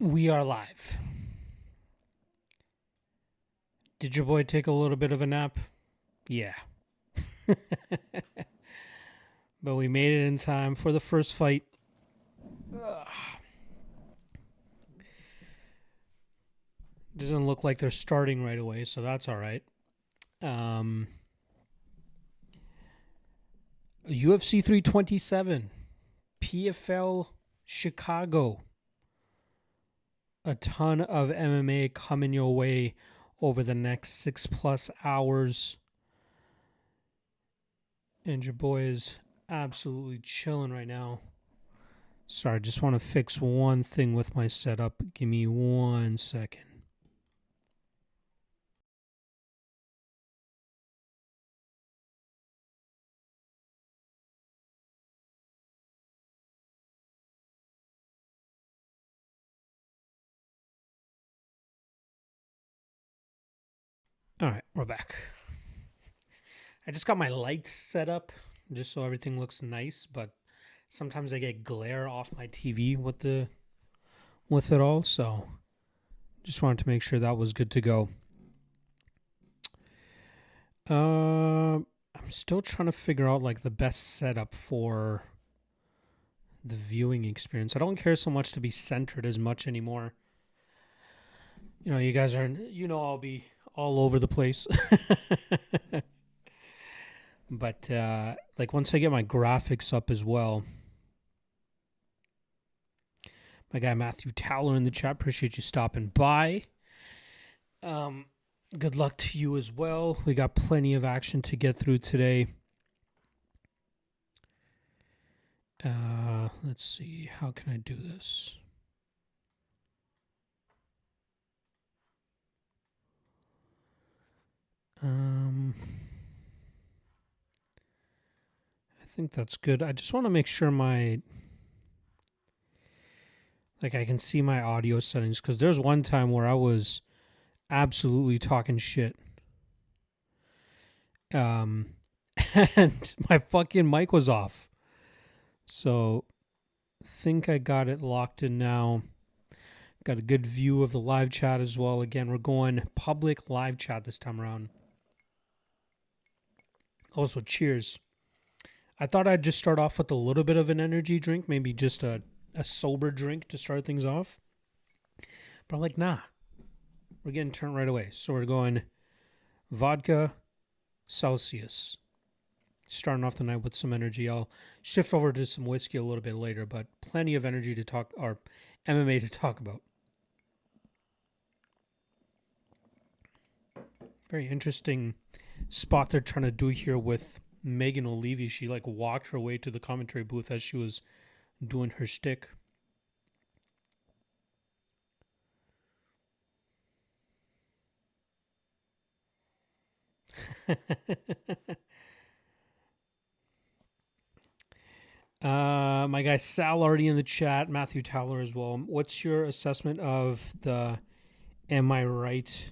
We are live. Did your boy take a little bit of a nap? Yeah. But we made it in time for the first fight. Ugh. Doesn't look like they're starting right away, so that's all right. UFC 327, PFL Chicago. A ton of MMA coming your way over the next 6+ hours. And your boy is absolutely chilling right now. Sorry, just want to fix one thing with my setup. Give me 1 second. All right, we're back. I just got my lights set up just so everything looks nice, but sometimes I get glare off my TV with it all, so just wanted to make sure that was good to go. I'm still trying to figure out like the best setup for the viewing experience. I don't care so much to be centered as much anymore. You know, you guys are, I'll be all over the place. But like once I get my graphics up as well, my guy Matthew Towler in the chat, appreciate you stopping by. Good luck to you as well. We got plenty of action to get through today. Let's see, how can I do this? I think that's good. I just want to make sure I can see my audio settings, because there's one time where I was absolutely talking shit. And my fucking mic was off. So think I got it locked in now. Got a good view of the live chat as well. Again, we're going public live chat this time around. Also, cheers. I thought I'd just start off with a little bit of an energy drink, maybe just a sober drink to start things off. But I'm like, nah, we're getting turned right away. So we're going vodka, Celsius. Starting off the night with some energy. I'll shift over to some whiskey a little bit later, but plenty of energy to talk, or MMA to talk about. Very interesting spot they're trying to do here with Megan O'Leary. She like walked her way to the commentary booth as she was doing her shtick. My guy Sal already in the chat. Matthew Towler as well. What's your assessment of the "Am I Right"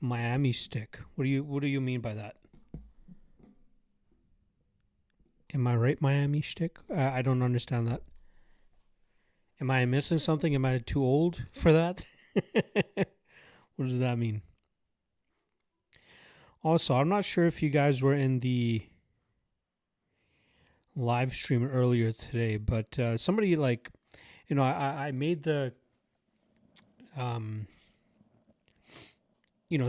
Miami stick? What do you mean by that? Am I right Miami stick? I don't understand that. Am I missing something? Am I too old for that? What does that mean? Also, I'm not sure if you guys were in the live stream earlier today, but somebody I made the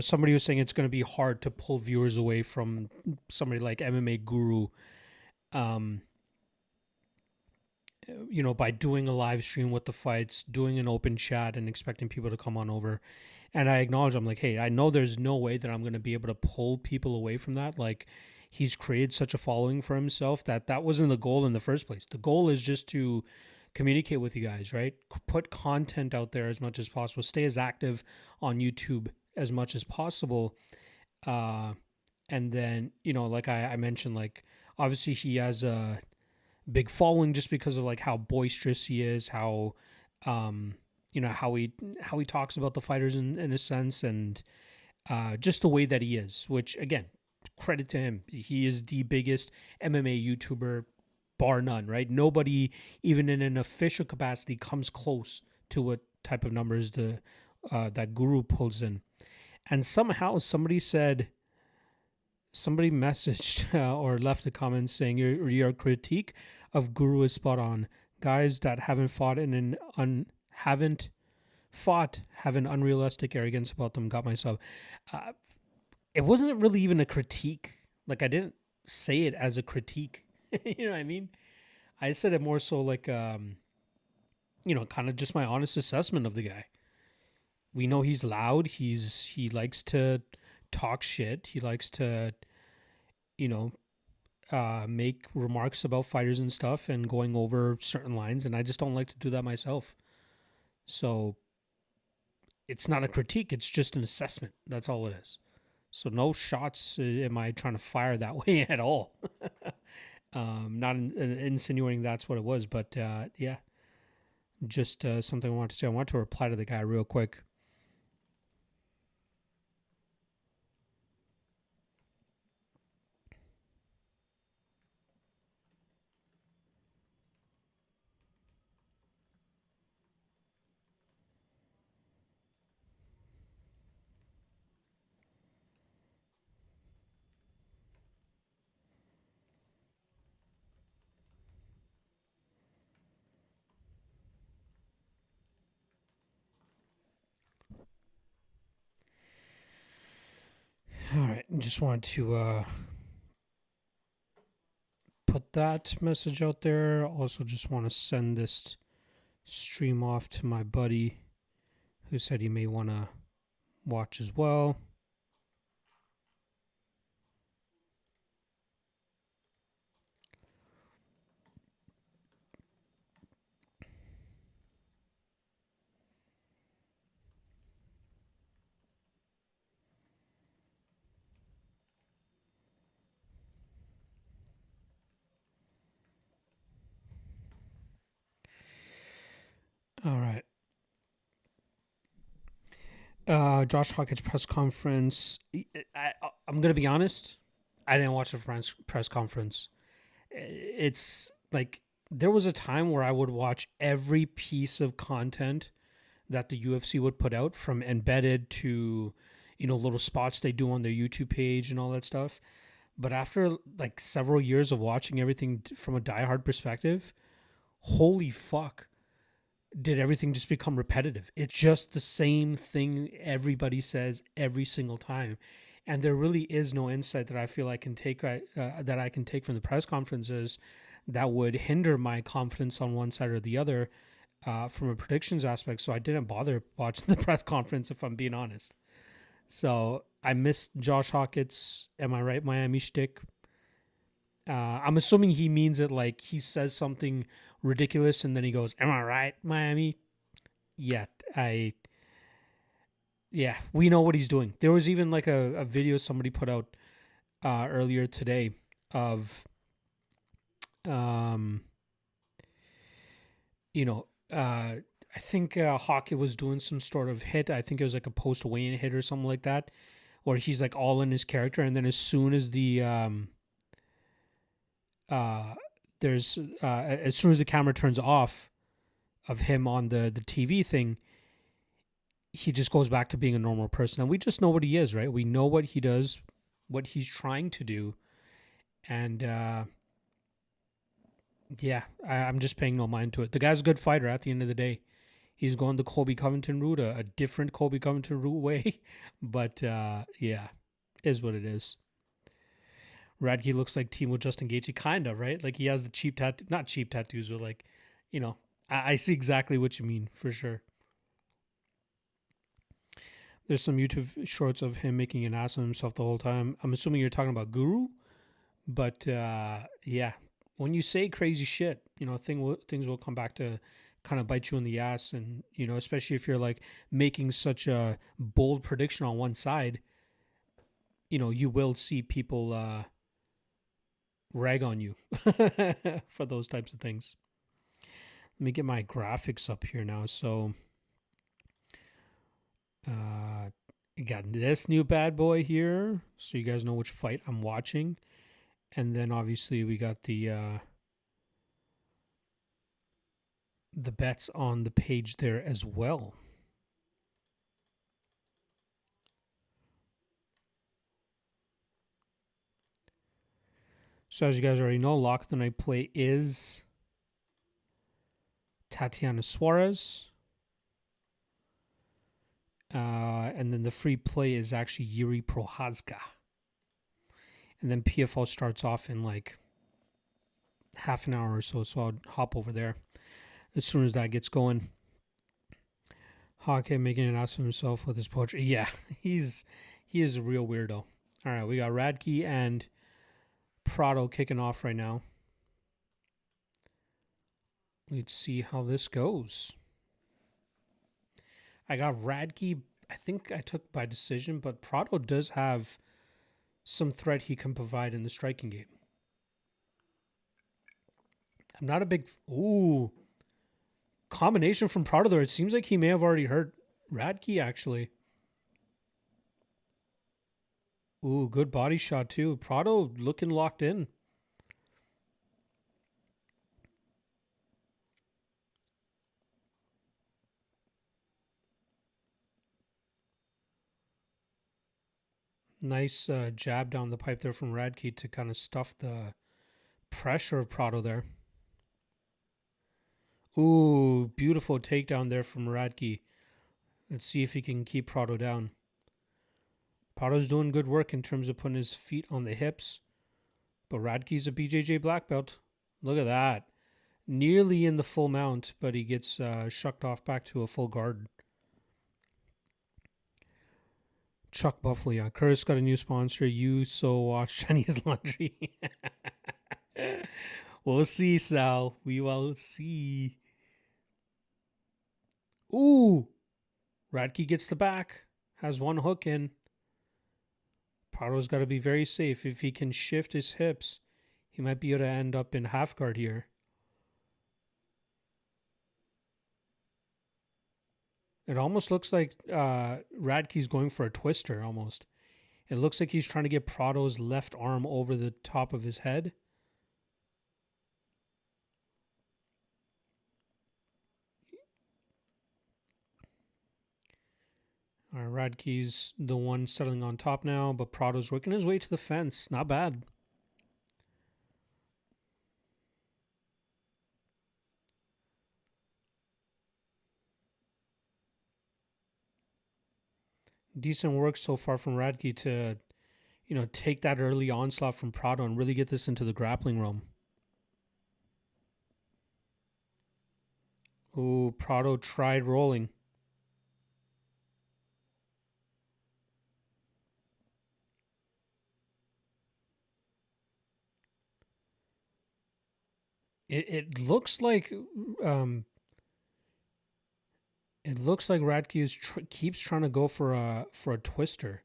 somebody was saying it's going to be hard to pull viewers away from somebody like MMA Guru, by doing a live stream with the fights, doing an open chat and expecting people to come on over. And I acknowledge, I'm like, hey, I know there's no way that I'm going to be able to pull people away from that. Like, he's created such a following for himself that wasn't the goal in the first place. The goal is just to communicate with you guys, right? Put content out there as much as possible. Stay as active on YouTube as much as possible. And then, like I mentioned, like, obviously he has a big following just because of like how boisterous he is, how how he talks about the fighters in a sense, and just the way that he is, which again, credit to him. He is the biggest MMA YouTuber bar none, right? Nobody even in an official capacity comes close to what type of numbers the that Guru pulls in. And somehow somebody messaged or left a comment saying your critique of Guru is spot on. Guys that haven't fought have an unrealistic arrogance about them. Got myself. Uh, it wasn't really even a critique. Like, I didn't say it as a critique. You know what I mean? I said it more so like, kind of just my honest assessment of the guy. We know he's loud. He likes to talk shit. He likes to, make remarks about fighters and stuff and going over certain lines. And I just don't like to do that myself. So it's not a critique. It's just an assessment. That's all it is. So no shots am I trying to fire that way at all. Not insinuating that's what it was, but yeah, just something I wanted to say. I want to reply to the guy real quick. All right, just wanted to put that message out there. Also, just want to send this stream off to my buddy who said he may want to watch as well. All right. Josh Hawkins press conference. I'm going to be honest. I didn't watch the press conference. It's like there was a time where I would watch every piece of content that the UFC would put out, from embedded to, little spots they do on their YouTube page and all that stuff. But after like several years of watching everything from a diehard perspective, holy fuck, did everything just become repetitive. It's just the same thing everybody says every single time. And there really is no insight that I feel I can take that I can take from the press conferences that would hinder my confidence on one side or the other from a predictions aspect. So I didn't bother watching the press conference, if I'm being honest. So I missed Josh Hawkins, am I right, Miami shtick. I'm assuming he means it like he says something ridiculous and then he goes, "Am I right, Miami?" Yeah, we know what he's doing. There was even like a video somebody put out earlier today of, I think Hawkeye was doing some sort of hit. I think it was like a post weigh-in hit or something like that, where he's like all in his character, and then as soon as the as soon as the camera turns off of him on the TV thing, he just goes back to being a normal person. And we just know what he is, right? We know what he does, what he's trying to do. And I'm just paying no mind to it. The guy's a good fighter at the end of the day. He's going the Colby Covington route, a different Colby Covington route way. But is what it is. Radke looks like Timo Justin Gaethje, kind of, right? Like he has the cheap tattoo, not cheap tattoos, but like, I see exactly what you mean, for sure. There's some YouTube shorts of him making an ass of himself the whole time. I'm assuming you're talking about Guru, but when you say crazy shit, things will come back to kind of bite you in the ass, and especially if you're like making such a bold prediction on one side, you will see people rag on you for those types of things. Let me get my graphics up here now. So got this new bad boy here, so you guys know which fight I'm watching. And then obviously we got the the bets on the page there as well. So as you guys already know, lock of the night play is Tatiana Suarez. And then the free play is actually Yuri Prochazka. And then PFL starts off in like half an hour or so I'll hop over there as soon as that gets going. Hawkhead making an ass of himself with his poetry. Yeah, he is a real weirdo. All right, we got Radke and Prado kicking off right now. Let's see how this goes. I got Radke. I think I took by decision, but Prado does have some threat he can provide in the striking game. I'm not a big... Ooh. Combination from Prado there. It seems like he may have already hurt Radke, actually. Ooh, good body shot, too. Prado looking locked in. Nice jab down the pipe there from Radke to kind of stuff the pressure of Prado there. Ooh, beautiful takedown there from Radke. Let's see if he can keep Prado down. Prado's doing good work in terms of putting his feet on the hips. But Radke's a BJJ black belt. Look at that. Nearly in the full mount, but he gets shucked off back to a full guard. Chuck Buffalo, yeah. Curtis got a new sponsor. You so watch Chinese laundry. We'll see, Sal. We will see. Ooh. Radke gets the back. Has one hook in. Prado's got to be very safe. If he can shift his hips, he might be able to end up in half guard here. It almost looks like Radke's going for a twister almost. It looks like he's trying to get Prado's left arm over the top of his head. All right, Radke's the one settling on top now, but Prado's working his way to the fence. Not bad. Decent work so far from Radke to, take that early onslaught from Prado and really get this into the grappling realm. Ooh, Prado tried rolling. It looks like Radke keeps trying to go for a twister.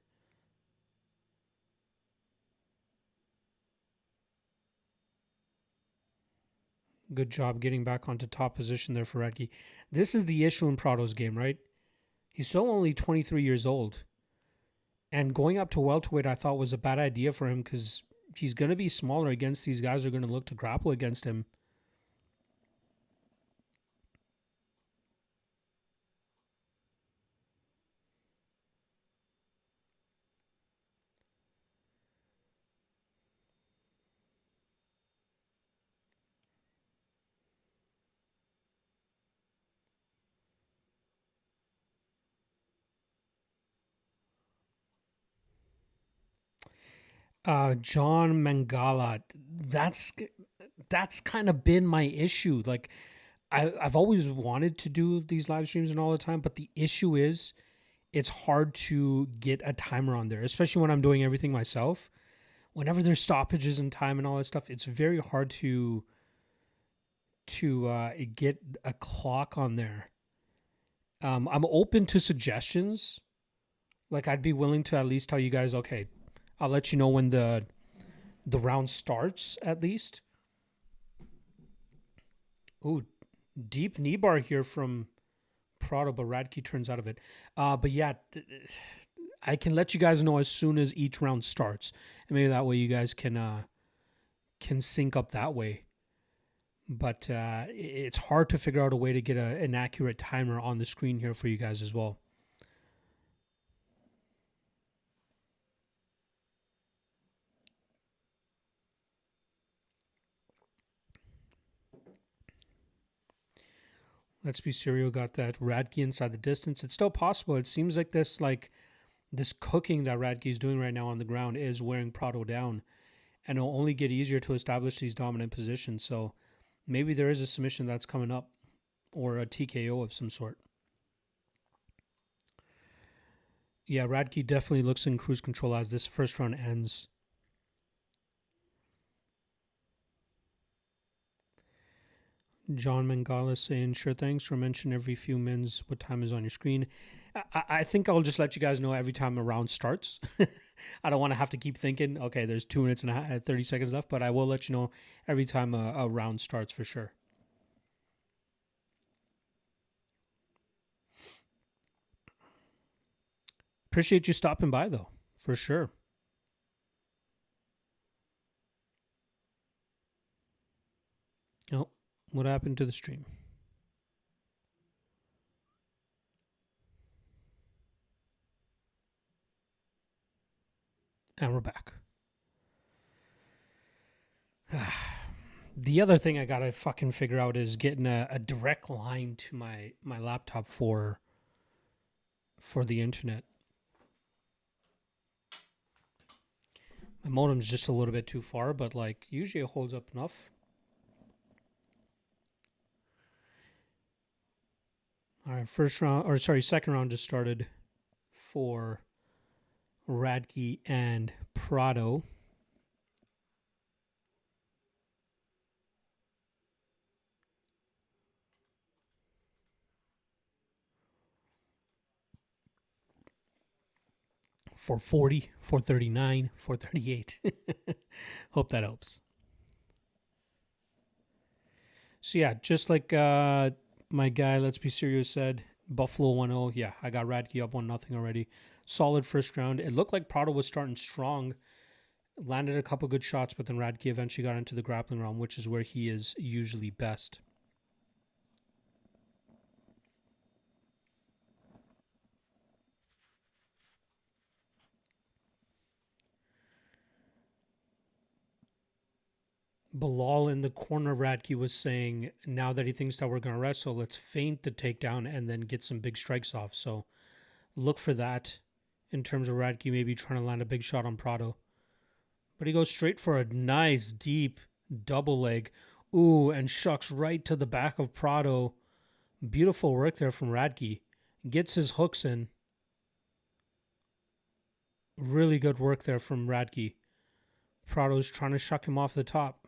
Good job getting back onto top position there for Radke. This is the issue in Prado's game, right? He's still only 23 years old. And going up to welterweight I thought was a bad idea for him because he's going to be smaller against these guys who are going to look to grapple against him. John Mangala, that's kind of been my issue. Like, I've always wanted to do these live streams and all the time, but the issue is it's hard to get a timer on there, especially when I'm doing everything myself. Whenever there's stoppages in time and all that stuff, it's very hard to get a clock on there. I'm open to suggestions. Like, I'd be willing to at least tell you guys, okay, I'll let you know when the round starts at least. Ooh, deep knee bar here from Prado, but Radke turns out of it. But yeah, I can let you guys know as soon as each round starts, and maybe that way you guys can sync up that way. But it's hard to figure out a way to get an accurate timer on the screen here for you guys as well. Let's Be Serial got that Radke inside the distance. It's still possible. It seems like this cooking that Radke is doing right now on the ground is wearing Prado down, and it'll only get easier to establish these dominant positions. So maybe there is a submission that's coming up, or a TKO of some sort. Yeah, Radke definitely looks in cruise control as this first round ends. John Mangala saying, sure, thanks for mentioning every few minutes what time is on your screen. I think I'll just let you guys know every time a round starts. I don't want to have to keep thinking, okay, there's 2 minutes and 30 seconds left, but I will let you know every time a round starts for sure. Appreciate you stopping by, though, for sure. Oh, what happened to the stream? And we're back. The other thing I gotta fucking figure out is getting a direct line to my laptop for the internet. My modem's just a little bit too far, but like usually it holds up enough. All right, second round just started for Radke and Prado. For 40, 439, 438. Hope that helps. So yeah, just like my guy, Let's Be Serious said, Buffalo 1-0. Yeah, I got Radke up 1-0 already. Solid first round. It looked like Prado was starting strong. Landed a couple good shots, but then Radke eventually got into the grappling round, which is where he is usually best. Bilal in the corner of Radke was saying, now that he thinks that we're going to wrestle, let's feint the takedown and then get some big strikes off. So look for that in terms of Radke maybe trying to land a big shot on Prado. But he goes straight for a nice, deep double leg. Ooh, and shucks right to the back of Prado. Beautiful work there from Radke. Gets his hooks in. Really good work there from Radke. Prado's trying to shuck him off the top.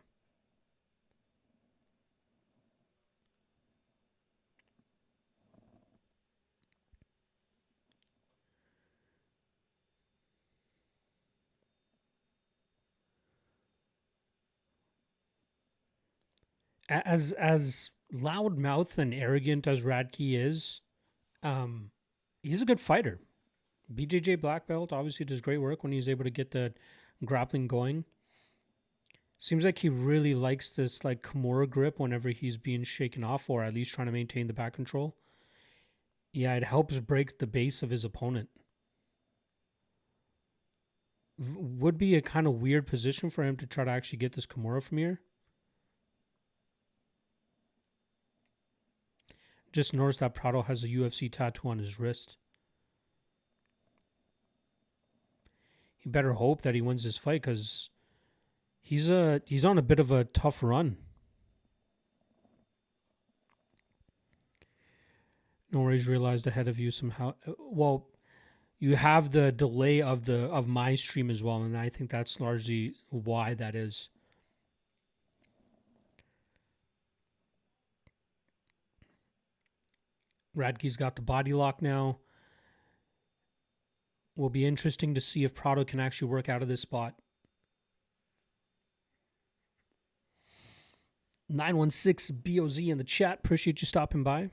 As loudmouth and arrogant as Radke is, he's a good fighter. BJJ black belt obviously does great work when he's able to get the grappling going. Seems like he really likes this like Kimura grip whenever he's being shaken off, or at least trying to maintain the back control. Yeah, it helps break the base of his opponent. Would be a kind of weird position for him to try to actually get this Kimura from here. Just noticed that Prado has a UFC tattoo on his wrist. He better hope that he wins this fight because he's on a bit of a tough run. No worries, realized ahead of you somehow. Well, you have the delay of my stream as well, and I think that's largely why that is. Radke's got the body lock now. Will be interesting to see if Prado can actually work out of this spot. 916 BOZ in the chat. Appreciate you stopping by.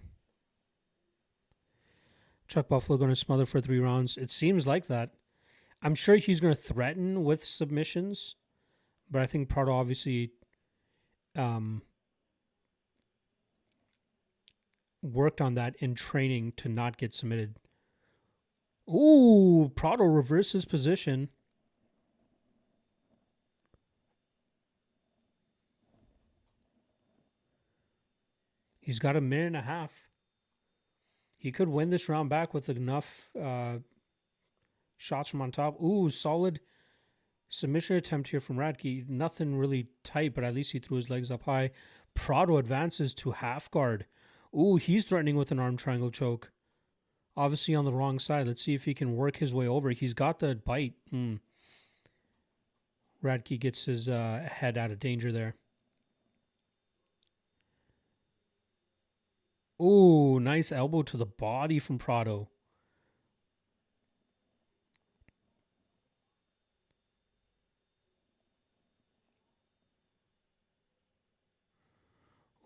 Chuck Buffalo going to smother for 3 rounds. It seems like that. I'm sure he's going to threaten with submissions, but I think Prado obviously worked on that in training to not get submitted. Ooh, Prado reverses position. He's got a minute and a half. He could win this round back with enough shots from on top. Ooh, solid submission attempt here from Radke. Nothing really tight, but at least he threw his legs up high. Prado advances to half guard. Ooh, he's threatening with an arm triangle choke. Obviously on the wrong side. Let's see if he can work his way over. He's got the bite. Radke gets his head out of danger there. Ooh, nice elbow to the body from Prado.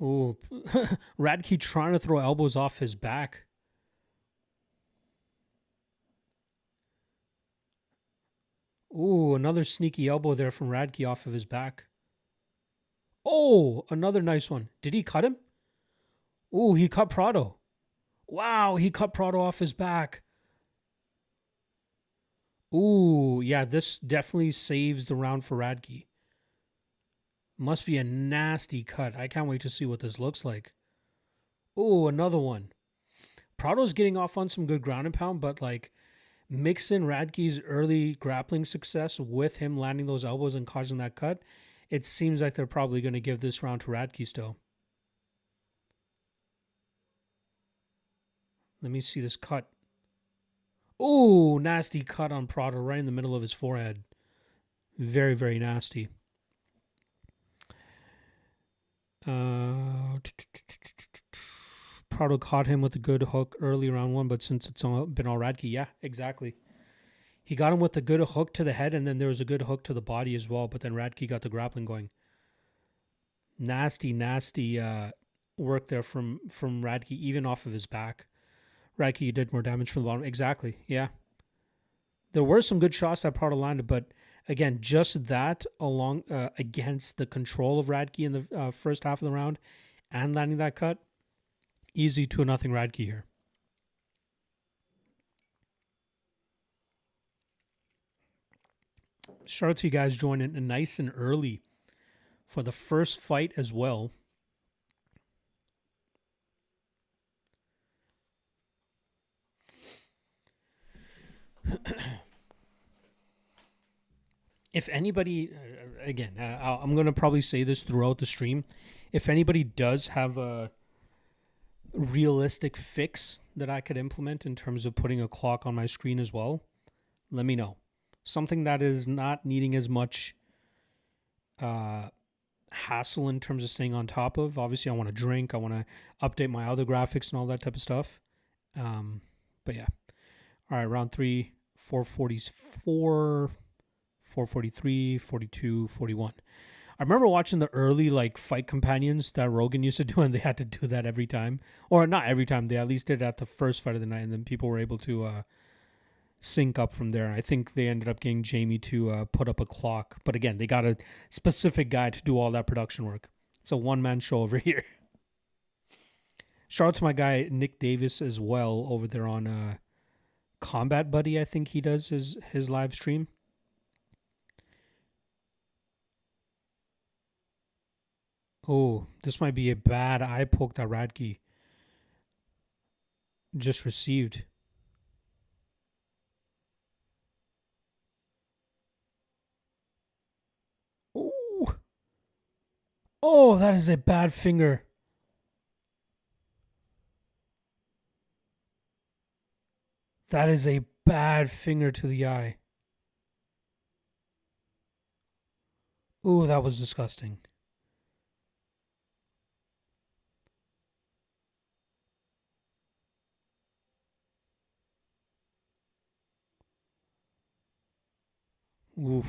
Ooh, Radke trying to throw elbows off his back. Ooh, another sneaky elbow there from Radke off of his back. Oh, another nice one. Did he cut him? Ooh, he cut Prado. Wow, he cut Prado off his back. Ooh, yeah, this definitely saves the round for Radke. Must be a nasty cut. I can't wait to see what this looks like. Ooh, another one. Prado's getting off on some good ground and pound, but like mix in Radke's early grappling success with him landing those elbows and causing that cut, it seems like they're probably going to give this round to Radke still. Let me see this cut. Ooh, nasty cut on Prado right in the middle of his forehead. Very, very nasty. Prado caught him with a good hook early round one, but since it's been all Radke, yeah, exactly. He got him with a good hook to the head, and then there was a good hook to the body as well, but then Radke got the grappling going. Nasty, nasty work there from Radke, even off of his back. Radke did more damage from the bottom. Exactly, yeah. There were some good shots that Prado landed, but again, just that along against the control of Radke in the first half of the round and landing that cut, easy 2-0 Radke here. Shout out to you guys joining nice and early for the first fight as well. If anybody, again, I'm going to probably say this throughout the stream. If anybody does have a realistic fix that I could implement in terms of putting a clock on my screen as well, let me know. Something that is not needing as much hassle in terms of staying on top of. Obviously, I want to drink. I want to update my other graphics and all that type of stuff. But yeah. All right, round 3, 444, 443, 42, 41. I remember watching the early like fight companions that Rogan used to do, and they had to do that every time. Or not every time. They at least did it at the first fight of the night, and then people were able to sync up from there. I think they ended up getting Jamie to put up a clock. But again, they got a specific guy to do all that production work. It's a one-man show over here. Shout out to my guy Nick Davis as well over there on Combat Buddy. I think he does his live stream. Oh, this might be a bad eye poke that Radke just received. Oh, oh, that is a bad finger. That is a bad finger to the eye. Ooh, that was disgusting. Oof.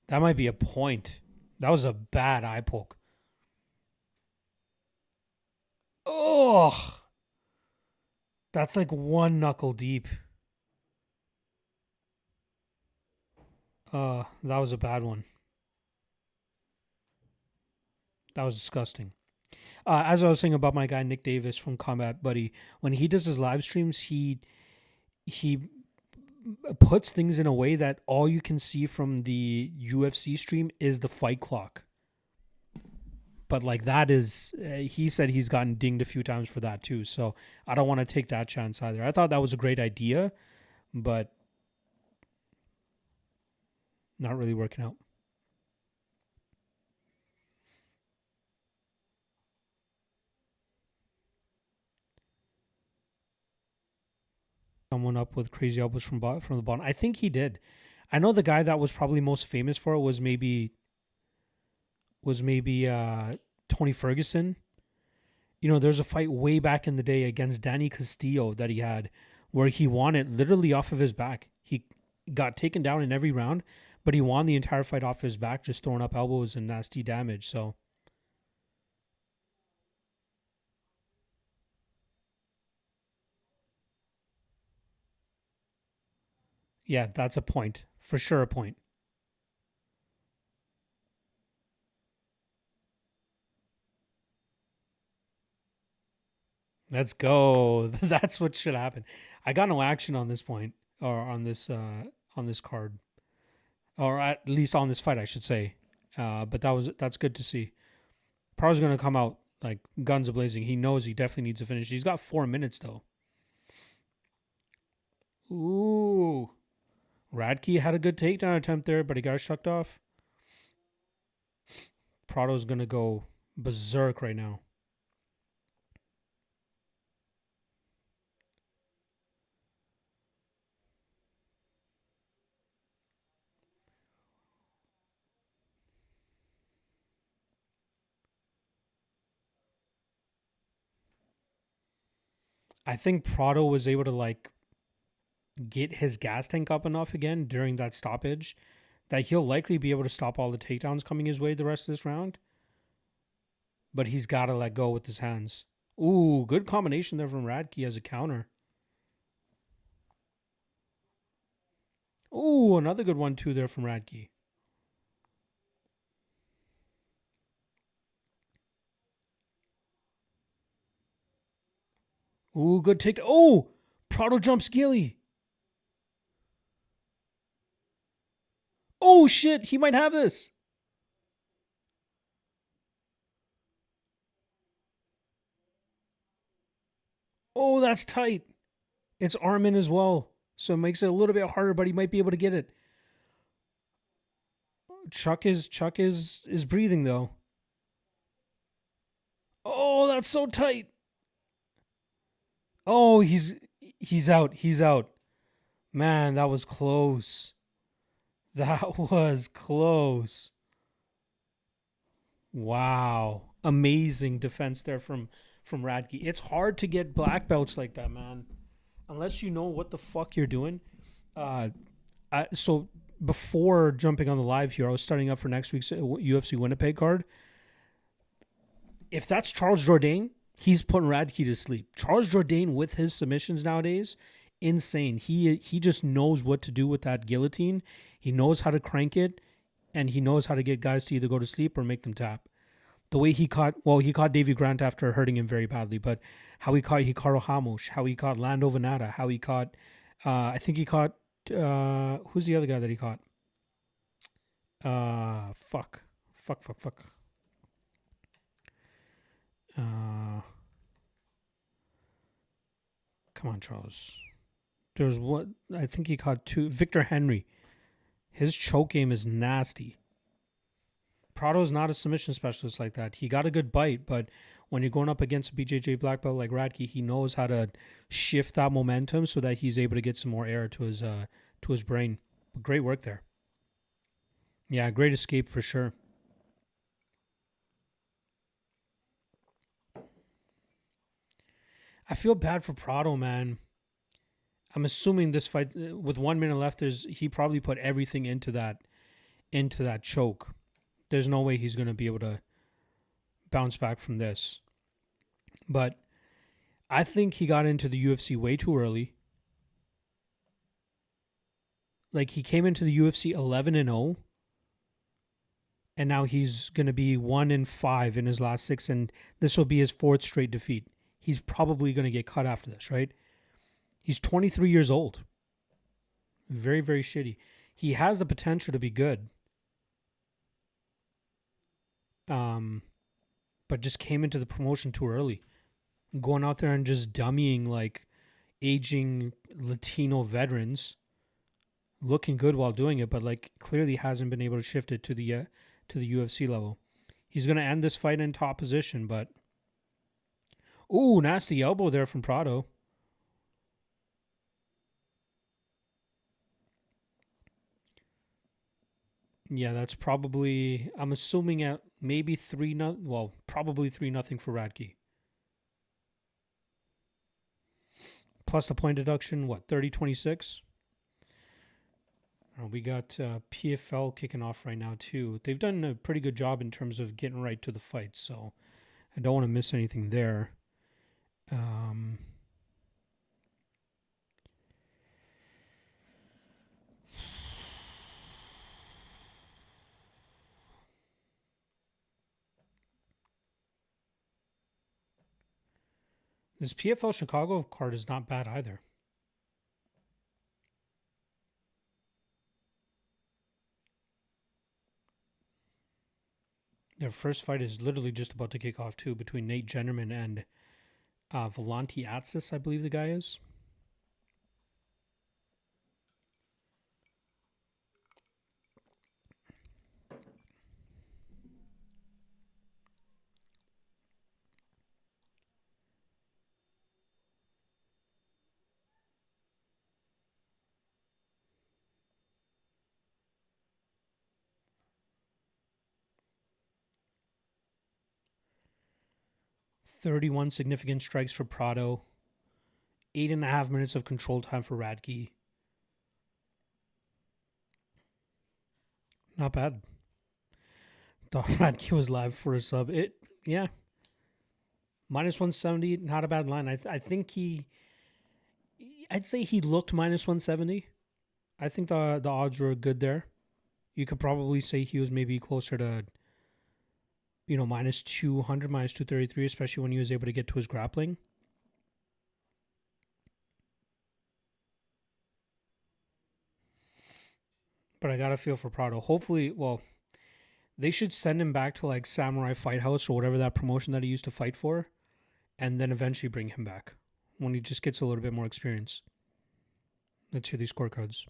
That might be a point. That was a bad eye poke. Oh, that's like one knuckle deep. That was a bad one. That was disgusting. As I was saying about my guy Nick Davis from Combat Buddy, when he does his live streams, he puts things in a way that all you can see from the UFC stream is the fight clock. But like that is, he said he's gotten dinged a few times for that too. So I don't want to take that chance either. I thought that was a great idea, but not really working out. Someone up with crazy elbows from the bottom. I think he did. I know the guy that was probably most famous for it was maybe Tony Ferguson. You know, there's a fight way back in the day against Danny Castillo that he had where he won it literally off of his back. He got taken down in every round, but he won the entire fight off his back, just throwing up elbows and nasty damage. So, yeah, that's a point. For sure a point. Let's go. That's what should happen. I got no action on this point or on this card. Or at least on this fight, I should say. But that's good to see. Praro's gonna come out like guns a blazing. He knows he definitely needs to finish. He's got 4 minutes though. Ooh, Radke had a good takedown attempt there, but he got shucked off. Prado's gonna go berserk right now. I think Prado was able to like get his gas tank up enough again during that stoppage that he'll likely be able to stop all the takedowns coming his way the rest of this round. But he's got to let go with his hands. Ooh, good combination there from Radke as a counter. Ooh, another good one too there from Radke. Ooh, good take. Oh, Prado jumps Gilly. Oh shit, he might have this. Oh, that's tight. It's arm in as well, so it makes it a little bit harder, but he might be able to get it. Chuck is breathing though. Oh, that's so tight. Oh, he's out. He's out. Man, that was close. That was close. Wow. Amazing defense there from Radke. It's hard to get black belts like that, man. Unless you know what the fuck you're doing. Uh so before jumping on the live here, I was starting up for next week's UFC Winnipeg card. If that's Charles Jourdain, he's putting Radke to sleep. Charles Jourdain with his submissions nowadays, insane. He just knows what to do with that guillotine. He knows how to crank it, and he knows how to get guys to either go to sleep or make them tap. The way he caught Davy Grant after hurting him very badly, but how he caught Hikaru Hamosh, how he caught Lando Venata, how he caught, I think he caught, who's the other guy that he caught? Fuck. Uh, Come on, Charles. There's what I think he caught two. Victor Henry. His choke game is nasty. Prado's not a submission specialist like that. He got a good bite, but when you're going up against a BJJ black belt like Radke, he knows how to shift that momentum so that he's able to get some more air to his brain. Great work there. Yeah, great escape for sure. I feel bad for Prado, man. I'm assuming this fight with 1 minute left, he probably put everything into that choke. There's no way he's going to be able to bounce back from this. But I think he got into the UFC way too early. Like he came into the UFC 11-0, and now he's going to be 1-5 in his last 6, and this will be his 4th straight defeat. He's probably going to get cut after this, right? He's 23 years old. Very, very shitty. He has the potential to be good. But just came into the promotion too early. Going out there and just dummying like aging Latino veterans, looking good while doing it, but like clearly hasn't been able to shift it to the UFC level. He's gonna end this fight in top position, but ooh, nasty elbow there from Prado. Yeah, that's probably, I'm assuming at maybe 3-0, well, probably 3-0 for Radke. Plus the point deduction, what, 30-26? We got PFL kicking off right now too. They've done a pretty good job in terms of getting right to the fight, so I don't want to miss anything there. This PFL Chicago card is not bad either. Their first fight is literally just about to kick off too, between Nate Jennerman and Volante Atsis, I believe the guy is. "31 significant strikes for Prado. 8.5 minutes of control time for Radke. Not bad. Thought Radke was live for a sub. Yeah. Minus 170, not a bad line. I think I'd say he looked minus 170. I think the odds were good there. You could probably say he was maybe closer to, minus 200, minus 233, especially when he was able to get to his grappling. But I got a feel for Prado. Hopefully, well, they should send him back to like Samurai Fight House or whatever that promotion that he used to fight for, and then eventually bring him back when he just gets a little bit more experience. Let's hear these scorecards.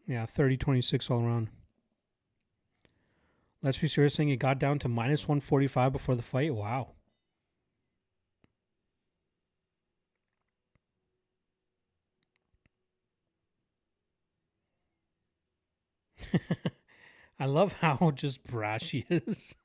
Yeah, 30-26 all around. Let's be serious saying it got down to minus 145 before the fight. Wow. I love how just brash he is.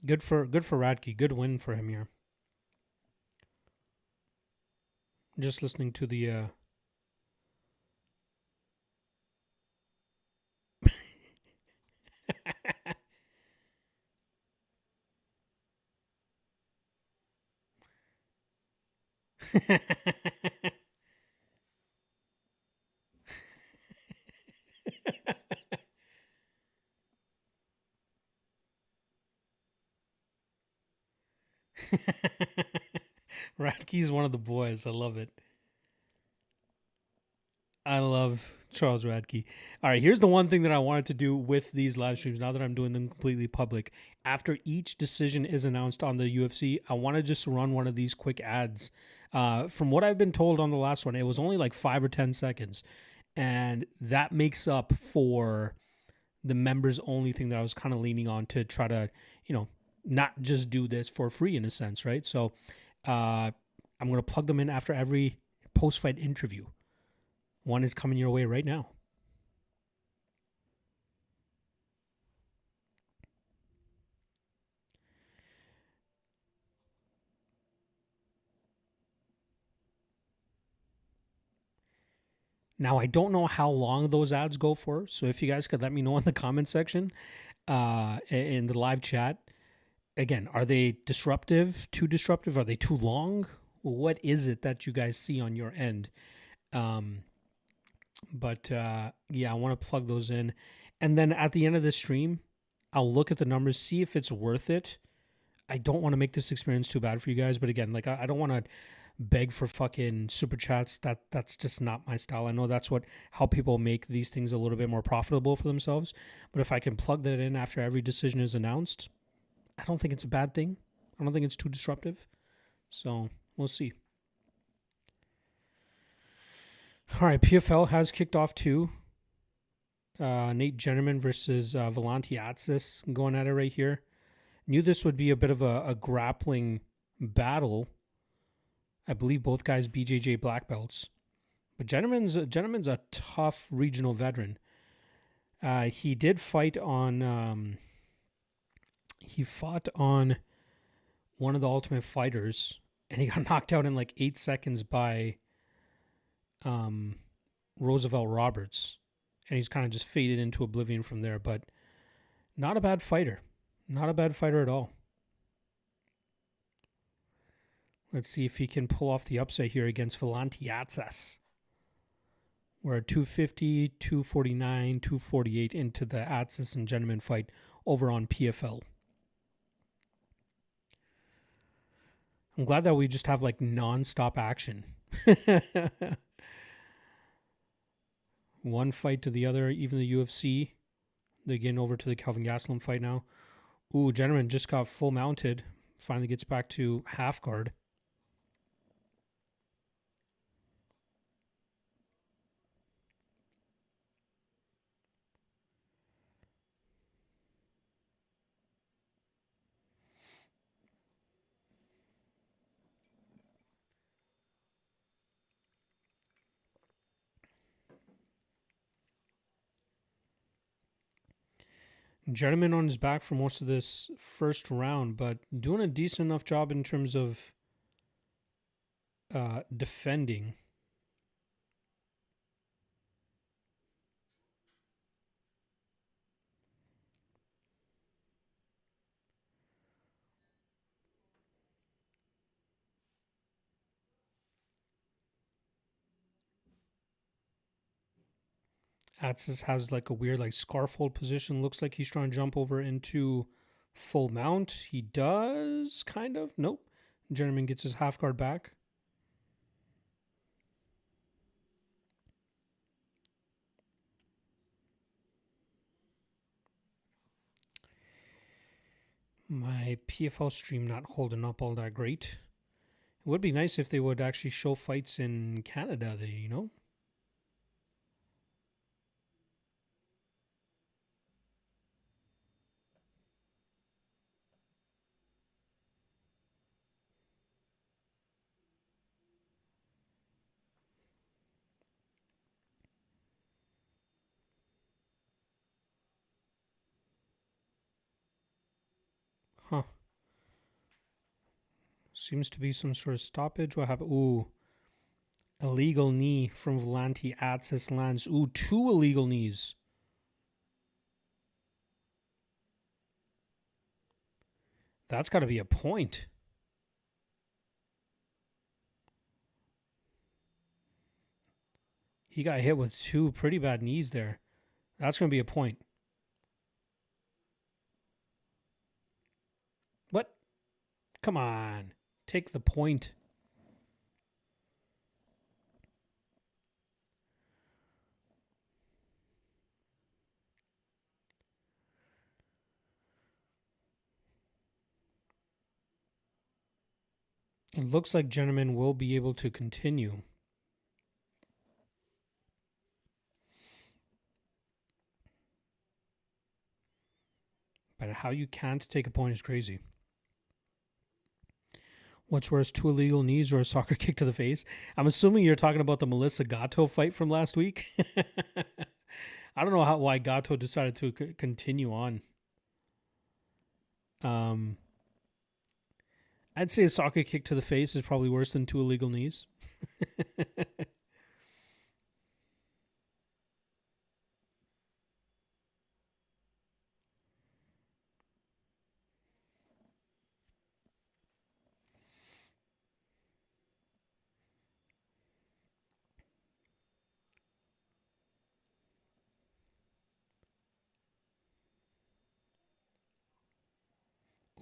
Good for Radke. Good win for him here. Just listening to the Radke's one of the boys. I love it. I love Charles Radke. All right, here's the one thing that I wanted to do with these live streams now that I'm doing them completely public. After each decision is announced on the UFC, I want to just run one of these quick ads. From what I've been told on the last one, it was only like 5 or 10 seconds. And that makes up for the members only thing that I was kind of leaning on to try to, not just do this for free in a sense, right? So I'm going to plug them in after every post-fight interview. One is coming your way right now. Now, I don't know how long those ads go for, so if you guys could let me know in the comment section, in the live chat. Again, are they disruptive, too disruptive? Are they too long? What is it that you guys see on your end? But yeah, I want to plug those in. And then at the end of the stream, I'll look at the numbers, see if it's worth it. I don't want to make this experience too bad for you guys, but again, like I don't want to beg for fucking super chats. That's just not my style. I know that's how people make these things a little bit more profitable for themselves. But if I can plug that in after every decision is announced, I don't think it's a bad thing. I don't think it's too disruptive. So we'll see. All right, PFL has kicked off too. Nate Jennerman versus Volante Atsis going at it right here. Knew this would be a bit of a grappling battle. I believe both guys BJJ black belts. But Jennerman's a tough regional veteran. He did fight on... he fought on one of the Ultimate Fighters, and he got knocked out in like 8 seconds by Roosevelt Roberts. And he's kind of just faded into oblivion from there. But not a bad fighter. Not a bad fighter at all. Let's see if he can pull off the upset here against Volante Atsis. We're at 250, 249, 248 into the Atsis and Jennerman fight over on PFL. I'm glad that we just have like non-stop action. One fight to the other, even the UFC. They're getting over to the Kelvin Gastelum fight now. Ooh, Jennerman just got full mounted. Finally gets back to half guard. Jennerman on his back for most of this first round, but doing a decent enough job in terms of defending. Atsis has like a weird like scarf hold position. Looks like he's trying to jump over into full mount. He does, kind of. Nope. Jennerman gets his half guard back. My PFL stream not holding up all that great. It would be nice if they would actually show fights in Canada, you know? Huh. Seems to be some sort of stoppage. What happened? Ooh. Illegal knee from Volante Atsis lands. Ooh, 2 illegal knees. That's got to be a point. He got hit with 2 pretty bad knees there. That's going to be a point. What? Come on. Take the point. It looks like Jennerman will be able to continue. but how you can't take a point is crazy. What's worse, 2 illegal knees or a soccer kick to the face? I'm assuming you're talking about the Melissa Gatto fight from last week. I don't know why Gatto decided to continue on. I'd say a soccer kick to the face is probably worse than 2 illegal knees.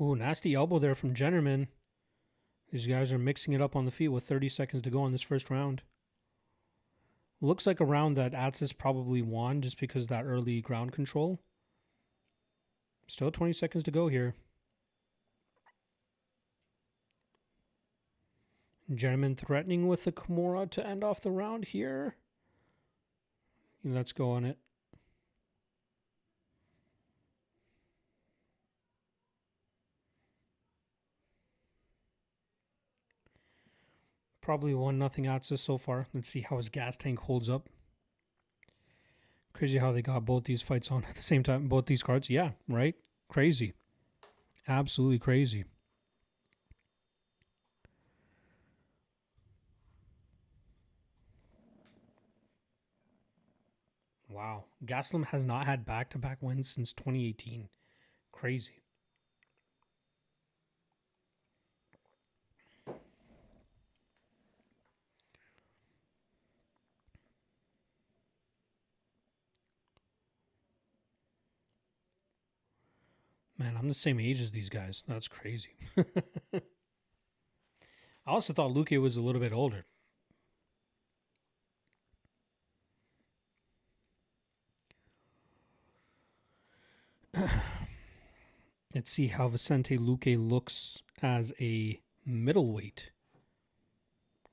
Ooh, nasty elbow there from Jennerman. These guys are mixing it up on the feet with 30 seconds to go in this first round. Looks like a round that Atsis probably won just because of that early ground control. Still 20 seconds to go here. Jennerman threatening with the Kimura to end off the round here. Let's go on it. Probably 1-0 Atsis so far. Let's see how his gas tank holds up. Crazy how they got both these fights on at the same time. Both these cards. Yeah, right? Crazy. Absolutely crazy. Wow. Gaslam has not had back-to-back wins since 2018. Crazy. Man, I'm the same age as these guys. That's crazy. I also thought Luque was a little bit older. Let's see how Vicente Luque looks as a middleweight.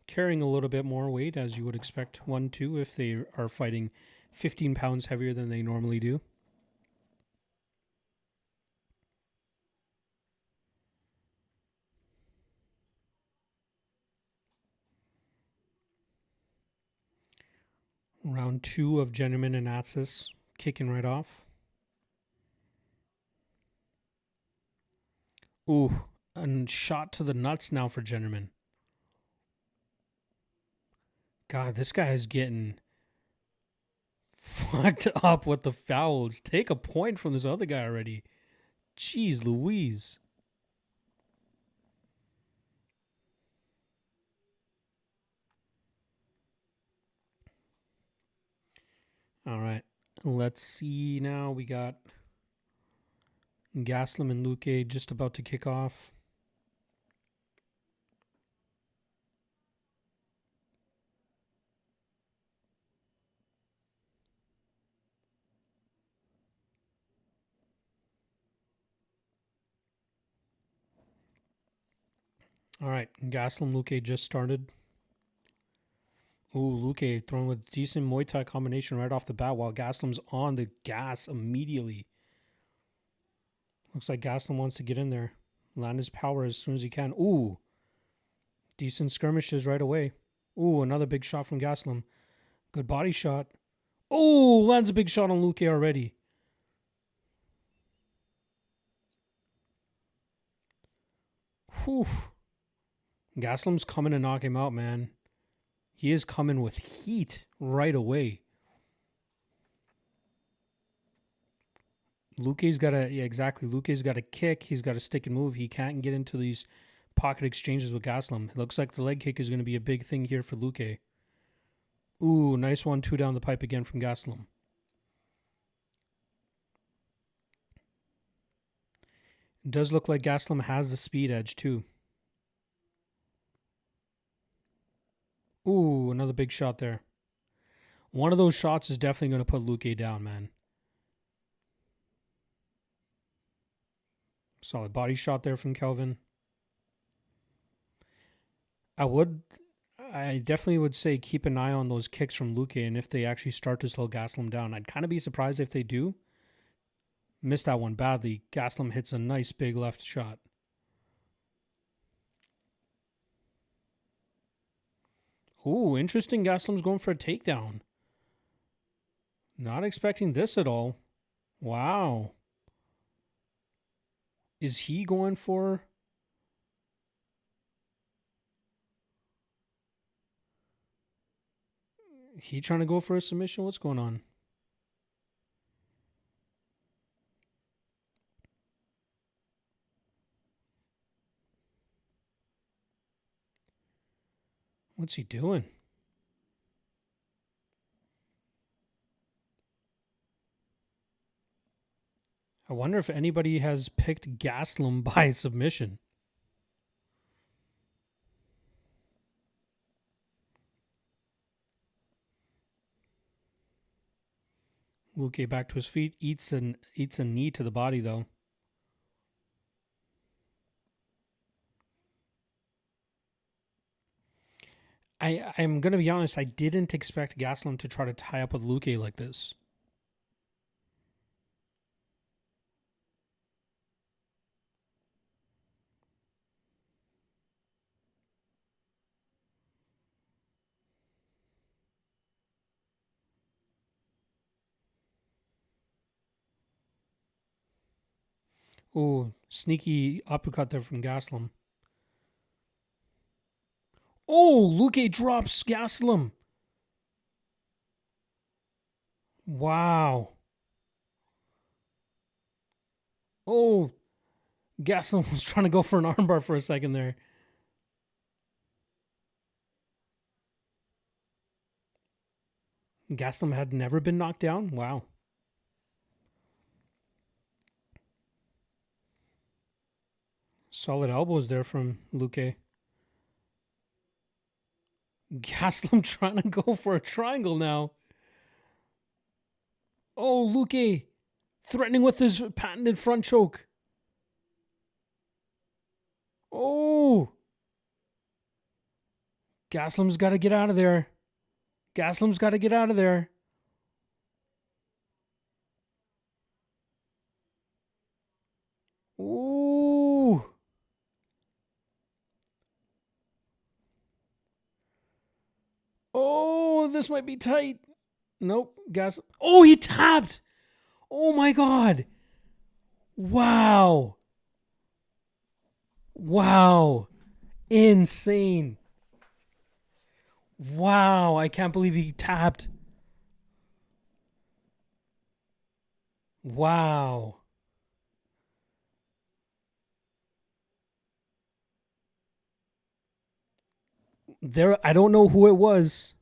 Carrying a little bit more weight, as you would expect 1-2 if they are fighting 15 pounds heavier than they normally do. Round 2 of Jennerman and Atsis kicking right off. Ooh, and shot to the nuts now for Jennerman. God, this guy is getting fucked up with the fouls. Take a point from this other guy already. Jeez Louise. All right. Let's see now. We got Gaslam and Luque just about to kick off. All right. Gaslam, Luque just started. Ooh, Luque throwing with decent Muay Thai combination right off the bat while Gaslam's on the gas immediately. Looks like Gaslam wants to get in there. Land his power as soon as he can. Ooh. Decent skirmishes right away. Ooh, another big shot from Gaslam. Good body shot. Oh, lands a big shot on Luque already. Whew. Gaslam's coming to knock him out, man. He is coming with heat right away. Luque's got to, yeah, exactly. Luque's got to kick. He's got to stick and move. He can't get into these pocket exchanges with Gaslam. It looks like the leg kick is going to be a big thing here for Luque. Ooh, nice 1-2 down the pipe again from Gaslam. It does look like Gaslam has the speed edge too. Ooh, another big shot there. One of those shots is definitely going to put Luque down, man. Solid body shot there from Kelvin. I definitely would say keep an eye on those kicks from Luque, and if they actually start to slow Gaslam down. I'd kind of be surprised if they do. Missed that one badly. Gaslam hits a nice big left shot. Ooh, interesting. Gaslam's going for a takedown. Not expecting this at all. Wow. Is he going for... He trying to go for a submission? What's going on? What's he doing? I wonder if anybody has picked Gaslam by submission. Luque back to his feet, eats a knee to the body though. I'm gonna be honest, I didn't expect Gaslam to try to tie up with Luque like this. Oh, sneaky uppercut there from Gaslam. Oh, Luque drops Gaslam. Wow. Oh, Gaslam was trying to go for an armbar for a second there. Gaslam had never been knocked down? Wow. Solid elbows there from Luque. Gaslam trying to go for a triangle now. Oh, Luque threatening with his patented front choke. Oh. Gaslam's got to get out of there. Gaslam's got to get out of there. Ooh. Oh, this might be tight. Nope. Oh, he tapped. Oh my God. Wow. Wow. Insane. Wow. I can't believe he tapped. Wow. There, I don't know who it was,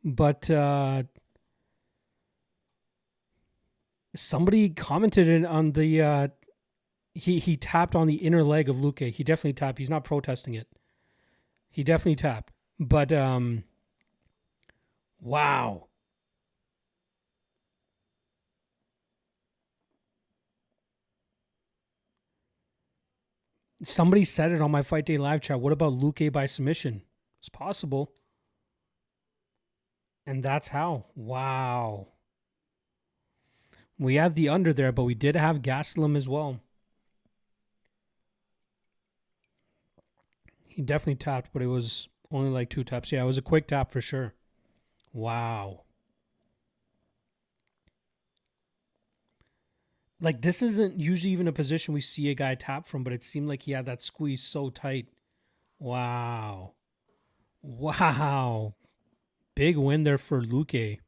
but somebody commented on the he tapped on the inner leg of Luque. He definitely tapped. He's not protesting it. He definitely tapped. But wow. Somebody said it on my Fight Day live chat. What about Luque by submission? It's possible. And that's how. Wow. We had the under there, but we did have Gaslam as well. He definitely tapped, but it was only like 2 taps. Yeah, it was a quick tap for sure. Wow. Like, this isn't usually even a position we see a guy tap from, but it seemed like he had that squeeze so tight. Wow. Wow. Big win there for Luque.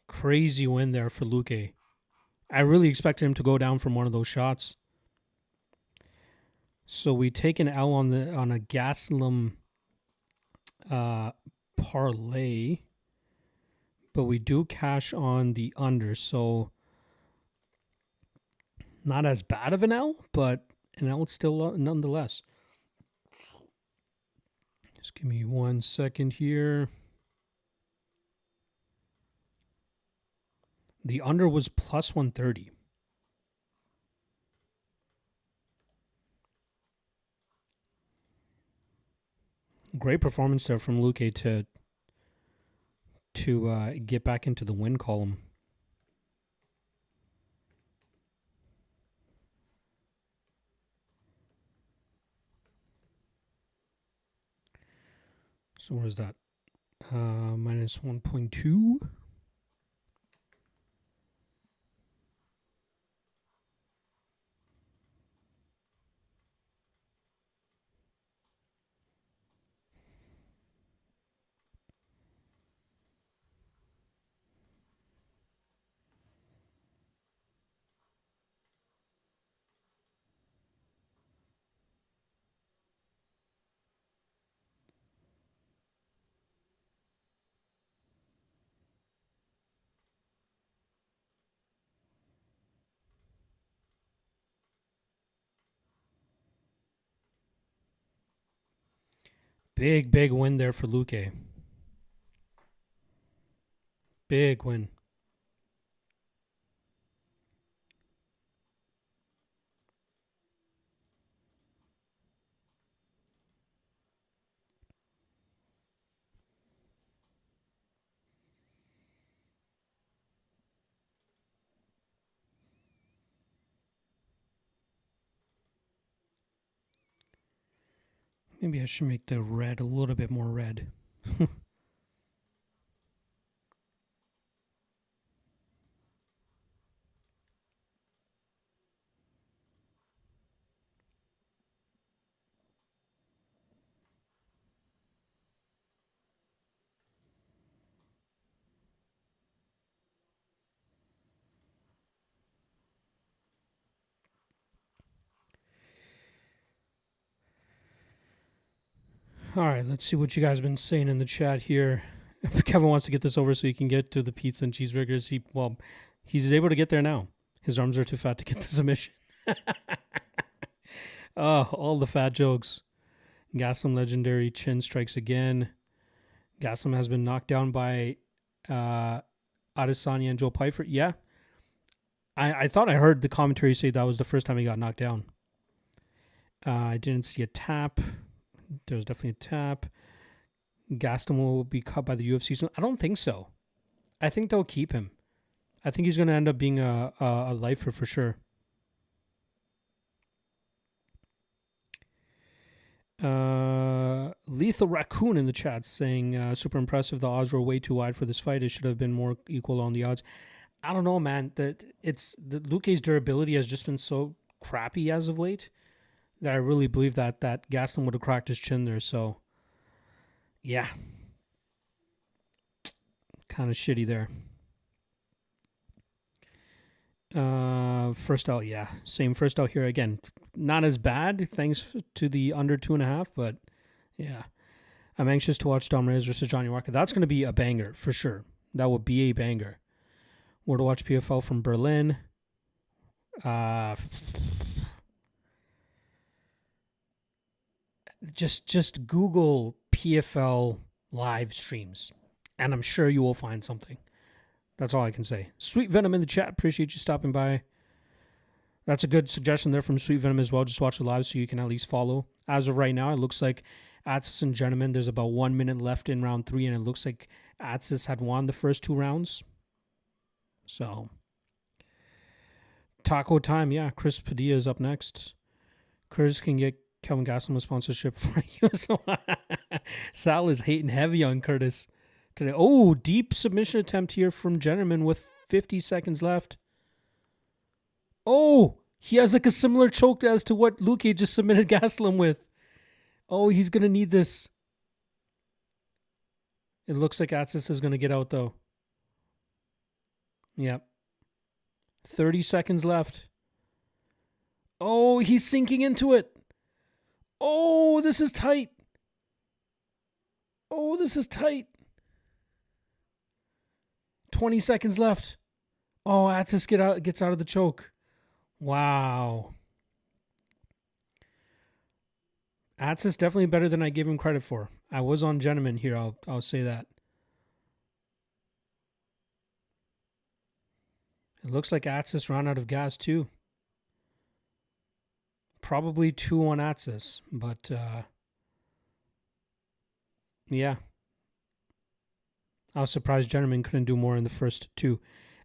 Crazy win there for Luque. I really expected him to go down from one of those shots. So we take an L on a Gaslam parlay, but we do cash on the under. So not as bad of an L, but an L still nonetheless. Just give me 1 second here. The under was plus 130. Great performance there from Luque to get back into the win column. So where's that? Minus 1.2. Big win there for Luque. Big win. Maybe I should make the red a little bit more red. All right, let's see what you guys have been saying in the chat here. Kevin wants to get this over so he can get to the pizza and cheeseburgers. He's able to get there now. His arms are too fat to get the submission. Oh, all the fat jokes. Gaslam legendary chin strikes again. Gaslam has been knocked down by Adesanya and Joe Pyfer. Yeah. I thought I heard the commentary say that was the first time he got knocked down. I didn't see a tap. There was definitely a tap. Gaston will be cut by the UFC soon. I don't think so. I think they'll keep him. I think he's going to end up being a lifer for sure. Lethal Raccoon in the chat saying, super impressive. The odds were way too wide for this fight. It should have been more equal on the odds. I don't know, man. The Luque's durability has just been so crappy as of late that I really believe that Gaston would have cracked his chin there. So, yeah. Kind of shitty there. First out, yeah. Same first out here again. Not as bad, thanks to the under 2.5, but yeah. I'm anxious to watch Dom Reyes versus Johnny Walker. That's going to be a banger, for sure. That would be a banger. Where to watch PFL from Berlin. Just Google PFL live streams, and I'm sure you will find something. That's all I can say. Sweet Venom in the chat. Appreciate you stopping by. That's a good suggestion there from Sweet Venom as well. Just watch it live so you can at least follow. As of right now, it looks like Atsis and Gentlemen, there's about 1 minute left in round 3, and it looks like Atsis had won the first 2 rounds. So, taco time. Yeah, Chris Padilla is up next. Chris can get Kelvin Gastelum a sponsorship for you. Sal is hating heavy on Curtis today. Oh, deep submission attempt here from Gentleman with 50 seconds left. Oh, he has like a similar choke as to what Luque just submitted Gastelum with. Oh, he's going to need this. It looks like Atsis is going to get out though. Yep. 30 seconds left. Oh, he's sinking into it. Oh, this is tight. Oh, this is tight. 20 seconds left. Oh, Atsis gets out of the choke. Wow. Atsis definitely better than I gave him credit for. I was on Gentleman here. I'll say that. It looks like Atsis ran out of gas too. Probably 2 on Atsis, but yeah. I was surprised Gentleman couldn't do more in the first two.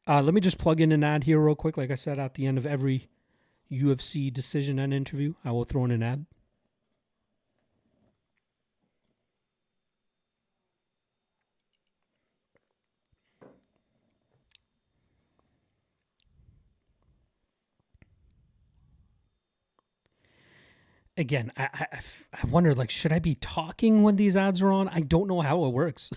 Let me just plug in an ad here real quick. Like I said, at the end of every UFC decision and interview, I will throw in an ad. Again, I wonder, like, should I be talking when these ads are on? I don't know how it works.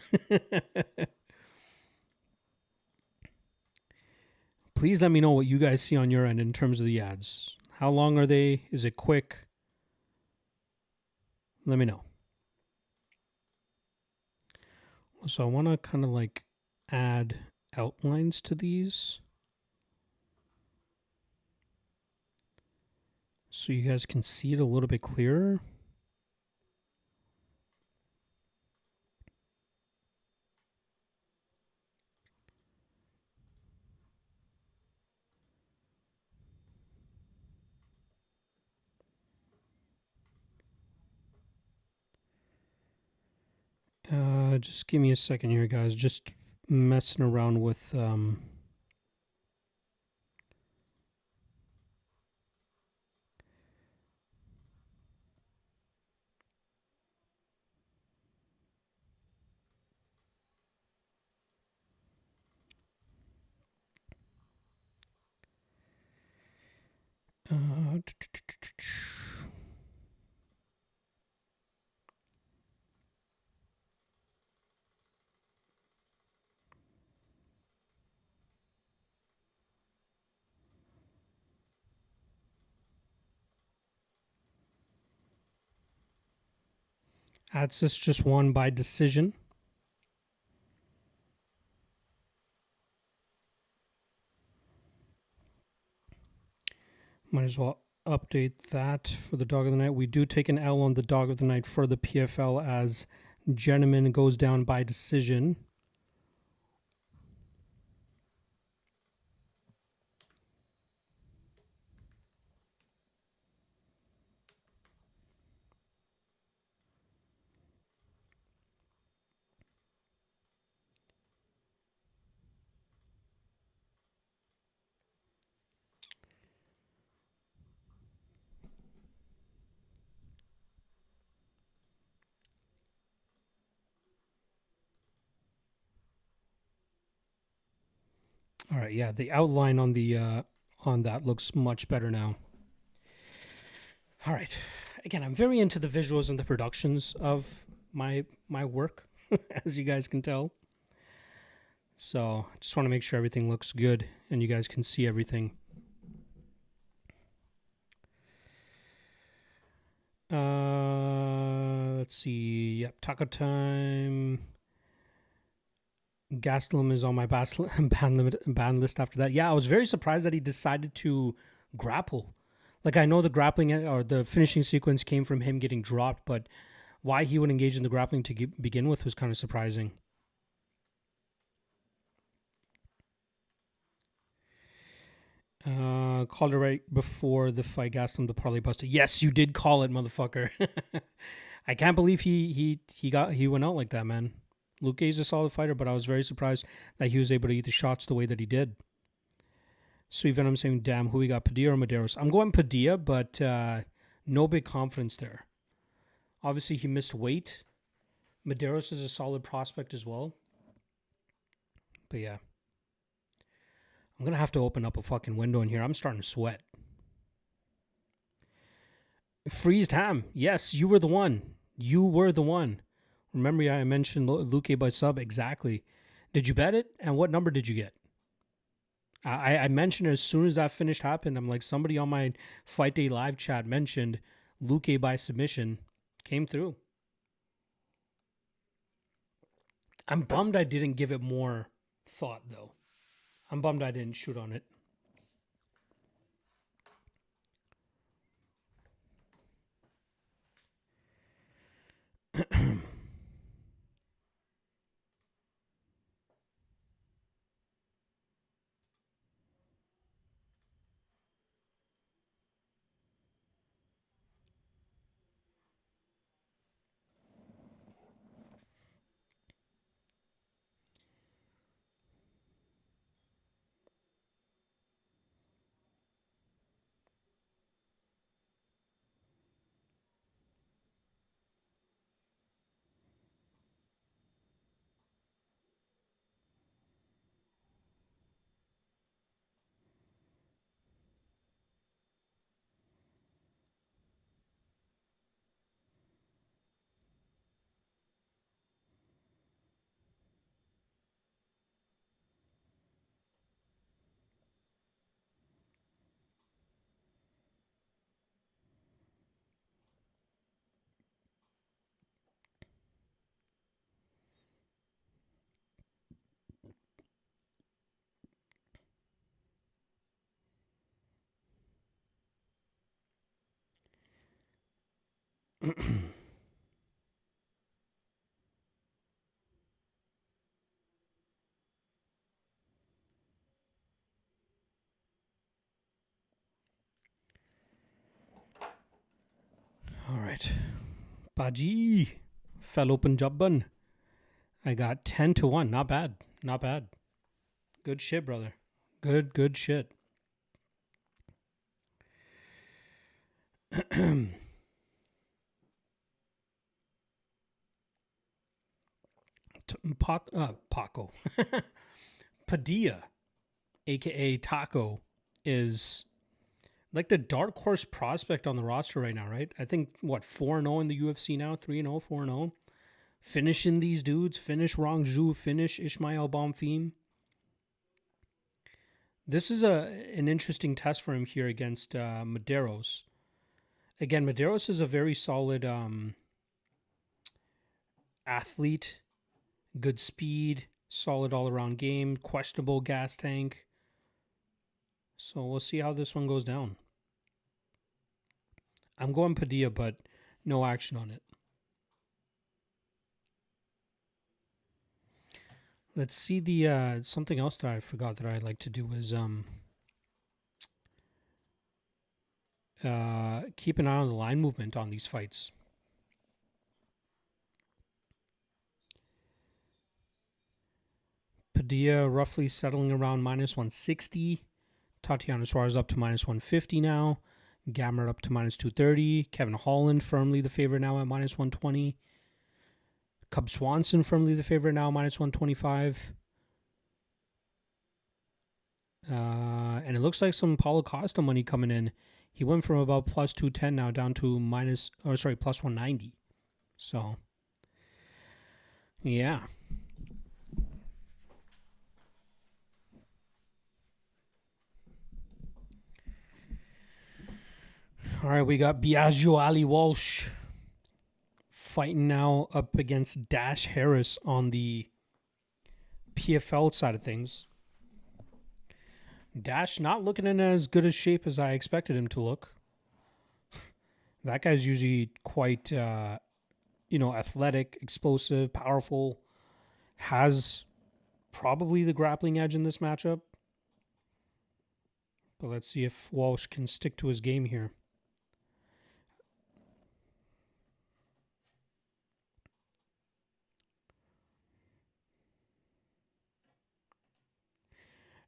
Please let me know what you guys see on your end in terms of the ads. How long are they? Is it quick? Let me know. So I want to kind of like add outlines to these so you guys can see it a little bit clearer. Just give me a second here, guys. Just messing around with Atsis just won by decision. Might as well update that for the dog of the night. We do take an L on the dog of the night for the PFL as Gentleman goes down by decision. All right, yeah, the outline on the on that looks much better now. All right. Again, I'm very into the visuals and the productions of my work, as you guys can tell. So I just want to make sure everything looks good and you guys can see everything. Let's see. Yep, Taco Time. Gastelum is on my ban list after that. Yeah, I was very surprised that he decided to grapple. Like, I know the grappling or the finishing sequence came from him getting dropped, but why he would engage in the grappling to begin with was kind of surprising. Called it right before the fight. Gastelum the parlay buster. Yes, you did call it, motherfucker. I can't believe he went out like that, man. Luke is a solid fighter, but I was very surprised that he was able to eat the shots the way that he did. Sweet Venom saying, damn, who we got, Padilla or Medeiros? I'm going Padilla, but no big confidence there. Obviously, he missed weight. Medeiros is a solid prospect as well. But yeah. I'm going to have to open up a fucking window in here. I'm starting to sweat. Freezed ham. Yes, you were the one. You were the one. Remember, I mentioned Luque by sub. Exactly. Did you bet it? And what number did you get? I mentioned it as soon as that finished happened. I'm like, somebody on my Fight Day live chat mentioned Luque by submission. Came through. I'm bummed I didn't give it more thought, though. I'm bummed I didn't shoot on it. All right. Baji. Fellow Punjaban. I got 10-1. Not bad. Not bad. Good shit, brother. Good shit. Paco. Padilla, aka Taco, is like the dark horse prospect on the roster right now, right? I think, what, 4-0 in the UFC now? 3-0, 4-0? Finishing these dudes. Finish Rong Zhu. Finish Ismail Bonfim. This is an interesting test for him here against Medeiros. Again, Medeiros is a very solid athlete. Good speed. Solid all-around game. Questionable gas tank. So we'll see how this one goes down. I'm going Padilla, but no action on it. Let's see the something else that I forgot that I like to do is keep an eye on the line movement on these fights. Padilla roughly settling around -160. Tatiana Suarez up to -150 now. Gamrot up to -230. Kevin Holland firmly the favorite now at -120. Cub Swanson firmly the favorite now, -125. And it looks like some Paulo Costa money coming in. He went from about +210 now down to +190. So, yeah. All right, we got Biagio Ali Walsh fighting now up against Dash Harris on the PFL side of things. Dash not looking in as good a shape as I expected him to look. That guy's usually quite, athletic, explosive, powerful. Has probably the grappling edge in this matchup. But let's see if Walsh can stick to his game here.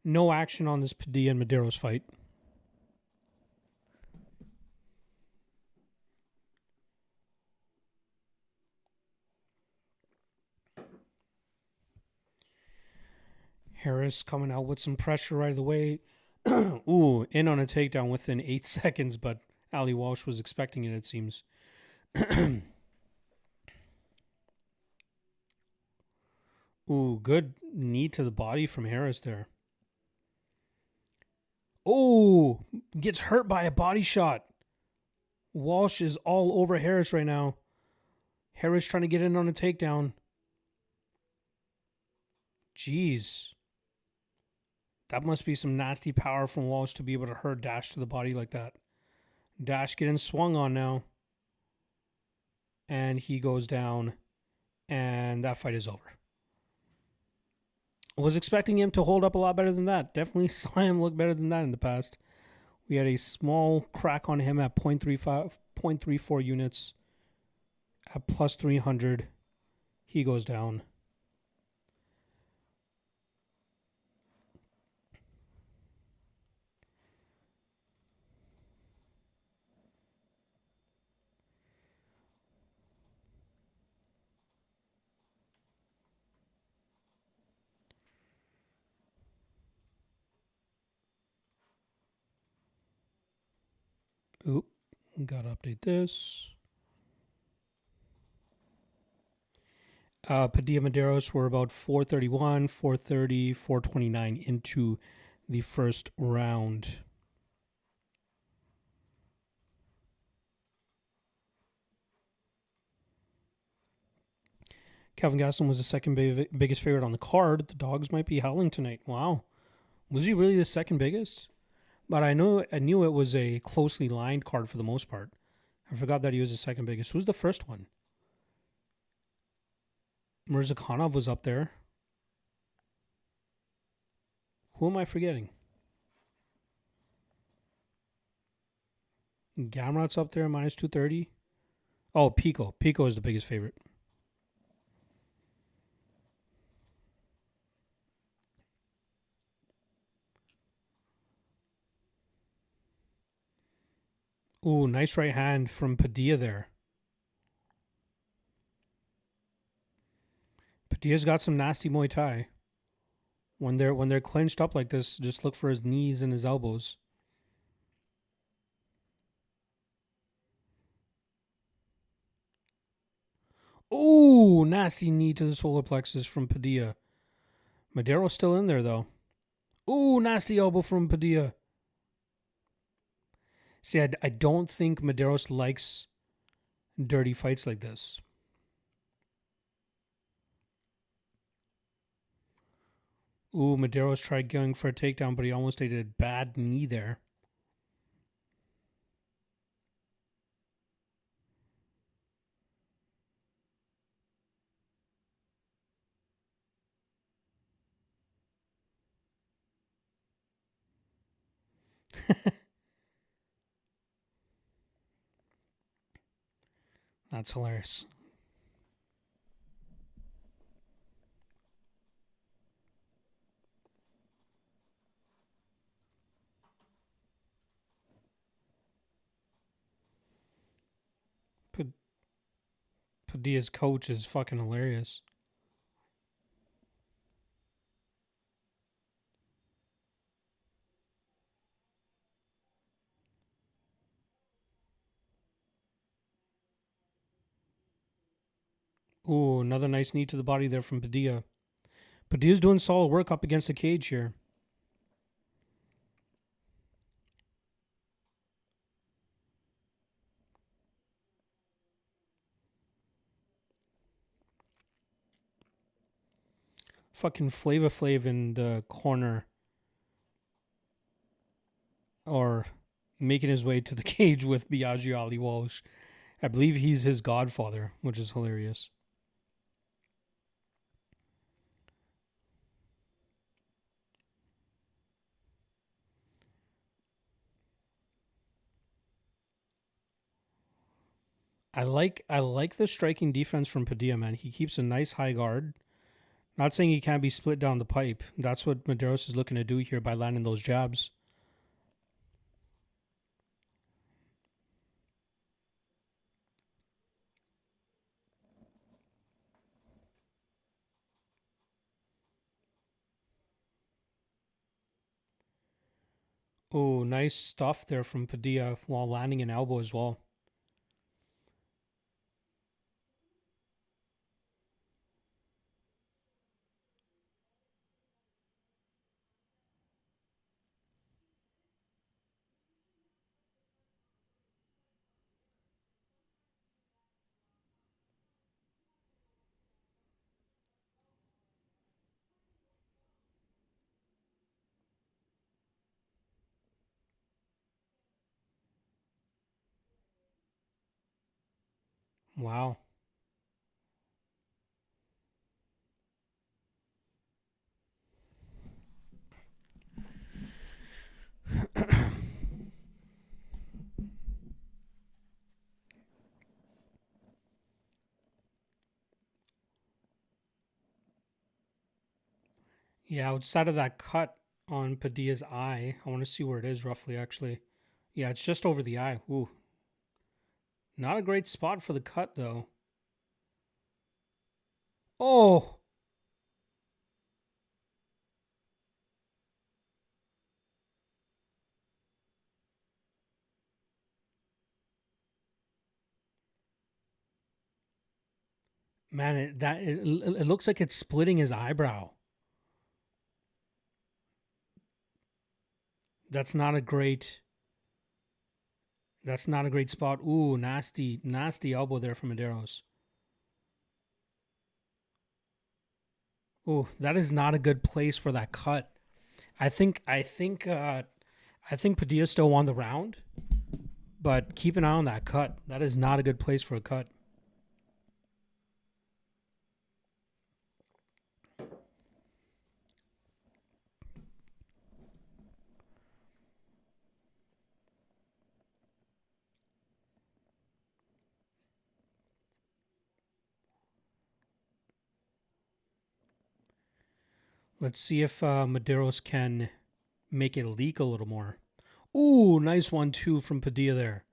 No action on this Padilla and Medeiros fight. Harris coming out with some pressure right away. Ooh, in on a takedown within 8 seconds, but Ali Walsh was expecting it seems. Ooh, good knee to the body from Harris there. Oh, gets hurt by a body shot. Walsh is all over Harris right now. Harris trying to get in on a takedown. Jeez. That must be some nasty power from Walsh to be able to hurt Dash to the body like that. Dash getting swung on now. And he goes down. And that fight is over. I was expecting him to hold up a lot better than that. Definitely saw him look better than that in the past. We had a small crack on him at 0.34 units. At +300. He goes down. Oop, gotta update this. Padilla Medeiros were about 431, 430, 429 into the first round. Kelvin Gastelum was the second biggest favorite on the card. The dogs might be howling tonight. Wow. Was he really the second biggest? But I knew it was a closely lined card for the most part. I forgot that he was the second biggest. Who's the first one? Mirzakhanov was up there. Who am I forgetting? Gamrot's up there, minus 230. Oh, Pico. Pico is the biggest favorite. Ooh, nice right hand from Padilla there. Padilla's got some nasty Muay Thai. When they're clenched up like this, just look for his knees and his elbows. Ooh, nasty knee to the solar plexus from Padilla. Madero's still in there though. Ooh, nasty elbow from Padilla. See, I don't think Medeiros likes dirty fights like this. Ooh, Medeiros tried going for a takedown, but he almost did a bad knee there. That's hilarious. Padilla's coach is fucking hilarious. Ooh, another nice knee to the body there from Padilla. Padilla's doing solid work up against the cage here. Fucking Flava Flav in the corner. Or making his way to the cage with Biagio Ali Walsh. I believe he's his godfather, which is hilarious. I like the striking defense from Padilla, man. He keeps a nice high guard. Not saying he can't be split down the pipe. That's what Medeiros is looking to do here by landing those jabs. Oh, nice stuff there from Padilla while landing an elbow as well. Wow. Yeah, outside of that cut on Padilla's eye, I want to see where it is roughly, actually. Yeah, it's just over the eye. Ooh. Not a great spot for the cut, though. Oh! Man, it looks like it's splitting his eyebrow. That's not a great spot. Ooh, nasty elbow there from Medeiros. Ooh, that is not a good place for that cut. I think Padilla still won the round, But keep an eye on that cut. That is not a good place for a cut. Let's see if Medeiros can make it leak a little more. Ooh, nice 1-2 from Padilla there.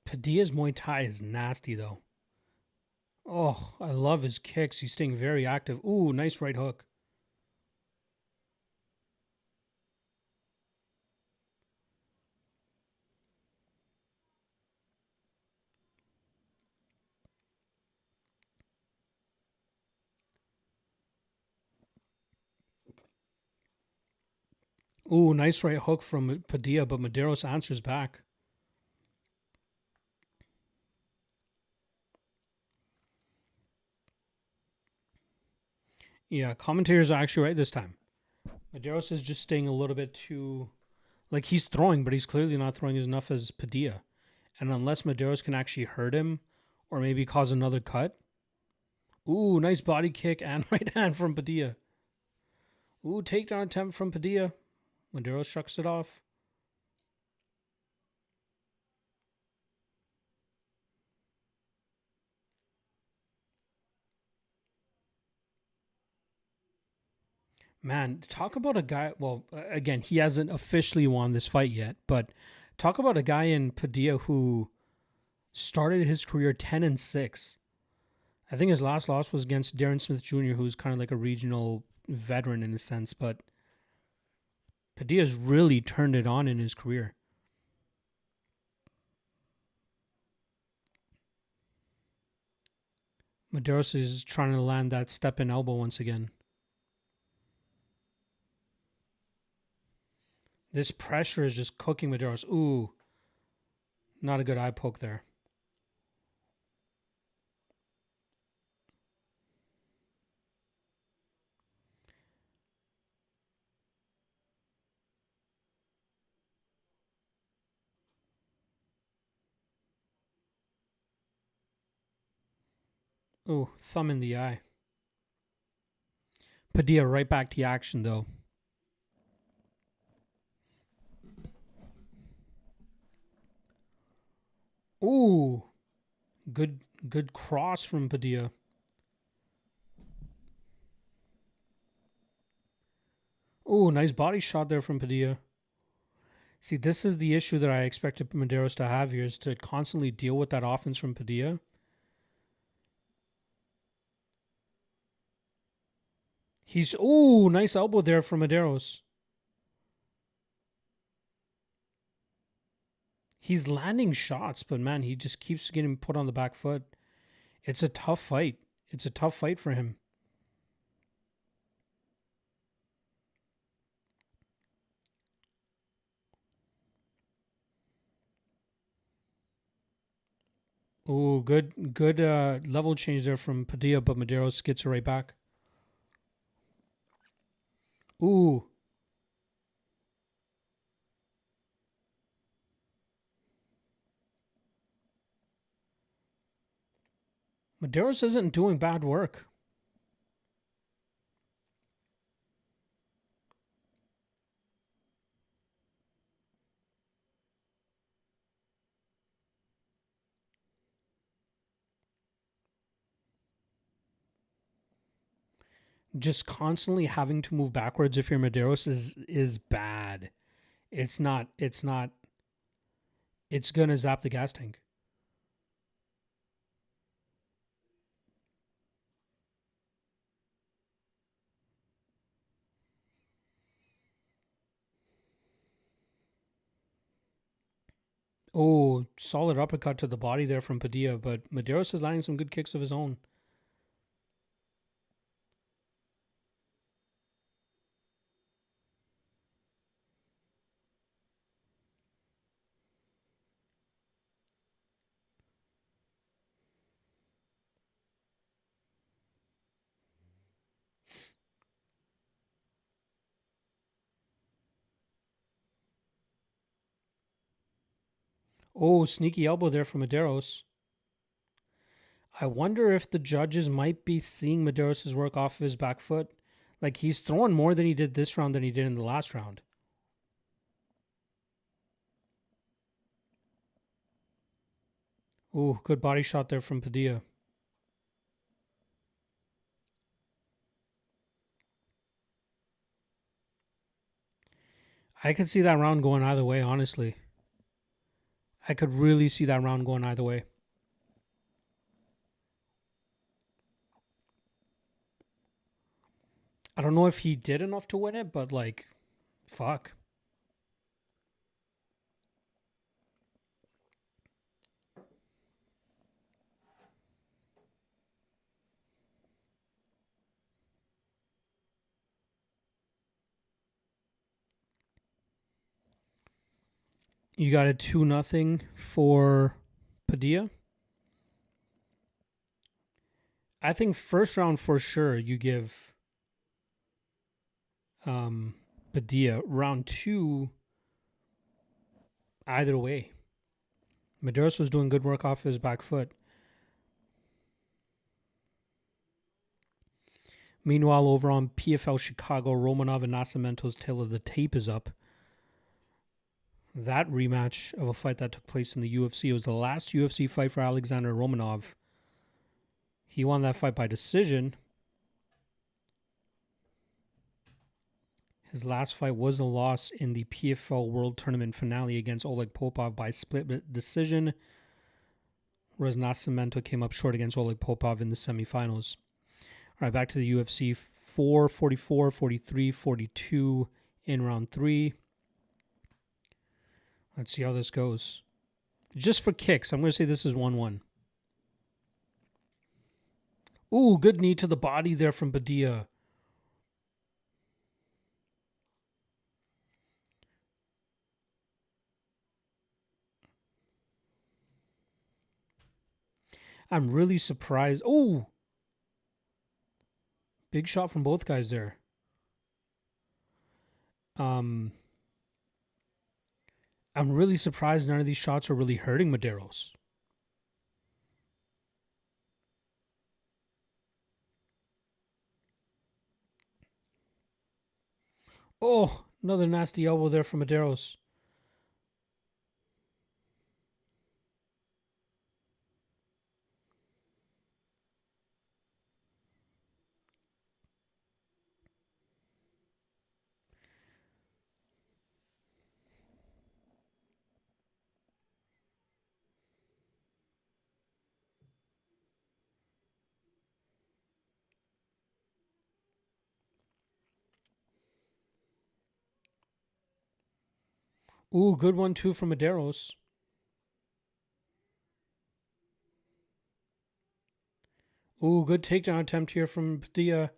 Padilla's Muay Thai is nasty, though. Oh, I love his kicks. He's staying very active. Ooh, nice right hook. Ooh, nice right hook from Padilla, but Medeiros answers back. Yeah, commentators are actually right this time. Medeiros is just staying a little bit too... Like, he's throwing, but he's clearly not throwing as enough as Padilla. And unless Medeiros can actually hurt him or maybe cause another cut. Ooh, nice body kick and right hand from Padilla. Ooh, takedown attempt from Padilla. Medeiros shucks it off. Man, talk about a guy. Well, again, he hasn't officially won this fight yet, but talk about a guy in Padilla who started his career 10-6. I think his last loss was against Darren Smith Jr., who's kind of like a regional veteran in a sense, but Padilla's really turned it on in his career. Medeiros is trying to land that step in elbow once again. This pressure is just cooking Medeiros. Ooh, not a good eye poke there. Ooh, thumb in the eye. Padilla right back to action though. Ooh, good cross from Padilla. Ooh, nice body shot there from Padilla. See, this is the issue that I expected Medeiros to have here, is to constantly deal with that offense from Padilla. Ooh, nice elbow there from Medeiros. He's landing shots, but man, he just keeps getting put on the back foot. It's a tough fight. It's a tough fight for him. Ooh, good level change there from Padilla, but Medeiros gets it right back. Ooh. Medeiros isn't doing bad work. Just constantly having to move backwards if you're Medeiros is bad. It's not. It's gonna zap the gas tank. Oh, solid uppercut to the body there from Padilla, but Medeiros is landing some good kicks of his own. Oh, sneaky elbow there from Medeiros. I wonder if the judges might be seeing Medeiros' work off of his back foot. Like, he's throwing more than he did this round than he did in the last round. Ooh, good body shot there from Padilla. I could see that round going either way, honestly. I could really see that round going either way. I don't know if he did enough to win it, but like, fuck. You got a 2-0 for Padilla. I think first round for sure you give Padilla. Round 2, either way. Medeiros was doing good work off his back foot. Meanwhile, over on PFL Chicago, Romanov and Nascimento's tail of the tape is up. That rematch of a fight that took place in the UFC, it was the last UFC fight for Alexander Romanov. He won that fight by decision. His last fight was a loss in the PFL World Tournament finale against Oleg Popov by split decision, whereas Nascimento came up short against Oleg Popov in the semifinals. All right, back to the UFC. 444, 43, 42 in round 3. Let's see how this goes. Just for kicks, I'm going to say this is 1-1. Ooh, good knee to the body there from Padilla. I'm really surprised. Oh, big shot from both guys there. I'm really surprised none of these shots are really hurting Medeiros. Oh, another nasty elbow there from Medeiros. Ooh, good one too from Medeiros. Ooh, good takedown attempt here from Padilla.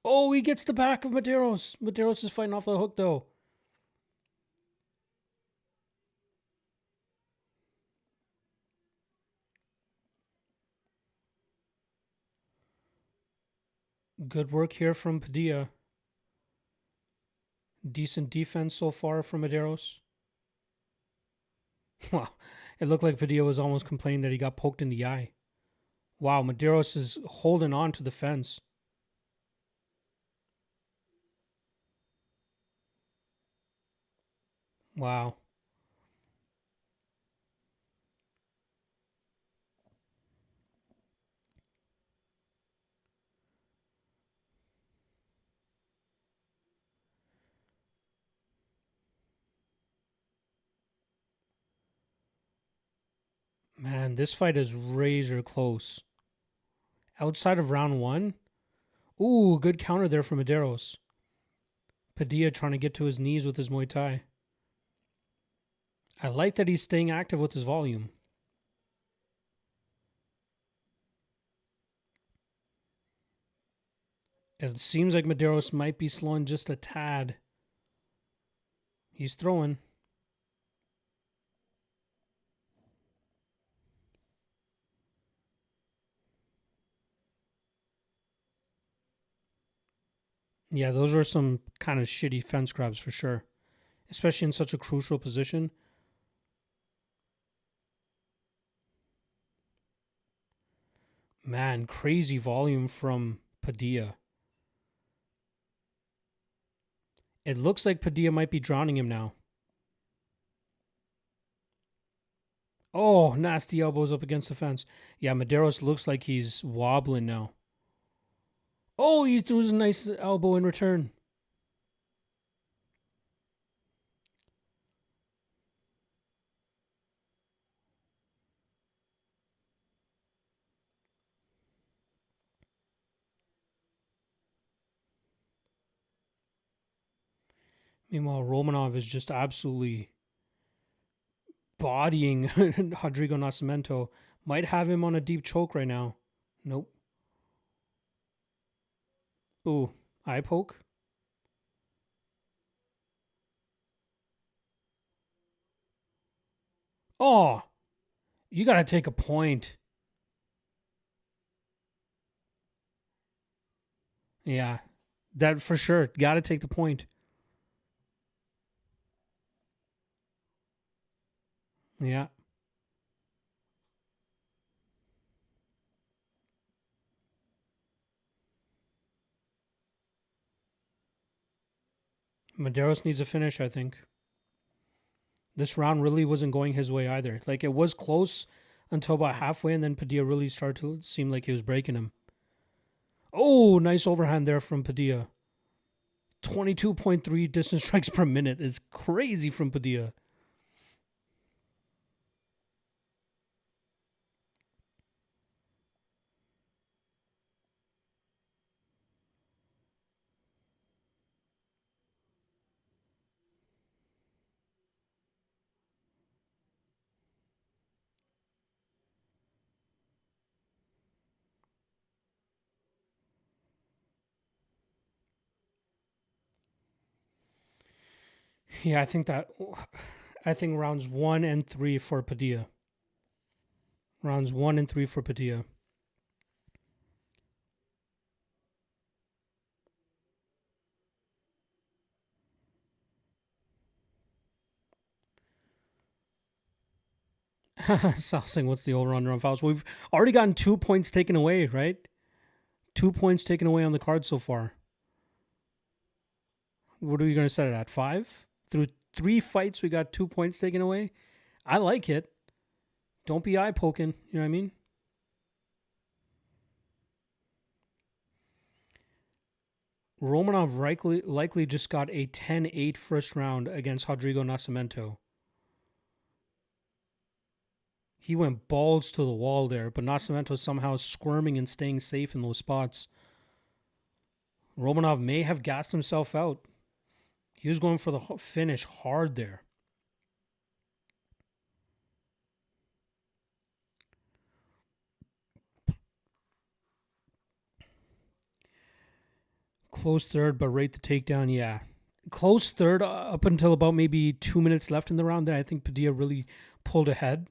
Oh, he gets the back of Medeiros. Medeiros is fighting off the hook though. Good work here from Padilla. Decent defense so far from Medeiros. Wow, it looked like Padilla was almost complaining that he got poked in the eye. Wow, Medeiros is holding on to the fence. Wow. Man, this fight is razor close. Outside of round 1. Ooh, good counter there from Medeiros. Padilla trying to get to his knees with his Muay Thai. I like that he's staying active with his volume. It seems like Medeiros might be slowing just a tad. He's throwing. Yeah, those were some kind of shitty fence grabs for sure, especially in such a crucial position. Man, crazy volume from Padilla. It looks like Padilla might be drowning him now. Oh, nasty elbows up against the fence. Yeah, Medeiros looks like he's wobbling now. Oh, he threw his nice elbow in return. Meanwhile, Romanov is just absolutely bodying Rodrigo Nascimento. Might have him on a deep choke right now. Nope. Ooh, eye poke. Oh, you got to take a point. Yeah, that for sure. Got to take the point. Yeah. Medeiros needs a finish, I think. This round really wasn't going his way either. Like, it was close until about halfway, and then Padilla really started to seem like he was breaking him. Oh, nice overhand there from Padilla. 22.3 distance strikes per minute is crazy from Padilla. Yeah, I think rounds 1 and 3 for Padilla. Rounds 1 and 3 for Padilla. Saucing, what's the over under on fouls? We've already gotten 2 points taken away, right? 2 points taken away on the card so far. What are we going to set it at? 5? Through 3 fights, we got 2 points taken away. I like it. Don't be eye poking. You know what I mean? Romanov likely just got a 10-8 first round against Rodrigo Nascimento. He went balls to the wall there, but Nascimento somehow squirming and staying safe in those spots. Romanov may have gassed himself out. He was going for the finish hard there. Close third, but rate the takedown. Yeah. Close third up until about maybe 2 minutes left in the round. Then I think Padilla really pulled ahead.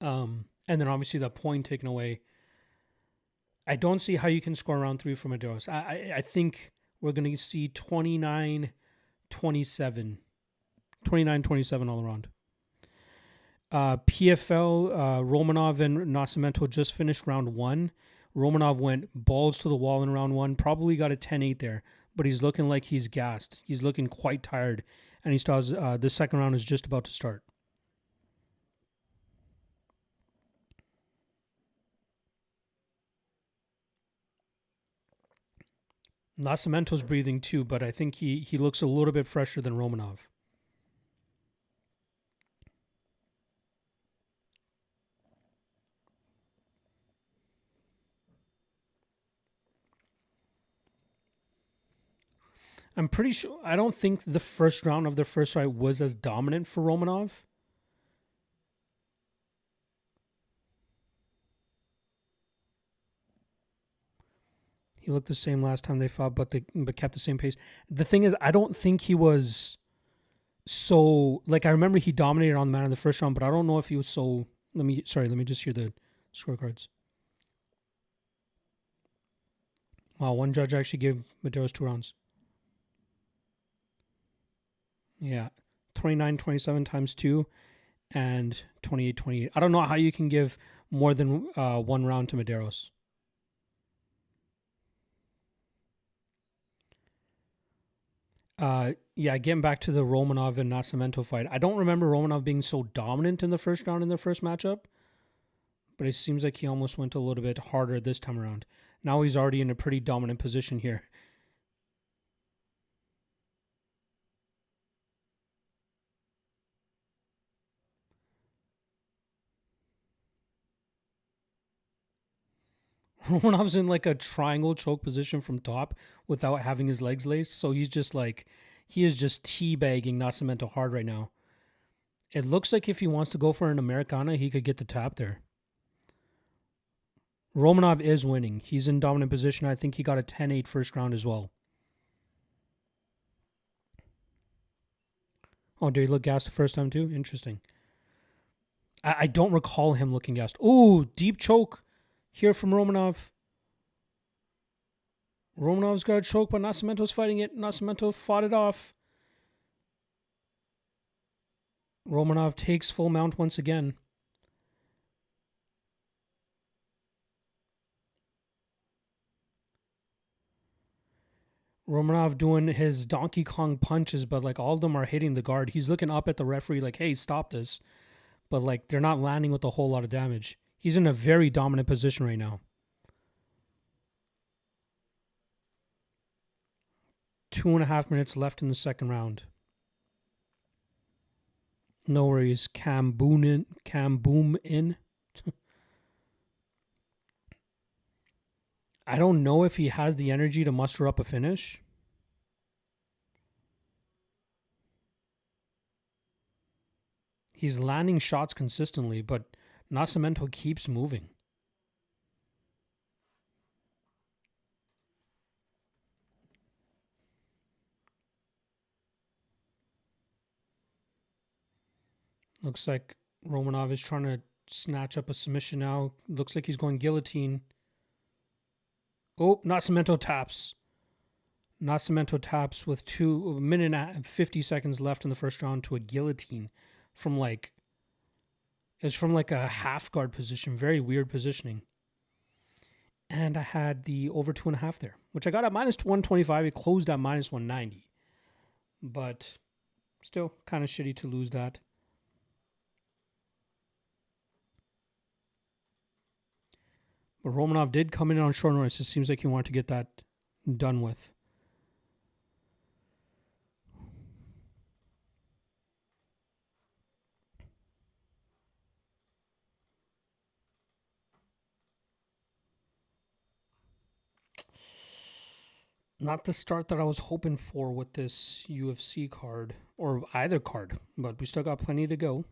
And then obviously that point taken away. I don't see how you can score round 3 from Medeiros. I think we're going to see 29-27. 29-27 all around. PFL, Romanov and Nascimento just finished round 1. Romanov went balls to the wall in round 1. Probably got a 10-8 there, but he's looking like he's gassed. He's looking quite tired, and he starts. The second round is just about to start. Nascimento's breathing too, but I think he looks a little bit fresher than Romanov. I'm pretty sure. I don't think the first round of the first fight was as dominant for Romanov. He looked the same last time they fought, but kept the same pace. The thing is, I don't think he was so like. I remember he dominated on the mat in the first round, but I don't know if he was so. Let me just hear the scorecards. Wow, one judge actually gave Medeiros 2 rounds. Yeah, 29-27 times 2. and 28-28. I don't know how you can give more than 1 round to Medeiros. Yeah, getting back to the Romanov and Nascimento fight. I don't remember Romanov being so dominant in the first round in their first matchup, but it seems like he almost went a little bit harder this time around. Now he's already in a pretty dominant position here. Romanov's in like a triangle choke position from top without having his legs laced, so he's just like, he is just teabagging Nascimento hard right now. It looks like if he wants to go for an Americana, he could get the tap there. Romanov is winning. He's in dominant position. I think he got a 10-8 first round as well. Oh, did he look gassed the first time too? Interesting. I don't recall him looking gassed. Ooh, deep choke here from Romanov. Romanov's got a choke, but Nascimento's fighting it. Nascimento fought it off. Romanov takes full mount once again. Romanov doing his Donkey Kong punches, but like all of them are hitting the guard. He's looking up at the referee like, hey, stop this. But like they're not landing with a whole lot of damage. He's in a very dominant position right now. 2.5 minutes left in the second round. No worries. Cam boom in. I don't know if he has the energy to muster up a finish. He's landing shots consistently, but Nascimento keeps moving. Looks like Romanov is trying to snatch up a submission now. Looks like he's going guillotine. Oh, Nascimento taps. Nascimento taps with 2 minute and 50 seconds left in the first round to a guillotine from like, it's from like a half guard position. Very weird positioning. And I had the over 2.5 there, which I got at minus 125. It closed at minus 190. But still kind of shitty to lose that. But Romanov did come in on short notice. It seems like he wanted to get that done with. Not the start that I was hoping for with this UFC card, or either card, but we still got plenty to go.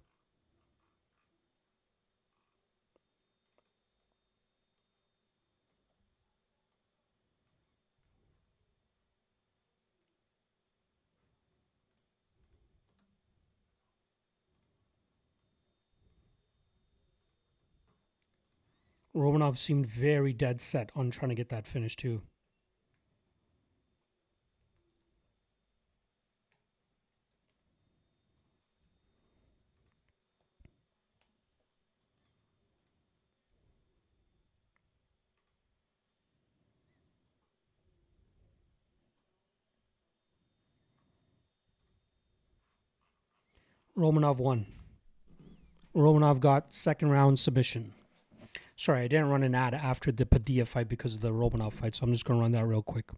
Romanov seemed very dead set on trying to get that finish too. Romanov won. Romanov got second round submission. Sorry, I didn't run an ad after the Padilla fight because of the Romanov fight, so I'm just going to run that real quick.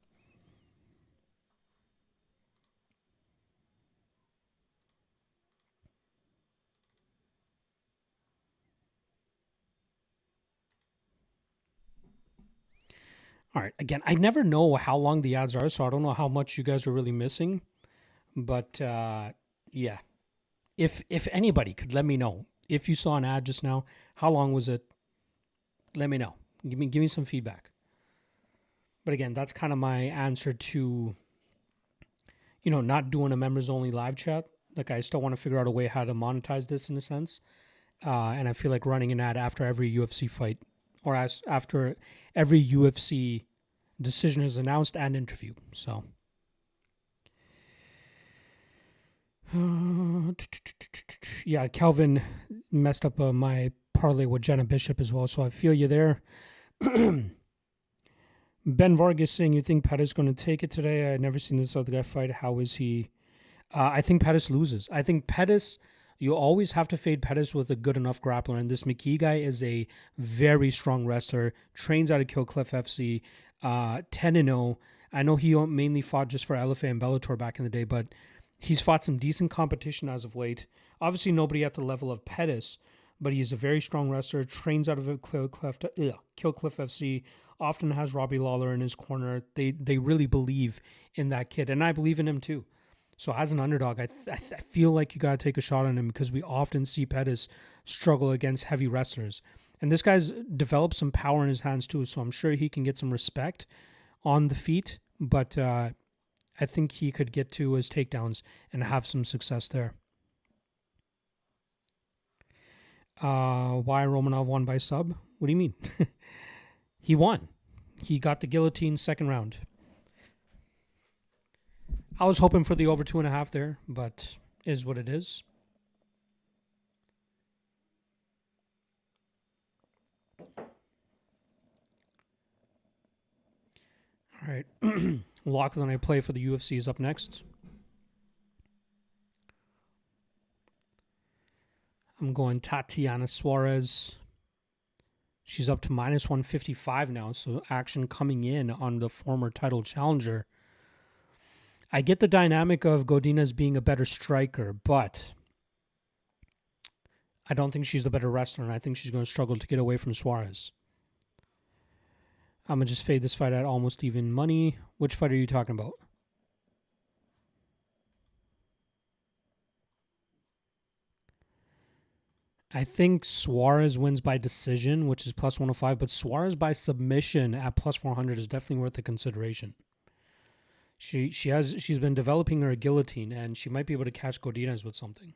All right. Again, I never know how long the ads are, so I don't know how much you guys are really missing. But yeah, if anybody could let me know, if you saw an ad just now, how long was it? Let me know. Give me some feedback. But again, that's kind of my answer to, not doing a members only live chat. Like I still want to figure out a way how to monetize this in a sense. And I feel like running an ad after every UFC fight or after every UFC decision is announced and interview. So Yeah, Calvin messed up my parlay with Jenna Bishop as well, so I feel you there. Ben Vargas saying, you think Pettis going to take it today? I've never seen this other guy fight. How is he? I think Pettis loses. I think Pettis, you always have to fade Pettis with a good enough grappler. And this McKee guy is a very strong wrestler, trains out of Killcliff FC, 10-0. I know he mainly fought just for LFA and Bellator back in the day, but he's fought some decent competition as of late. Obviously, nobody at the level of Pettis, but he's a very strong wrestler, trains out of Killcliff FC, often has Robbie Lawler in his corner. They really believe in that kid, and I believe in him too. So as an underdog, I feel like you got to take a shot on him because we often see Pettis struggle against heavy wrestlers. And this guy's developed some power in his hands too, so I'm sure he can get some respect on the feet. But I think he could get to his takedowns and have some success there. Why Romanov won by sub? What do you mean? He won. He got the guillotine second round. I was hoping for the over 2.5 there, but is what it is. All right. Lachlan, I play for the UFC is up next. I'm going Tatiana Suarez. She's up to minus 155 now, so action coming in on the former title challenger. I get the dynamic of Godinez being a better striker, but I don't think she's the better wrestler, and I think she's going to struggle to get away from Suarez. I'm going to just fade this fight at almost even money. Which fight are you talking about? I think Suarez wins by decision, which is plus 105, but Suarez by submission at plus 400 is definitely worth a consideration. She's been developing her guillotine, and she might be able to catch Godinez with something.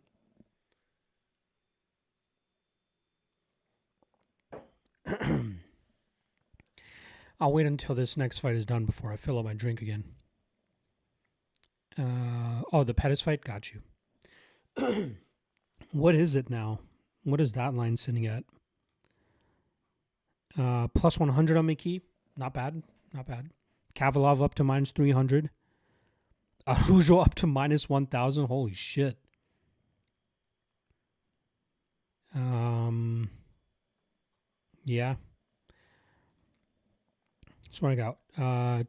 I'll wait until this next fight is done before I fill up my drink again. The Pettis fight? Got you. What is it now? What is that line sitting at? Plus 100 on McKee. Not bad. Not bad. Kavalov up to minus 300. Araujo up to minus 1,000. Holy shit. Yeah. That's what I got.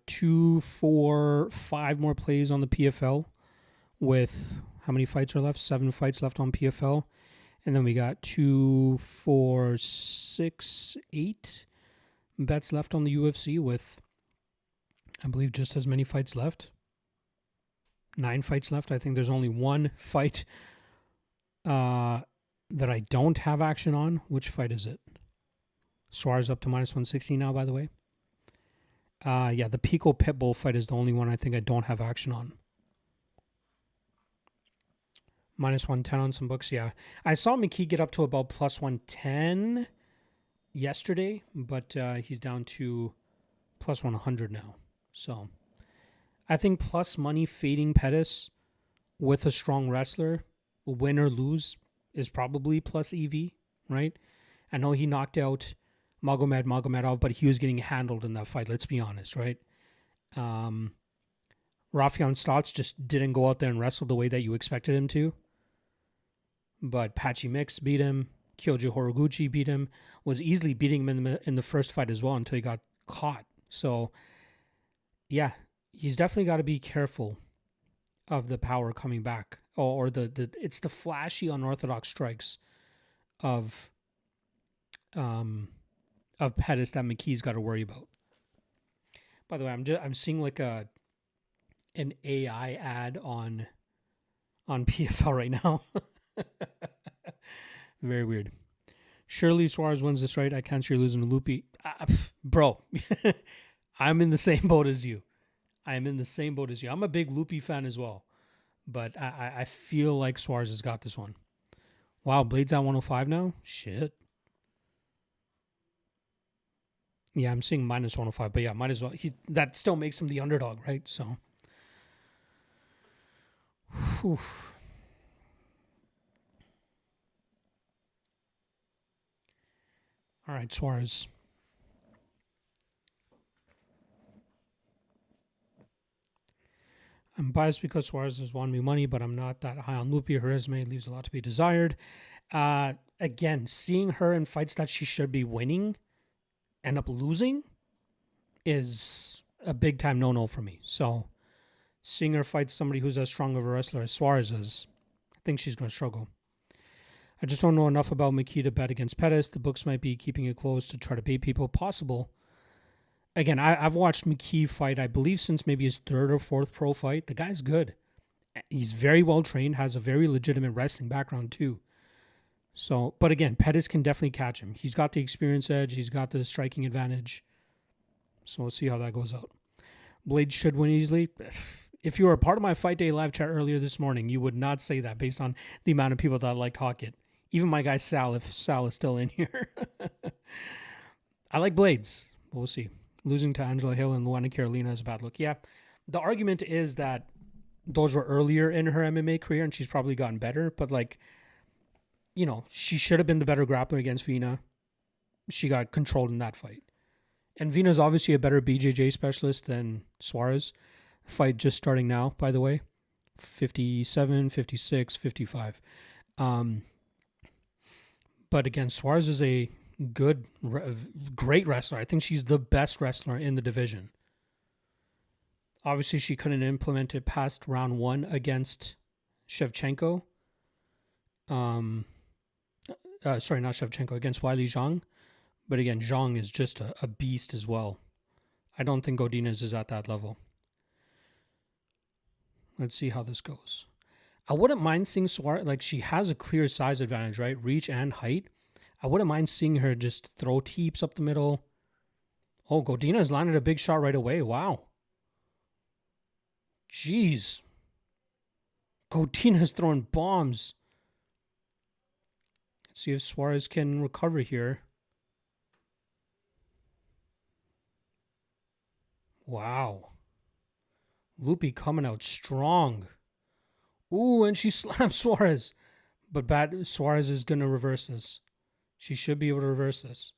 2, 4, 5 more plays on the PFL with how many fights are left? 7 fights left on PFL. And then we got 2, 4, 6, 8 bets left on the UFC with, I believe, just as many fights left. 9 fights left. I think there's only one fight that I don't have action on. Which fight is it? Suarez up to minus 160 now, by the way. Yeah, the Pico Pitbull fight is the only one I think I don't have action on. Minus 110 on some books, yeah. I saw McKee get up to about plus 110 yesterday, but he's down to plus 100 now. So I think plus money fading Pettis with a strong wrestler, win or lose, is probably plus EV, right? I know he knocked out Magomedov, but he was getting handled in that fight, let's be honest, right? Rafion Stotts just didn't go out there and wrestle the way that you expected him to. But Patchy Mix beat him. Kyoji Horiguchi beat him. Was easily beating him in the first fight as well until he got caught. So, yeah, he's definitely got to be careful of the power coming back. Or it's the flashy unorthodox strikes of Pettis that McKee's got to worry about. By the way, I'm seeing like an AI ad on PFL right now. Very weird. Surely Suarez wins this, right? I can't see you losing to Loopy. Bro, I'm in the same boat as you. I'm a big Loopy fan as well. But I feel like Suarez has got this one. Wow, Blade's at 105 now? Shit. Yeah, I'm seeing minus 105. But yeah, might as well. That still makes him the underdog, right? So. Whew. All right, Suarez. I'm biased because Suarez has won me money, but I'm not that high on Lupi. Her resume leaves a lot to be desired. Again, seeing her in fights that she should be winning end up losing is a big time no-no for me. So seeing her fight somebody who's as strong of a wrestler as Suarez is, I think she's going to struggle. I just don't know enough about McKee to bet against Pettis. The books might be keeping it close to try to bait people. Possible. Again, I've watched McKee fight, I believe, since maybe his third or fourth pro fight. The guy's good. He's very well trained, has a very legitimate wrestling background too. So, but again, Pettis can definitely catch him. He's got the experience edge. He's got the striking advantage. So we'll see how that goes out. Blade should win easily. If you were a part of my Fight Day live chat earlier this morning, you would not say that based on the amount of people that like Hawkett. Even my guy Sal, if Sal is still in here. I like Blades. We'll see. Losing to Angela Hill and Luana Carolina is a bad look. Yeah, the argument is that those were earlier in her MMA career and she's probably gotten better. But like, you know, she should have been the better grappler against Vina. She got controlled in that fight. And Vina's obviously a better BJJ specialist than Suarez. Fight just starting now, by the way. 57, 56, 55. But again, Suarez is a great wrestler. I think she's the best wrestler in the division. Obviously, she couldn't implement it past round 1 against Shevchenko. Sorry, not Shevchenko, against Weili Zhang. But again, Zhang is just a beast as well. I don't think Godinez is at that level. Let's see how this goes. I wouldn't mind seeing Suarez, like she has a clear size advantage, right? Reach and height. I wouldn't mind seeing her just throw teeps up the middle. Oh, Godinez landed a big shot right away. Wow. Jeez. Godinez throwing bombs. Let's see if Suarez can recover here. Wow. Lupi coming out strong. Ooh, and she slammed Suarez. But Suarez is going to reverse this. She should be able to reverse this.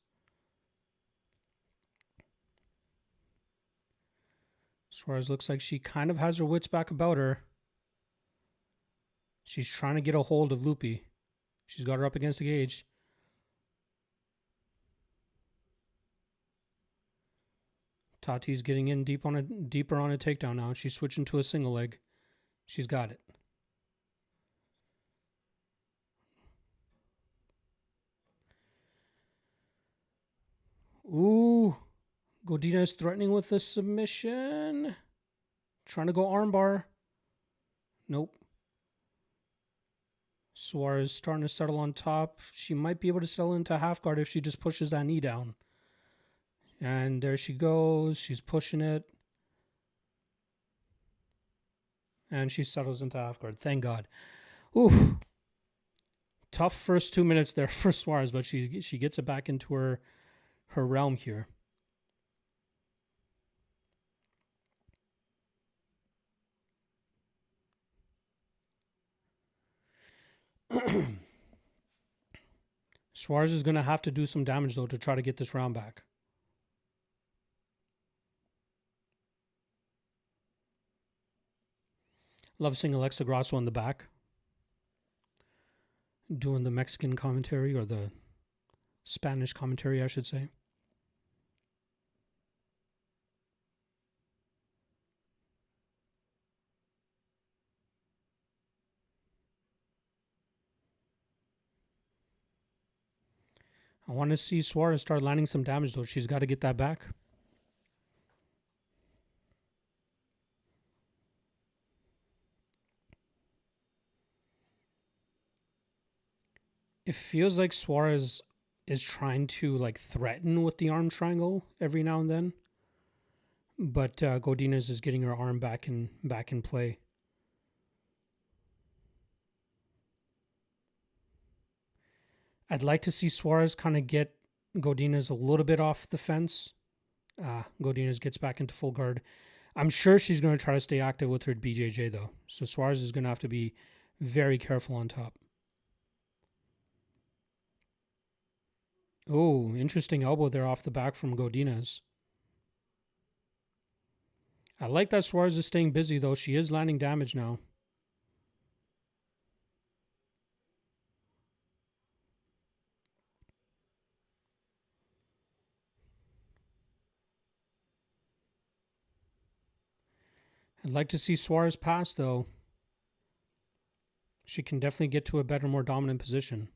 Suarez looks like she kind of has her wits back about her. She's trying to get a hold of Lupi. She's got her up against the cage. Tati's getting in deeper on a takedown now. She's switching to a single leg. She's got it. Ooh. Godinez threatening with a submission. Trying to go armbar. Nope. Suarez starting to settle on top. She might be able to settle into half guard if she just pushes that knee down. And there she goes. She's pushing it. And she settles into half guard. Thank God. Ooh. Tough first 2 minutes there for Suarez, but she gets it back into her realm here. Suarez is going to have to do some damage, though, to try to get this round back. Love seeing Alexa Grasso in the back. Doing the Mexican commentary, or the Spanish commentary, I should say. I want to see Suarez start landing some damage, though. She's got to get that back. It feels like Suarez is trying to like threaten with the arm triangle every now and then, but Godinez is getting her arm back in play. I'd like to see Suarez kind of get Godinez a little bit off the fence. Godinez gets back into full guard. I'm sure she's going to try to stay active with her BJJ, though. So Suarez is going to have to be very careful on top. Oh, interesting elbow there off the back from Godinez. I like that Suarez is staying busy, though. She is landing damage now. I'd like to see Suarez pass, though. She can definitely get to a better, more dominant position.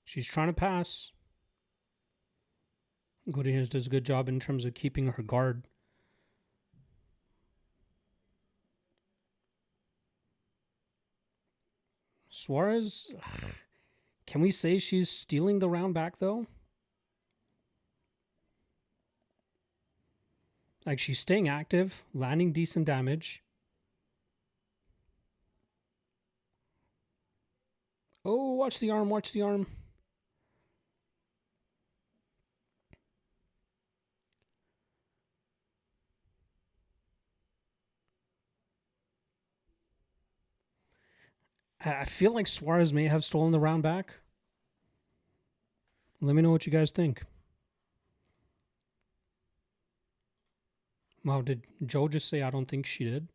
She's trying to pass. Godinez does a good job in terms of keeping her guard. Suarez, can we say she's stealing the round back, though? Like, she's staying active, landing decent damage. Oh, watch the arm, watch the arm. I feel like Suarez may have stolen the round back. Let me know what you guys think. Wow, did Joe just say I don't think she did?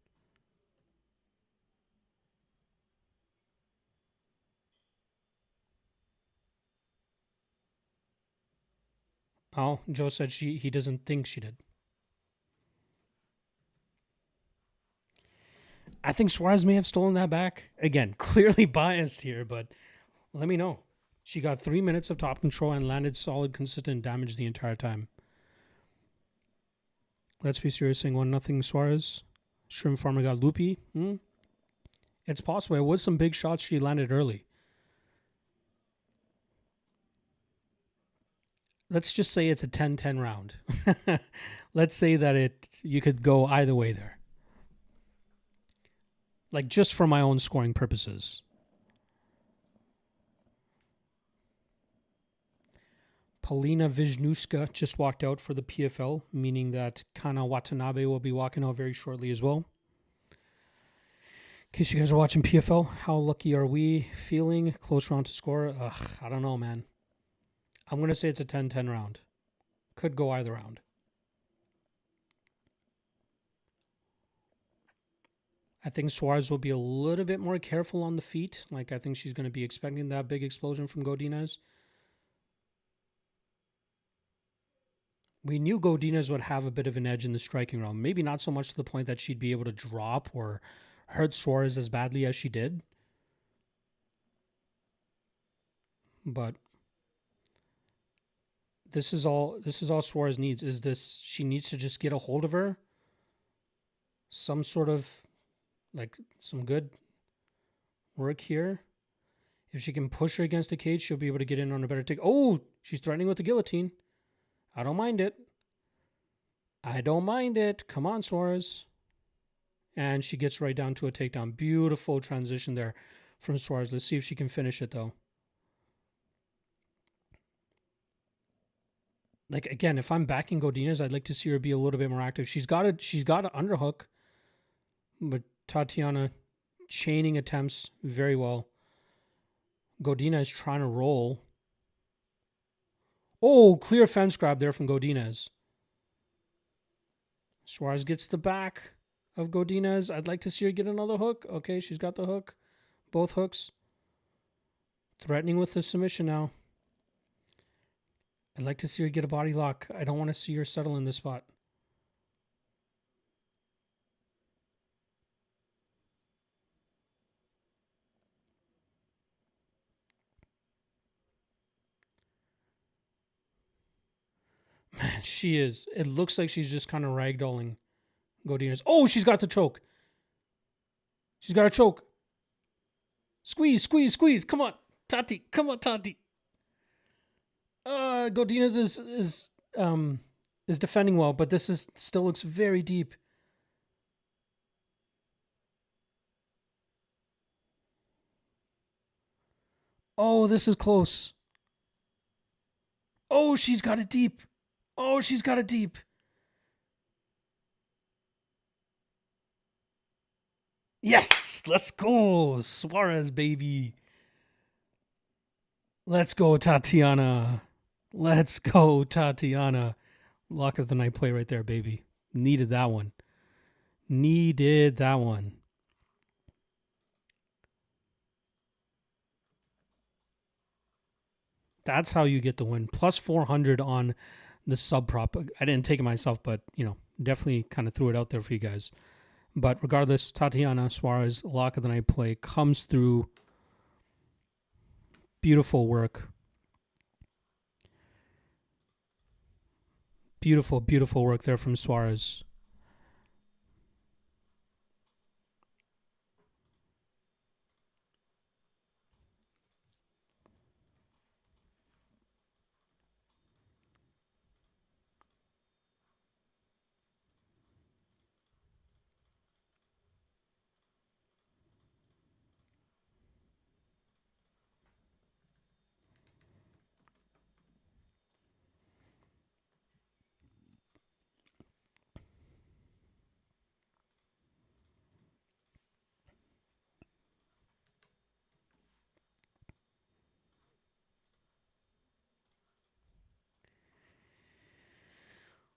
Oh, Joe said he doesn't think she did. I think Suarez may have stolen that back. Again, clearly biased here, but let me know. She got 3 minutes of top control and landed solid, consistent damage the entire time. Let's be serious, saying 1-0 Suarez. Shrimp Farmer got loopy. It's possible. It was some big shots she landed early. Let's just say it's a 10-10 round. Let's say that you could go either way there. Like, just for my own scoring purposes. Polina Wisniewska just walked out for the PFL, meaning that Kana Watanabe will be walking out very shortly as well. In case you guys are watching PFL, how lucky are we feeling? Close round to score? I don't know, man. I'm going to say it's a 10-10 round. Could go either round. I think Suarez will be a little bit more careful on the feet. Like, I think she's going to be expecting that big explosion from Godinez. We knew Godinez would have a bit of an edge in the striking round. Maybe not so much to the point that she'd be able to drop or hurt Suarez as badly as she did. But this is all Suarez needs. She needs to just get a hold of her. Some sort of, like, some good work here. If she can push her against the cage, she'll be able to get in on a better take. Oh, she's threatening with the guillotine. I don't mind it. I don't mind it. Come on, Suarez. And she gets right down to a takedown. Beautiful transition there from Suarez. Let's see if she can finish it, though. Like, again, if I'm backing Godinez, I'd like to see her be a little bit more active. She's got an underhook, but Tatiana chaining attempts very well. Godinez trying to roll. Oh, clear fence grab there from Godinez. Suarez gets the back of Godinez. I'd like to see her get another hook. Okay, she's got the hook. Both hooks. Threatening with the submission now. I'd like to see her get a body lock. I don't want to see her settle in this spot. Man, she is. It looks like she's just kind of ragdolling Godinez. Oh, she's got the choke. She's got a choke. Squeeze, squeeze, squeeze. Come on, Tati. Come on, Tati. Godinez is defending well, but this is still looks very deep. Oh, this is close. Oh, she's got it deep. Oh, she's got it deep. Yes, let's go. Suarez, baby. Let's go, Tatiana. Let's go, Tatiana. Lock of the night play right there, baby. Needed that one. Needed that one. That's how you get the win. Plus 400 on the sub prop. I didn't take it myself, but, definitely kind of threw it out there for you guys. But regardless, Tatiana Suarez, lock of the night play, comes through. Beautiful work. Beautiful, beautiful work there from Suarez.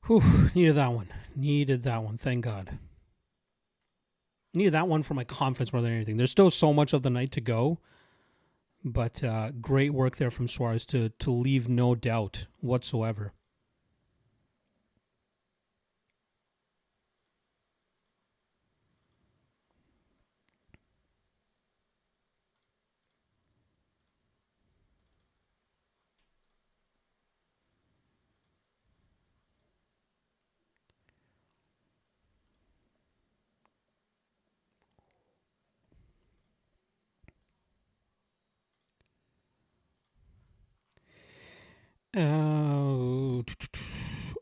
Whew, needed that one. Needed that one. Thank God. Needed that one for my confidence more than anything. There's still so much of the night to go, but great work there from Suarez to leave no doubt whatsoever.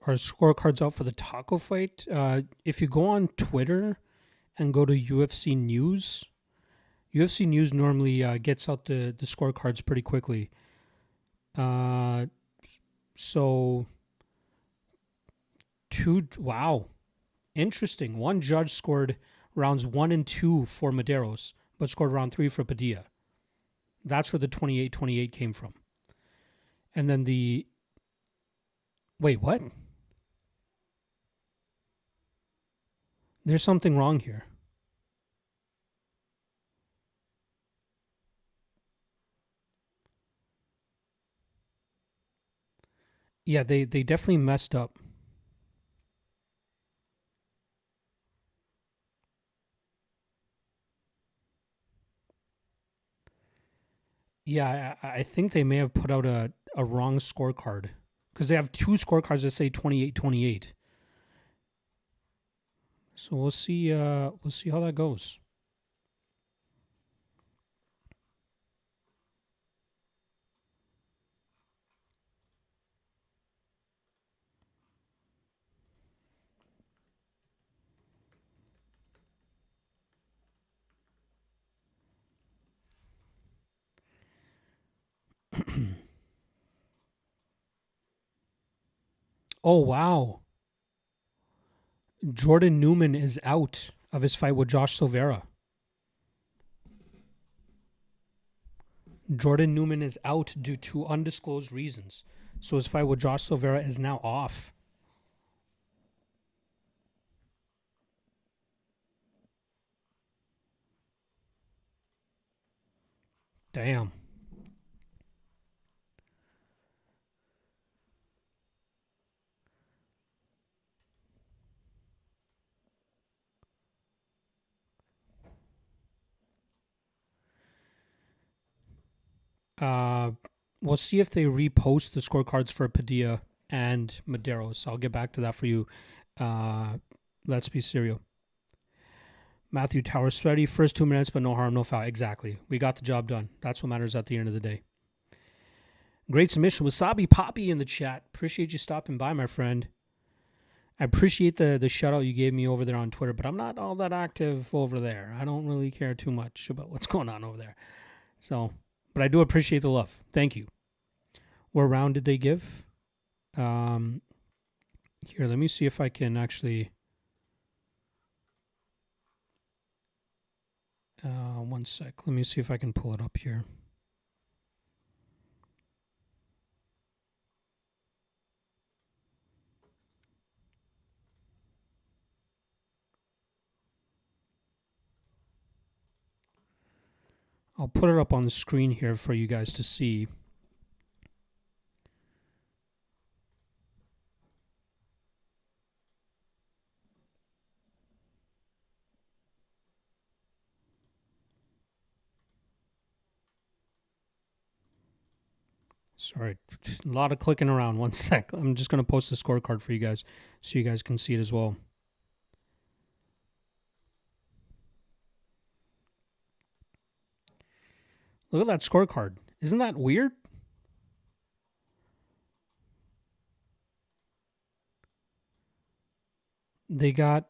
Our scorecards out for the taco fight. If you go on Twitter and go to UFC News, UFC News normally gets out the scorecards pretty quickly. So wow, interesting. One judge scored rounds 1 and 2 for Medeiros, but scored round 3 for Padilla. That's where the 28-28 came from. And then wait, what? There's something wrong here. Yeah, they definitely messed up. Yeah, I think they may have put out a wrong scorecard because they have two scorecards that say 28-28. So we'll see how that goes. Oh wow. Jordan Newman is out of his fight with Josh Silveira. Jordan Newman is out due to undisclosed reasons. So his fight with Josh Silveira is now off. Damn. We'll see if they repost the scorecards for Padilla and Medeiros. I'll get back to that for you. Let's be serious. Matthew Towers sweaty first 2 minutes, but no harm, no foul. Exactly. We got the job done. That's what matters at the end of the day. Great submission. Wasabi Poppy in the chat. Appreciate you stopping by, my friend. I appreciate the shout out you gave me over there on Twitter, but I'm not all that active over there. I don't really care too much about what's going on over there. So, but I do appreciate the love. Thank you. What round did they give? Here, let me see if I can actually. One sec. Let me see if I can pull it up here. I'll put it up on the screen here for you guys to see. Sorry, a lot of clicking around. One sec. I'm just going to post the scorecard for you guys so you guys can see it as well. Look at that scorecard. Isn't that weird? They got...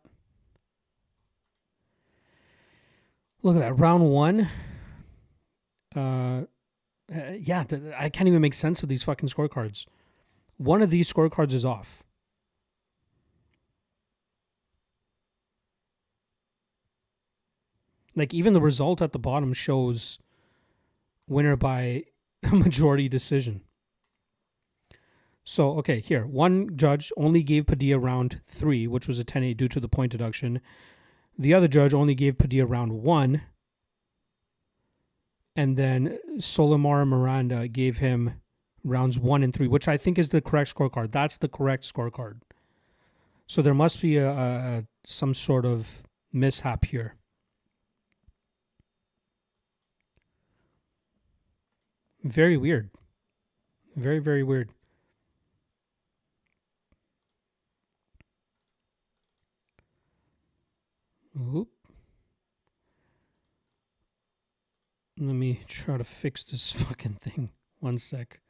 Look at that. Round one. Yeah, I can't even make sense of these fucking scorecards. One of these scorecards is off. Like, even the result at the bottom shows winner by a majority decision. So, okay, here. One judge only gave Padilla round 3, which was a 10-8 due to the point deduction. The other judge only gave Padilla round 1. And then Solimar Miranda gave him rounds 1 and 3, which I think is the correct scorecard. That's the correct scorecard. So there must be some sort of mishap here. Very weird. Very, very weird. Oop. Let me try to fix this fucking thing. One sec.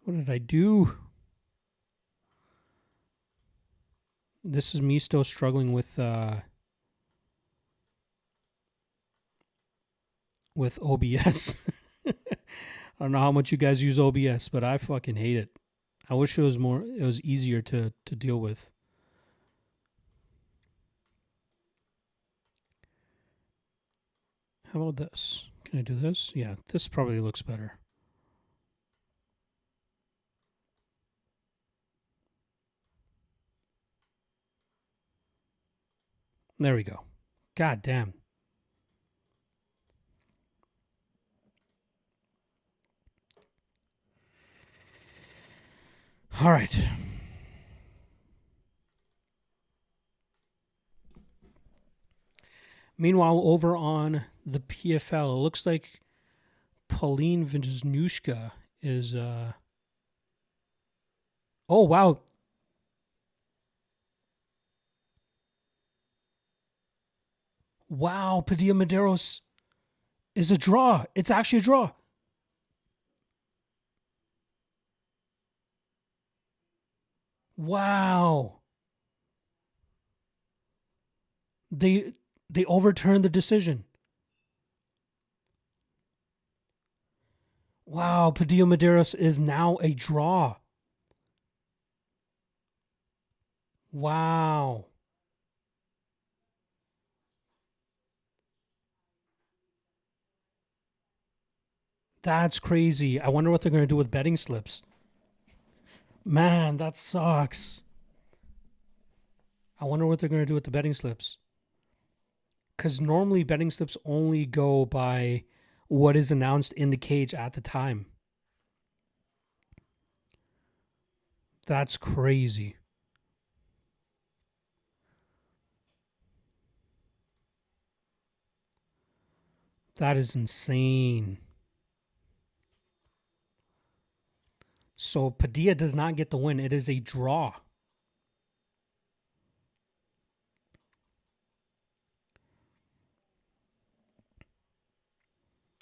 What did I do? This is me still struggling with OBS. I don't know how much you guys use OBS, but I fucking hate it. I wish it was easier to deal with. How about this? Can I do this? Yeah, this probably looks better. There we go. God damn. All right. Meanwhile, over on the PFL, it looks like Pauline Wisniewska is... Oh, wow. Wow, Padilla Medeiros is a draw. It's actually a draw. Wow. They overturned the decision. Wow, Padilla Medeiros is now a draw. Wow. That's crazy. I wonder what they're going to do with betting slips. Man, that sucks. I wonder what they're going to do with the betting slips. Because normally betting slips only go by what is announced in the cage at the time. That's crazy. That is insane. So Padilla does not get the win. It is a draw.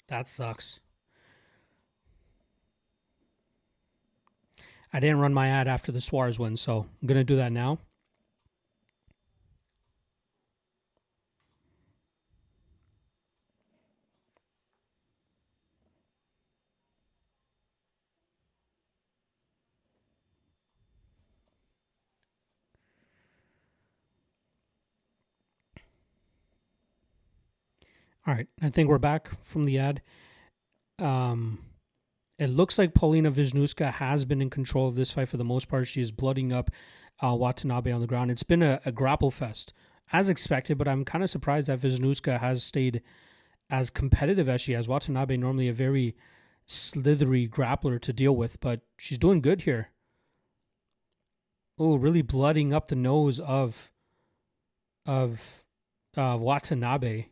That sucks. I didn't run my ad after the Suarez win, so I'm going to do that now. All right, I think we're back from the ad. Um, it looks like Paulina Wisniewska has been in control of this fight for the most part. She is blooding up Watanabe on the ground. It's been a grapple fest, as expected, but I'm kind of surprised that Wisniewska has stayed as competitive as she has. Watanabe, normally a very slithery grappler to deal with, but she's doing good here. Oh, really blooding up the nose of Watanabe.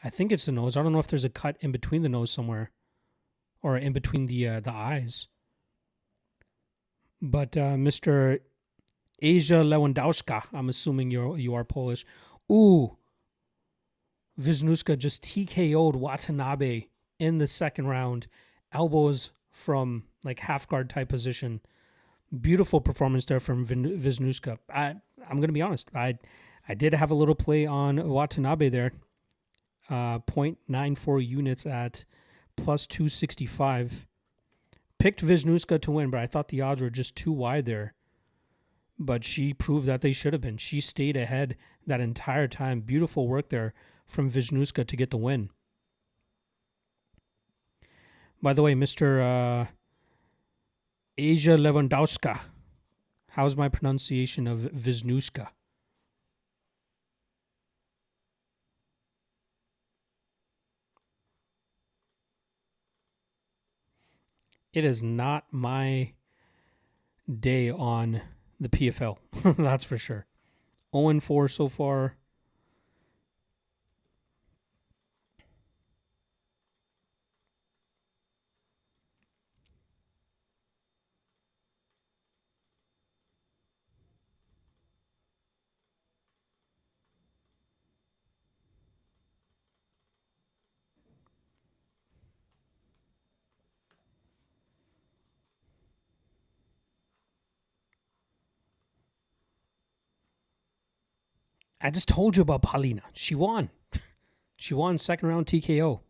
I think it's the nose. I don't know if there's a cut in between the nose somewhere or in between the eyes. But Mr. Asia Lewandowska, I'm assuming you are Polish. Ooh, Wisniewska just TKO'd Watanabe in the second round. Elbows from like half guard type position. Beautiful performance there from Wisniewska. I'm gonna be honest. I did have a little play on Watanabe there. 0.94 units at plus 265. Picked Wisniewska to win, but I thought the odds were just too wide there. But she proved that they should have been. She stayed ahead that entire time. Beautiful work there from Wisniewska to get the win. By the way, Mr. Asia Lewandowska, how's my pronunciation of Wisniewska? It is not my day on the PFL. That's for sure. 0-4 so far. I just told you about Paulina. She won. She won second round TKO.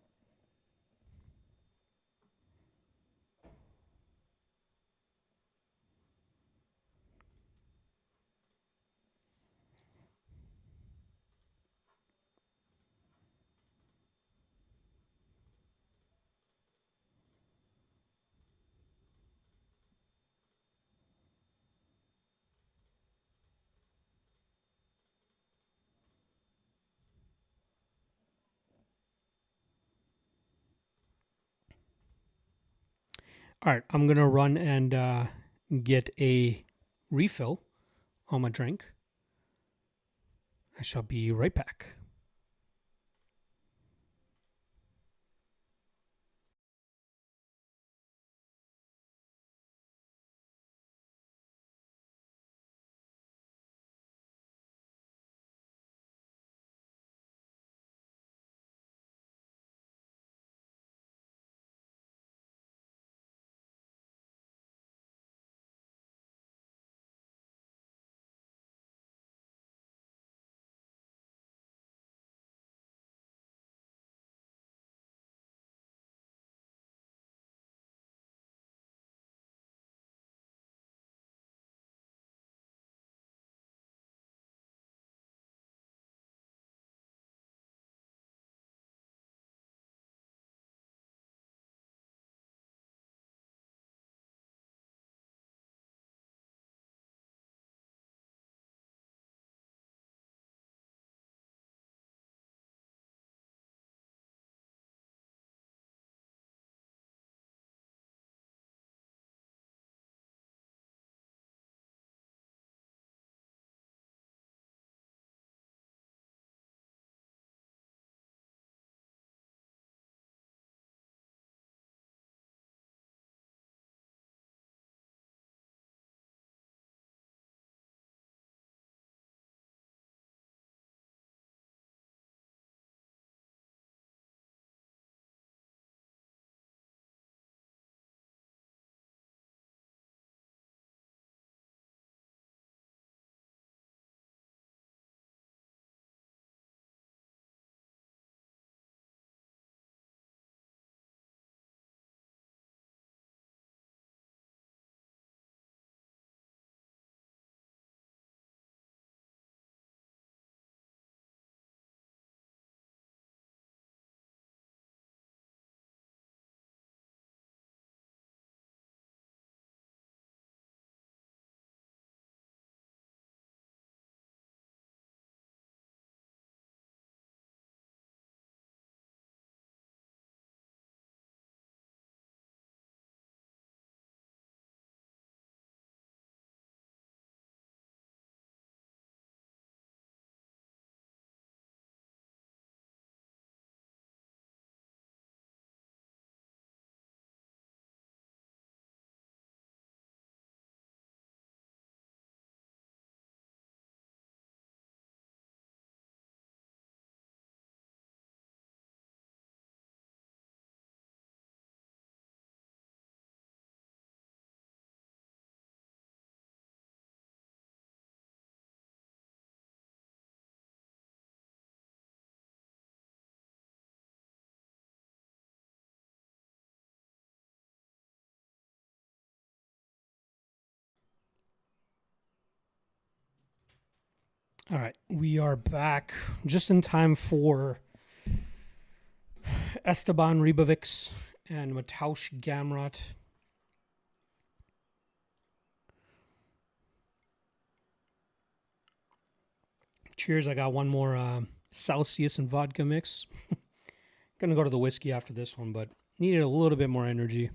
All right, I'm going to run and get a refill on my drink. I shall be right back. All right, we are back just in time for Esteban Ribovics and Mateusz Gamrot. Cheers, I got one more Celsius and vodka mix. Gonna go to the whiskey after this one, but needed a little bit more energy.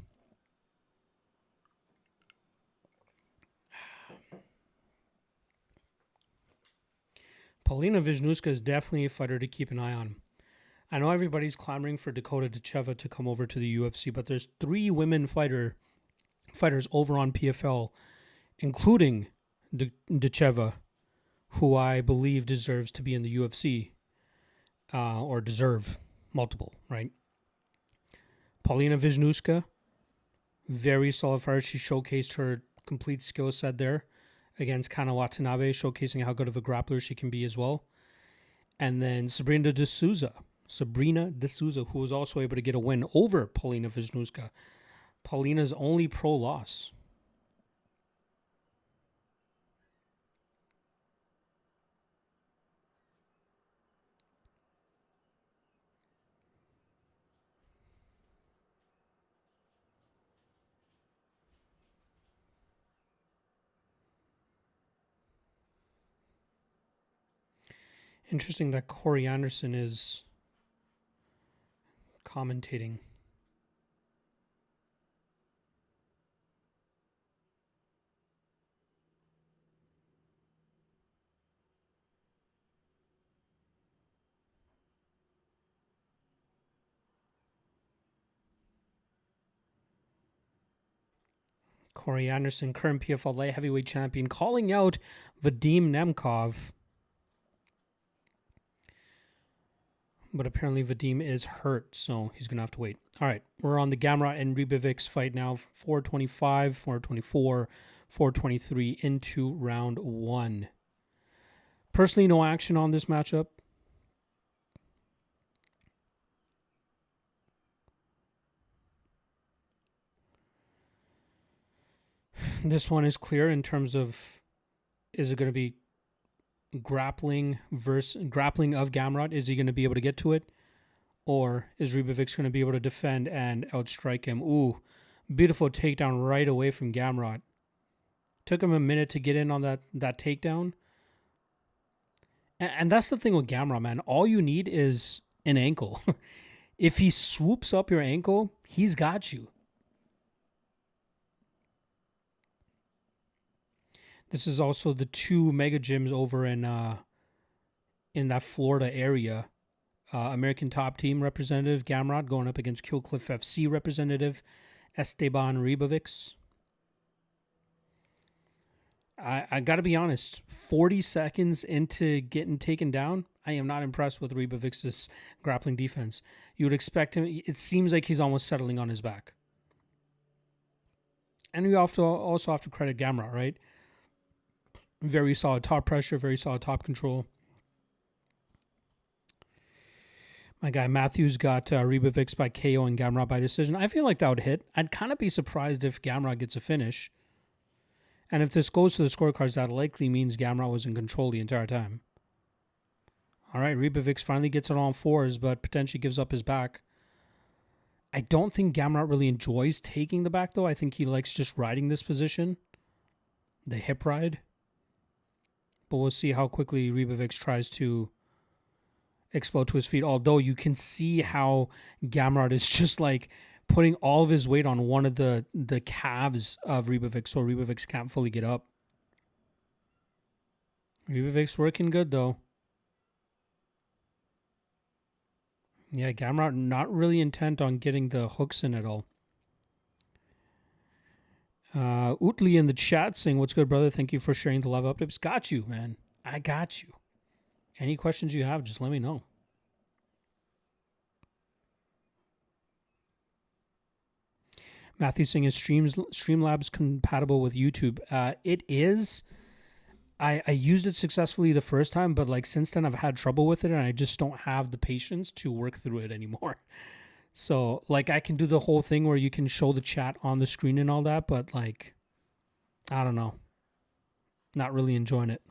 Paulina Wisniewska is definitely a fighter to keep an eye on. I know everybody's clamoring for Dakota Dacheva to come over to the UFC, but there's 3 women fighters over on PFL, including Dacheva, who I believe deserves to be in the UFC, or deserve multiple, right? Paulina Wisniewska, very solid fighter. She showcased her complete skill set there against Kana Watanabe, showcasing how good of a grappler she can be as well. And then Sabrina De Souza, who was also able to get a win over Paulina Wisniewska. Paulina's only pro loss. Interesting that Corey Anderson is commentating. Corey Anderson, current PFL light heavyweight champion, calling out Vadim Nemkov. But apparently Vadim is hurt, so he's going to have to wait. All right, we're on the Gamrot and Ribovics fight now. 425, 424, 423 into round 1. Personally, no action on this matchup. This one is clear in terms of, is it going to be grappling of Gamrot? Is he going to be able to get to it? Or is Ribovics going to be able to defend and outstrike him? Ooh, beautiful takedown right away from Gamrot. Took him a minute to get in on that takedown. And that's the thing with Gamrot, man. All you need is an ankle. If he swoops up your ankle, he's got you. This is also the 2 mega gyms over in that Florida area. American Top Team representative Gamrot going up against Killcliff FC representative Esteban Ribovics. I got to be honest, 40 seconds into getting taken down, I am not impressed with Ribovics' grappling defense. You would expect him, it seems like he's almost settling on his back. And you also have to credit Gamrot, right? Very solid top pressure, very solid top control. My guy Matthews got Ribovics by KO and Gamrot by decision. I feel like that would hit. I'd kind of be surprised if Gamrot gets a finish. And if this goes to the scorecards, that likely means Gamrot was in control the entire time. All right, Ribovics finally gets it on 4s, but potentially gives up his back. I don't think Gamrot really enjoys taking the back, though. I think he likes just riding this position, the hip ride. But we'll see how quickly Ribovics tries to explode to his feet. Although you can see how Gamrot is just like putting all of his weight on one of the calves of Ribovics, so Ribovics can't fully get up. Ribovics working good, though. Yeah, Gamrot not really intent on getting the hooks in at all. Utley in the chat saying, "What's good, brother? Thank you for sharing the love updates." Got you, man. I got you. Any questions you have, just let me know. Matthew saying, "Is Streamlabs compatible with YouTube?" It is. I used it successfully the first time, but like since then I've had trouble with it, and I just don't have the patience to work through it anymore. So, like, I can do the whole thing where you can show the chat on the screen and all that, but, like, I don't know. Not really enjoying it.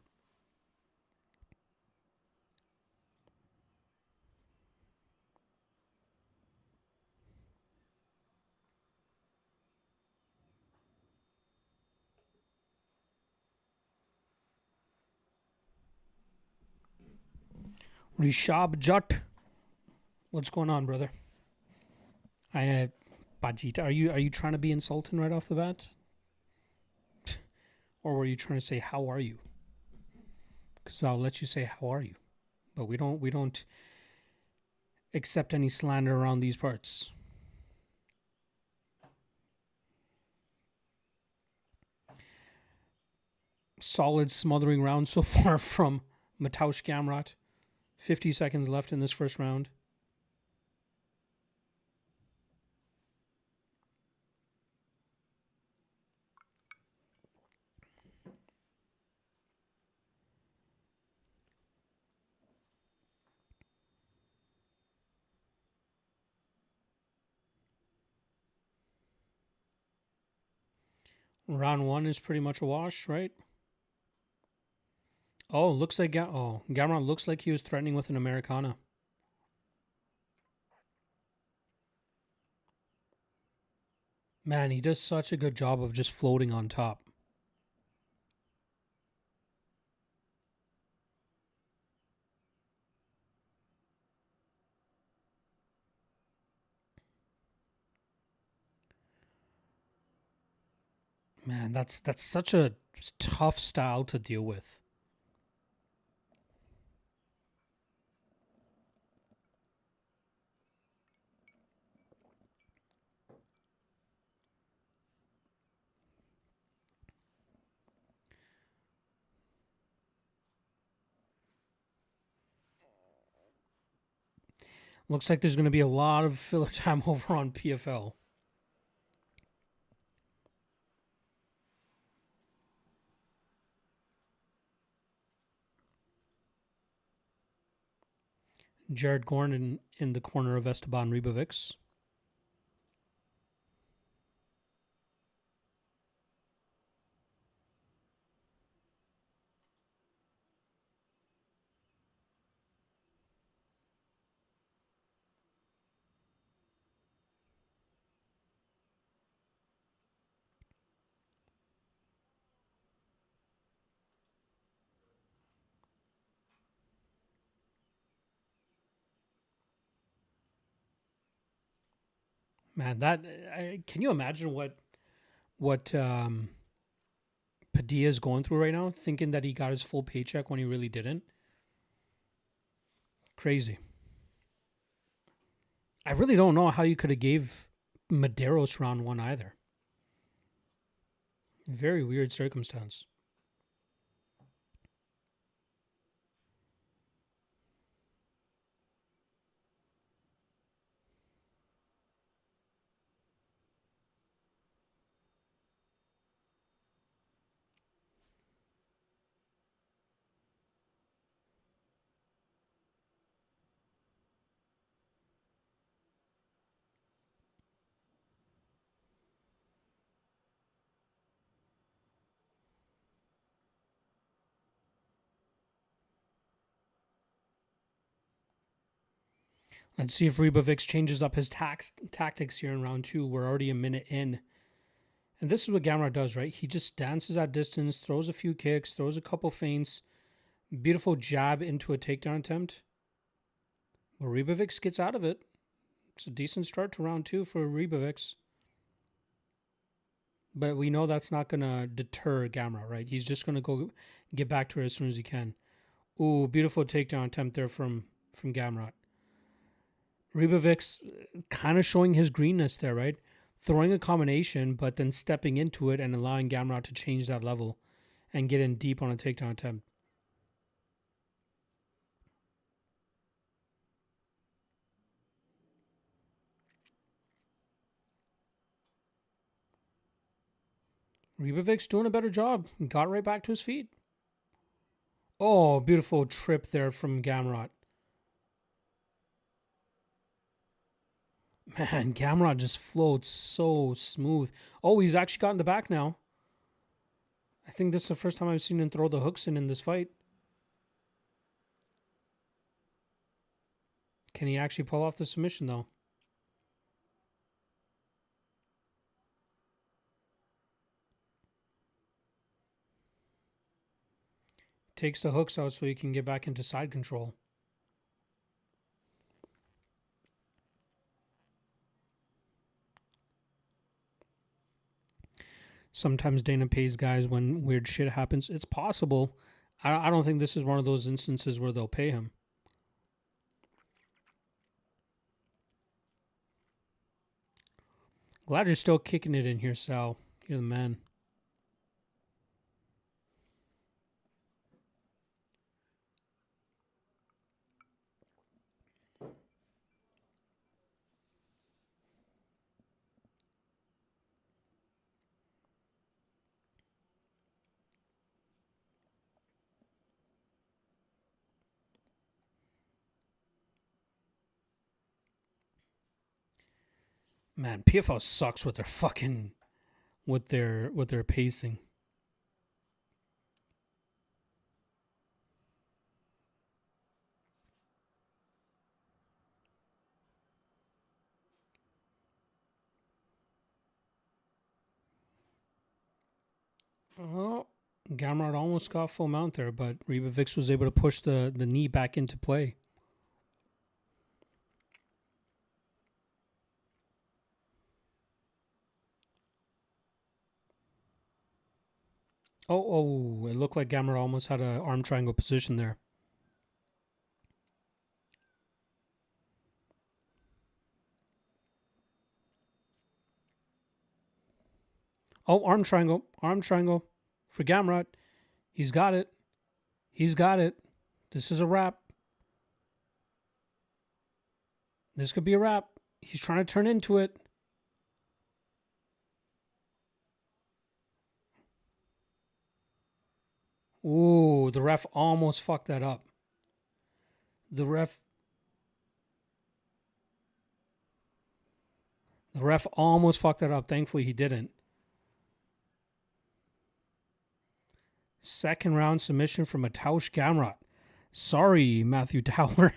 Rishab Jut, what's going on, brother? Bajita, are you trying to be insulting right off the bat, or were you trying to say how are you? Because I'll let you say how are you, but we don't accept any slander around these parts. Solid smothering round so far from Mateusz Gamrot. 50 seconds left in this first round. Round one is pretty much a wash, right? Oh, looks like Gamrot looks like he was threatening with an Americana. Man, he does such a good job of just floating on top. Man, that's such a tough style to deal with. Looks like there's going to be a lot of filler time over on PFL. Jared Gordon in the corner of Esteban Ribovics. Man, can you imagine what Padilla is going through right now, thinking that he got his full paycheck when he really didn't? Crazy. I really don't know how you could have gave Medeiros round one either. Very weird circumstance. Let's see if Ribovics changes up his tactics here in round two. We're already a minute in. And this is what Gamrot does, right? He just dances at distance, throws a few kicks, throws a couple feints. Beautiful jab into a takedown attempt. But Ribovics gets out of it. It's a decent start to round two for Ribovics. But we know that's not going to deter Gamrot, right? He's just going to go get back to her as soon as he can. Ooh, beautiful takedown attempt there from Gamrot. Ribovics kind of showing his greenness there, right? Throwing a combination, but then stepping into it and allowing Gamrot to change that level and get in deep on a takedown attempt. Ribovics doing a better job. Got right back to his feet. Oh, beautiful trip there from Gamrot. Man, Gamrot just floats so smooth. Oh, he's actually gotten the back now. I think this is the first time I've seen him throw the hooks in this fight. Can he actually pull off the submission, though? Takes the hooks out so he can get back into side control. Sometimes Dana pays guys when weird shit happens. It's possible. I don't think this is one of those instances where they'll pay him. Glad you're still kicking it in here, Sal. You're the man. Man, PFL sucks with their fucking with their pacing. Oh, Gamrot almost got full mount there, but Rebavix was able to push the knee back into play. Oh, it looked like Gamrot almost had an arm triangle position there. Oh, arm triangle for Gamrot. He's got it. He's got it. This is a wrap. This could be a wrap. He's trying to turn into it. Ooh, the ref almost fucked that up. The ref almost fucked that up. Thankfully, he didn't. Second round submission from Mateusz Gamrot. Sorry, Matthew Tower.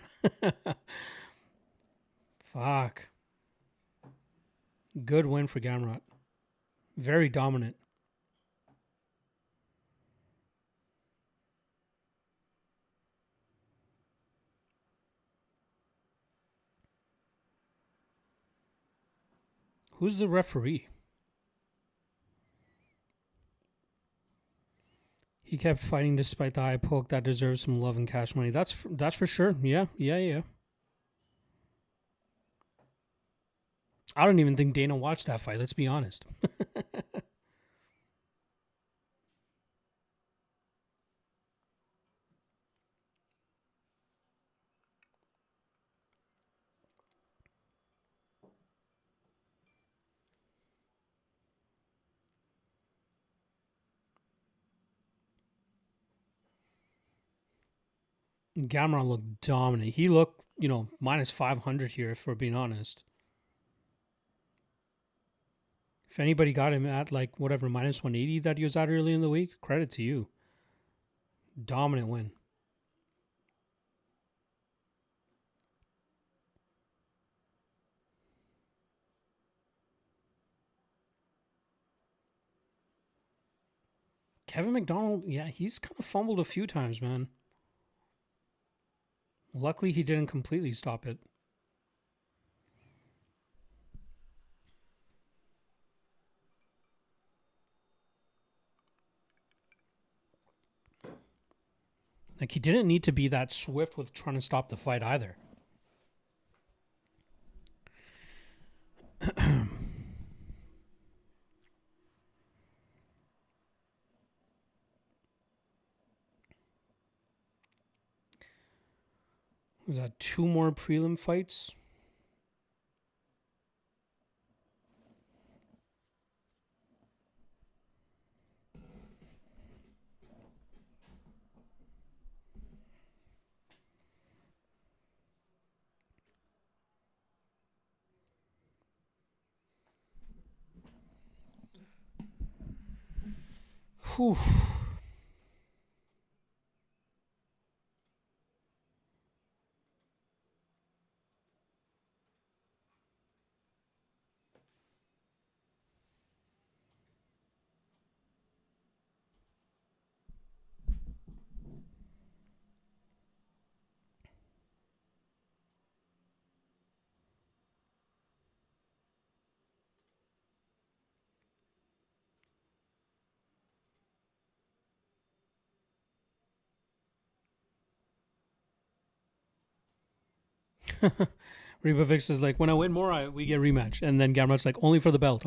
Fuck. Good win for Gamrot. Very dominant. Who's the referee? He kept fighting despite the high poke. That deserves some love and cash money. That's for sure. Yeah. I don't even think Dana watched that fight. Let's be honest. Gamrot looked dominant. He looked, minus 500 here, if we're being honest. If anybody got him at like whatever minus 180 that he was at early in the week, credit to you. Dominant win. Kevin McDonald, yeah, he's kind of fumbled a few times, man. Luckily, he didn't completely stop it. Like, he didn't need to be that swift with trying to stop the fight either. Was that 2 more prelim fights? Whew. Reba Vix is like, when I win more, we get rematch. And then Gamrot's like, only for the belt.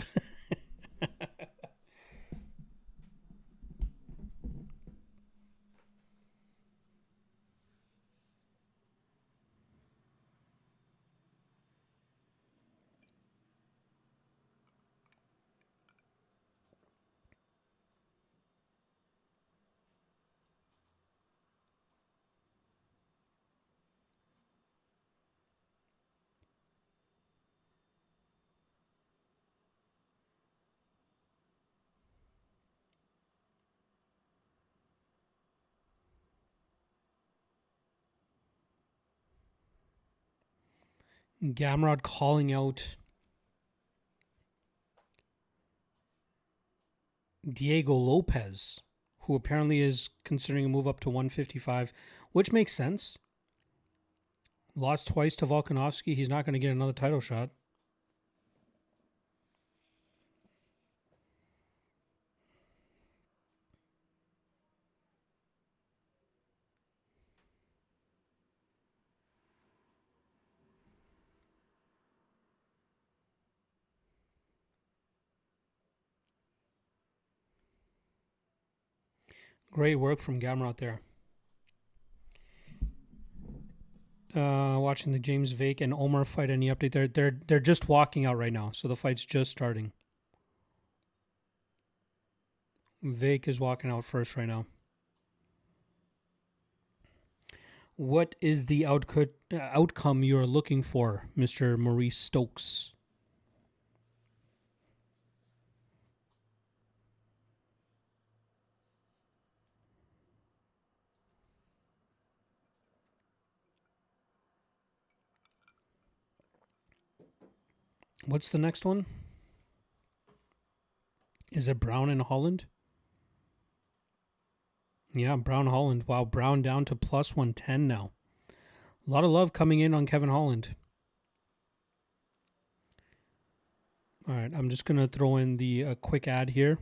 Gamrot calling out Diego Lopez, who apparently is considering a move up to 155, which makes sense. Lost twice to Volkanovski. He's not going to get another title shot. Great work from Gamrot there. Watching the James Vick and Omar fight. Any update there? They're just walking out right now, so the fight's just starting. Vick is walking out first right now. What is the outcome you're looking for, Mr. Maurice Stokes? What's the next one? Is it Brown and Holland? Yeah, Brown Holland. Wow, Brown down to plus 110 now. A lot of love coming in on Kevin Holland. All right, I'm just going to throw in the quick ad here.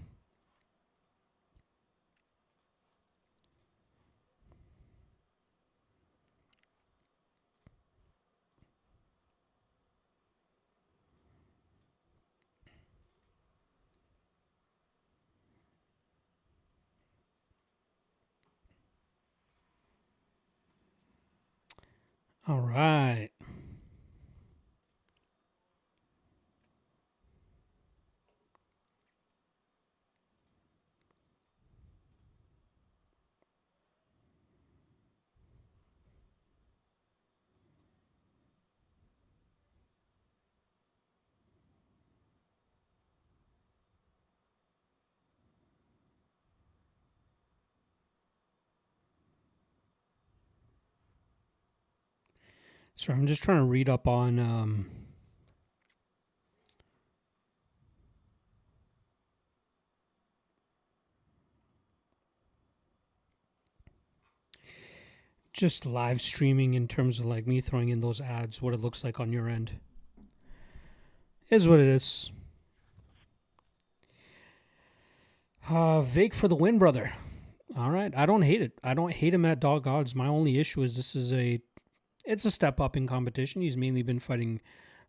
All right. Sorry, I'm just trying to read up on just live streaming in terms of like me throwing in those ads, what it looks like on your end. Is what it is. Vic for the win, brother. All right. I don't hate it. I don't hate him at dog odds. My only issue is it's a step up in competition. He's mainly been fighting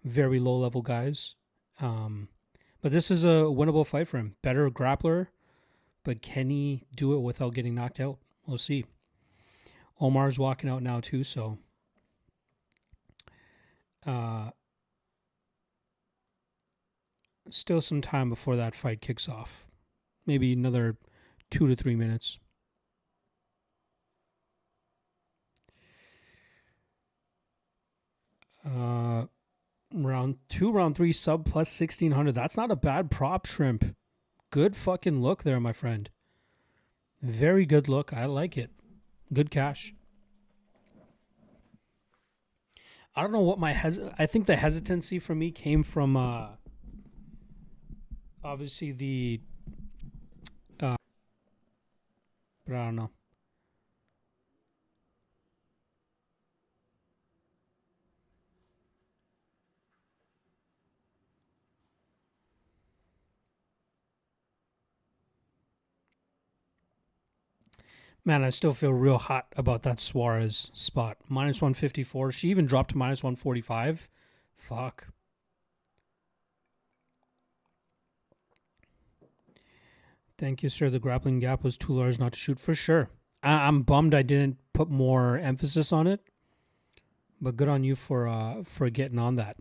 very low level guys. But this is a winnable fight for him. Better grappler, but can he do it without getting knocked out? We'll see. Omar's walking out now too, so still some time before that fight kicks off. Maybe another 2 to 3 minutes. Round 2, round 3, sub plus 1600. That's not a bad prop, Shrimp. Good fucking look there, my friend. Very good look. I like it. Good cash. I don't know what I think the hesitancy for me came from obviously the but I don't know. Man, I still feel real hot about that Suarez spot. Minus 154. She even dropped to minus 145. Fuck. Thank you, sir. The grappling gap was too large not to shoot for sure. I'm bummed I didn't put more emphasis on it, but good on you for getting on that.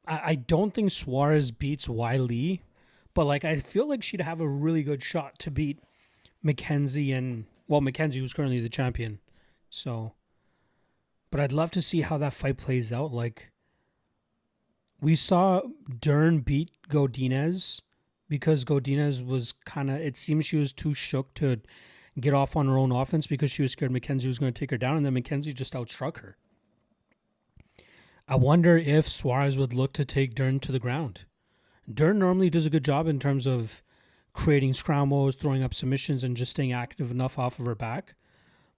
I don't think Suarez beats Wiley, but like I feel like she'd have a really good shot to beat Mackenzie and Mackenzie who's currently the champion. So, but I'd love to see how that fight plays out. Like we saw Dern beat Godinez because Godinez was kind of, it seems she was too shook to get off on her own offense because she was scared Mackenzie was going to take her down, and then Mackenzie just outstruck her. I wonder if Suarez would look to take Dern to the ground. Dern normally does a good job in terms of creating scrambles, throwing up submissions, and just staying active enough off of her back.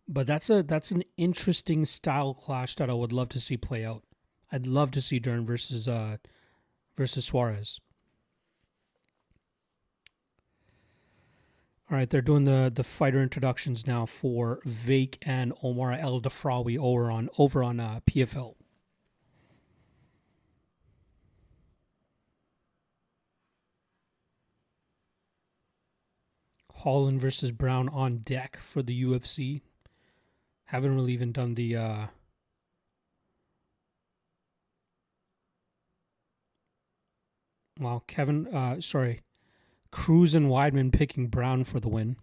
But that's an interesting style clash that I would love to see play out. I'd love to see Dern versus Suarez. All right, they're doing the fighter introductions now for Vake and Omar El Dafrawi over on PFL. Holland versus Brown on deck for the UFC. Haven't really even done the Cruz and Weidman picking Brown for the win.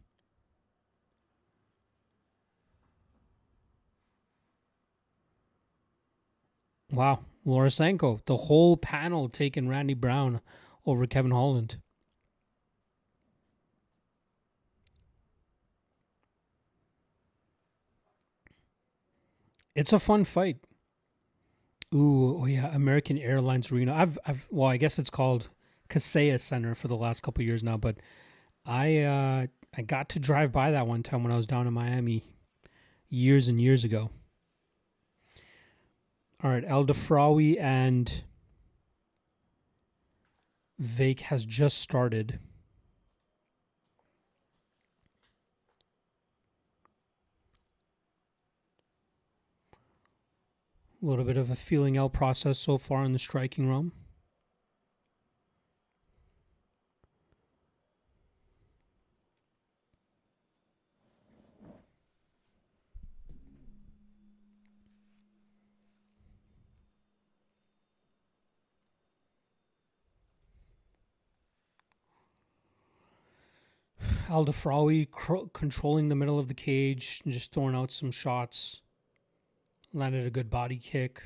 Wow, Lorisenko, the whole panel taking Randy Brown over Kevin Holland. It's a fun fight. Ooh, oh yeah, American Airlines Arena. I guess it's called Kaseya Center for the last couple of years now, but I got to drive by that one time when I was down in Miami years and years ago. All right, El Dafrawi and Vake has just started. A little bit of a feeling out process so far in the striking realm. El Dafrawi controlling the middle of the cage and just throwing out some shots. Landed a good body kick.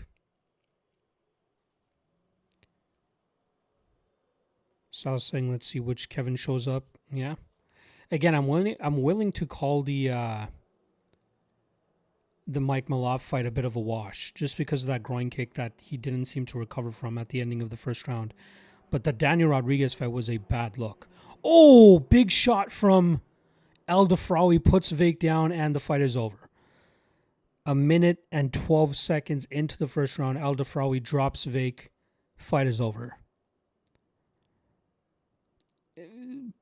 So I was saying, let's see which Kevin shows up. Yeah. Again, I'm willing to call the Mike Malov fight a bit of a wash, just because of that groin kick that he didn't seem to recover from at the ending of the first round. But the Daniel Rodriguez fight was a bad look. Oh, big shot from El Dafrawi, puts Vake down, and the fight is over. A minute and 12 seconds into the first round, El Dafrawi drops Vake. Fight is over.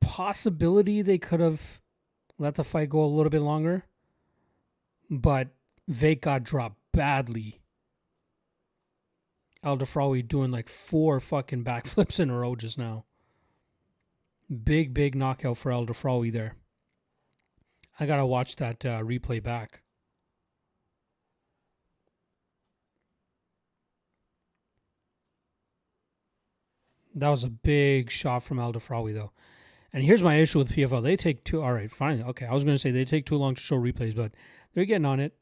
Possibility they could have let the fight go a little bit longer, but Vake got dropped badly. El Dafrawi doing like 4 fucking backflips in a row just now. Big knockout for El Dafrawi there. I gotta watch that replay back. That was a big shot from El Dafrawi, though. And here's my issue with PFL. They take too... All right, fine. Okay, I was going to say they take too long to show replays, but they're getting on it.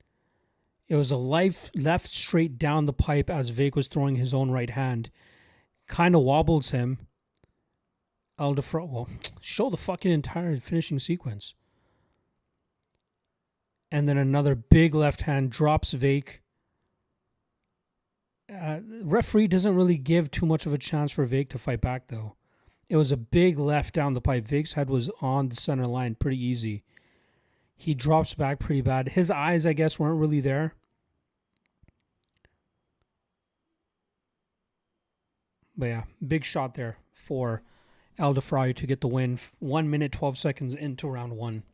It was a left straight down the pipe as Vake was throwing his own right hand. Kind of wobbles him. El Dafrawi... Well, show the fucking entire finishing sequence. And then another big left hand drops Vake. Referee doesn't really give too much of a chance for Vake to fight back, though. It was a big left down the pipe. Vake's head was on the center line pretty easy. He drops back pretty bad. His eyes, I guess, weren't really there. But yeah, big shot there for El DeFry to get the win. 1 minute 12 seconds into round one.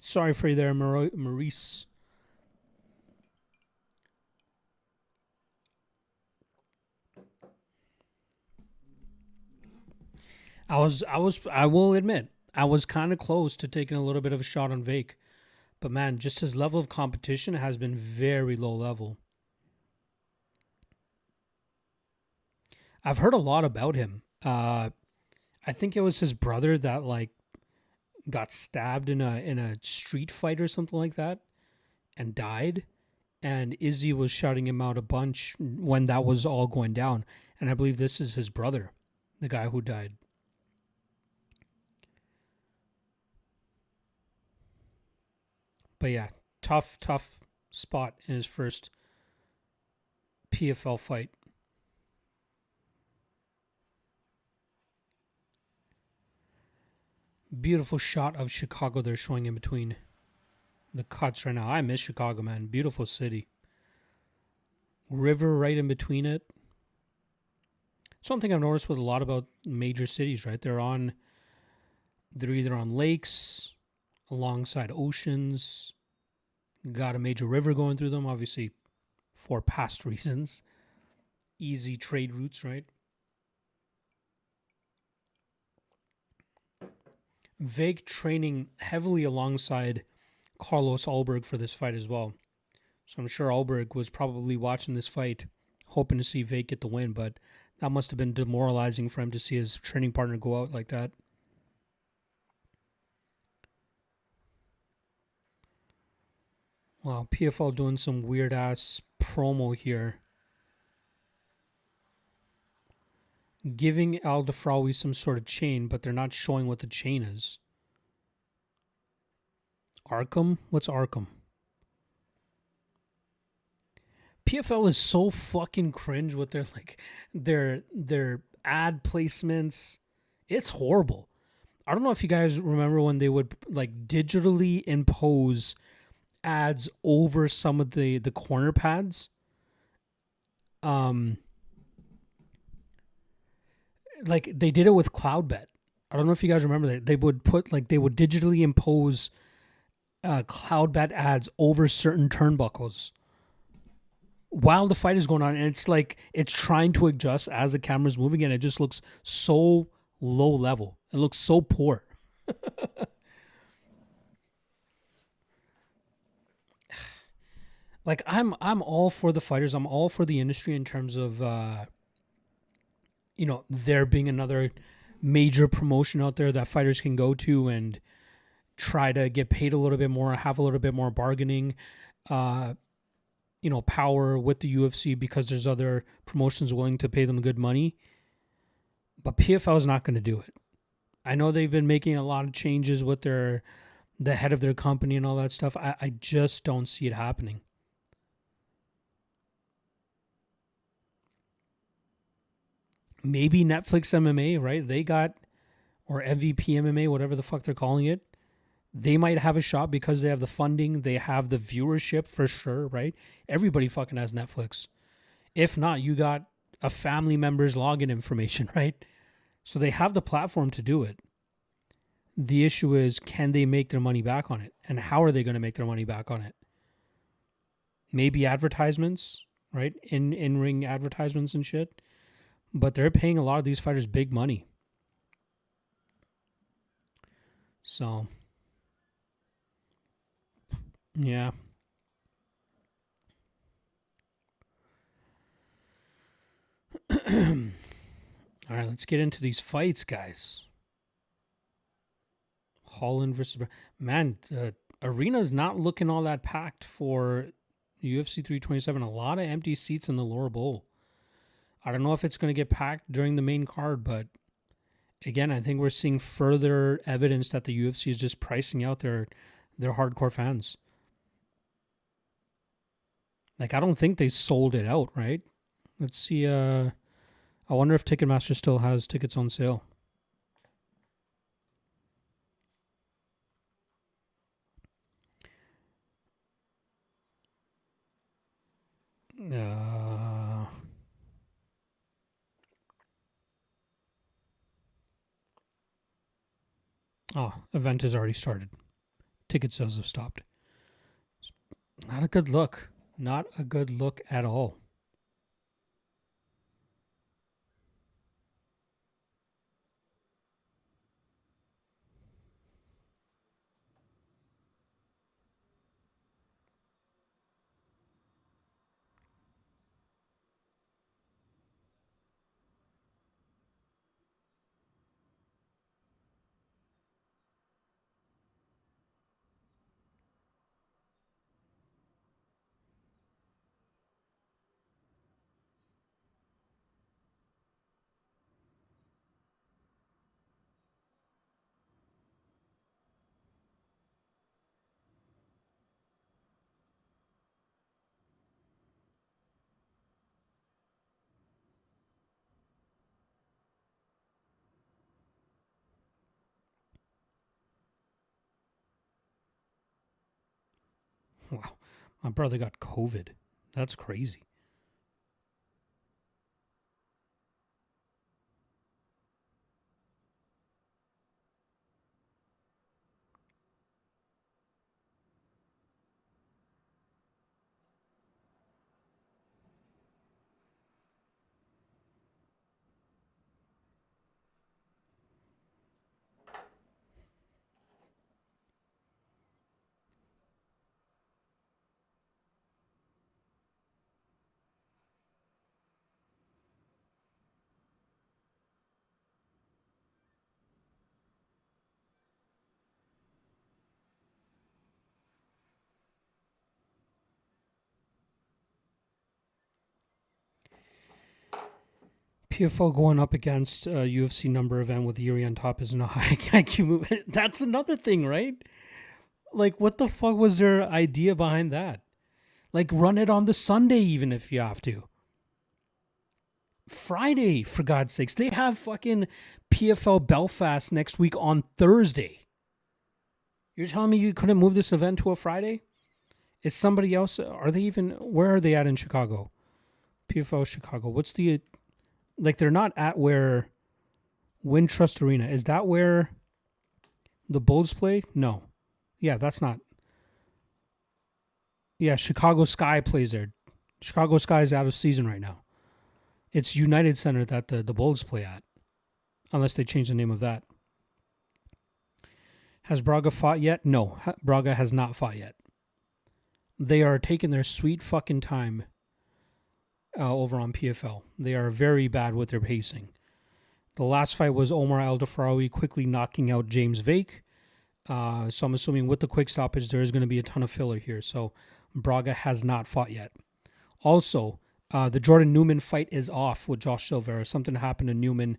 Sorry for you there, Maurice. I will admit, I was kind of close to taking a little bit of a shot on Vake. But man, just his level of competition has been very low level. I've heard a lot about him. I think it was his brother that like got stabbed in a street fight or something like that and died. And Izzy was shouting him out a bunch when that was all going down. And I believe this is his brother, the guy who died. But yeah, tough spot in his first PFL fight. Beautiful shot of Chicago they're showing in between the cuts right now. I miss Chicago, man. Beautiful city. River right in between it. Something I've noticed with a lot about major cities, right? They're either on lakes, alongside oceans, got a major river going through them, obviously for past reasons. Easy trade routes, right? Vake training heavily alongside Carlos Ulberg for this fight as well. So I'm sure Ulberg was probably watching this fight, hoping to see Vake get the win, but that must have been demoralizing for him to see his training partner go out like that. Wow, PFL doing some weird ass promo here. Giving Al Defrawi some sort of chain, but they're not showing what the chain is. Arkham? What's Arkham? PFL is so fucking cringe with their ad placements. It's horrible. I don't know if you guys remember when they would like digitally impose ads over some of the corner pads. Like they did it with CloudBet. I don't know if you guys remember that. They would digitally impose CloudBet ads over certain turnbuckles while the fight is going on, and it's like it's trying to adjust as the camera's moving, and it just looks so low level. It looks so poor. Like I'm all for the fighters. I'm all for the industry in terms of there being another major promotion out there that fighters can go to and try to get paid a little bit more, have a little bit more bargaining power with the UFC because there's other promotions willing to pay them good money. But PFL is not going to do it. I know they've been making a lot of changes with the head of their company and all that stuff. I just don't see it happening. Maybe Netflix MMA, right? They got, or MVP MMA, whatever the fuck they're calling it. They might have a shot because they have the funding, they have the viewership for sure, right? Everybody fucking has Netflix. If not, you got a family member's login information, right? So they have the platform to do it. The issue is, can they make their money back on it? And how are they going to make their money back on it? Maybe advertisements, right? In-ring advertisements and shit. But they're paying a lot of these fighters big money. So, yeah. All right, let's get into these fights, guys. Holland versus... Man, arena's not looking all that packed for UFC 327. A lot of empty seats in the lower bowl. I don't know if it's going to get packed during the main card, but again, I think we're seeing further evidence that the UFC is just pricing out their hardcore fans. Like, I don't think they sold it out, right? Let's see. I wonder if Ticketmaster still has tickets on sale. Oh, event has already started. Ticket sales have stopped. Not a good look. Not a good look at all. Wow. My brother got COVID. That's crazy. PFL going up against a UFC number event with Yuri on top is not high IQ move. That's another thing, right? Like, what the fuck was their idea behind that? Like, run it on the Sunday, even if you have to. Friday, for God's sakes. They have fucking PFL Belfast next week on Thursday. You're telling me you couldn't move this event to a Friday? Is somebody else? Are they even? Where are they at in Chicago? PFL Chicago. What's the? Like, they're not at where Wintrust Arena. Is that where the Bulls play? No. Yeah, that's not. Yeah, Chicago Sky plays there. Chicago Sky is out of season right now. It's United Center that the Bulls play at, unless they change the name of that. Has Braga fought yet? No, Braga has not fought yet. They are taking their sweet fucking time over on PFL. They are very bad with their pacing. The last fight was Omar El Dafraoui quickly knocking out James Vake. So I'm assuming with the quick stoppage, there is going to be a ton of filler here. So Braga has not fought yet. Also, the Jordan Newman fight is off with Josh Silva. Something happened to Newman,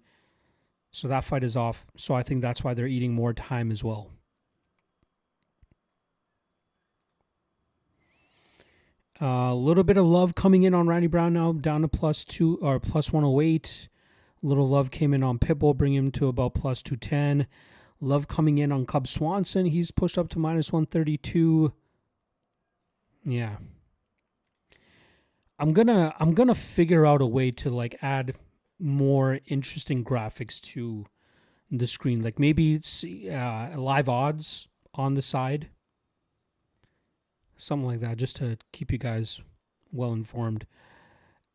so that fight is off. So I think that's why they're eating more time as well. A little bit of love coming in on Randy Brown now, down to +2 or +108. A little love came in on Pitbull, bringing him to about +210. Love coming in on Cub Swanson. He's pushed up to -132. Yeah. I'm gonna figure out a way to like add more interesting graphics to the screen. Like maybe it's live odds on the side. Something like that, just to keep you guys well informed.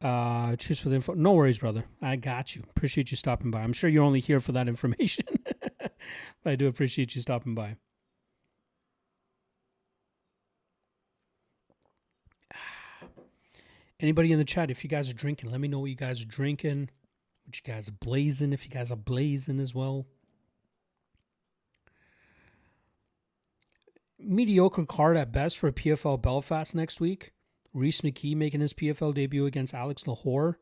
Cheers for the info. No worries, brother. I got you. Appreciate you stopping by. I'm sure you're only here for that information. But I do appreciate you stopping by. Anybody in the chat, if you guys are drinking, let me know what you guys are drinking. What you guys are blazing, if you guys are blazing as well. Mediocre card at best for PFL Belfast next week. Reese McKee making his PFL debut against Alex Lahore.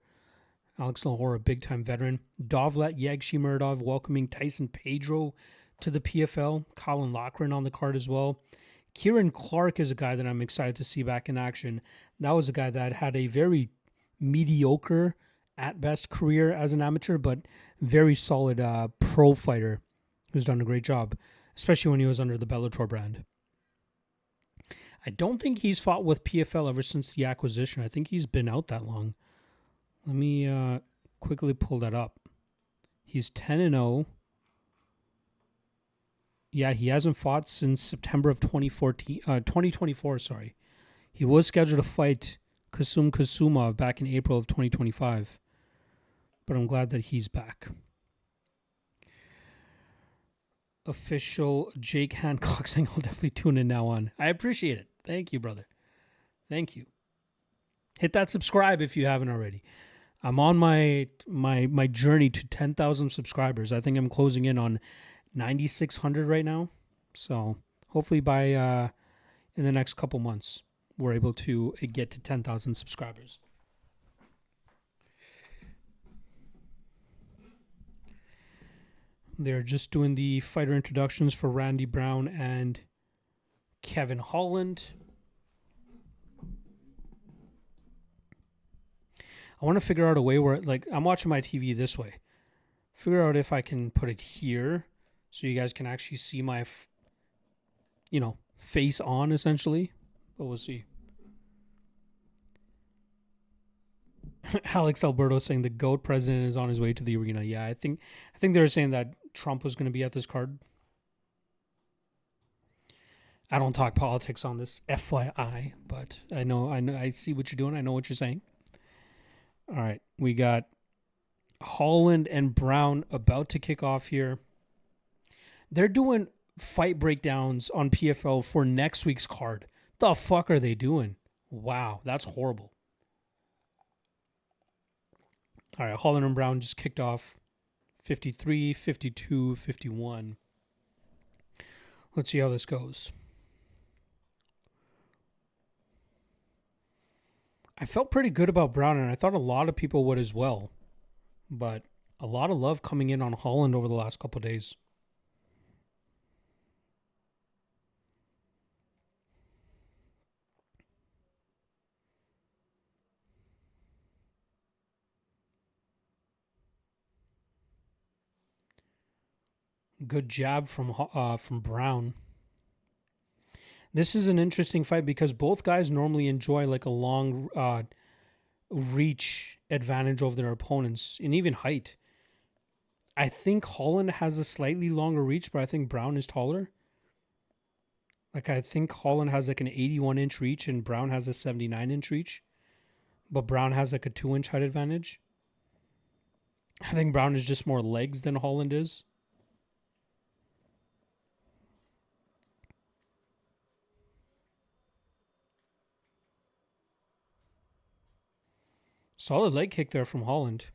Alex Lahore, a big-time veteran. Dovlet Yagshimurdov welcoming Tyson Pedro to the PFL. Colin Loughran on the card as well. Kieran Clark is a guy that I'm excited to see back in action. That was a guy that had a very mediocre, at best, career as an amateur, but very solid pro fighter who's done a great job, especially when he was under the Bellator brand. I don't think he's fought with PFL ever since the acquisition. I think he's been out that long. Let me quickly pull that up. He's 10-0. Yeah, he hasn't fought since September of 2024, sorry. He was scheduled to fight Kasumov back in April of 2025, but I'm glad that he's back. Official Jake Hancock saying I'll definitely tune in now on. I appreciate it. Thank you, brother. Thank you. Hit that subscribe if you haven't already. I'm on my journey to 10,000 subscribers. I think I'm closing in on 9,600 right now. So hopefully by in the next couple months, we're able to get to 10,000 subscribers. They're just doing the fighter introductions for Randy Brown and Kevin Holland. I want to figure out a way where, like, I'm watching my TV this way. Figure out if I can put it here so you guys can actually see my, face on, essentially. But we'll see. Alex Alberto saying the GOAT president is on his way to the arena. Yeah, I think they were saying that Trump was going to be at this card. I don't talk politics on this, FYI, but I know, I see what you're doing. I know what you're saying. All right, we got Holland and Brown about to kick off here. They're doing fight breakdowns on PFL for next week's card. The fuck are they doing? Wow, that's horrible. All right, Holland and Brown just kicked off 53, 52, 51. Let's see how this goes. I felt pretty good about Brown, and I thought a lot of people would as well. But a lot of love coming in on Holland over the last couple of days. Good jab from Brown. This is an interesting fight because both guys normally enjoy like a long reach advantage over their opponents and even height. I think Holland has a slightly longer reach, but I think Brown is taller. Like, I think Holland has like an 81-inch reach and Brown has a 79-inch reach. But Brown has like a 2-inch height advantage. I think Brown is just more legs than Holland is. Solid leg kick there from Holland.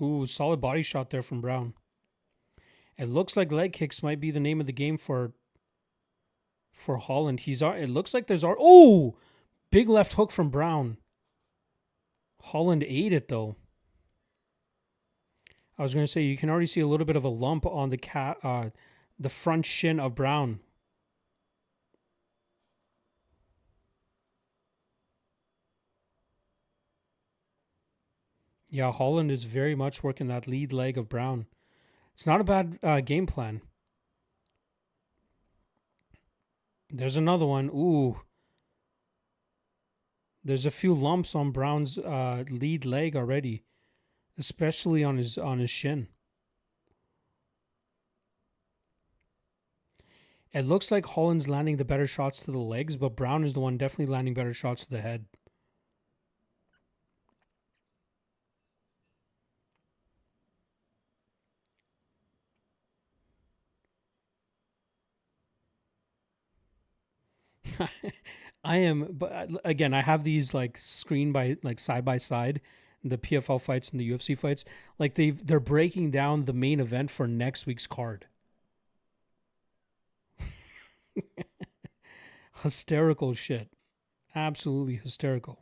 Ooh, solid body shot there from Brown. It looks like leg kicks might be the name of the game for Holland. It looks like there's big left hook from Brown. Holland ate it though. I was going to say you can already see a little bit of a lump on the front shin of Brown. Yeah, Holland is very much working that lead leg of Brown. It's not a bad game plan. There's another one. Ooh. There's a few lumps on Brown's lead leg already, especially on his shin. It looks like Holland's landing the better shots to the legs, but Brown is the one definitely landing better shots to the head. I am, but again, I have these like screen by like side by side, the PFL fights and the UFC fights. Like they're breaking down the main event for next week's card. Hysterical shit. Absolutely hysterical.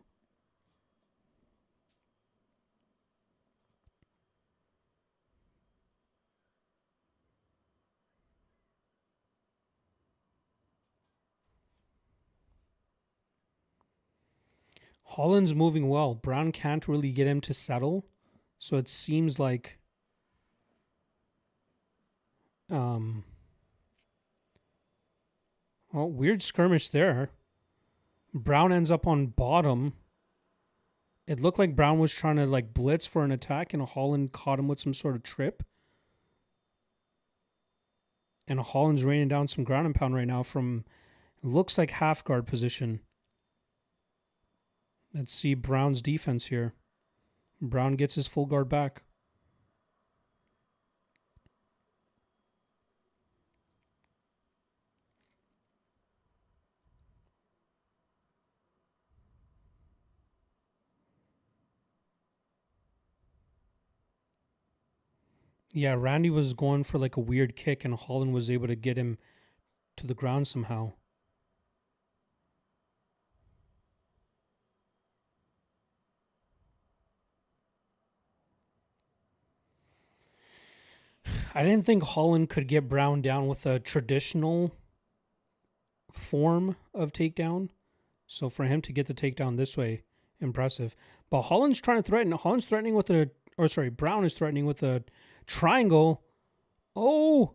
Holland's moving well. Brown can't really get him to settle. So it seems like weird skirmish there. Brown ends up on bottom. It looked like Brown was trying to like blitz for an attack, and Holland caught him with some sort of trip. And Holland's raining down some ground and pound right now from looks like half guard position. Let's see Brown's defense here. Brown gets his full guard back. Yeah, Randy was going for like a weird kick, and Holland was able to get him to the ground somehow. I didn't think Holland could get Brown down with a traditional form of takedown. So for him to get the takedown this way, impressive. But Holland's trying to threaten. Holland's threatening with a, or sorry, Brown is threatening with a triangle. Oh,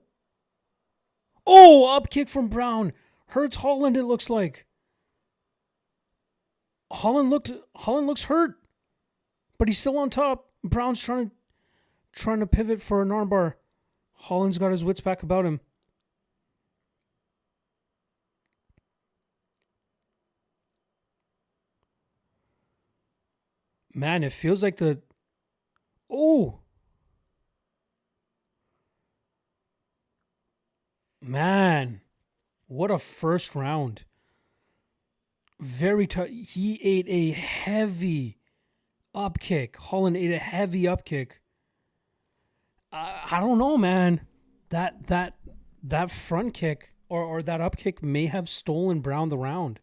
up kick from Brown hurts Holland. It looks like Holland looks hurt, but he's still on top. Brown's trying to pivot for an armbar. Holland's got his wits back about him. Man, it feels like the... Oh! Man, what a first round. Very tough. He ate a heavy up kick. Holland ate a heavy up kick. I don't know, man. That front kick or that up kick may have stolen Brown the round.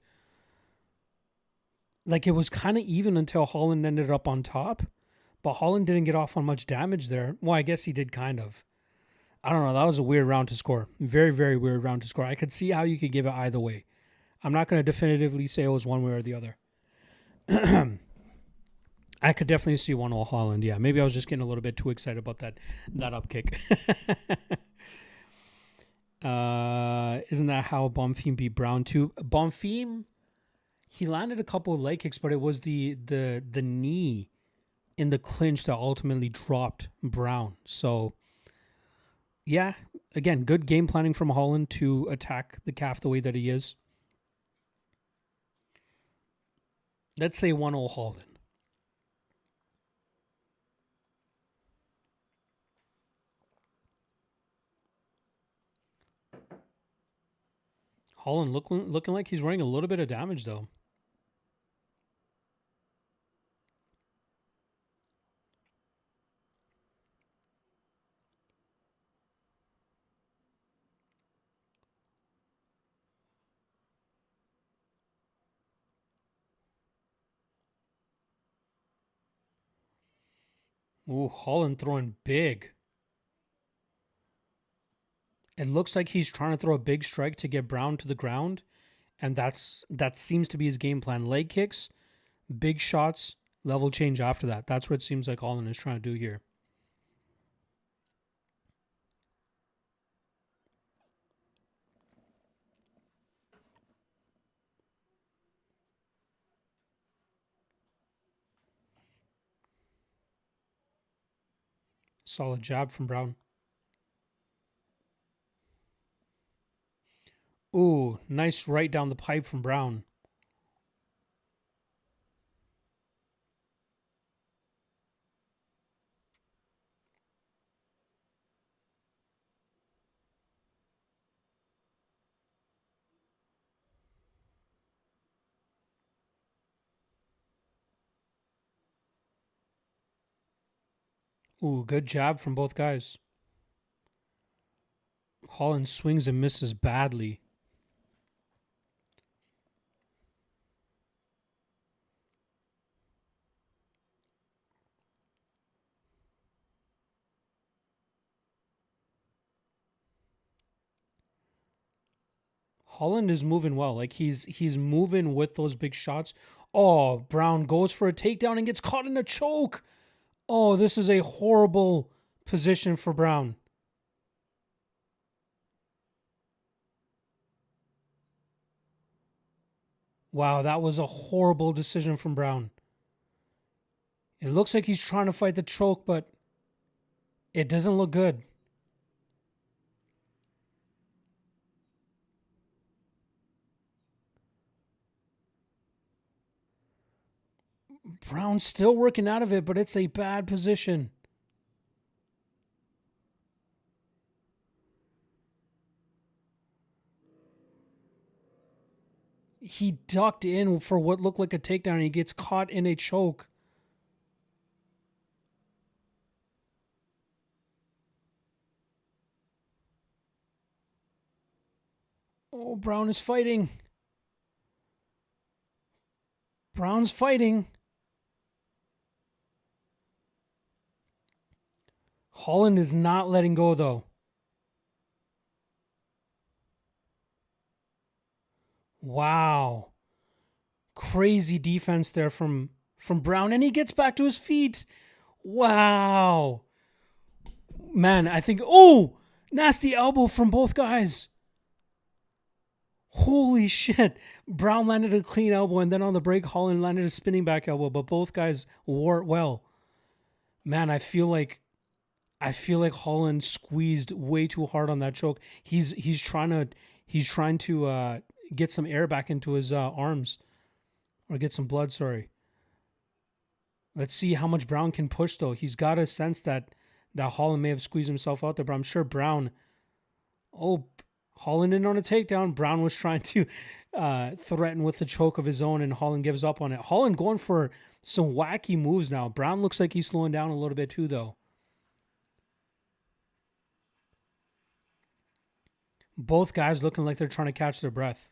Like, it was kind of even until Holland ended up on top. But Holland didn't get off on much damage there. Well, I guess he did kind of. I don't know. That was a weird round to score. Very, very weird round to score. I could see how you could give it either way. I'm not going to definitively say it was one way or the other. I could definitely see 1-0 Holland. Yeah, maybe I was just getting a little bit too excited about that up kick. Isn't that how Bonfim beat Brown too? Bonfim, he landed a couple of leg kicks, but it was the knee in the clinch that ultimately dropped Brown. So, yeah, again, good game planning from Holland to attack the calf the way that he is. Let's say 1-0 Holland. Holland looking like he's running a little bit of damage, though. Ooh, Holland throwing big. It looks like he's trying to throw a big strike to get Brown to the ground, and that seems to be his game plan. Leg kicks, big shots, level change after that. That's what it seems like Holland is trying to do here. Solid jab from Brown. Ooh, nice right down the pipe from Brown. Ooh, good jab from both guys. Holland swings and misses badly. Holland is moving well. Like he's moving with those big shots. Oh, Brown goes for a takedown and gets caught in a choke. Oh, this is a horrible position for Brown. Wow, that was a horrible decision from Brown. It looks like he's trying to fight the choke, but it doesn't look good. Brown's still working out of it, but it's a bad position. He ducked in for what looked like a takedown and he gets caught in a choke. Oh, Brown is fighting. Brown's fighting. Holland is not letting go, though. Wow. Crazy defense there from Brown, and he gets back to his feet. Wow. Man, I think, oh, nasty elbow from both guys. Holy shit. Brown landed a clean elbow, and then on the break, Holland landed a spinning back elbow, but both guys wore it well. Man, I feel like Holland squeezed way too hard on that choke. He's trying to get some air back into his arms, or get some blood. Sorry. Let's see how much Brown can push, though. He's got a sense that Holland may have squeezed himself out there, but I'm sure Brown. Oh, Holland in on a takedown. Brown was trying to threaten with the choke of his own, and Holland gives up on it. Holland going for some wacky moves now. Brown looks like he's slowing down a little bit too, though. Both guys looking like they're trying to catch their breath.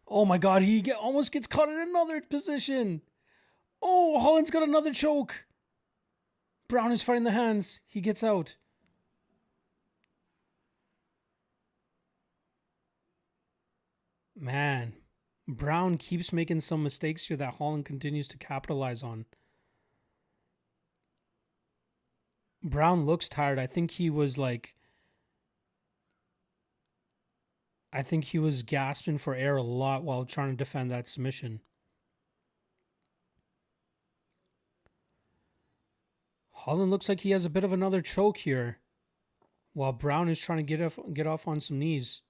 Oh my God, almost gets caught in another position. Oh, Holland's got another choke. Brown is fighting the hands. He gets out. Man, Brown keeps making some mistakes here that Holland continues to capitalize on. Brown looks tired. I think he was gasping for air a lot while trying to defend that submission. Holland looks like he has a bit of another choke here, while Brown is trying to get off on some knees.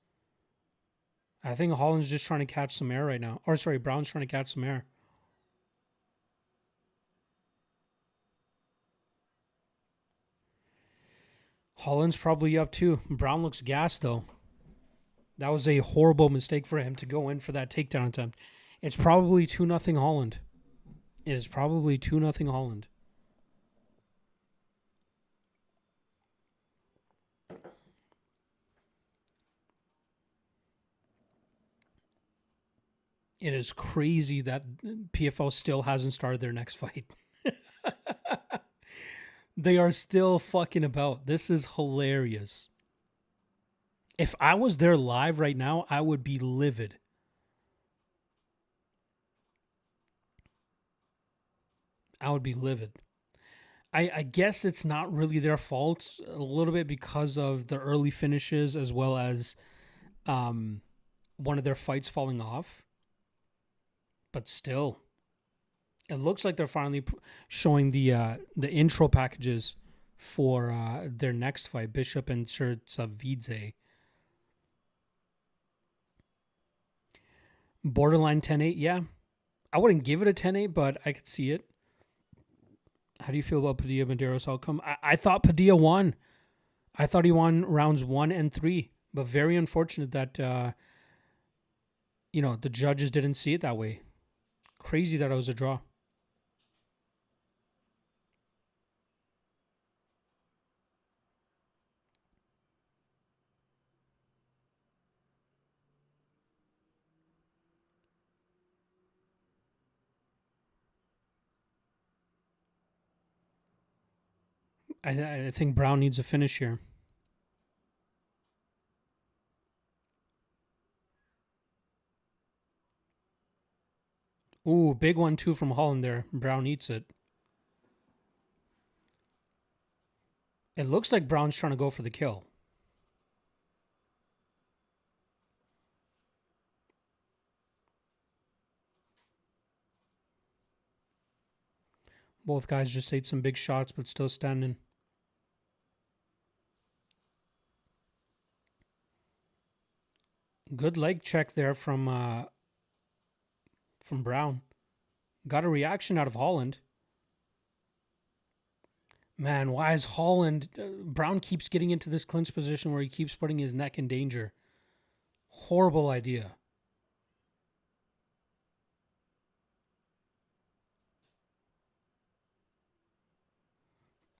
I think Holland's just trying to catch some air right now. Or sorry, Brown's trying to catch some air. Holland's probably up too. Brown looks gassed though. That was a horrible mistake for him to go in for that takedown attempt. It's probably 2-0 Holland. It is probably 2-0 Holland. It is crazy that PFL still hasn't started their next fight. They are still fucking about. This is hilarious. If I was there live right now, I would be livid. I would be livid. I guess it's not really their fault a little bit because of the early finishes as well as one of their fights falling off. But still, it looks like they're finally showing the intro packages for their next fight, Bishop and Chertsavidze. Borderline 10-8, yeah. I wouldn't give it a 10-8, but I could see it. How do you feel about Padilla-Medeiros' outcome? I thought Padilla won. I thought he won rounds 1 and 3, but very unfortunate that the judges didn't see it that way. Crazy that it was a draw. I think Brown needs a finish here. Ooh, big 1-2 from Holland there. Brown eats it. It looks like Brown's trying to go for the kill. Both guys just ate some big shots, but still standing. Good leg check there from Brown. Got a reaction out of Holland. Man, why is Holland... Brown keeps getting into this clinch position where he keeps putting his neck in danger. Horrible idea.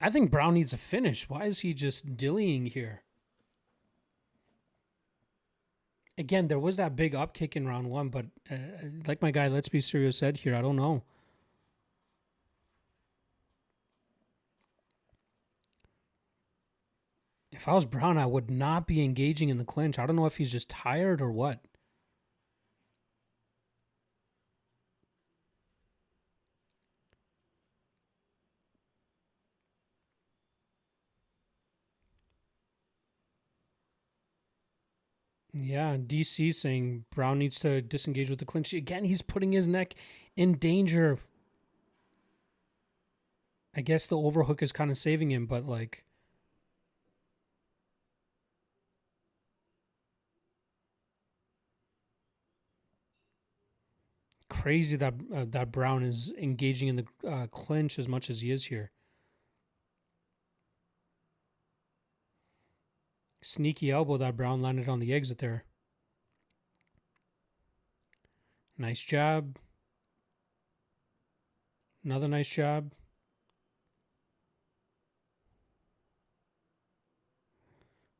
I think Brown needs a finish. Why is he just dillying here? Again, there was that big up kick in round one, but like my guy Let's Be Serious said here, I don't know. If I was Brown, I would not be engaging in the clinch. I don't know if he's just tired or what. Yeah, DC saying Brown needs to disengage with the clinch. Again, he's putting his neck in danger. I guess the overhook is kind of saving him, but like... Crazy that that Brown is engaging in the clinch as much as he is here. Sneaky elbow that Brown landed on the exit there. Nice jab. Another nice jab.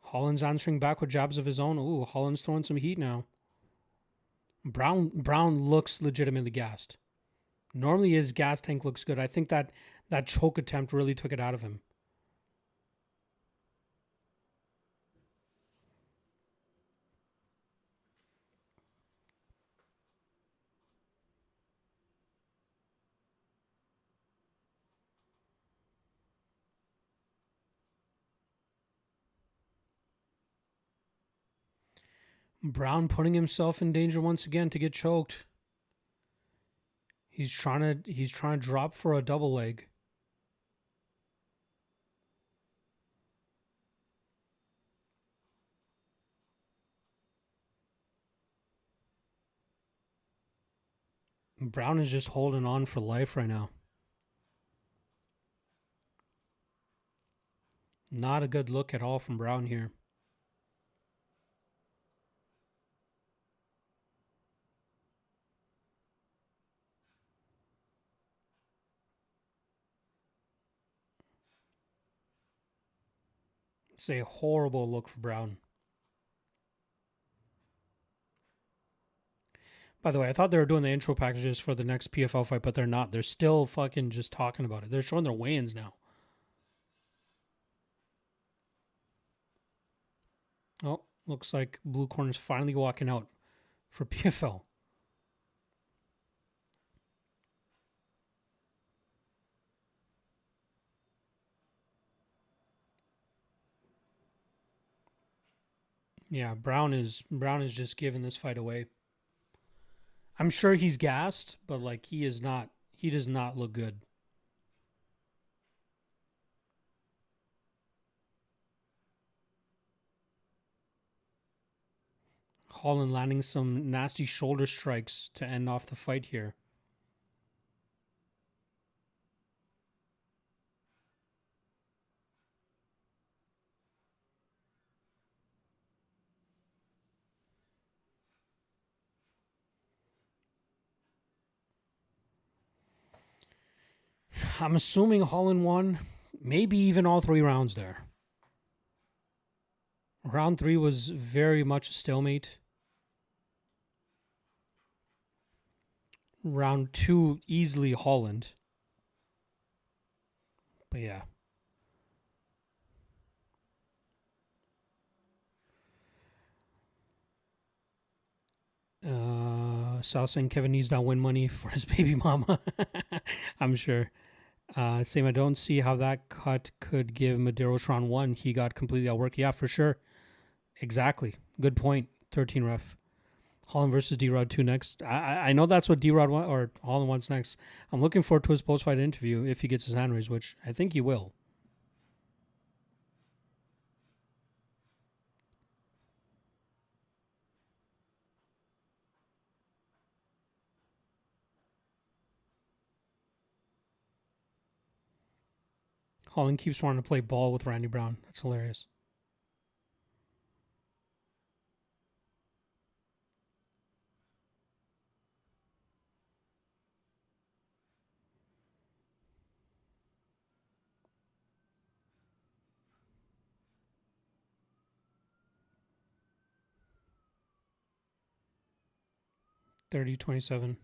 Holland's answering back with jabs of his own. Ooh, Holland's throwing some heat now. Brown looks legitimately gassed. Normally his gas tank looks good. I think that choke attempt really took it out of him. Brown putting himself in danger once again to get choked. He's trying to drop for a double leg. Brown is just holding on for life right now. Not a good look at all from Brown here. It's a horrible look for Brown. By the way, I thought they were doing the intro packages for the next PFL fight, but they're not. They're still fucking just talking about it. They're showing their weigh-ins now. Oh, looks like Blue Corner's finally walking out for PFL. Yeah, Brown is just giving this fight away. I'm sure he's gassed, but like he does not look good. Holland landing some nasty shoulder strikes to end off the fight here. I'm assuming Holland won, maybe even all 3 rounds there. Round 3 was very much a stalemate. Round 2, easily Holland. But yeah. Sal saying Kevin needs that win money for his baby mama. I'm sure. Same, I don't see how that cut could give Medeiros round 1. He got completely outworked. Yeah, for sure. Exactly. Good point. 13 ref. Holland versus D-Rod 2 next. I know that's what D-Rod or Holland wants next. I'm looking forward to his post-fight interview if he gets his hand raised, which I think he will. Holland keeps wanting to play ball with Randy Brown. That's hilarious. $30-27.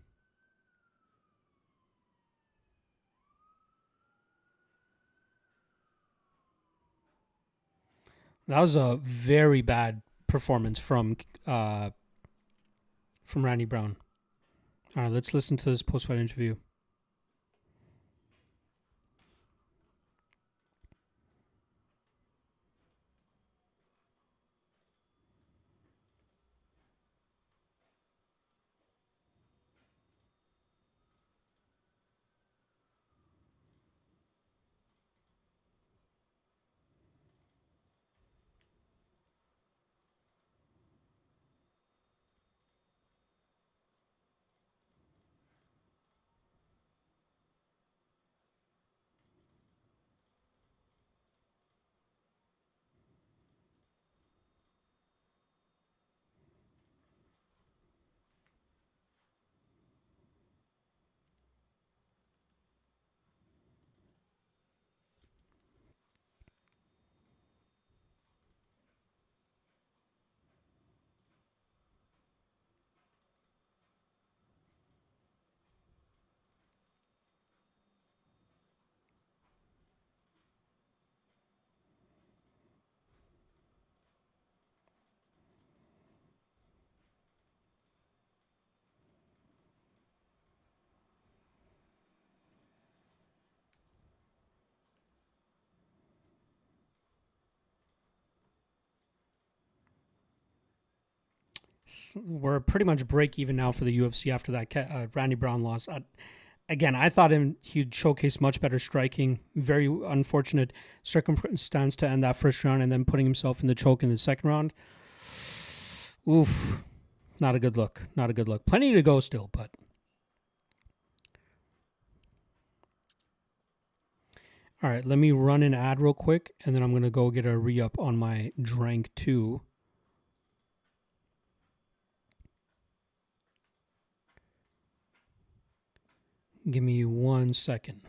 That was a very bad performance from Randy Brown. All right, let's listen to this post-fight interview. We're pretty much break even now for the UFC after that Randy Brown loss. Again, I thought he'd showcase much better striking. Very unfortunate circumstance to end that first round and then putting himself in the choke in the second round. Oof. Not a good look. Not a good look. Plenty to go still, but. All right, let me run an ad real quick, and then I'm going to go get a re-up on my Drank 2. Give me 1 second.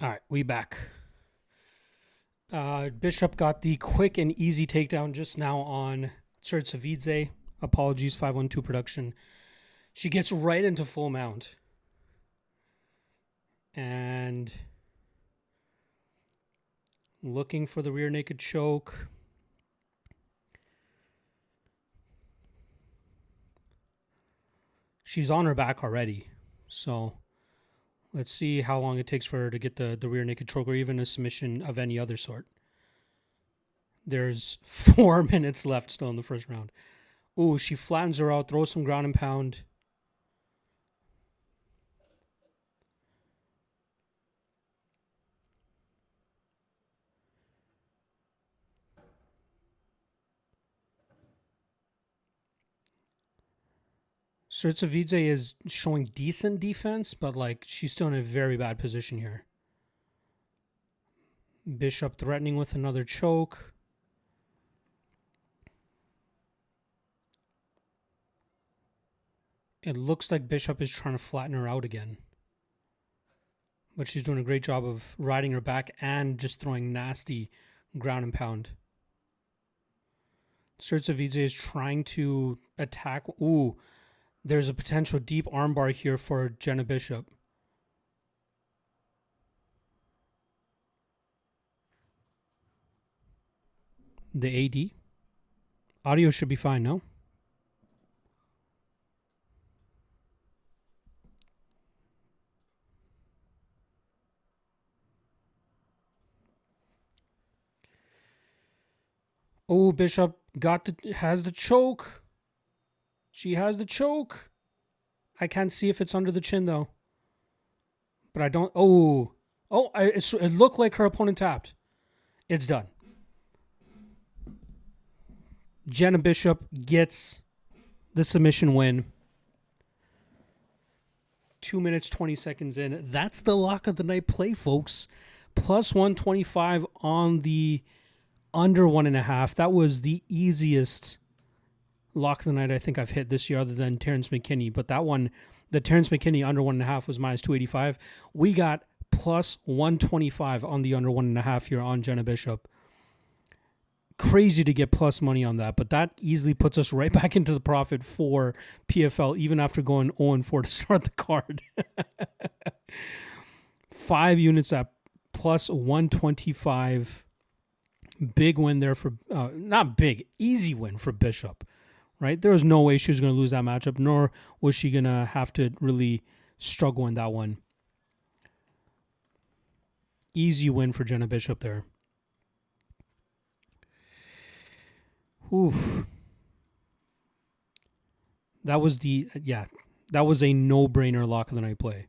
All right, we back. Bishop got the quick and easy takedown just now on Tsertsevidze. Apologies, 512 production. She gets right into full mount. And looking for the rear naked choke. She's on her back already. So let's see how long it takes for her to get the rear naked choke or even a submission of any other sort. There's 4 minutes left still in the first round. Ooh, she flattens her out, throws some ground and pound. Sertsavidze is showing decent defense, but like she's still in a very bad position here. Bishop threatening with another choke. It looks like Bishop is trying to flatten her out again. But she's doing a great job of riding her back and just throwing nasty ground and pound. Sertsavidze is trying to attack. Ooh, there's a potential deep armbar here for Jenna Bishop. The AD. Audio should be fine, no? Oh, Bishop has the choke. She has the choke. I can't see if it's under the chin though. But I don't. Oh, it looked like her opponent tapped. It's done. Jenna Bishop gets the submission win. 2 minutes, 20 seconds in. That's the lock of the night play, folks. Plus 125 on the under 1.5. That was the easiest lock of the night I think I've hit this year other than Terrence McKinney. But that one, the Terrence McKinney under 1.5 was minus 285. We got plus 125 on the under 1.5 here on Jenna Bishop. Crazy to get plus money on that, but that easily puts us right back into the profit for PFL, even after going 0-4 to start the card. 5 units at plus 125. Big win there for, not big, easy win for Bishop, right? There was no way she was going to lose that matchup, nor was she going to have to really struggle in that one. Easy win for Jenna Bishop there. Oof. That was that was a no-brainer lock of the night play.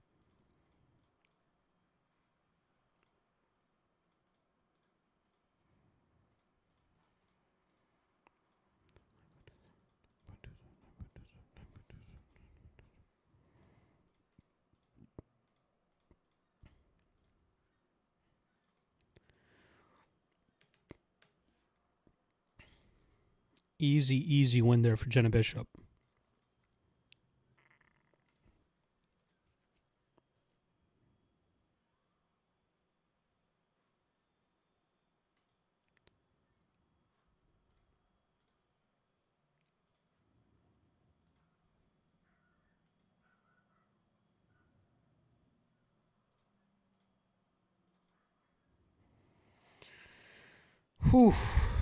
Easy win there for Jenna Bishop. Whew.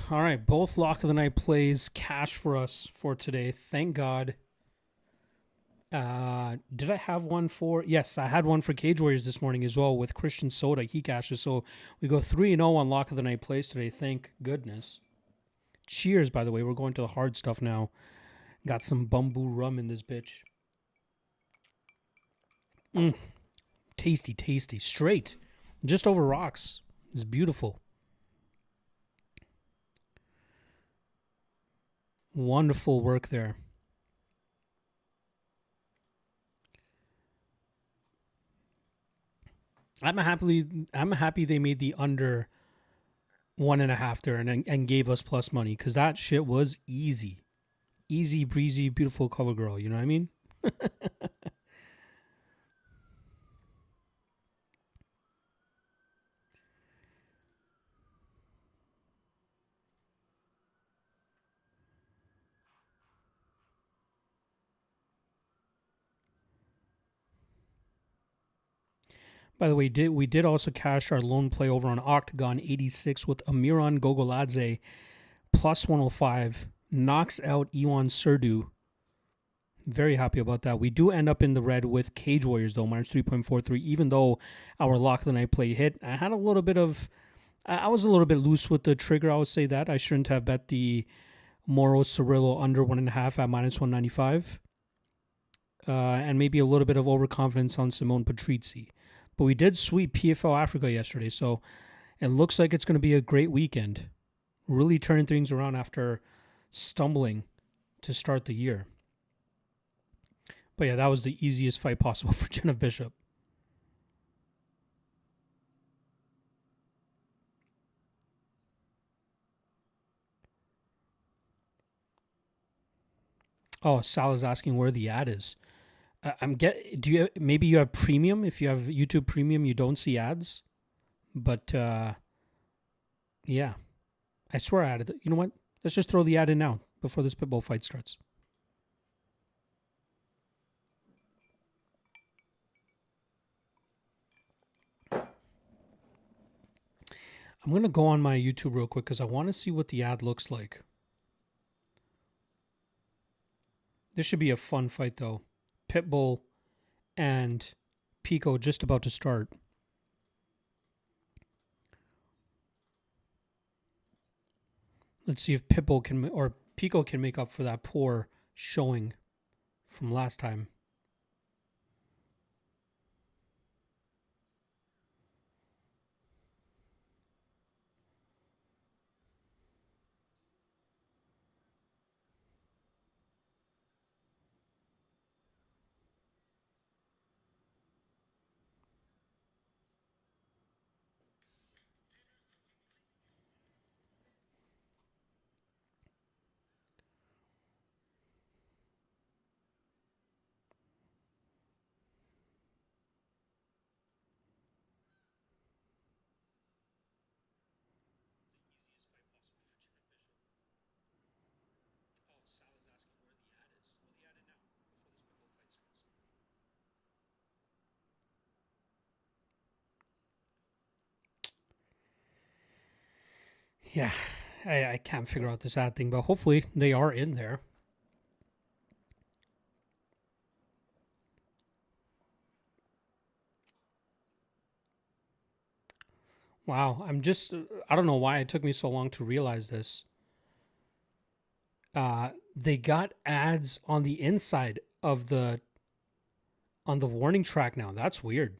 All right, both lock of the night plays cash for us for today. Thank God. Did I have one for? Yes, I had one for Cage Warriors this morning as well with Christian Soda. He cashes. So we go 3-0 on lock of the night plays today. Thank goodness. Cheers, by the way. We're going to the hard stuff now. Got some bamboo rum in this bitch. Tasty. Straight. Just over rocks. It's beautiful. Wonderful work there. I'm happy they made the under 1.5 there and gave us plus money, because that shit was easy. Easy breezy, beautiful cover girl. You know what I mean? By the way, we did also cash our lone play over on Octagon 86 with Amiron Gogoladze plus 105. Knocks out Iwan Surdu. Very happy about that. We do end up in the red with Cage Warriors, though, minus 3.43. Even though our lock of the night play hit, I had a little bit of... I was a little bit loose with the trigger, I would say that. I shouldn't have bet the Moro Cirillo under 1.5 at -195. And maybe a little bit of overconfidence on Simone Patrizzi. But we did sweep PFL Africa yesterday, so it looks like it's going to be a great weekend. Really turning things around after stumbling to start the year. But yeah, that was the easiest fight possible for Jenna Bishop. Oh, Sal is asking where the ad is. Do you maybe you have premium? If you have YouTube Premium, you don't see ads. But yeah, I swear I added it. You know what? Let's just throw the ad in now before this pitbull fight starts. I'm gonna go on my YouTube real quick because I want to see what the ad looks like. This should be a fun fight though. Pitbull and Pico just about to start. Let's see if Pitbull can or Pico can make up for that poor showing from last time. Yeah, I can't figure out this ad thing, but hopefully they are in there. Wow, I don't know why it took me so long to realize this. They got ads on the inside of on the warning track now. That's weird.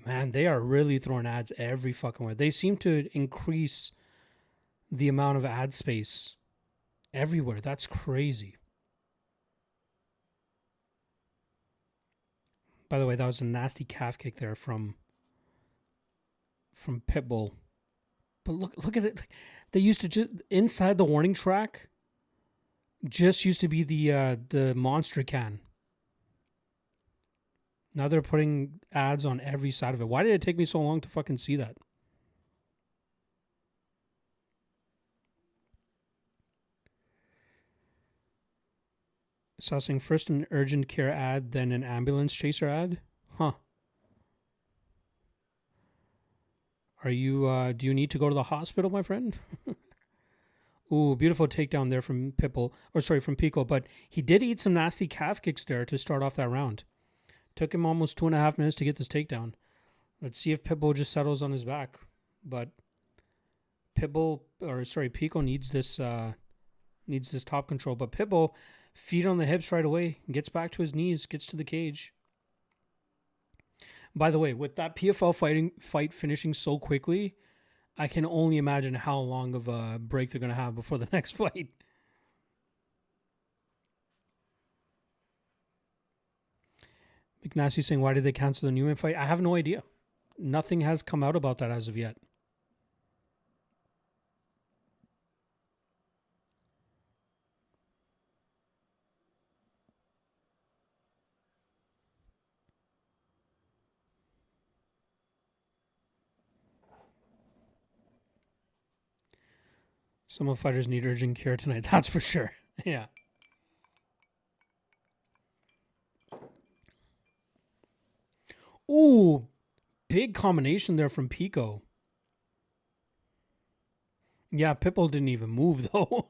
Man, they are really throwing ads every fucking way. They seem to increase the amount of ad space everywhere. That's crazy. By the way, that was a nasty calf kick there from Pitbull. But look at it. They used to just inside the warning track just used to be the monster can. Now they're putting ads on every side of it. Why did it take me so long to fucking see that? So I was saying first an urgent care ad, then an ambulance chaser ad? Huh. Are you, do you need to go to the hospital, my friend? Ooh, beautiful takedown there from from Pico, but he did eat some nasty calf kicks there to start off that round. Took him almost 2.5 minutes to get this takedown. Let's see if Pitbull just settles on his back. But Pico needs this top control. But Pitbull, feet on the hips right away, gets back to his knees, gets to the cage. By the way, with that PFL fight finishing so quickly, I can only imagine how long of a break they're going to have before the next fight. McNasty saying, why did they cancel the Newman fight? I have no idea. Nothing has come out about that as of yet. Some of fighters need urgent care tonight. That's for sure. Yeah. Ooh, big combination there from Pico. Yeah, Pitbull didn't even move though.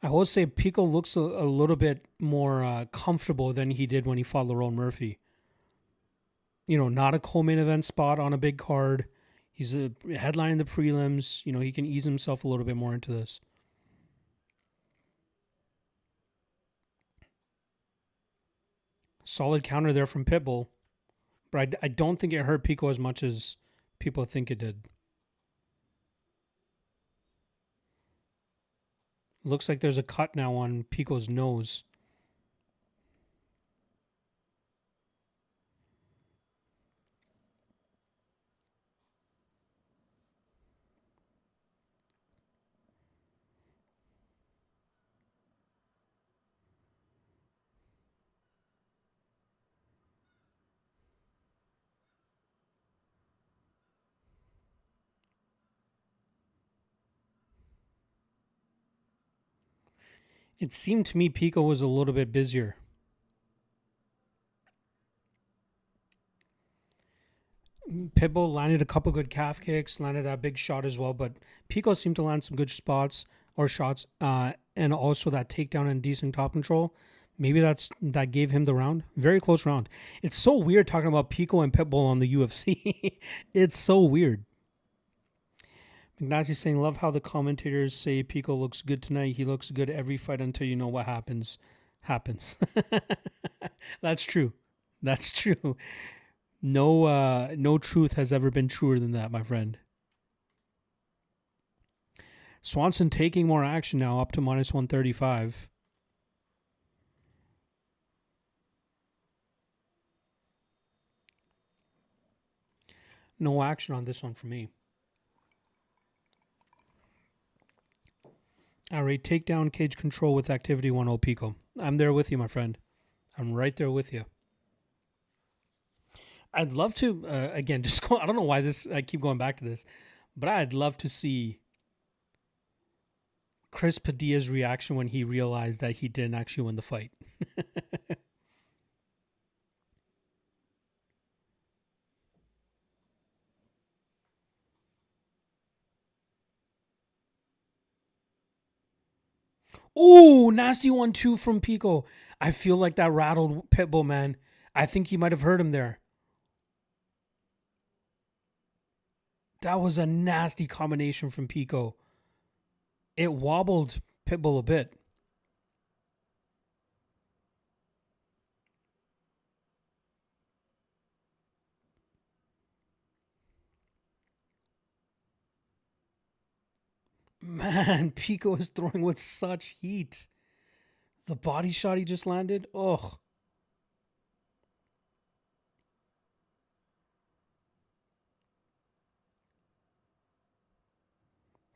I will say Pico looks a little bit more comfortable than he did when he fought Lerone Murphy. Not a co-main event spot on a big card. He's a headline in the prelims. He can ease himself a little bit more into this. Solid counter there from Pitbull. But I don't think it hurt Pico as much as people think it did. Looks like there's a cut now on Pico's nose. It seemed to me Pico was a little bit busier. Pitbull landed a couple good calf kicks, landed that big shot as well, but Pico seemed to land some good spots or shots, and also that takedown and decent top control. Maybe that gave him the round. Very close round. It's so weird talking about Pico and Pitbull on the UFC. It's so weird. McNasty saying, love how the commentators say Pico looks good tonight. He looks good every fight until you know what happens. That's true. That's true. No truth has ever been truer than that, my friend. Swanson taking more action now, up to minus 135. No action on this one for me. All right, takedown cage control with activity 1-0 Pico. I'm there with you, my friend. I'm right there with you. I'd love to, again, just go, I don't know why I keep going back to this, but I'd love to see Chris Padilla's reaction when he realized that he didn't actually win the fight. Ooh, nasty 1-2 from Pico. I feel like that rattled Pitbull, man. I think he might have hurt him there. That was a nasty combination from Pico. It wobbled Pitbull a bit. Man, Pico is throwing with such heat. The body shot he just landed, ugh.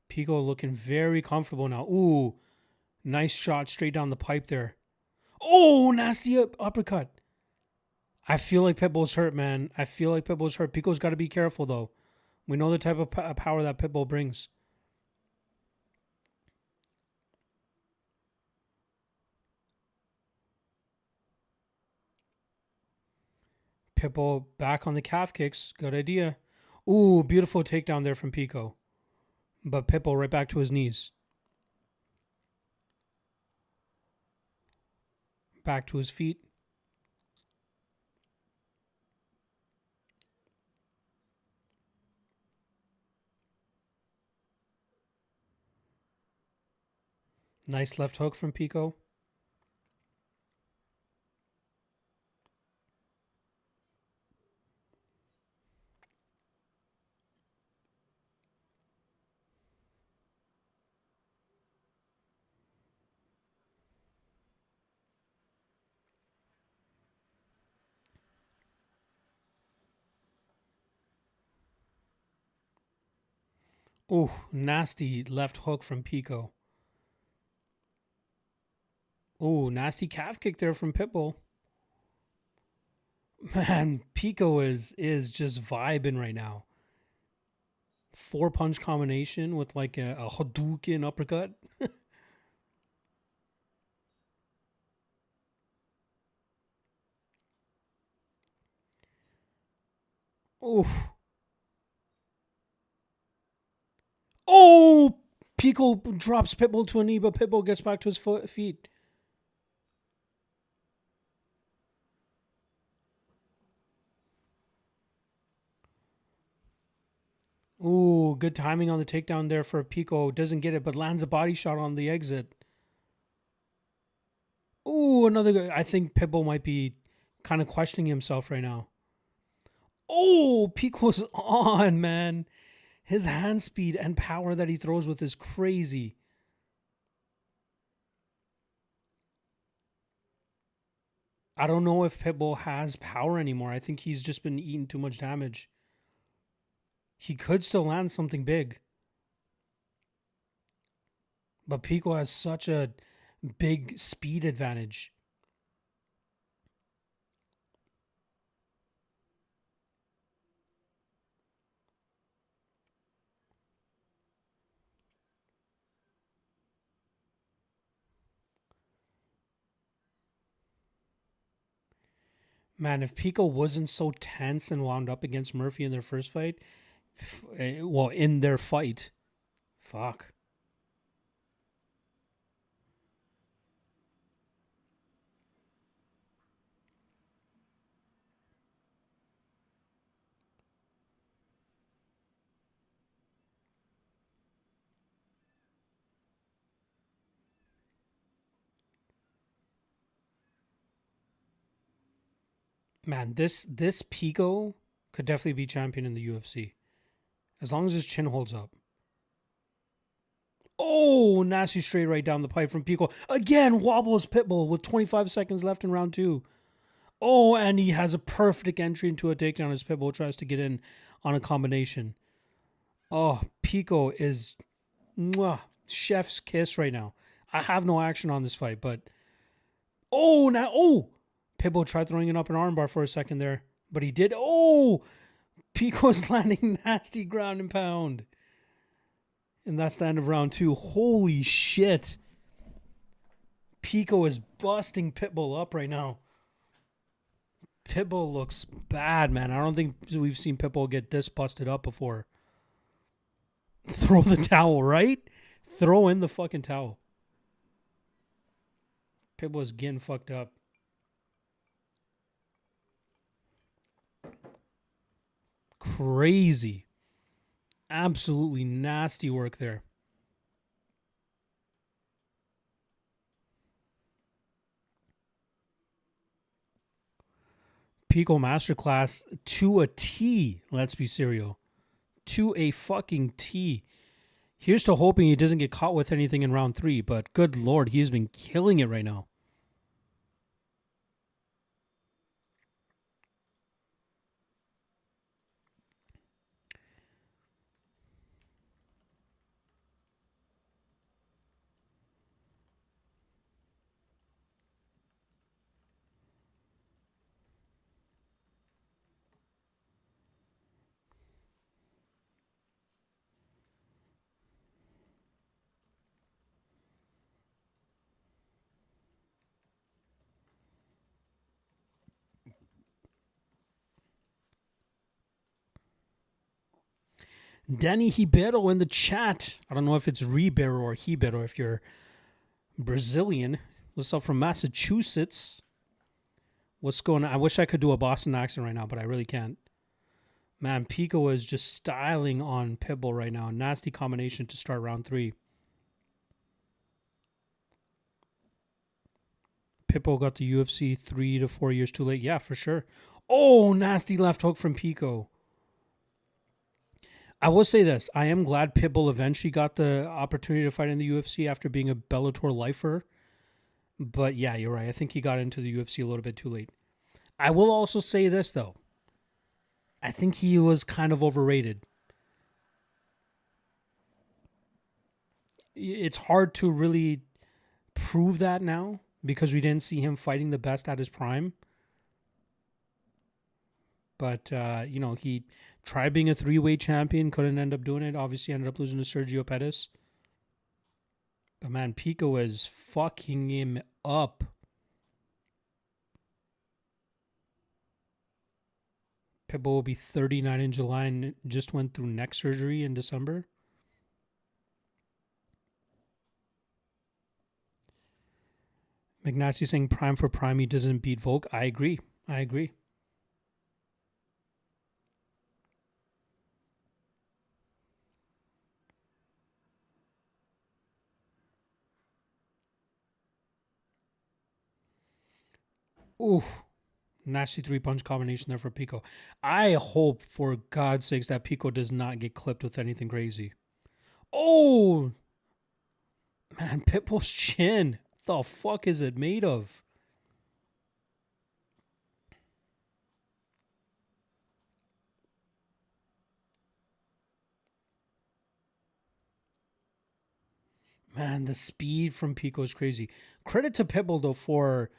Pico looking very comfortable now. Ooh, nice shot straight down the pipe there. Oh, nasty uppercut. I feel like Pitbull's hurt, man. I feel like Pitbull's hurt. Pico's got to be careful, though. We know the type of power that Pitbull brings. Pitbull back on the calf kicks. Good idea. Ooh, beautiful takedown there from Pico. But Pitbull right back to his knees. Back to his feet. Nice left hook from Pico. Ooh, nasty left hook from Pico. Ooh, nasty calf kick there from Pitbull. Man, Pico is just vibing right now. 4-punch combination with like a Hadouken uppercut. Oof. Oh, Pico drops Pitbull to a knee, but Pitbull gets back to his feet. Ooh, good timing on the takedown there for Pico. Doesn't get it, but lands a body shot on the exit. Ooh, another good. I think Pitbull might be kind of questioning himself right now. Oh, Pico's on, man. His hand speed and power that he throws with is crazy. I don't know if Pitbull has power anymore. I think he's just been eating too much damage. He could still land something big. But Pico has such a big speed advantage. Man, if Pico wasn't so tense and wound up against Murphy in their first fight, well, in their fight, fuck. Man, this Pico could definitely be champion in the UFC as long as his chin holds up. Oh, nasty straight right down the pipe from Pico. Again, wobbles Pitbull with 25 seconds left in round 2. Oh, and he has a perfect entry into a takedown as Pitbull tries to get in on a combination. Oh, Pico is chef's kiss right now. I have no action on this fight, but Pitbull tried throwing it up an armbar for a second there, but he did. Oh, Pico's landing nasty ground and pound. And that's the end of round 2. Holy shit. Pico is busting Pitbull up right now. Pitbull looks bad, man. I don't think we've seen Pitbull get this busted up before. Throw the towel, right? Throw in the fucking towel. Pitbull is getting fucked up. Crazy. Absolutely nasty work there. Pico Masterclass to a T. Let's be serial. To a fucking T. Here's to hoping he doesn't get caught with anything in round 3, but good lord, he's been killing it right now. Danny Ribeiro in the chat. I don't know if it's Ribeiro or Ribeiro if you're Brazilian. What's up from Massachusetts? What's going on? I wish I could do a Boston accent right now, but I really can't. Man, Pico is just styling on Pitbull right now. Nasty combination to start round 3. Pitbull got the UFC 3 to 4 years too late. Yeah, for sure. Oh, nasty left hook from Pico. I will say this. I am glad Pitbull eventually got the opportunity to fight in the UFC after being a Bellator lifer. But yeah, you're right. I think he got into the UFC a little bit too late. I will also say this, though. I think he was kind of overrated. It's hard to really prove that now because we didn't see him fighting the best at his prime. But, he tried being a 3-weight champion, couldn't end up doing it. Obviously ended up losing to Sergio Pettis. But, man, Pico is fucking him up. Pitbull will be 39 in July and just went through neck surgery in December. McNasty saying prime for prime, he doesn't beat Volk. I agree. Ooh, nasty 3-punch combination there for Pico. I hope, for God's sakes, that Pico does not get clipped with anything crazy. Oh, man, Pitbull's chin. The fuck is it made of? Man, the speed from Pico is crazy. Credit to Pitbull, though, for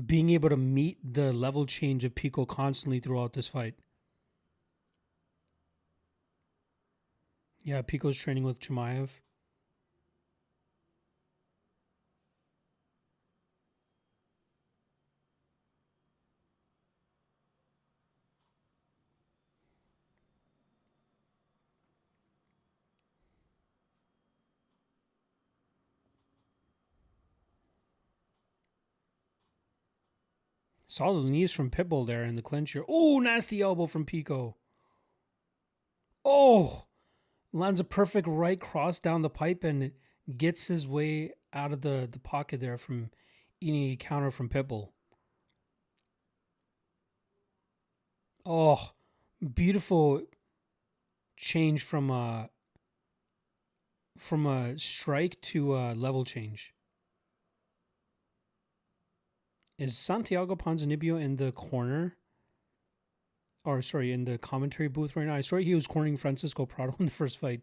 being able to meet the level change of Pico constantly throughout this fight. Yeah, Pico's training with Chimaev. Solid knees from Pitbull there in the clinch here. Oh, nasty elbow from Pico. Oh, lands a perfect right cross down the pipe and gets his way out of the pocket there from any counter from Pitbull. Oh, beautiful change from a strike to a level change. Is Santiago Ponzinibbio in the corner? Or sorry, in the commentary booth right now? I saw he was cornering Francisco Prado in the first fight.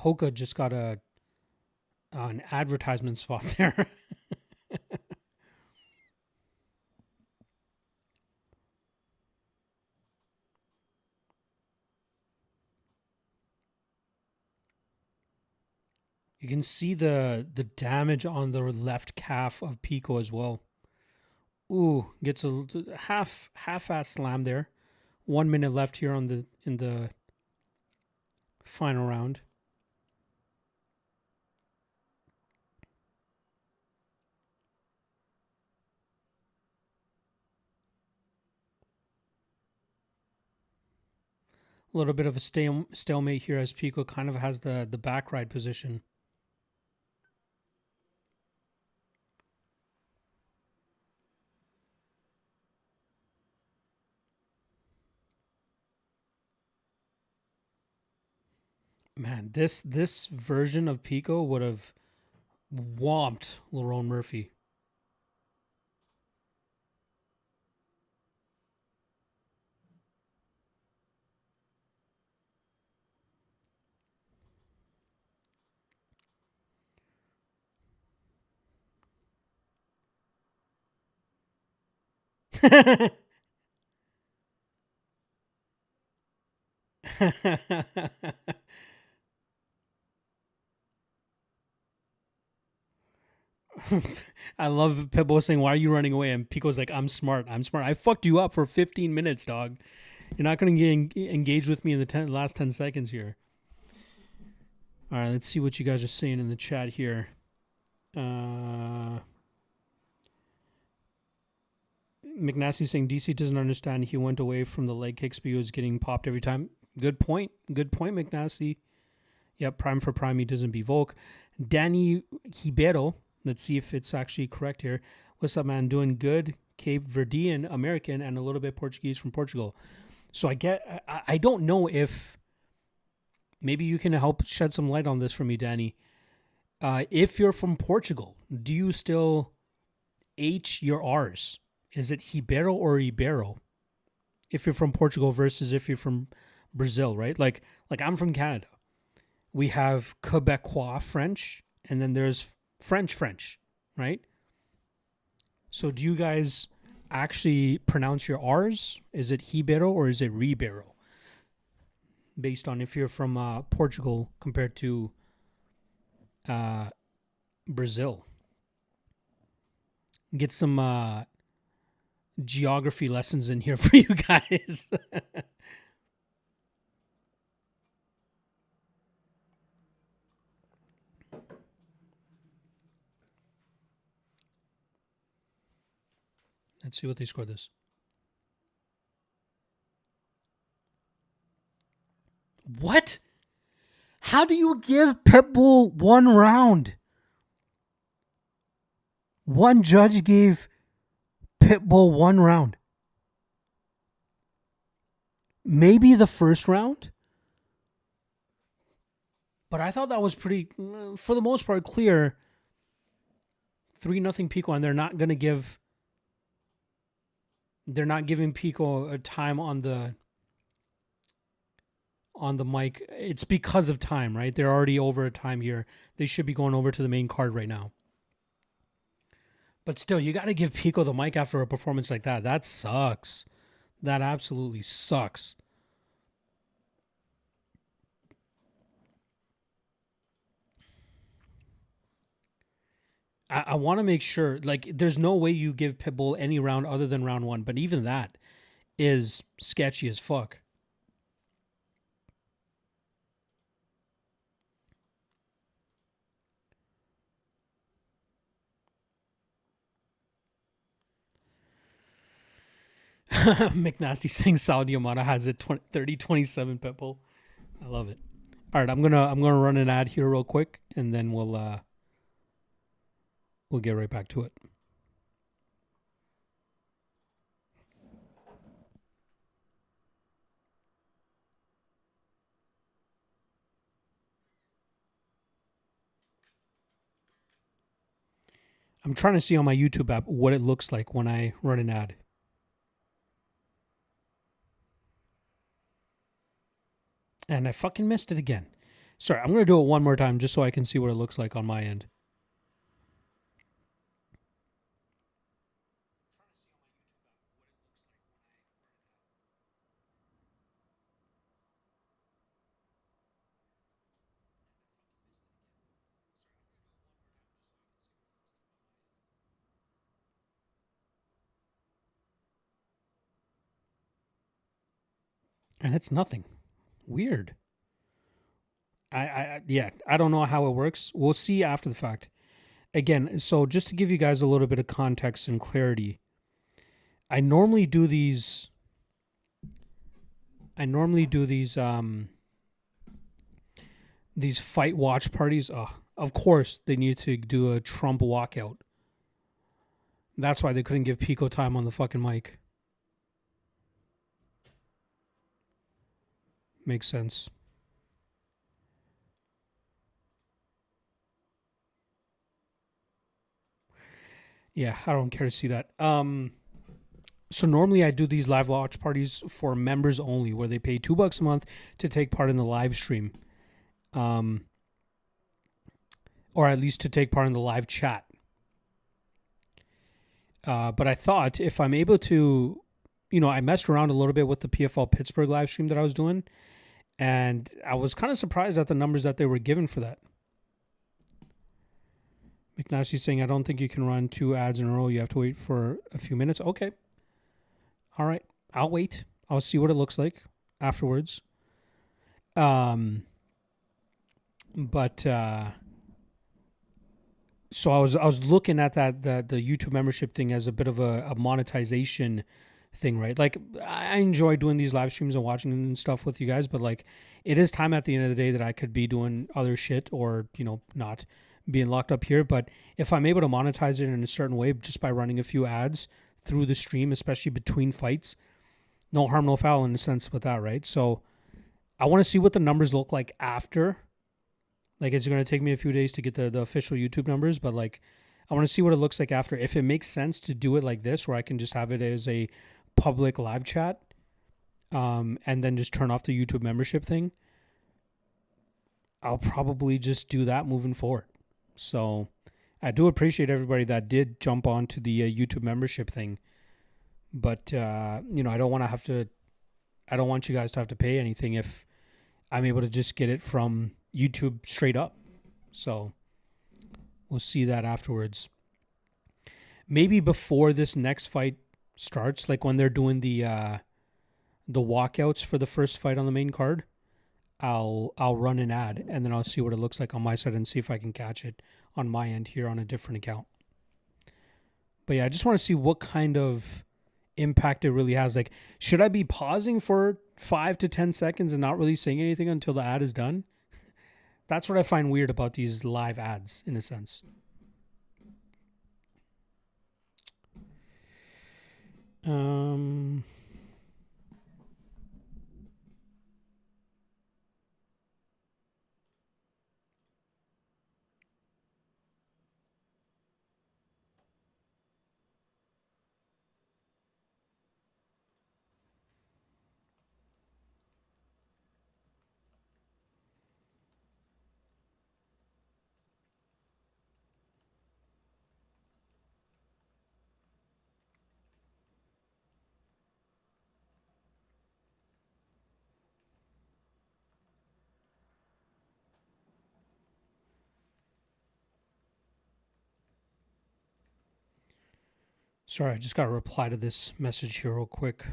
Hoka just got an advertisement spot there. You can see the damage on the left calf of Pico as well. Ooh, gets a half-ass slam there. 1 minute left here in the final round. A little bit of a stalemate here as Pico kind of has the back ride position. Man, this version of Pico would have whomped Lerone Murphy. I love Pitbull saying, "Why are you running away?" And Pico's like, "I'm smart. I'm smart. I fucked you up for 15 minutes, dog. You're not going to get engaged with me in the last 10 seconds here." All right, let's see what you guys are saying in the chat here. McNasty saying DC doesn't understand. He went away from the leg kicks, but he was getting popped every time. Good point. Good point, McNasty. Yep, prime for prime. He doesn't be Volk. Danny Hibero. Let's see if it's actually correct here. What's up, man? Doing good. Cape Verdean American and a little bit Portuguese from Portugal. So I don't know if maybe you can help shed some light on this for me, Danny. If you're from Portugal, do you still H your R's? Is it Hibero or Ibero? If you're from Portugal versus if you're from Brazil, right? Like I'm from Canada. We have Quebecois French, and then there's French, right? So do you guys actually pronounce your R's? Is it Hibero or is it Ribeiro? Based on if you're from Portugal compared to Brazil. Get some geography lessons in here for you guys. Let's see what they scored this. What? How do you give Pitbull 1 round? One judge gave Pitbull 1 round. Maybe the first round? But I thought that was pretty, for the most part, clear. 3-0 Pico, and they're not giving Pico a time on the mic. It's because of time, right? They're already over a time here. They should be going over to the main card right now. But still, you got to give Pico the mic after a performance like that. That sucks. That absolutely sucks. I want to make sure, like, there's no way you give Pitbull any round other than round 1, but even that is sketchy as fuck. McNasty saying Saudi Amata has it 30-27 Pitbull. I love it. All right, I'm gonna run an ad here real quick, and then we'll get right back to it. I'm trying to see on my YouTube app what it looks like when I run an ad. And I fucking missed it again. Sorry, I'm going to do it one more time just so I can see what it looks like on my end. And it's nothing. Weird. I don't know how it works. We'll see after the fact. Again, so just to give you guys a little bit of context and clarity, I normally do these fight watch parties. Of course they need to do a Trump walkout. That's why they couldn't give Pico time on the fucking mic. Makes sense. Yeah, I don't care to see that. So normally I do these live watch parties for members only, where they pay $2 a month to take part in the live stream, or at least to take part in the live chat. But I thought if I'm able to, I messed around a little bit with the PFL Pittsburgh live stream that I was doing, and I was kind of surprised at the numbers that they were given for that. McNasty saying, I don't think you can run 2 ads in a row. You have to wait for a few minutes. Okay. All right. I'll wait. I'll see what it looks like afterwards. So I was looking at the YouTube membership thing as a bit of a monetization thing, right? Like, I enjoy doing these live streams and watching and stuff with you guys, but like, it is time at the end of the day that I could be doing other shit or, not being locked up here. But if I'm able to monetize it in a certain way just by running a few ads through the stream, especially between fights, no harm, no foul in a sense with that, right? So I want to see what the numbers look like after. Like, it's going to take me a few days to get the official YouTube numbers, but like, I want to see what it looks like after. If it makes sense to do it like this, where I can just have it as a public live chat, and then just turn off the YouTube membership thing, I'll probably just do that moving forward. So I do appreciate everybody that did jump onto the YouTube membership thing, but I don't want you guys to have to pay anything if I'm able to just get it from YouTube straight up. So we'll see that afterwards. Maybe before this next fight starts, like when they're doing the walkouts for the first fight on the main card, I'll run an ad, and then I'll see what it looks like on my side and see if I can catch it on my end here on a different account. But yeah, I just want to see what kind of impact it really has. Like, should I be pausing for 5 to 10 seconds and not really saying anything until the ad is done? That's what I find weird about these live ads, in a sense. Sorry, I just got to reply to this message here real quick.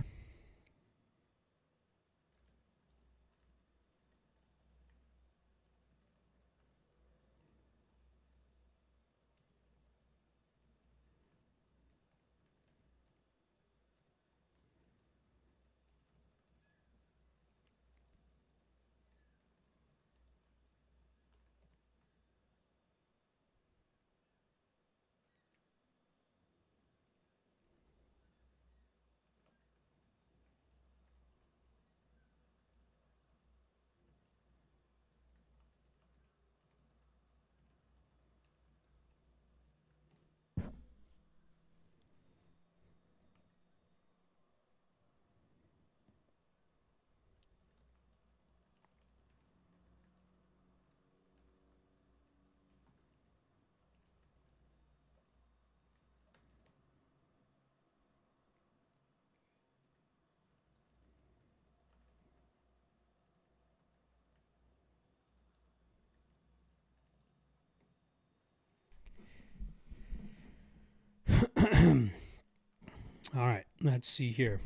All right, let's see here.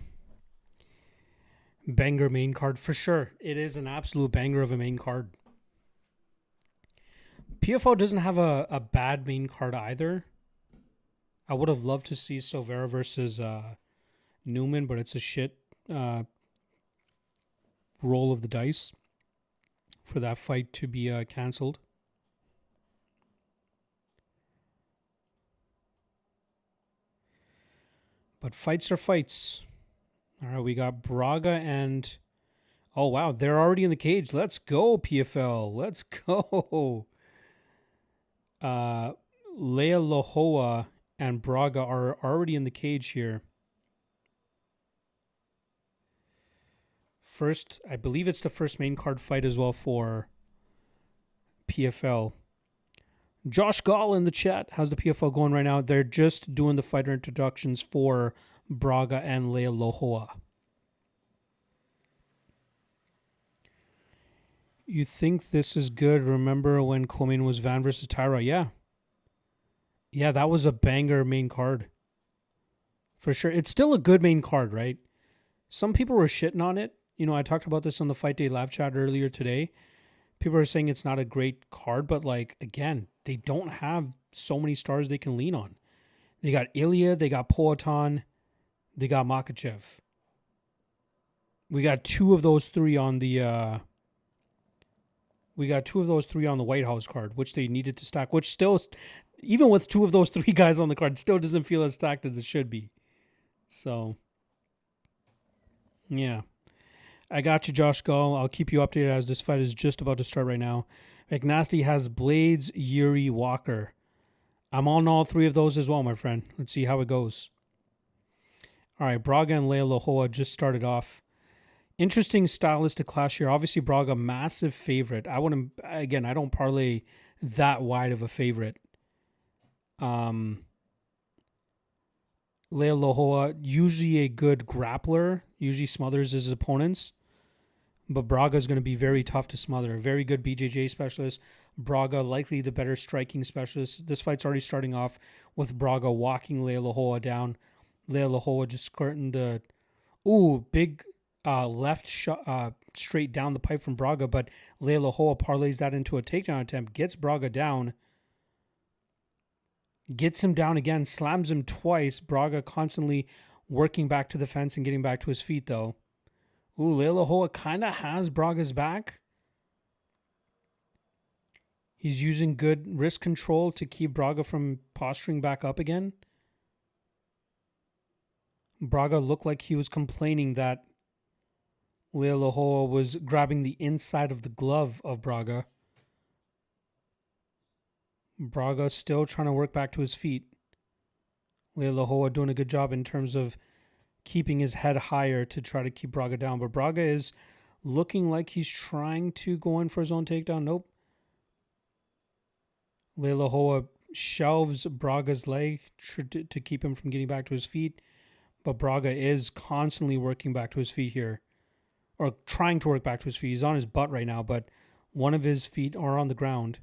Banger main card for sure. It is an absolute banger of a main card. PFL doesn't have a bad main card either. I would have loved to see Silvera versus Newman, but it's a shit roll of the dice for that fight to be canceled. But fights are fights. All right, we got Braga and... Oh, wow, they're already in the cage. Let's go, PFL. Let's go. Leia Lohoa and Braga are already in the cage here. First, I believe it's the first main card fight as well for PFL. Josh Gall in the chat. How's the PFL going right now? They're just doing the fighter introductions for Braga and Leia Lohoa. You think this is good? Remember when co-main was Van versus Tyra? Yeah. Yeah, that was a banger main card. For sure. It's still a good main card, right? Some people were shitting on it. You know, I talked about this on the Fight Day live chat earlier today. People are saying it's not a great card, but like, again, they don't have so many stars they can lean on. They got Ilya, they got Poatan, they got Makachev. We got two of those three on the White House card, which they needed to stack, which still, even with two of those three guys on the card, still doesn't feel as stacked as it should be. So, yeah. I got you, Josh Gall. I'll keep you updated as this fight is just about to start right now. McNasty has Blades, Yuri, Walker. I'm on all three of those as well, my friend. Let's see how it goes. All right, Braga and Leia Lohoa just started off. Interesting stylistic clash here. Obviously, Braga, massive favorite. I don't parlay that wide of a favorite. Leia Lohoa, usually a good grappler, usually smothers his opponents. But Braga is going to be very tough to smother. Very good BJJ specialist. Braga, likely the better striking specialist. This fight's already starting off with Braga walking Leia Lohoa down. Leia Lohoa just skirting the... Ooh, big left shot straight down the pipe from Braga. But Leia Lohoa parlays that into a takedown attempt. Gets Braga down. Gets him down again, slams him twice. Braga constantly working back to the fence and getting back to his feet, though. Ooh, Leila kind of has Braga's back. He's using good wrist control to keep Braga from posturing back up again. Braga looked like he was complaining that Leila was grabbing the inside of the glove of Braga. Braga still trying to work back to his feet. Leila doing a good job in terms of keeping his head higher to try to keep Braga down. But Braga is looking like he's trying to go in for his own takedown. Nope. Leila shelves Braga's leg to keep him from getting back to his feet. But Braga is constantly working back to his feet here. Or trying to work back to his feet. He's on his butt right now, but one of his feet are on the ground.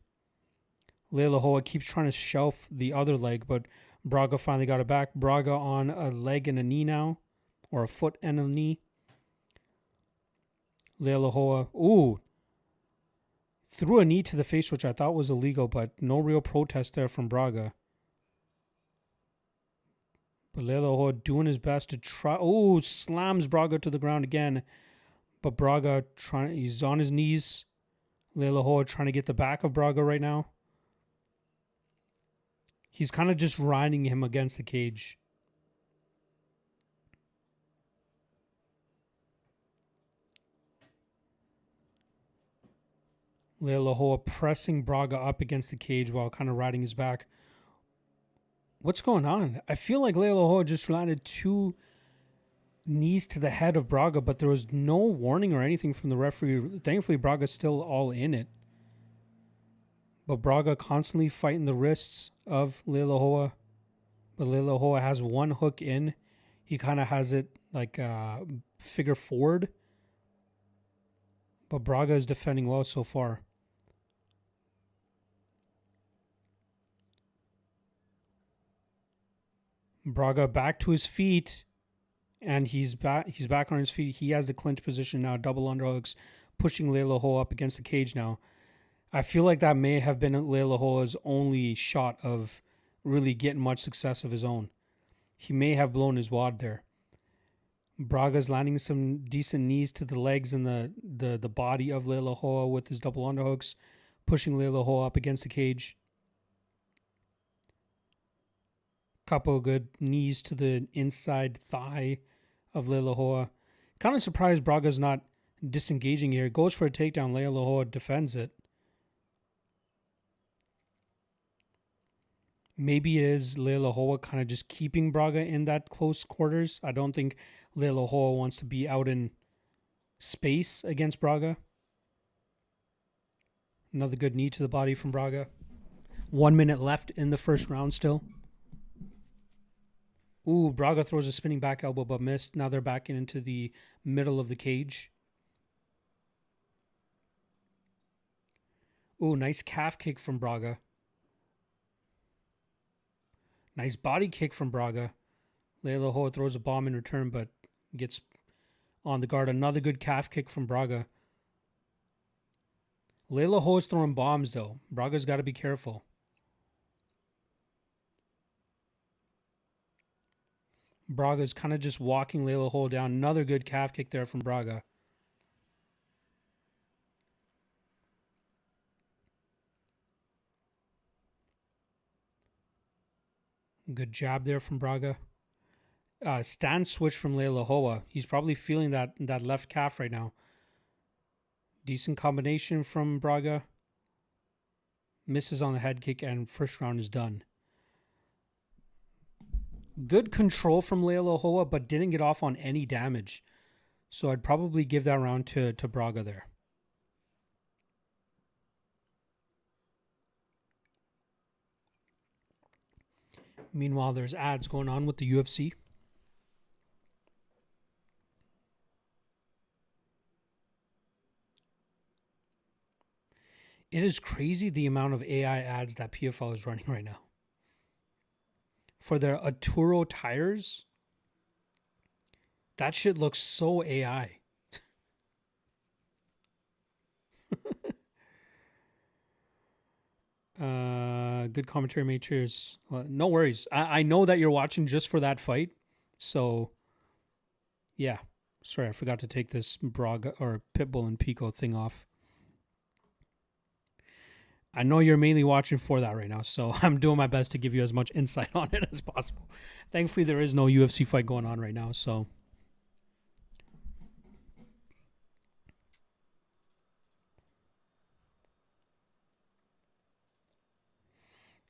Leila keeps trying to shelf the other leg, but Braga finally got it back. Braga on a leg and a knee now. Or a foot and a knee. Leila ooh. Threw a knee to the face, which I thought was illegal, but no real protest there from Braga. But Leila doing his best to try. Oh, slams Braga to the ground again. But Braga he's on his knees. Leila trying to get the back of Braga right now. He's kind of just riding him against the cage. Leila pressing Braga up against the cage while kind of riding his back. What's going on? I feel like Leila just landed 2 knees to the head of Braga, but there was no warning or anything from the referee. Thankfully, Braga's still all in it. But Braga constantly fighting the wrists of Leila. But Leila has one hook in. He kind of has it like figure forward. But Braga is defending well so far. Braga back to his feet. And he's back on his feet. He has the clinch position now. Double underhooks. Pushing Leila up against the cage now. I feel like that may have been Leila only shot of really getting much success of his own. He may have blown his wad there. Braga's landing some decent knees to the legs and the body of Leila with his double underhooks, pushing Leila up against the cage. Couple good knees to the inside thigh of Leila. Kind of surprised Braga's not disengaging here. Goes for a takedown. Leila defends it. Maybe it is Leila kind of just keeping Braga in that close quarters. I don't think Leila wants to be out in space against Braga. Another good knee to the body from Braga. 1 minute left in the first round still. Ooh, Braga throws a spinning back elbow but missed. Now they're backing into the middle of the cage. Ooh, nice calf kick from Braga. Nice body kick from Braga. Leila throws a bomb in return but gets on the guard. Another good calf kick from Braga. Leila is throwing bombs though. Braga's got to be careful. Braga's kind of just walking Leila down. Another good calf kick there from Braga. Good jab there from Braga. Stand switch from Leila. He's probably feeling that left calf right now. Decent combination from Braga. Misses on the head kick and first round is done. Good control from Leila but didn't get off on any damage. So I'd probably give that round to Braga there. Meanwhile, there's ads going on with the UFC. It is crazy the amount of AI ads that PFL is running right now. For their Arturo tires, that shit looks so AI. Good commentary, mate. Cheers. No worries. I know that you're watching just for that fight. So, yeah. Sorry, I forgot to take this Braga or Pitbull and Pico thing off. I know you're mainly watching for that right now, so I'm doing my best to give you as much insight on it as possible. Thankfully, there is no UFC fight going on right now, so.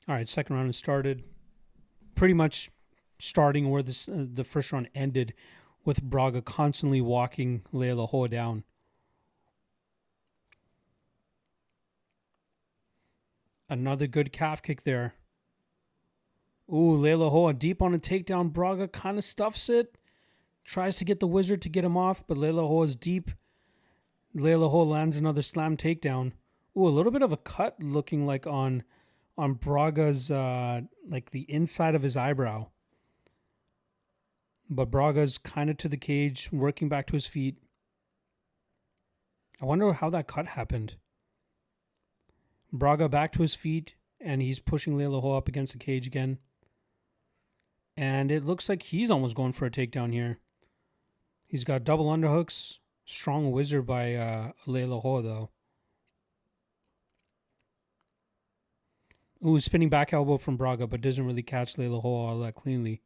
All right, second round has started. Pretty much starting where the first round ended, with Braga constantly walking Leila Hoa down. Another good calf kick there. Ooh, Leila Hoa deep on a takedown. Braga kind of stuffs it. Tries to get the wizard to get him off, but Leila Hoa is deep. Leila Hoa lands another slam takedown. Ooh, a little bit of a cut looking like on Braga's like the inside of his eyebrow. But Braga's kind of to the cage, working back to his feet. I wonder how that cut happened. Braga back to his feet, and he's pushing Leila Hoa up against the cage again. And it looks like he's almost going for a takedown here. He's got double underhooks. Strong wizard by Leila Hoa, though. Ooh, spinning back elbow from Braga, but doesn't really catch Leila Hoa all that cleanly.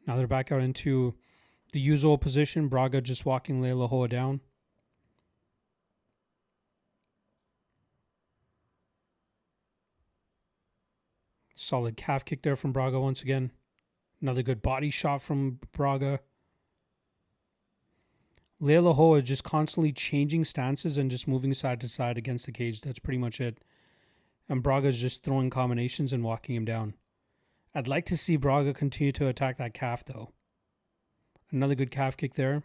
Now they're back out into the usual position. Braga just walking Leila Hoa down. Solid calf kick there from Braga once again. Another good body shot from Braga. Leila Hoa just constantly changing stances and just moving side to side against the cage. That's pretty much it. And Braga's just throwing combinations and walking him down. I'd like to see Braga continue to attack that calf, though. Another good calf kick there.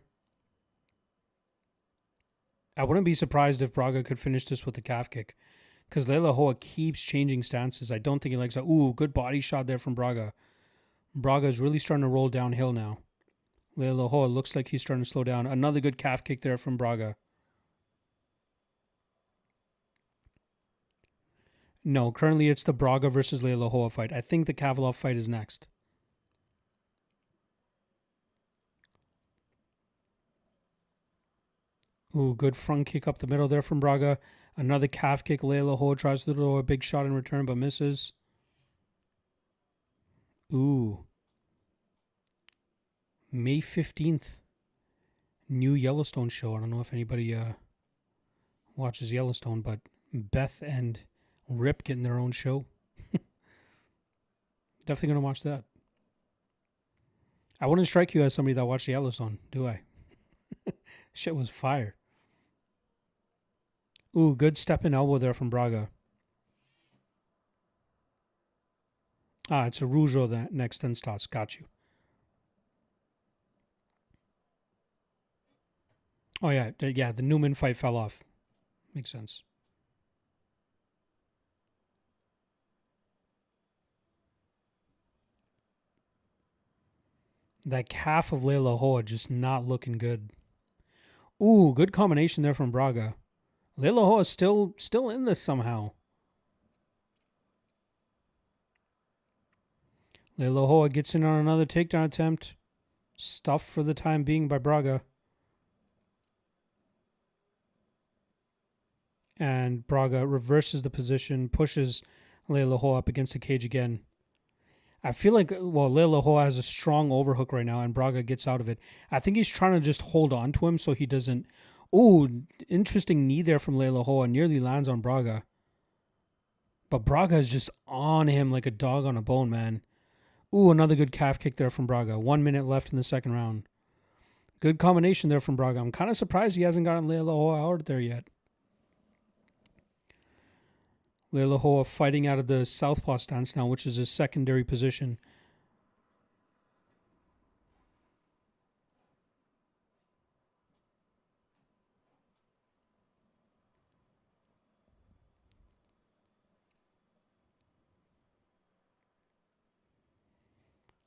I wouldn't be surprised if Braga could finish this with a calf kick, because Leila Hoa keeps changing stances. I don't think he likes that. Ooh, good body shot there from Braga. Braga is really starting to roll downhill now. Leila Hoa looks like he's starting to slow down. Another good calf kick there from Braga. No, currently it's the Braga versus Leila Hoa fight. I think the Kavalov fight is next. Ooh, good front kick up the middle there from Braga. Another calf kick. Leila Hoa tries to throw a big shot in return, but misses. Ooh. May 15th. New Yellowstone show. I don't know if anybody watches Yellowstone, but Beth and Rip getting their own show. Definitely going to watch that. I wouldn't strike you as somebody that watched Yellowstone, do I? Shit was fire. Ooh, good step in elbow there from Braga. Ah, it's a Rougeau that next 10 starts. Got you. Oh, yeah. The Newman fight fell off. Makes sense. That calf of Leila Hoa just not looking good. Ooh, good combination there from Braga. Leila Hoa is still in this somehow. Leila Hoa gets in on another takedown attempt. Stuffed for the time being by Braga. And Braga reverses the position, pushes Leila Hoa up against the cage again. I feel like, Leila Hoa has a strong overhook right now, and Braga gets out of it. I think he's trying to just hold on to him so he doesn't. Ooh, interesting knee there from Leila Hoa. Nearly lands on Braga. But Braga is just on him like a dog on a bone, man. Ooh, another good calf kick there from Braga. 1 minute left in the second round. Good combination there from Braga. I'm kind of surprised he hasn't gotten Leila Hoa out there yet. Leila Hoa fighting out of the southpaw stance now, which is his secondary position.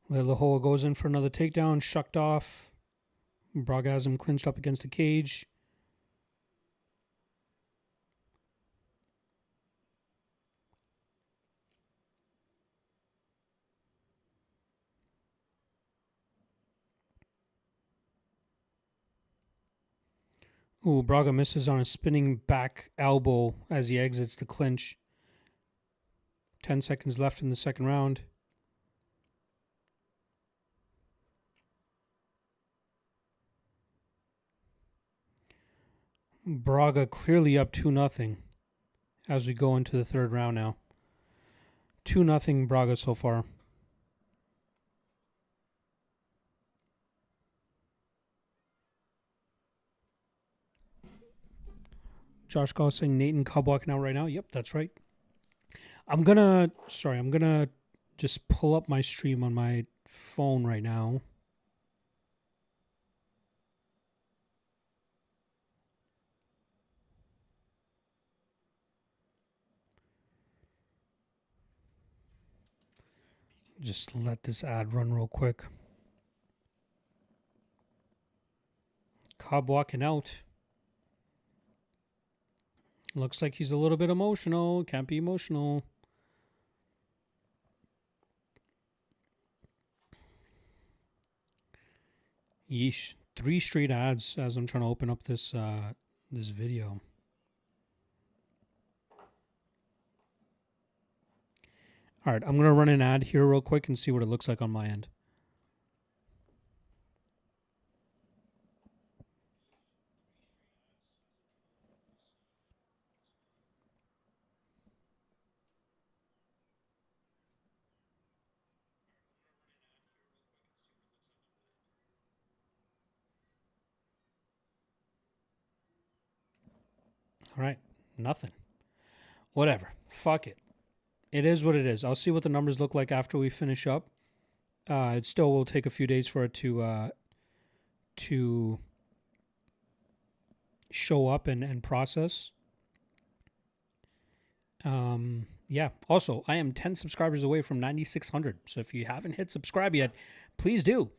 Leila Hoa goes in for another takedown, shucked off. Braga has him clinched up against the cage. Ooh, Braga misses on a spinning back elbow as he exits the clinch. 10 seconds left in the second round. Braga clearly up 2-0 as we go into the third round now. 2-0 Braga so far. Josh Gall saying Nathan Cobb walking out right now. Yep, that's right. I'm gonna just pull up my stream on my phone right now. Just let this ad run real quick. Cobb walking out. Looks like he's a little bit emotional. Can't be emotional. Yeesh. 3 straight ads as I'm trying to open up this this video. All right, I'm going to run an ad here real quick and see what it looks like on my end. All right, nothing. Whatever. Fuck it. It is what it is. I'll see what the numbers look like after we finish up. It still will take a few days for it to show up and process. Yeah. Also, I am 10 subscribers away from 9,600. So if you haven't hit subscribe yet, please do.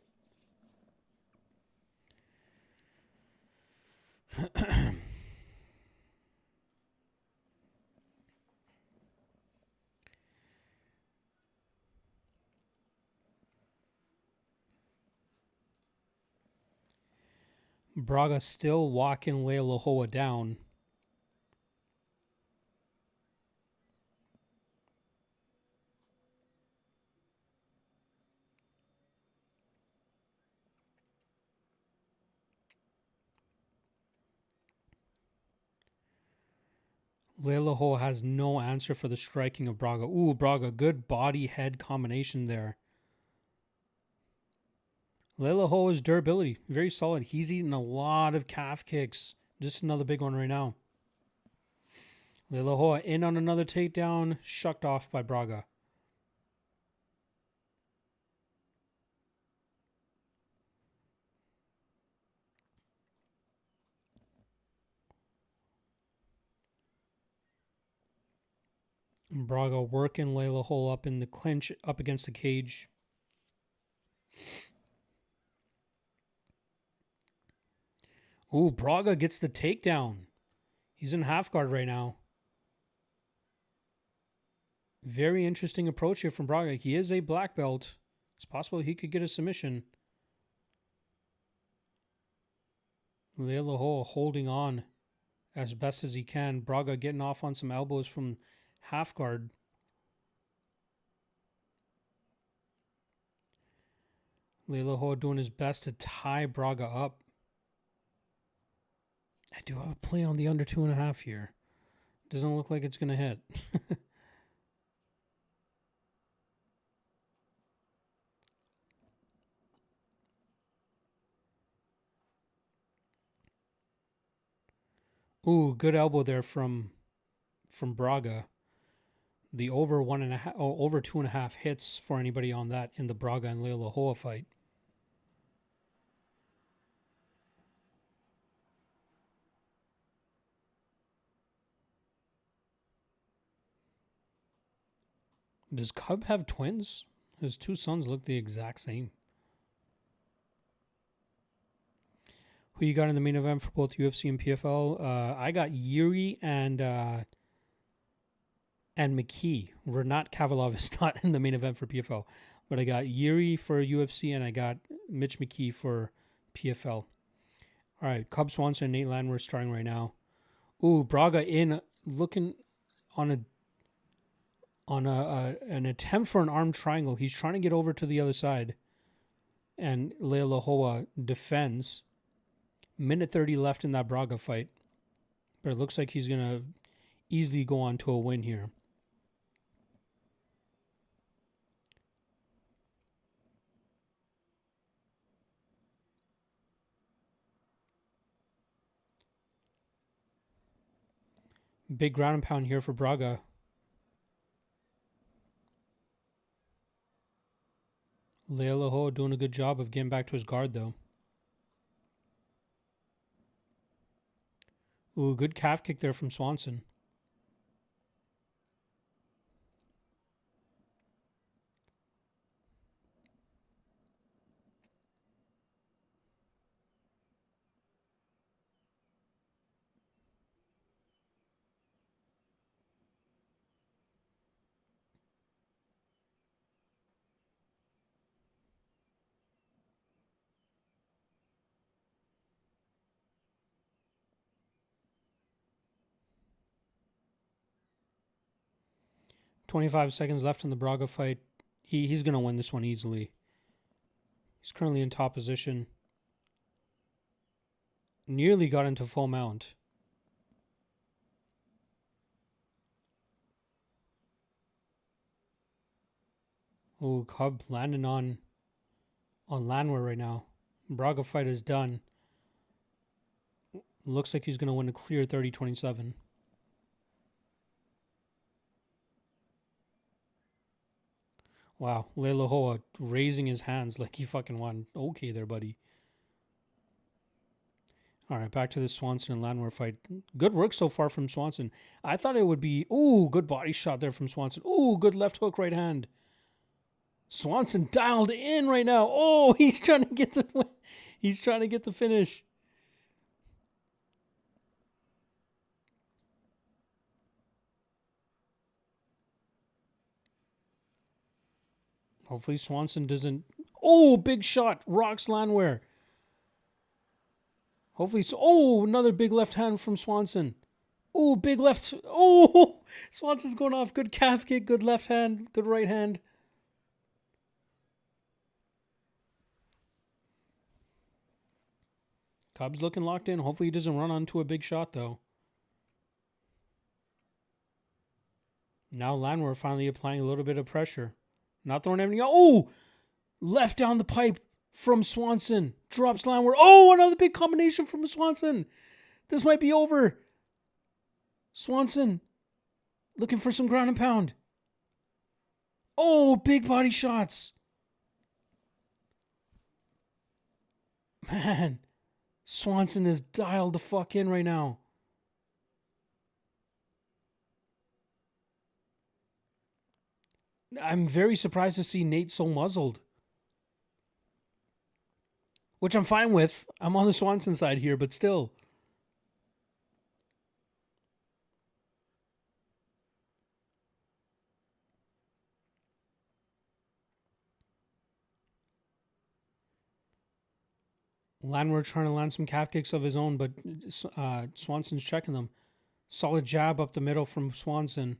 Braga still walking Lealohoa down. Lealohoa has no answer for the striking of Braga. Ooh, Braga, good body-head combination there. Lealohoa's durability, very solid. He's eating a lot of calf kicks. Just another big one right now. Lealohoa in on another takedown, shucked off by Braga. Braga working Lealohoa up in the clinch, up against the cage. Ooh, Braga gets the takedown. He's in half guard right now. Very interesting approach here from Braga. He is a black belt. It's possible he could get a submission. Lealohoa holding on as best as he can. Braga getting off on some elbows from half guard. Lealohoa doing his best to tie Braga up. I do have a play on the under 2.5 here. Doesn't look like it's going to hit. Ooh, good elbow there from Braga. The over 1.5, over 2.5 hits for anybody on that in the Braga and Lealohoa fight. Does Cub have twins? His 2 sons look the exact same. Who you got in the main event for both UFC and PFL? I got Yuri and McKee. Renat Kavalov is not in the main event for PFL, but I got Yuri for UFC and I got Mitch McKee for PFL. All right, Cub Swanson and Nate Landwehr starting right now. Ooh, Braga in looking on an attempt for an arm triangle. He's trying to get over to the other side, and Lealohoa defends. Minute 30 left in that Braga fight, but it looks like he's gonna easily go on to a win here. Big ground and pound here for Braga. Lealohoa doing a good job of getting back to his guard though. Ooh, good calf kick there from Swanson. .25 seconds left in the Braga fight. He's going to win this one easily. He's currently in top position. Nearly got into full mount. Oh, Cub landing on Landwehr right now. Braga fight is done. Looks like he's going to win a clear 30-27. Wow, Lealohoa raising his hands like he fucking won. Okay there, buddy. All right, back to the Swanson and Landwehr fight. Good work so far from Swanson. I thought it would be, ooh, good body shot there from Swanson. Ooh, good left hook right hand. Swanson dialed in right now. Oh, he's trying to get the win. He's trying to get the finish. Hopefully Swanson doesn't. Oh, big shot. Rocks Landwehr. Hopefully. Oh, another big left hand from Swanson. Oh, big left. Oh, Swanson's going off. Good calf kick. Good left hand. Good right hand. Cubs looking locked in. Hopefully he doesn't run onto a big shot, though. Now Landwehr finally applying a little bit of pressure. Not throwing anything out. Oh, left down the pipe from Swanson. Drops Landwehr. Oh, another big combination from Swanson. This might be over. Swanson looking for some ground and pound. Oh, big body shots. Man, Swanson is dialed the fuck in right now. I'm very surprised to see Nate so muzzled. Which I'm fine with. I'm on the Swanson side here, but still. Landwehr trying to land some calf kicks of his own, but Swanson's checking them. Solid jab up the middle from Swanson.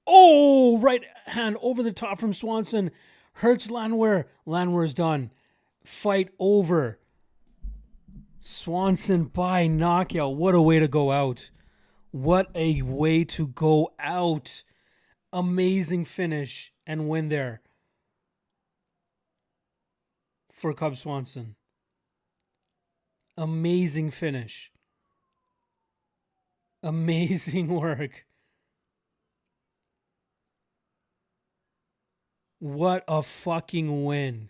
Oh, right hand over the top from Swanson. Hurts Landwehr. Landwehr is done. Fight over. Swanson by knockout. What a way to go out. What a way to go out. Amazing finish and win there for Cub Swanson. Amazing finish. Amazing work. What a fucking win.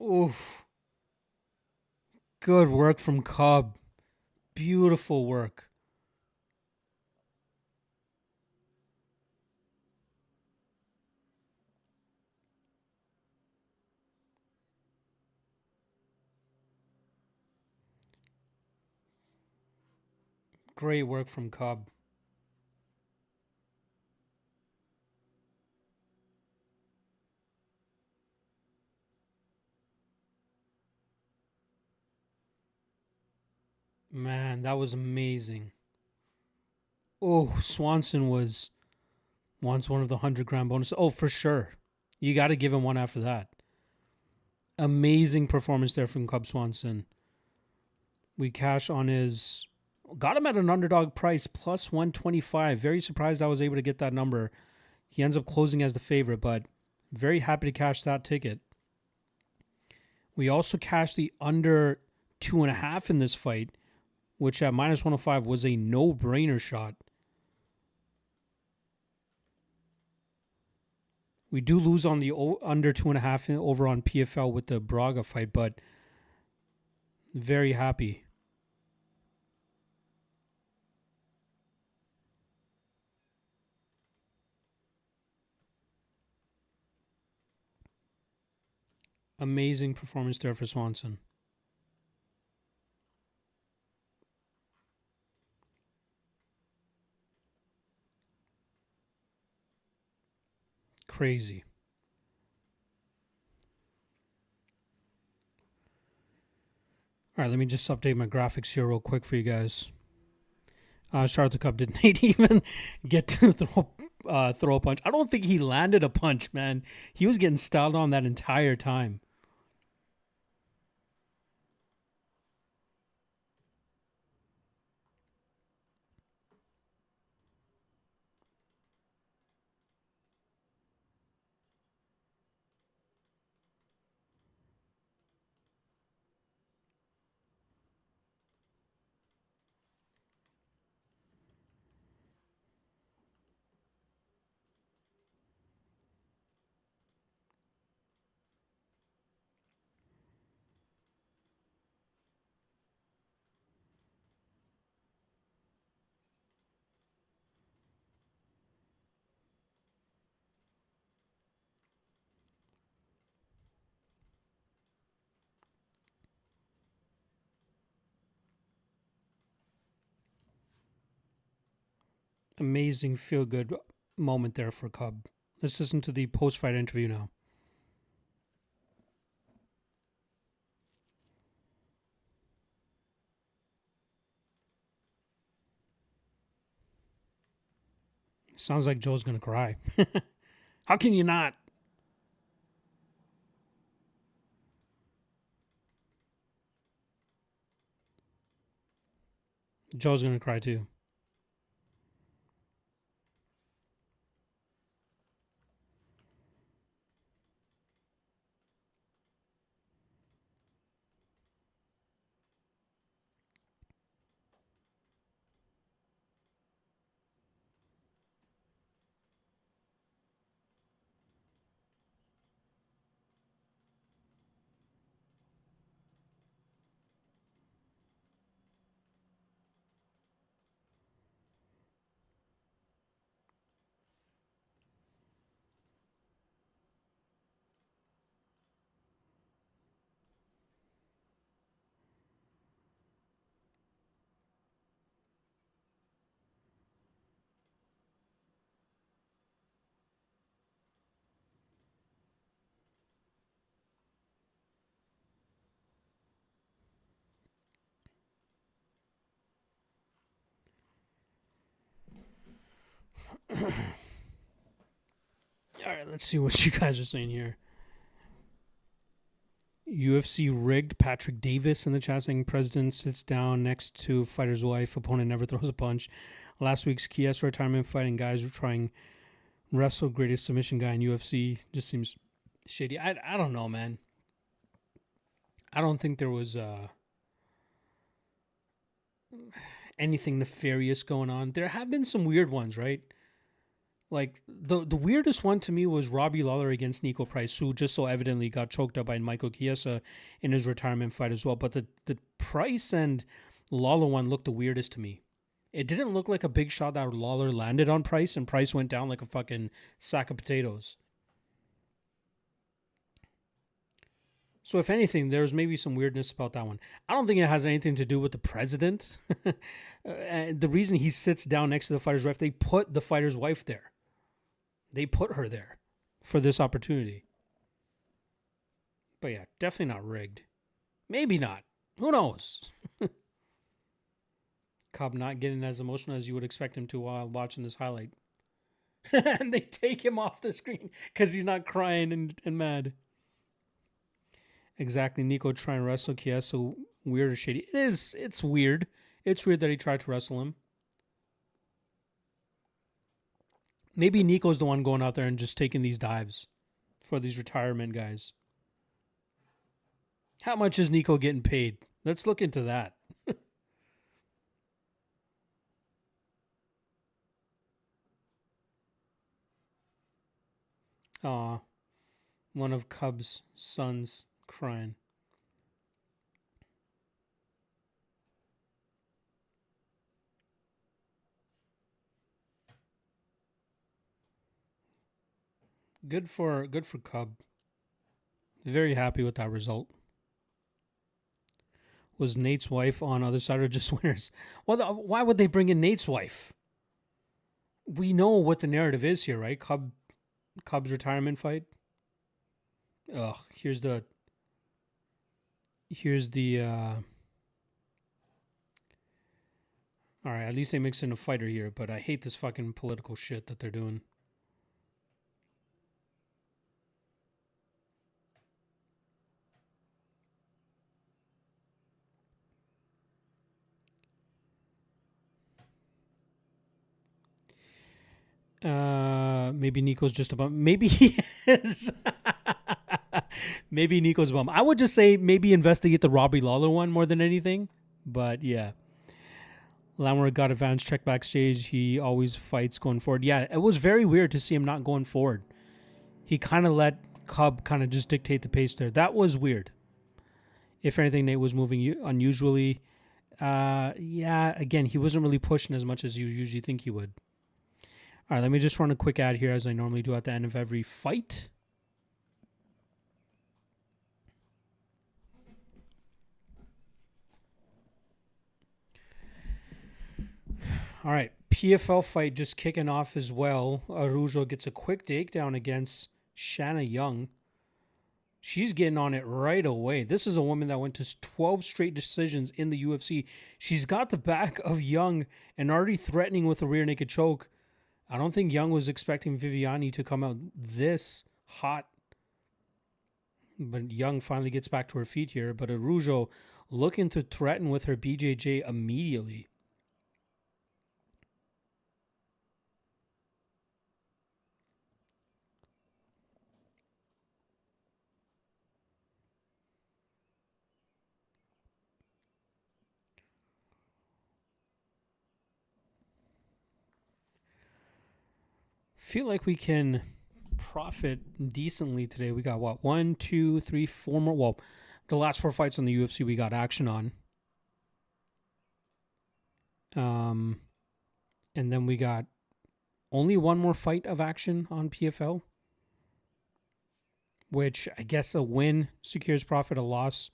Oof. Good work from Cub. Beautiful work. Great work from Cub. Man, that was amazing. Oh, Swanson was once one of the 100 grand bonus. Oh, for sure. You got to give him one after that. Amazing performance there from Cub Swanson. We cash on his. Got him at an underdog price, plus 125. Very surprised I was able to get that number. He ends up closing as the favorite, but very happy to cash that ticket. We also cashed the under 2.5 in this fight, which at minus 105 was a no-brainer shot. We do lose on the under 2.5 over on PFL with the Braga fight, but very happy. Amazing performance there for Swanson. Crazy. All right, let me just update my graphics here real quick for you guys. Charlotte the Cup didn't even get to throw a punch. I don't think he landed a punch, man. He was getting styled on that entire time. Amazing feel-good moment there for Cub. Let's listen to the post-fight interview now. Sounds like Joe's going to cry. How can you not? Joe's going to cry too. All right, let's see what you guys are saying here. UFC rigged. Patrick Davis in the chat saying president sits down next to fighter's wife. Opponent never throws a punch. Last week's Kiesa retirement fighting guys were trying wrestle greatest submission guy in UFC. Just seems shady. I don't know, man. I don't think there was anything nefarious going on. There have been some weird ones, right? Like the weirdest one to me was Robbie Lawler against Nico Price, who just so evidently got choked up by Michael Chiesa in his retirement fight as well. But the Price and Lawler one looked the weirdest to me. It didn't look like a big shot that Lawler landed on Price, and Price went down like a fucking sack of potatoes. So if anything, there's maybe some weirdness about that one. I don't think it has anything to do with the president. The reason he sits down next to the fighter's wife, they put the fighter's wife there. They put her there for this opportunity. But yeah, definitely not rigged. Maybe not. Who knows? Cobb not getting as emotional as you would expect him to while watching this highlight. And they take him off the screen because he's not crying and mad. Exactly. Nico trying to wrestle Chiesa. Weird or shady. It is. It's weird. It's weird that he tried to wrestle him. Maybe Nico's the one going out there and just taking these dives for these retirement guys. How much is Nico getting paid? Let's look into that. Aw, one of Cub's sons crying. Good for Cub. Very happy with that result. Was Nate's wife on other side or just winners? Well, why would they bring in Nate's wife? We know what the narrative is here, right? Cub's retirement fight. Ugh, here's the all right, at least they mix in a fighter here, but I hate this fucking political shit that they're doing. Maybe Nico's just a bum. Maybe he is. Maybe Nico's a bum. I would just say maybe investigate the Robbie Lawler one more than anything. But yeah. Lamar got advanced check backstage. He always fights going forward. Yeah, it was very weird to see him not going forward. He kind of let Cub kind of just dictate the pace there. That was weird. If anything, Nate was moving unusually. Yeah, again, he wasn't really pushing as much as you usually think he would. All right, let me just run a quick ad here as I normally do at the end of every fight. All right, PFL fight just kicking off as well. Arujo gets a quick takedown against Shanna Young. She's getting on it right away. This is a woman that went to 12 straight decisions in the UFC. She's got the back of Young and already threatening with a rear naked choke. I don't think Young was expecting Viviani to come out this hot. But Young finally gets back to her feet here. But Arujo looking to threaten with her BJJ immediately. Feel like we can profit decently today. We got what? 1, 2, 3, 4 more. Well, the last 4 fights on the UFC we got action on. And then we got only one more fight of action on PFL, which I guess a win secures profit, a loss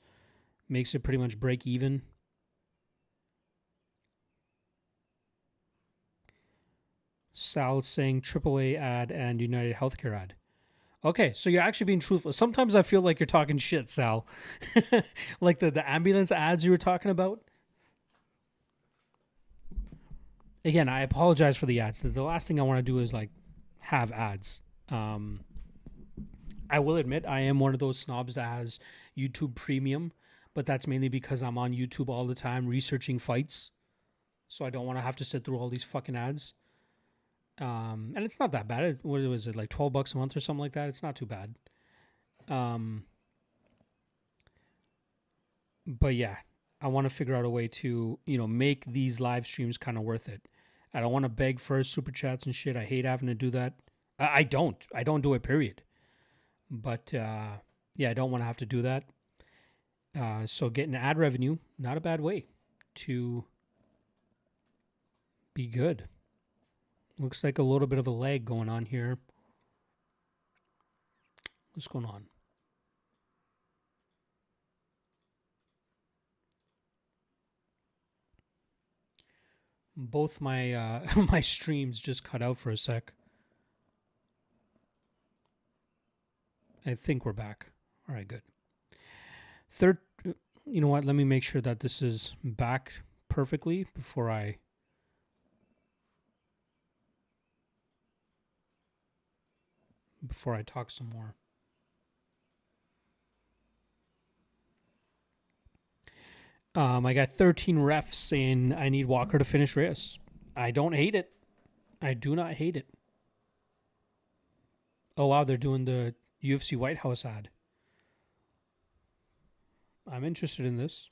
makes it pretty much break even. Sal saying AAA ad and United Healthcare ad. Okay, so you're actually being truthful. Sometimes I feel like you're talking shit, Sal. Like the ambulance ads you were talking about. Again, I apologize for the ads. The last thing I want to do is like have ads. I will admit I am one of those snobs that has YouTube Premium, but that's mainly because I'm on YouTube all the time researching fights. So I don't want to have to sit through all these fucking ads. And it's not that bad. What was it, like $12 a month or something like that? It's not too bad. But yeah, I want to figure out a way to, make these live streams kind of worth it. I don't want to beg for super chats and shit. I hate having to do that. I don't do it, period. But yeah, I don't want to have to do that. So getting ad revenue, not a bad way to be good. Looks like a little bit of a lag going on here. What's going on? Both my my streams just cut out for a sec. I think we're back. All right, good. Third, you know what? Let me make sure that this is back perfectly before I talk some more. I got 13 refs saying I need Walker to finish Reyes. I don't hate it. I do not hate it. Oh, wow, they're doing the UFC White House ad. I'm interested in this.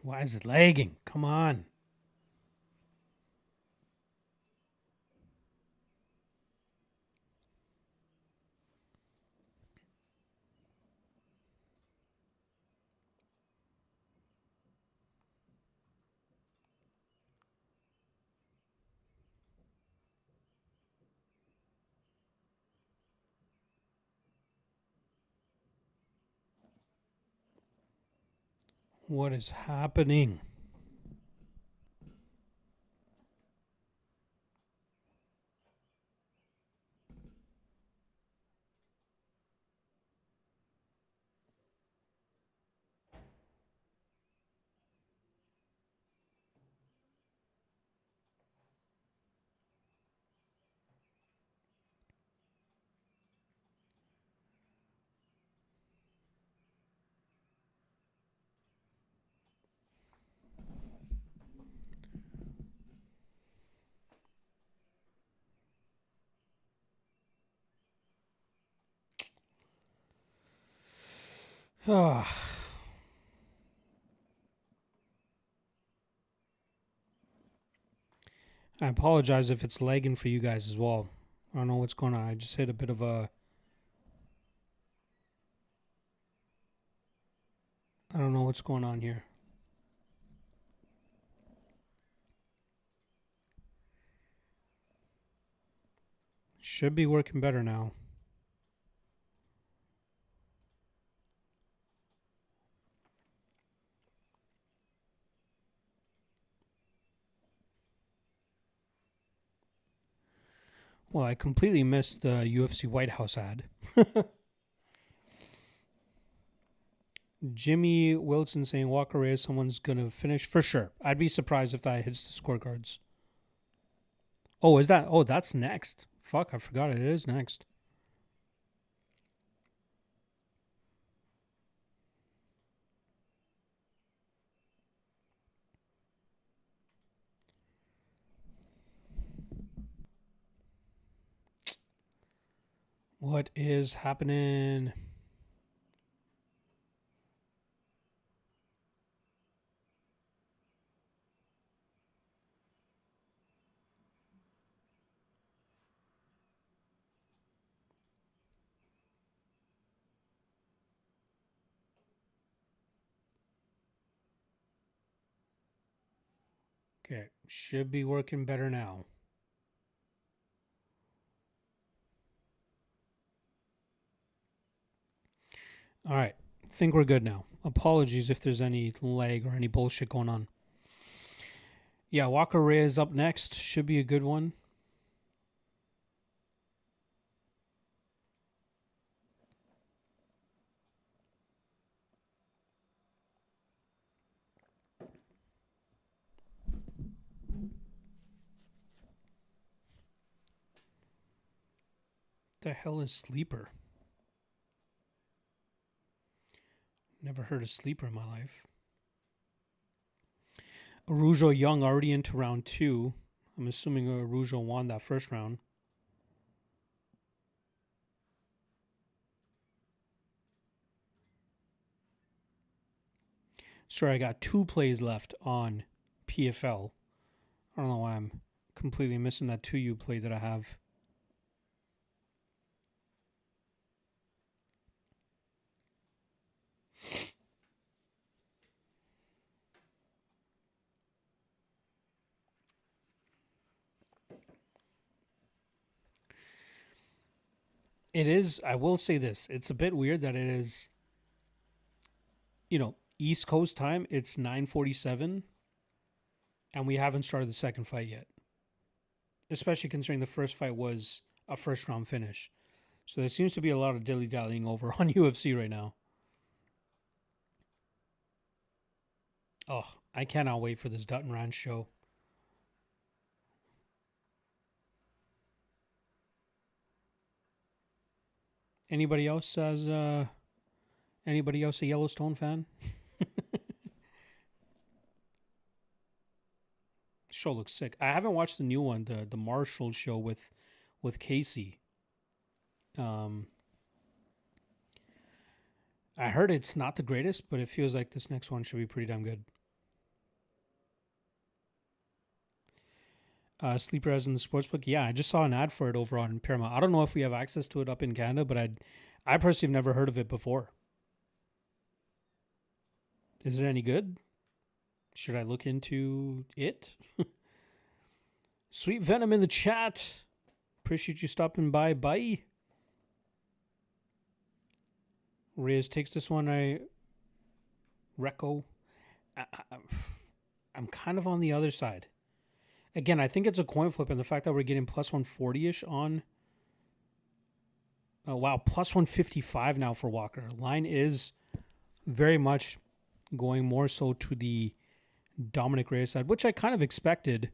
Why is it lagging? Come on. What is happening? I apologize if it's lagging for you guys as well. I don't know what's going on. I just hit a bit of a... I don't know what's going on here. Should be working better now. Well, I completely missed the UFC White House ad. Jimmy Wilson saying Walker Reyes, someone's going to finish for sure. I'd be surprised if that hits the scorecards. Oh, is that? Oh, that's next. Fuck, I forgot it is next. What is happening? Okay, should be working better now. All right, think we're good now. Apologies if there's any lag or any bullshit going on. Yeah, Walker Reyes up next. Should be a good one. The hell is Sleeper? Never heard of Sleeper in my life. Arujo Young already into round 2. I'm assuming Arujo won that first round. Sorry, I got 2 plays left on PFL. I don't know why I'm completely missing that 2U play that I have. It is, I will say this, it's a bit weird that it is, East Coast time, it's 9:47, and we haven't started the second fight yet. Especially considering the first fight was a first round finish. So there seems to be a lot of dilly-dallying over on UFC right now. Oh, I cannot wait for this Dutton Ranch show. Anybody else a Yellowstone fan? Show looks sick. I haven't watched the new one, the Marshall show with Casey. I heard it's not the greatest, but it feels like this next one should be pretty damn good. Sleeper as in the sportsbook. Yeah, I just saw an ad for it over on Paramount. I don't know if we have access to it up in Canada, but I personally have never heard of it before. Is it any good? Should I look into it? Sweet Venom in the chat. Appreciate you stopping by. Bye. Reyes takes this one. I'm kind of on the other side. Again, I think it's a coin flip, and the fact that we're getting plus 140-ish on... Oh, wow, plus 155 now for Walker. Line is very much going more so to the Dominic Reyes side, which I kind of expected.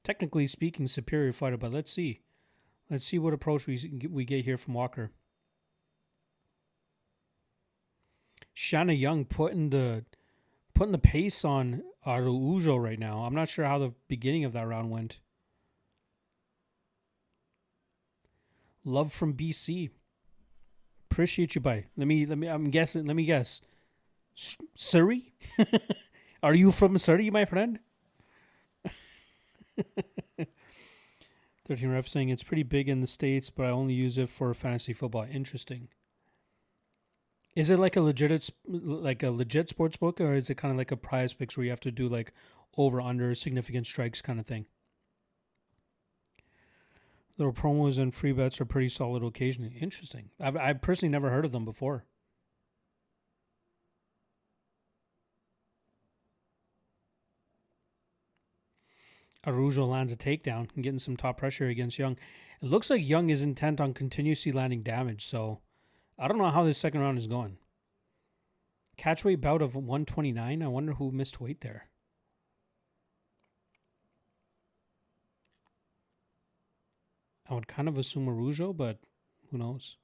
Technically speaking, superior fighter, but let's see. Let's see what approach we get here from Walker. Shanna Young putting the pace on Araujo right now. I'm not sure how the beginning of that round went. Love from BC. Appreciate you, bye. Let me guess. Surrey? Are you from Surrey, my friend? 13 Ref saying it's pretty big in the States, but I only use it for fantasy football. Interesting. Is it like a legit sports book, or is it kind of like a prize picks where you have to do like over under significant strikes kind of thing? Little promos and free bets are pretty solid occasionally. Interesting. I've personally never heard of them before. Araujo lands a takedown and getting some top pressure against Young. It looks like Young is intent on continuously landing damage, so I don't know how this second round is going. Catchweight bout of 129. I wonder who missed weight there. I would kind of assume Araujo, but who knows?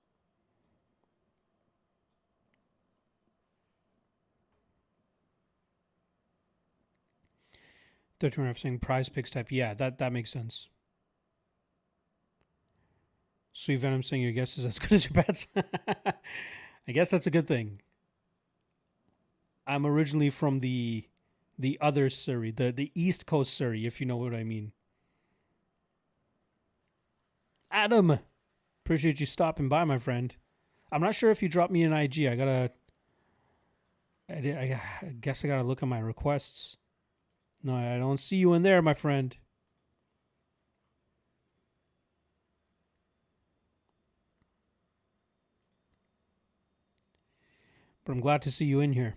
They're saying prize picks type. Yeah, that makes sense. Sweet Venom saying your guess is as good as your bets. I guess that's a good thing. I'm originally from the other Surrey, the East Coast Surrey, if you know what I mean. Adam, appreciate you stopping by, my friend. I'm not sure if you dropped me an IG. I guess I gotta look at my requests. No, I don't see you in there, my friend. But I'm glad to see you in here.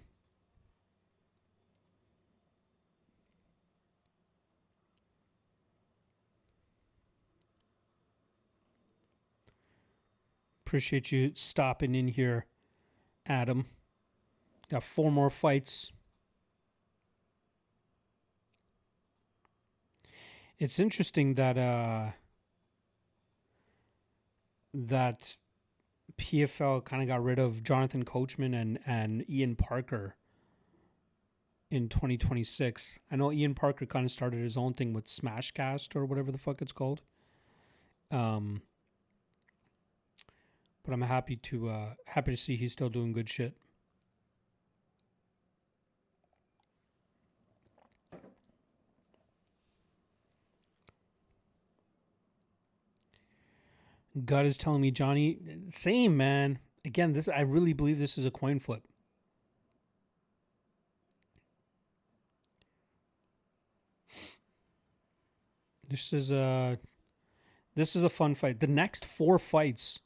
Appreciate you stopping in here, Adam. Got 4 more fights. It's interesting that that PFL kind of got rid of Jonathan Coachman and Ian Parker in 2026. I know Ian Parker kind of started his own thing with Smashcast or whatever the fuck it's called. But I'm happy to see he's still doing good shit. God is telling me, Johnny, same, man. Again, I really believe this is a coin flip. This is a fun fight. The next 4 fights,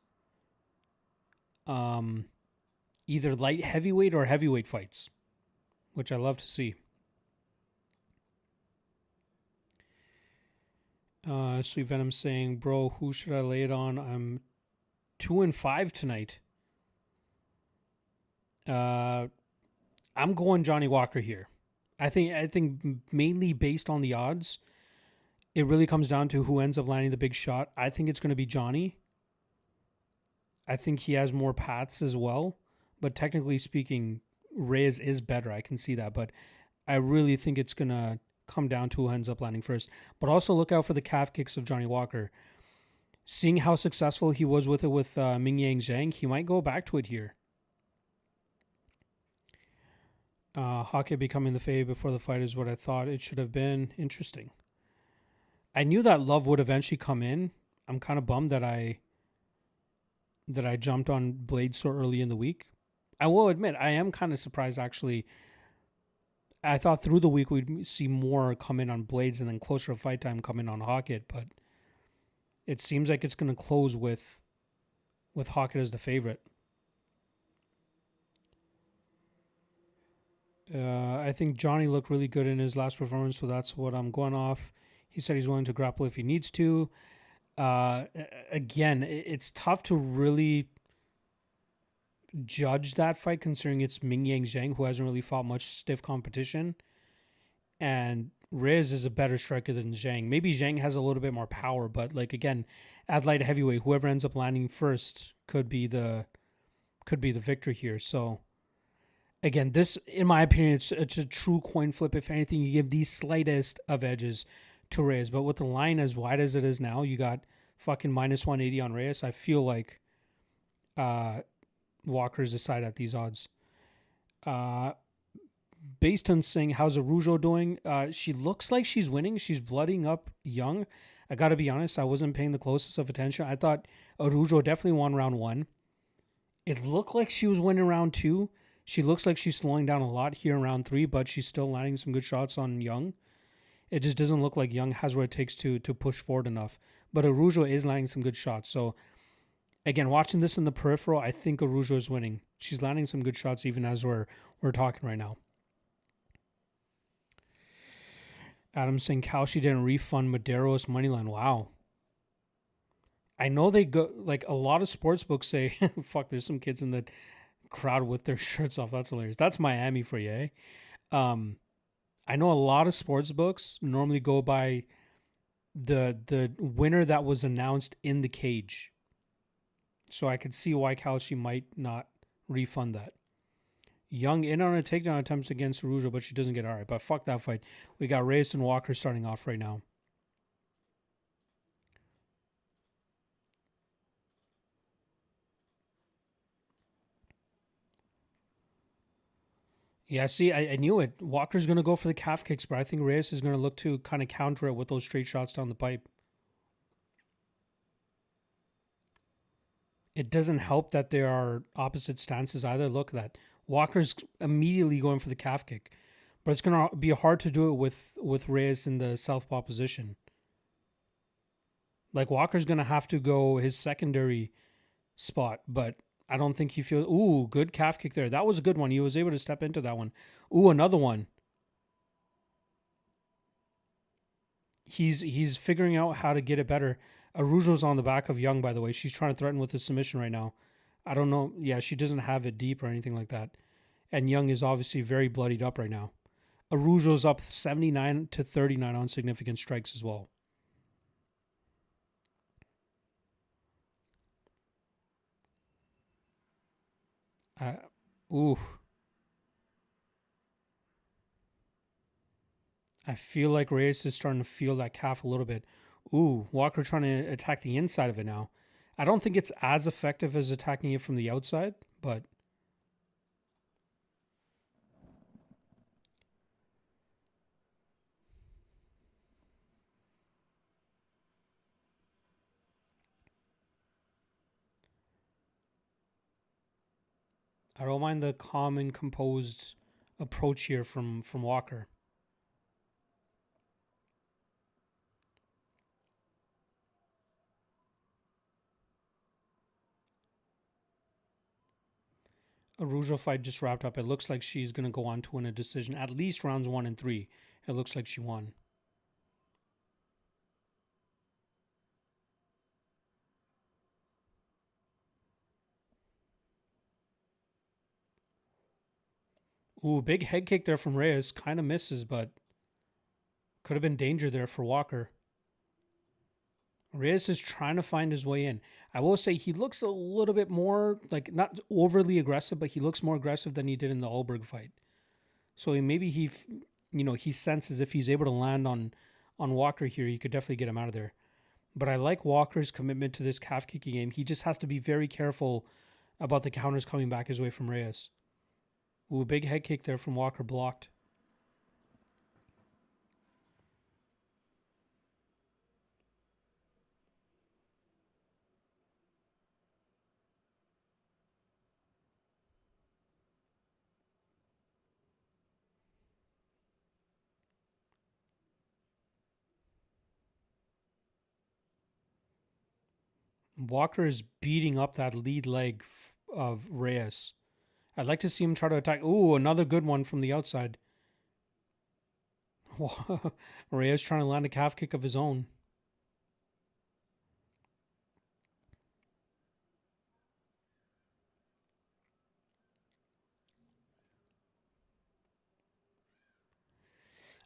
either light heavyweight or heavyweight fights. which I love to see. Sweet Venom saying, bro, who should I lay it on? I'm 2-5 tonight. I'm going Johnny Walker here. I think mainly based on the odds, it really comes down to who ends up landing the big shot. I think it's going to be Johnny. I think he has more paths as well, but technically speaking, Reyes is better. I can see that, but I really think it's going to come down to who ends up landing first. But also look out for the calf kicks of Johnny Walker. Seeing how successful he was with it with Ming Yang Zhang, he might go back to it here. Hake becoming the fave before the fight is what I thought it should have been. Interesting. I knew that Love would eventually come in. I'm kind of bummed that I jumped on Blade so early in the week. I will admit, I am kind of surprised actually. I thought through the week we'd see more come in on Blades and then closer to fight time come in on Hawkett, but it seems like it's going to close with Hawkett as the favorite. I think Johnny looked really good in his last performance, so that's what I'm going off. He said he's willing to grapple if he needs to. Again, it's tough to really judge that fight considering it's Ming Yang Zhang, who hasn't really fought much stiff competition. And Reyes is a better striker than Zhang. Maybe Zhang has a little bit more power, but like again, at light heavyweight, whoever ends up landing first could be the victor here. So again, this, in my opinion, it's a true coin flip. If anything, you give the slightest of edges to Reyes. But with the line as wide as it is now, you got fucking minus 180 on Reyes. I feel like Walker's the side at these odds. Based on saying, how's Arujo doing? She looks like she's winning. She's blooding up Young. I got to be honest, I wasn't paying the closest of attention. I thought Arujo definitely won round 1. It looked like she was winning round 2. She looks like she's slowing down a lot here in round 3, but she's still landing some good shots on Young. It just doesn't look like Young has what it takes to push forward enough. But Arujo is landing some good shots. So, again, watching this in the peripheral, I think Arujo is winning. She's landing some good shots even as we're talking right now. Adam saying Kalshi didn't refund Madero's moneyline. Wow. I know they go, like a lot of sports books say, fuck, there's some kids in the crowd with their shirts off. That's hilarious. That's Miami for you, eh? I know a lot of sports books normally go by the winner that was announced in the cage. So I could see why Kalshi might not refund that. Young in on a takedown attempts against Arujo, but she doesn't get all right. But fuck that fight. We got Reyes and Walker starting off right now. Yeah, see, I knew it. Walker's going to go for the calf kicks, but I think Reyes is going to look to kind of counter it with those straight shots down the pipe. It doesn't help that there are opposite stances either. Look at that. Walker's immediately going for the calf kick, but it's going to be hard to do it with Reyes in the southpaw position. Like Walker's going to have to go his secondary spot, but I don't think he feels. Ooh, good calf kick there. That was a good one. He was able to step into that one. Ooh, another one. He's figuring out how to get it better. Arujo's on the back of Young, by the way. She's trying to threaten with a submission right now. I don't know. Yeah, she doesn't have it deep or anything like that. And Young is obviously very bloodied up right now. Arujo's up 79-39 on significant strikes as well. Ooh. I feel like Reyes is starting to feel that calf a little bit. Ooh, Walker trying to attack the inside of it now. I don't think it's as effective as attacking it from the outside, but I don't mind the calm and composed approach here from Walker. Araujo fight just wrapped up. It looks like she's going to go on to win a decision, at least rounds 1 and 3. It looks like she won. Ooh, big head kick there from Reyes. Kind of misses, but could have been danger there for Walker. Reyes is trying to find his way in. I will say he looks a little bit more, like, not overly aggressive, but he looks more aggressive than he did in the Ulberg fight. So maybe he senses if he's able to land on Walker here, he could definitely get him out of there. But I like Walker's commitment to this calf kicking game. He just has to be very careful about the counters coming back his way from Reyes. Ooh, big head kick there from Walker, blocked. Walker is beating up that lead leg of Reyes. I'd like to see him try to attack. Ooh, another good one from the outside. Reyes trying to land a calf kick of his own.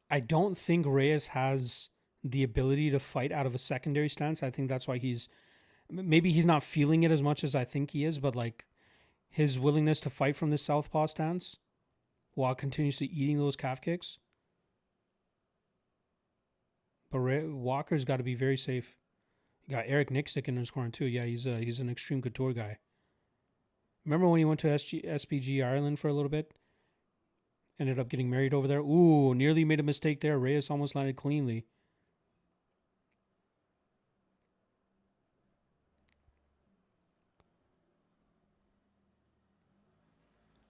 I don't think Reyes has the ability to fight out of a secondary stance. I think that's why maybe he's not feeling it as much as I think he is, but like his willingness to fight from this southpaw stance while continuously eating those calf kicks. But Walker's got to be very safe. You got Eric Nixick in his corner too. Yeah, he's an extreme couture guy. Remember when he went to SPG Ireland for a little bit? Ended up getting married over there. Ooh, nearly made a mistake there. Reyes almost landed cleanly.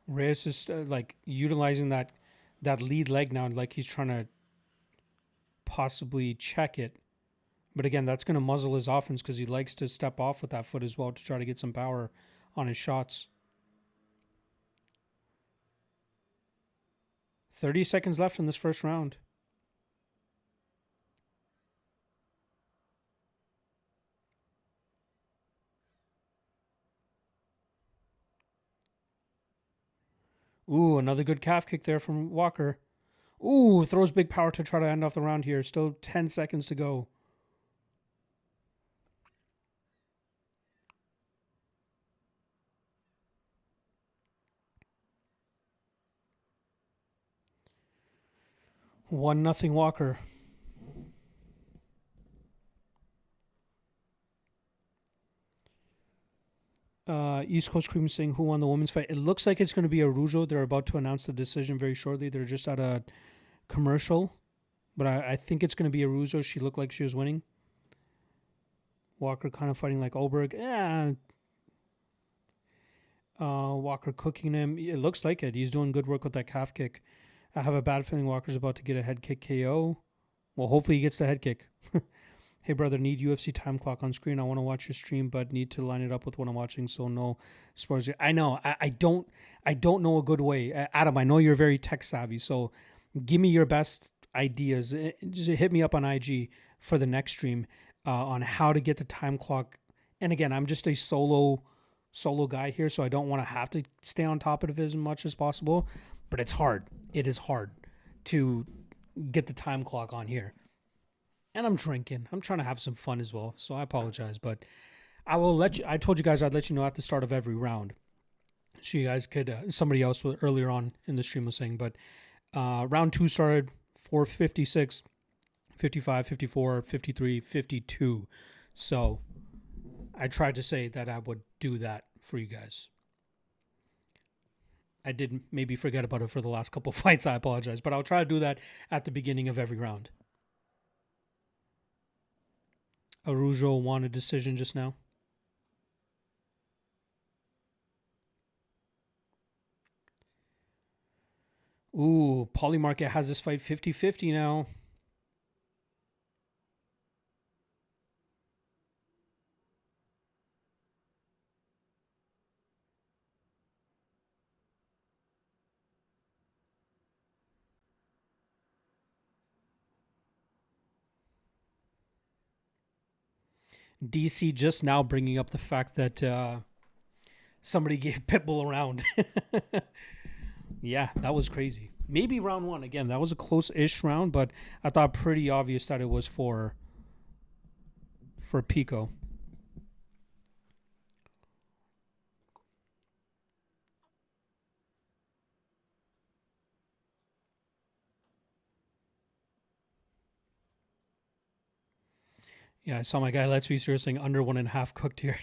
Reyes is like utilizing that lead leg now, like he's trying to possibly check it. But again, that's going to muzzle his offense because he likes to step off with that foot as well to try to get some power on his shots. 30 seconds left in this first round. Ooh, another good calf kick there from Walker. Ooh, throws big power to try to end off the round here. Still 10 seconds to go. One nothing Walker. East Coast Cream saying who won the women's fight. It looks like it's going to be Araujo. They're about to announce the decision very shortly. They're just at a commercial. But I think it's going to be Araujo. She looked like she was winning. Walker kind of fighting like Ulberg. Walker cooking him. It looks like it. He's doing good work with that calf kick. I have a bad feeling Walker's about to get a head kick KO. Well, hopefully he gets the head kick. Hey, brother, need UFC time clock on screen. I want to watch your stream, but need to line it up with what I'm watching, so no spoilers. I know. I don't know a good way. Adam, I know you're very tech savvy, so give me your best ideas. Just hit me up on IG for the next stream on how to get the time clock. And again, I'm just a solo guy here, so I don't want to have to stay on top of it as much as possible. But it's hard. It is hard to get the time clock on here. And I'm drinking. I'm trying to have some fun as well. So I apologize. But I will let you. I told you guys I'd let you know at the start of every round. So you guys could. Somebody else earlier on in the stream was saying. But round 2 started 4:56, 55, 54, 53, 52. So I tried to say that I would do that for you guys. I did maybe forget about it for the last couple of fights. I apologize. But I'll try to do that at the beginning of every round. Araujo won a decision just now. Ooh, Polymarket has this fight 50-50 now. DC just now bringing up the fact that somebody gave Pitbull a round. Yeah, that was crazy. Maybe round one again. That was a close-ish round, but I thought pretty obvious that it was for Pico. Yeah, I saw my guy Let's Be Serious saying under 1.5 cooked here.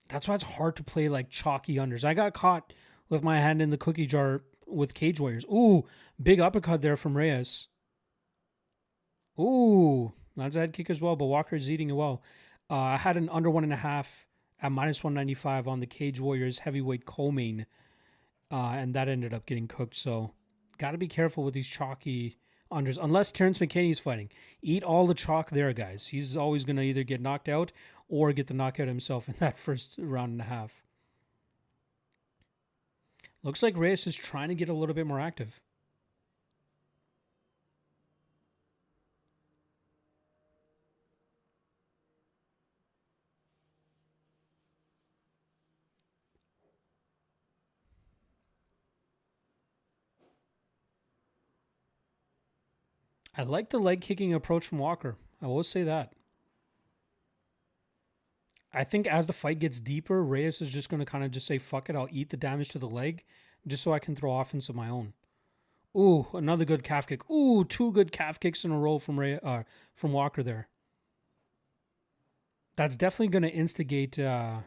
That's why it's hard to play like chalky unders. I got caught with my hand in the cookie jar with Cage Warriors. Ooh, big uppercut there from Reyes. Ooh, that's a head kick as well, but Walker's eating it well. I had an under 1.5 at minus 195 on the Cage Warriors heavyweight co-main, and that ended up getting cooked. So, got to be careful with these chalky unders. Unless Terrence McKinney is fighting, eat all the chalk there, guys. He's always going to either get knocked out or get the knockout himself in that first round and a half. Looks like Reyes is trying to get a little bit more active. I like the leg kicking approach from Walker. I will say that. I think as the fight gets deeper, Reyes is just going to kind of just say, fuck it, I'll eat the damage to the leg just so I can throw offense of my own. Ooh, another good calf kick. Ooh, 2 good calf kicks in a row from Walker there. That's definitely going to instigate some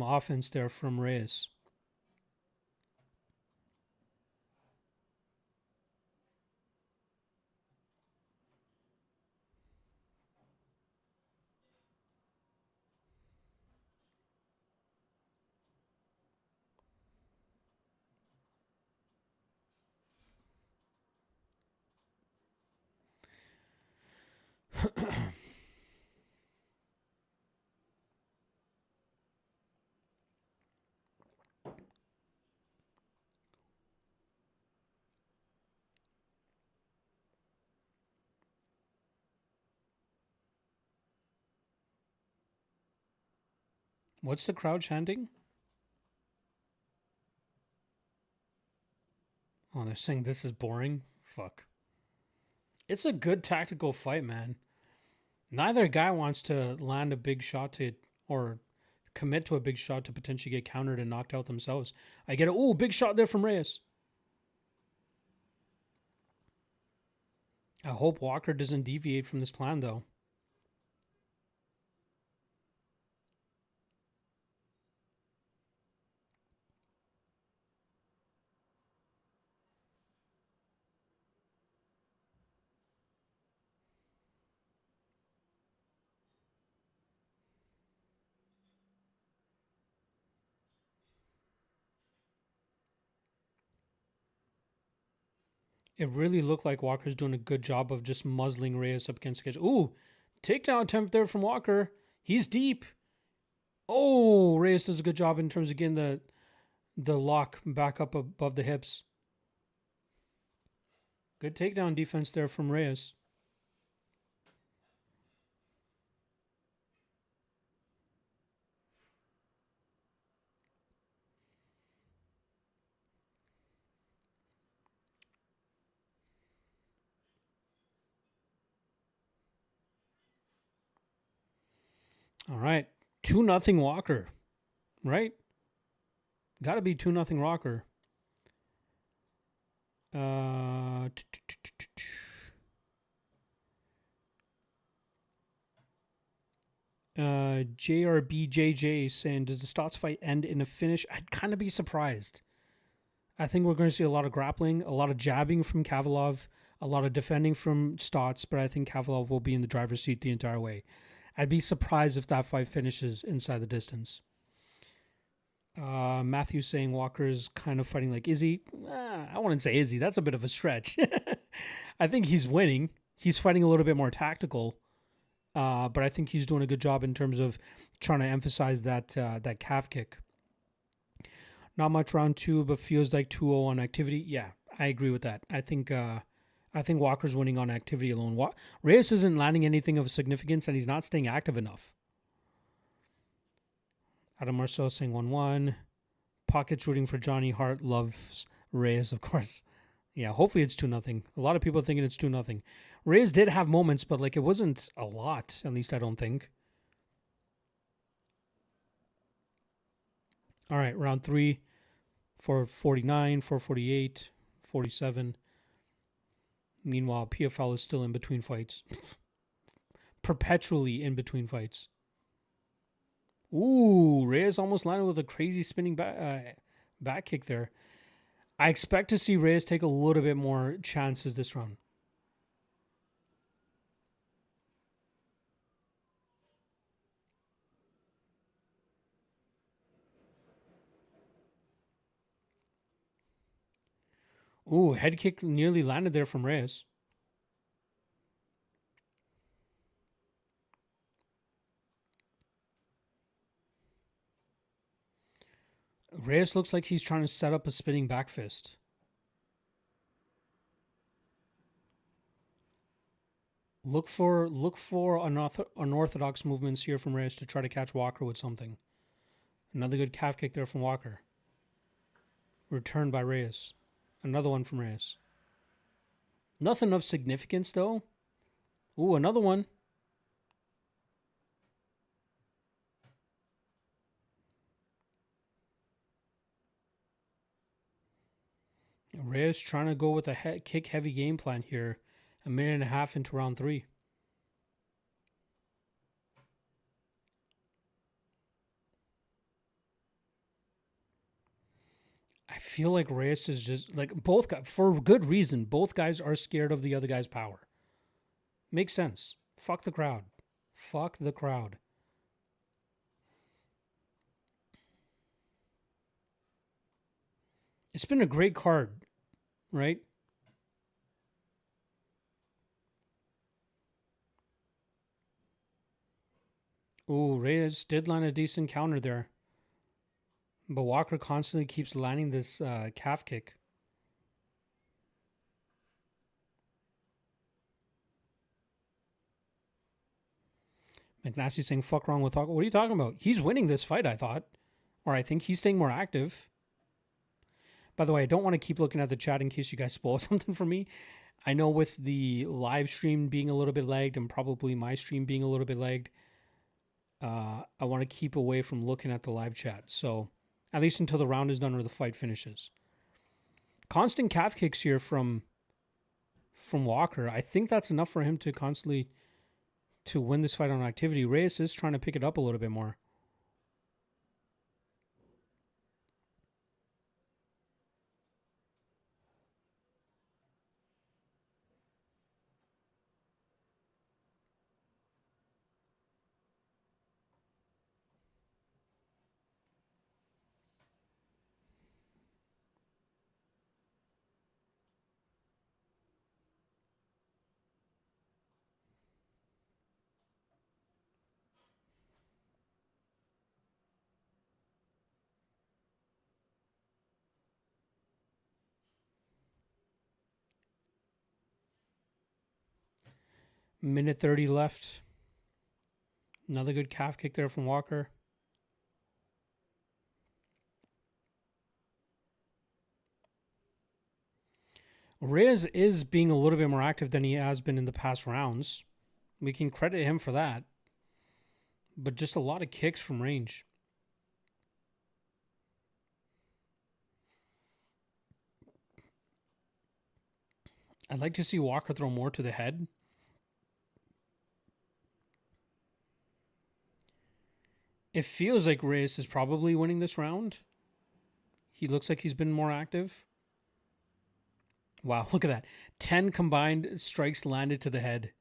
offense there from Reyes. What's the crowd chanting? Oh, they're saying this is boring. Fuck. It's a good tactical fight, man. Neither guy wants to land a big shot to or commit to a big shot to potentially get countered and knocked out themselves. I get it. Oh, big shot there from Reyes. I hope Walker doesn't deviate from this plan, though. It really looked like Walker's doing a good job of just muzzling Reyes up against the cage. Ooh, takedown attempt there from Walker. He's deep. Oh, Reyes does a good job in terms of getting the lock back up above the hips. Good takedown defense there from Reyes. All right. 2-0 Walker, right? Got to be 2-0 Walker. JRBJJ saying, does the Stotts fight end in a finish? I'd kind of be surprised. I think we're going to see a lot of grappling, a lot of jabbing from Kavalov, a lot of defending from Stotts, but I think Kavalov will be in the driver's seat the entire way. I'd be surprised if that fight finishes inside the distance. Matthew saying Walker's kind of fighting like Izzy. I wouldn't say Izzy. That's a bit of a stretch. I think he's winning. He's fighting a little bit more tactical. But I think he's doing a good job in terms of trying to emphasize that calf kick. Not much round 2, but feels like 2-0 on activity. Yeah, I agree with that. I think Walker's winning on activity alone. Reyes isn't landing anything of significance, and he's not staying active enough. Adam Marceau saying 1-1. Pockets rooting for Johnny Hart loves Reyes, of course. Yeah, hopefully it's 2-0. A lot of people are thinking it's 2-0. Reyes did have moments, but like it wasn't a lot, at least I don't think. All right, round 3, 449, 448, 47. Meanwhile, PFL is still in between fights. Perpetually in between fights. Ooh, Reyes almost landed with a crazy spinning back kick there. I expect to see Reyes take a little bit more chances this round. Ooh, head kick nearly landed there from Reyes. Reyes looks like he's trying to set up a spinning back fist. Look for unorthodox movements here from Reyes to try to catch Walker with something. Another good calf kick there from Walker. Returned by Reyes. Another one from Reyes. Nothing of significance though. Ooh, another one. Reyes trying to go with a kick heavy game plan here. A minute and a half into round 3. I feel like Reyes is just like both guys, for good reason. Both guys are scared of the other guy's power. Makes sense. Fuck the crowd. Fuck the crowd. It's been a great card, right? Ooh, Reyes did land a decent counter there. But Walker constantly keeps landing this calf kick. McNasty saying, fuck wrong with Walker. What are you talking about? He's winning this fight, I thought. Or I think he's staying more active. By the way, I don't want to keep looking at the chat in case you guys spoil something for me. I know with the live stream being a little bit lagged and probably my stream being a little bit lagged, I want to keep away from looking at the live chat. So at least until the round is done or the fight finishes. Constant calf kicks here from Walker. I think that's enough for him to constantly to win this fight on activity. Reyes is trying to pick it up a little bit more. Minute 30 left. Another good calf kick there from Walker. Reyes is being a little bit more active than he has been in the past rounds. We can credit him for that. But just a lot of kicks from range. I'd like to see Walker throw more to the head. It feels like Reyes is probably winning this round. He looks like he's been more active. Wow, look at that. 10 combined strikes landed to the head.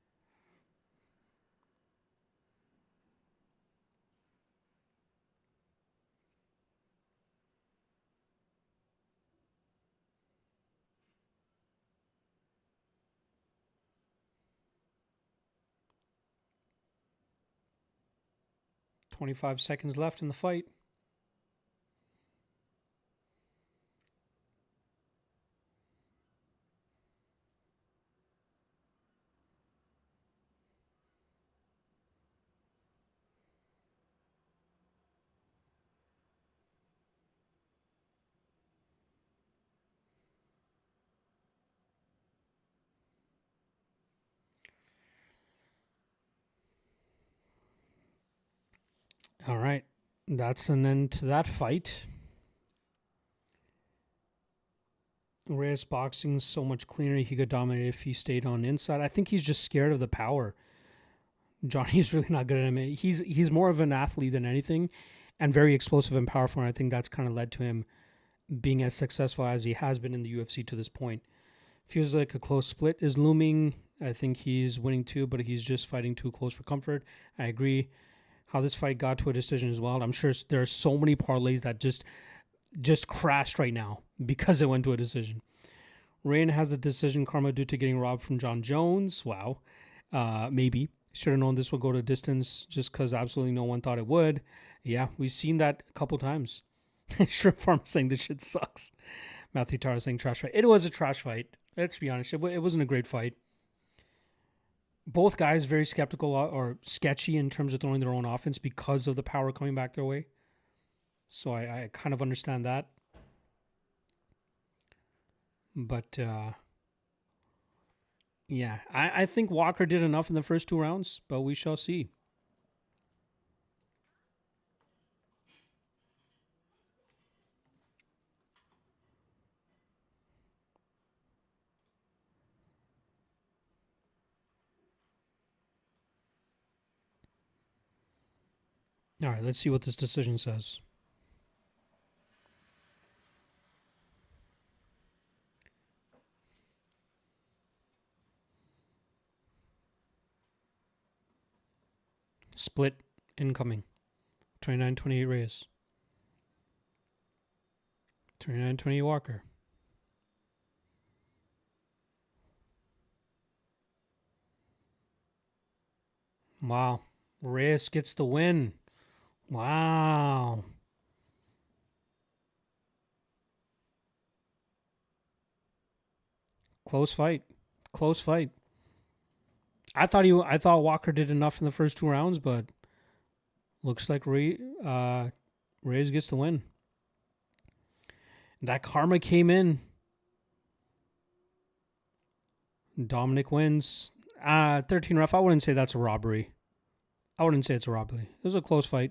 .25 seconds left in the fight. All right. That's an end to that fight. Reyes boxing is so much cleaner. He could dominate if he stayed on inside. I think he's just scared of the power. Johnny is really not good at him. He's more of an athlete than anything, and very explosive and powerful. And I think that's kind of led to him being as successful as he has been in the UFC to this point. Feels like a close split is looming. I think he's winning too, but he's just fighting too close for comfort. I agree. How this fight got to a decision as well. I'm sure there are so many parlays that just crashed right now because it went to a decision. Rain has the decision karma due to getting robbed from John Jones. Wow. Maybe. Should have known this would go to distance just because absolutely no one thought it would. Yeah, we've seen that a couple times. Shrimp Farm saying this shit sucks. Matthew Tara saying trash fight. It was a trash fight. Let's be honest. It wasn't a great fight. Both guys very skeptical or sketchy in terms of throwing their own offense because of the power coming back their way. So I kind of understand that. But yeah, I think Walker did enough in the first 2 rounds, but we shall see. All right, let's see what this decision says. Split incoming. 29-28 Reyes. 29-28 Walker. Wow. Reyes gets the win. Wow. Close fight. Close fight. I thought Walker did enough in the first 2 rounds, but looks like Reyes gets the win. That karma came in. Dominic wins. 13 ref. I wouldn't say that's a robbery. I wouldn't say it's a robbery. It was a close fight.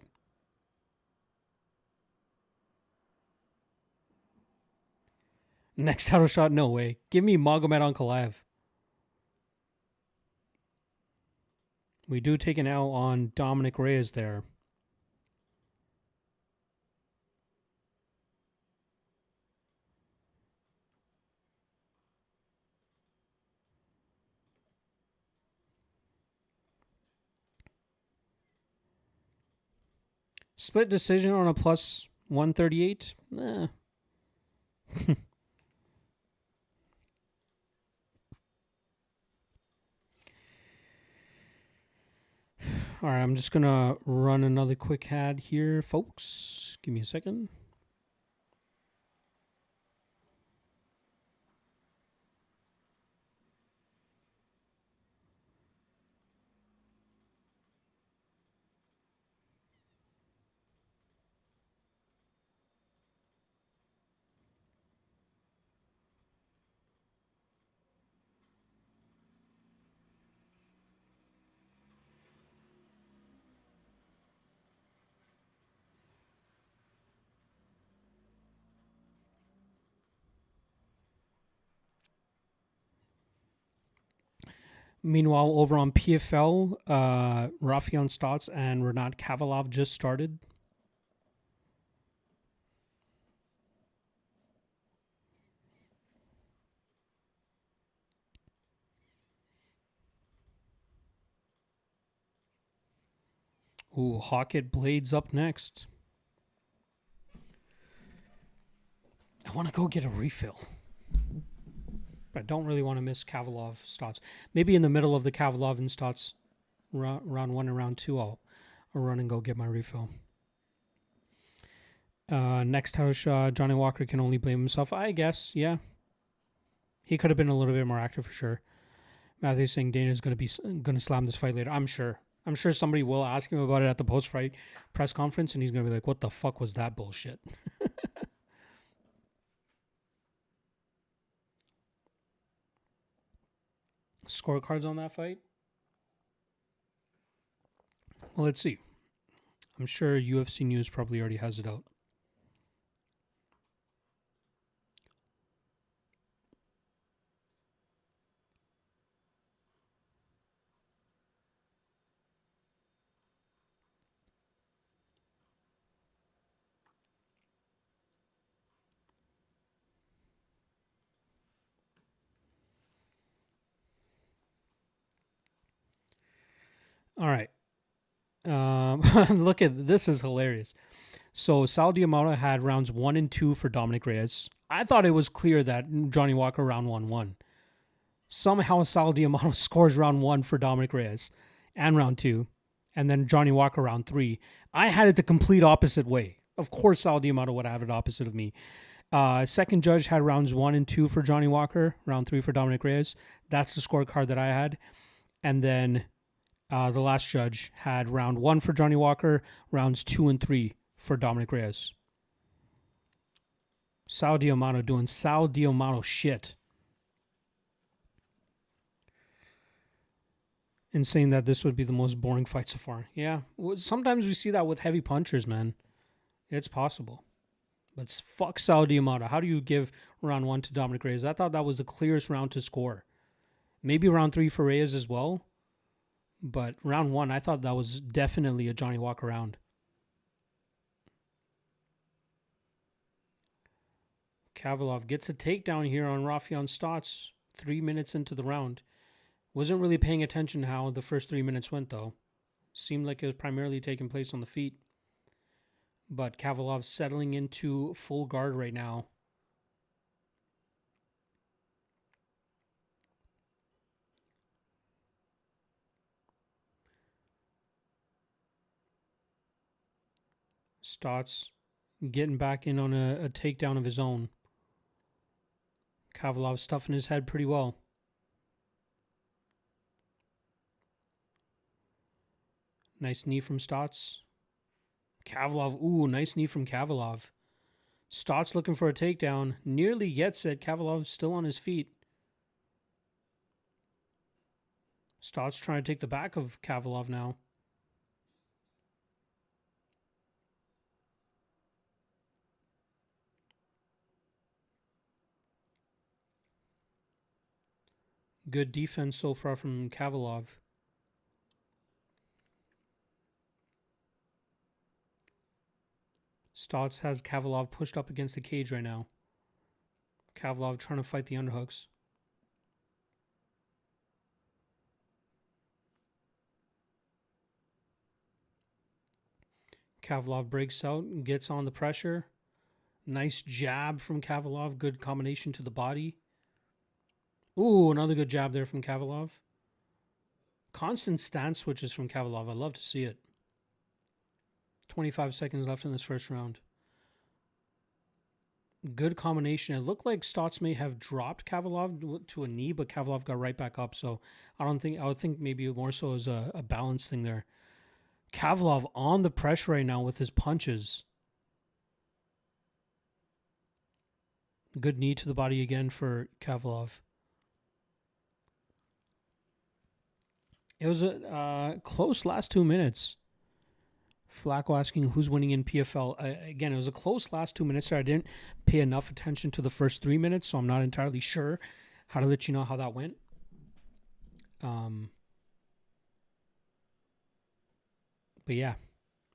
Next title shot, no way. Give me Magomed Ankalaev. We do take an L on Dominic Reyes there. Split decision on a plus 138? Nah. All right, I'm just going to run another quick ad here, folks. Give me a second. Meanwhile, over on PFL, Rafion Stotts and Renat Kavalov just started. Ooh, Hawkett Blades up next. I want to go get a refill. But I don't really want to miss Kavalov Stotts. Maybe in the middle of the Kavalov and Stotts round 1 and round 2, I'll run and go get my refill. Next title shot, Johnny Walker can only blame himself. I guess, yeah. He could have been a little bit more active for sure. Matthew's saying Dana's going to slam this fight later. I'm sure somebody will ask him about it at the post-fight press conference, and he's going to be like, what the fuck was that bullshit? Scorecards on that fight? Well, let's see. I'm sure UFC News probably already has it out. All right. Look at this is hilarious. So Sal Diamato had rounds 1 and 2 for Dominic Reyes. I thought it was clear that Johnny Walker round 1 won. Somehow Sal Diamato scores round 1 for Dominic Reyes and round 2, and then Johnny Walker round 3. I had it the complete opposite way. Of course, Sal Diamato would have it opposite of me. Second judge had rounds 1 and 2 for Johnny Walker, round 3 for Dominic Reyes. That's the scorecard that I had. And then the last judge had round 1 for Johnny Walker, rounds 2 and 3 for Dominic Reyes. Sal Diamato doing Sal Diamato shit. And saying that this would be the most boring fight so far. Yeah, sometimes we see that with heavy punchers, man. It's possible. But fuck Sal Diamato. How do you give round 1 to Dominic Reyes? I thought that was the clearest round to score. Maybe round 3 for Reyes as well. But round 1, I thought that was definitely a Johnny Walker round. Kavalov gets a takedown here on Rafion Stotts 3 minutes into the round. Wasn't really paying attention how the first 3 minutes went, though. Seemed like it was primarily taking place on the feet. But Kavalov settling into full guard right now. Stotts getting back in on a takedown of his own. Kavalov stuffing his head pretty well. Nice knee from Stotts. Kavalov, ooh, nice knee from Kavalov. Stotts looking for a takedown. Nearly gets it. Kavalov still on his feet. Stotts trying to take the back of Kavalov now. Good defense so far from Kavalov. Stotts has Kavalov pushed up against the cage right now. Kavalov trying to fight the underhooks. Kavalov breaks out and gets on the pressure. Nice jab from Kavalov. Good combination to the body. Ooh, another good jab there from Kavalov. Constant stance switches from Kavalov. I love to see it. 25 seconds left in this first round. Good combination. It looked like Stotts may have dropped Kavalov to a knee, but Kavalov got right back up. So I would think maybe more so as a balance thing there. Kavalov on the pressure right now with his punches. Good knee to the body again for Kavalov. It was a close last 2 minutes. Flacco asking who's winning in PFL. Again, it was a close last 2 minutes there. I didn't pay enough attention to the first 3 minutes, so I'm not entirely sure how to let you know how that went. But yeah.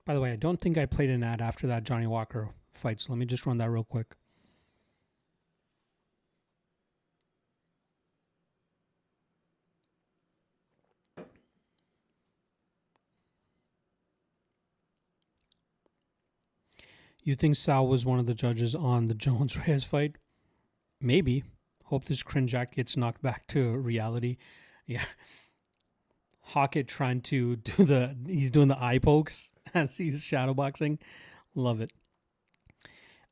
By the way, I don't think I played an ad after that Johnny Walker fight, so let me just run that real quick. You think Sal was one of the judges on the Jones-Reyes fight? Maybe. Hope this cringe act gets knocked back to reality. Yeah. Hockett trying to do he's doing the eye pokes as he's shadowboxing. Love it.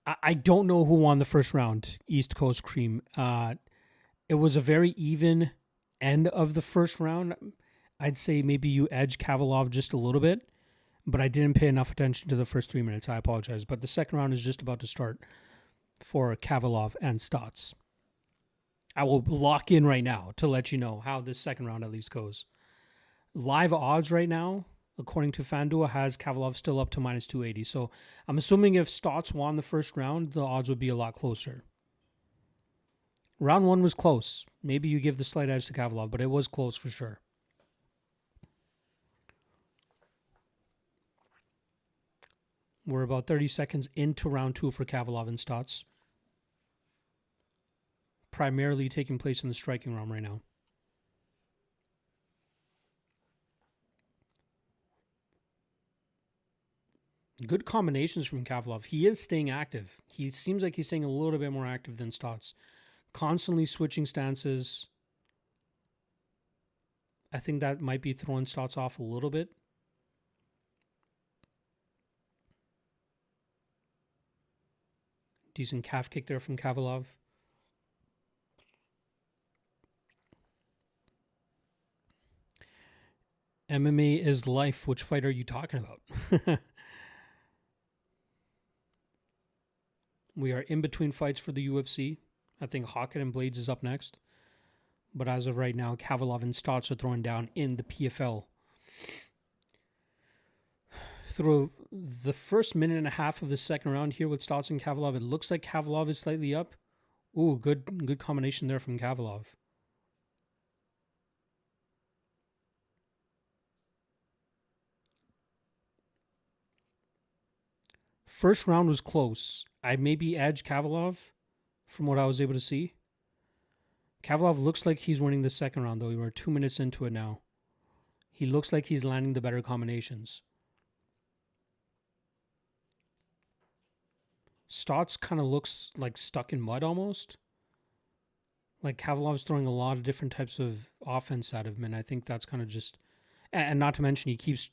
I don't know who won the first round, East Coast Cream. It was a very even end of the first round. I'd say maybe you edged Kavalov just a little bit. But I didn't pay enough attention to the first 3 minutes. I apologize. But the second round is just about to start for Kavalov and Stotts. I will lock in right now to let you know how this second round at least goes. Live odds right now, according to FanDuel, has Kavalov still up to minus 280. So I'm assuming if Stotts won the first round, the odds would be a lot closer. Round 1 was close. Maybe you give the slight edge to Kavalov, but it was close for sure. We're about 30 seconds into round 2 for Kavalov and Stotts. Primarily taking place in the striking realm right now. Good combinations from Kavalov. He is staying active. He seems like he's staying a little bit more active than Stotts. Constantly switching stances. I think that might be throwing Stotts off a little bit. Decent calf kick there from Kavalov. MMA is life. Which fight are you talking about? We are in between fights for the UFC. I think Hawkett and Blades is up next. But as of right now, Kavalov and Stotts are throwing down in the PFL. Through the first minute and a half of the second round here with Stotts and Kavalov, it looks like Kavalov is slightly up. Ooh, good combination there from Kavalov. First round was close. I maybe edge Kavalov from what I was able to see. Kavalov looks like he's winning the second round, though. We were 2 minutes into it now. He looks like he's landing the better combinations. Stotts kind of looks like stuck in mud almost. Like Kavalov's throwing a lot of different types of offense at him, and I think that's kind of just... And not to mention, he keeps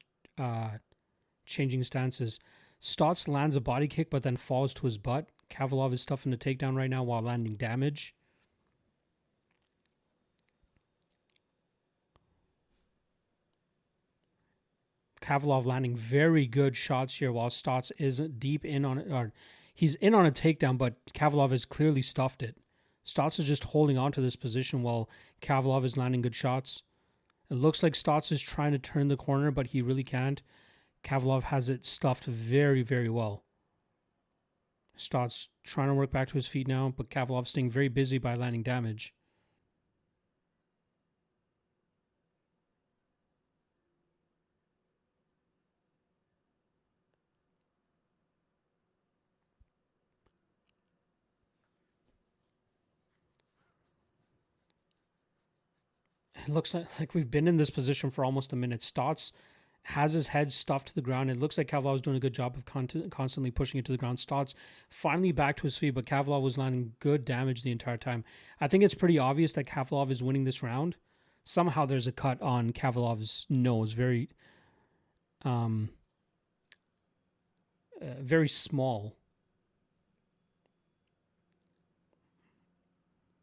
changing stances. Stotts lands a body kick, but then falls to his butt. Kavalov is stuffing the takedown right now while landing damage. Kavalov landing very good shots here while Stotts is deep in on it. Or he's in on a takedown, but Kavalov has clearly stuffed it. Stotts is just holding on to this position while Kavalov is landing good shots. It looks like Stotts is trying to turn the corner, but he really can't. Kavalov has it stuffed very, very well. Stotts trying to work back to his feet now, but Kavalov staying very busy by landing damage. It looks like we've been in this position for almost a minute. Stotts has his head stuffed to the ground. It looks like Kavalov is doing a good job of constantly pushing it to the ground. Stotts finally back to his feet, but Kavalov was landing good damage the entire time. I think it's pretty obvious that Kavalov is winning this round. Somehow there's a cut on Kavalov's nose. Very, very small.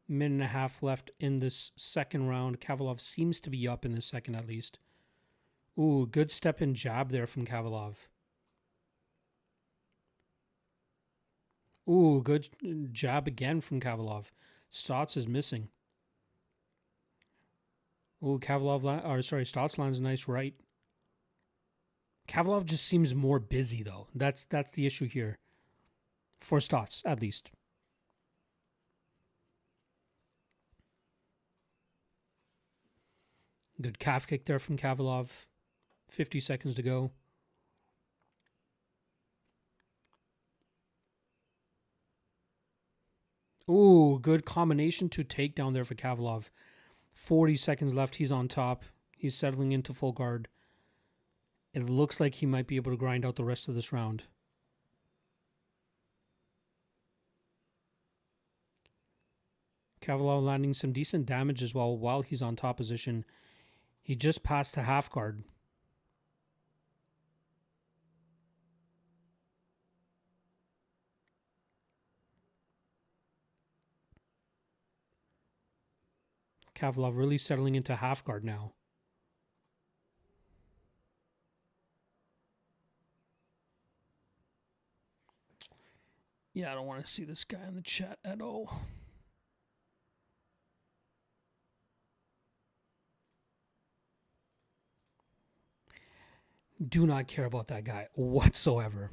Minute and a half left in this second round. Kavalov seems to be up in the second at least. Ooh, good step in jab there from Kavalov. Ooh, good jab again from Kavalov. Stotts is missing. Ooh, Stotts lands a nice right. Kavalov just seems more busy though. That's the issue here. For Stotts, at least. Good calf kick there from Kavalov. 50 seconds to go. Ooh, good combination to take down there for Kavalov. 40 seconds left. He's on top. He's settling into full guard. It looks like he might be able to grind out the rest of this round. Kavalov landing some decent damage as well while he's on top position. He just passed the half guard. Kavalov really settling into half guard now. Yeah, I don't want to see this guy in the chat at all. Do not care about that guy whatsoever.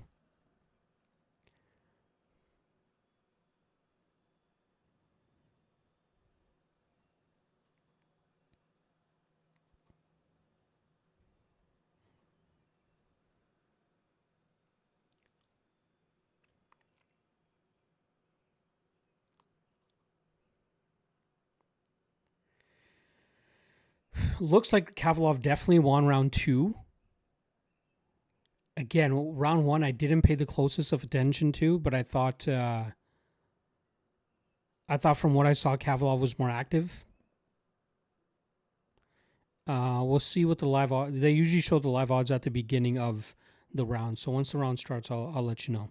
Looks like Kavalov definitely won round 2. Again, round 1 I didn't pay the closest of attention to, but I thought from what I saw, Kavalov was more active. We'll see what the live odds. They usually show the live odds at the beginning of the round. So once the round starts, I'll let you know.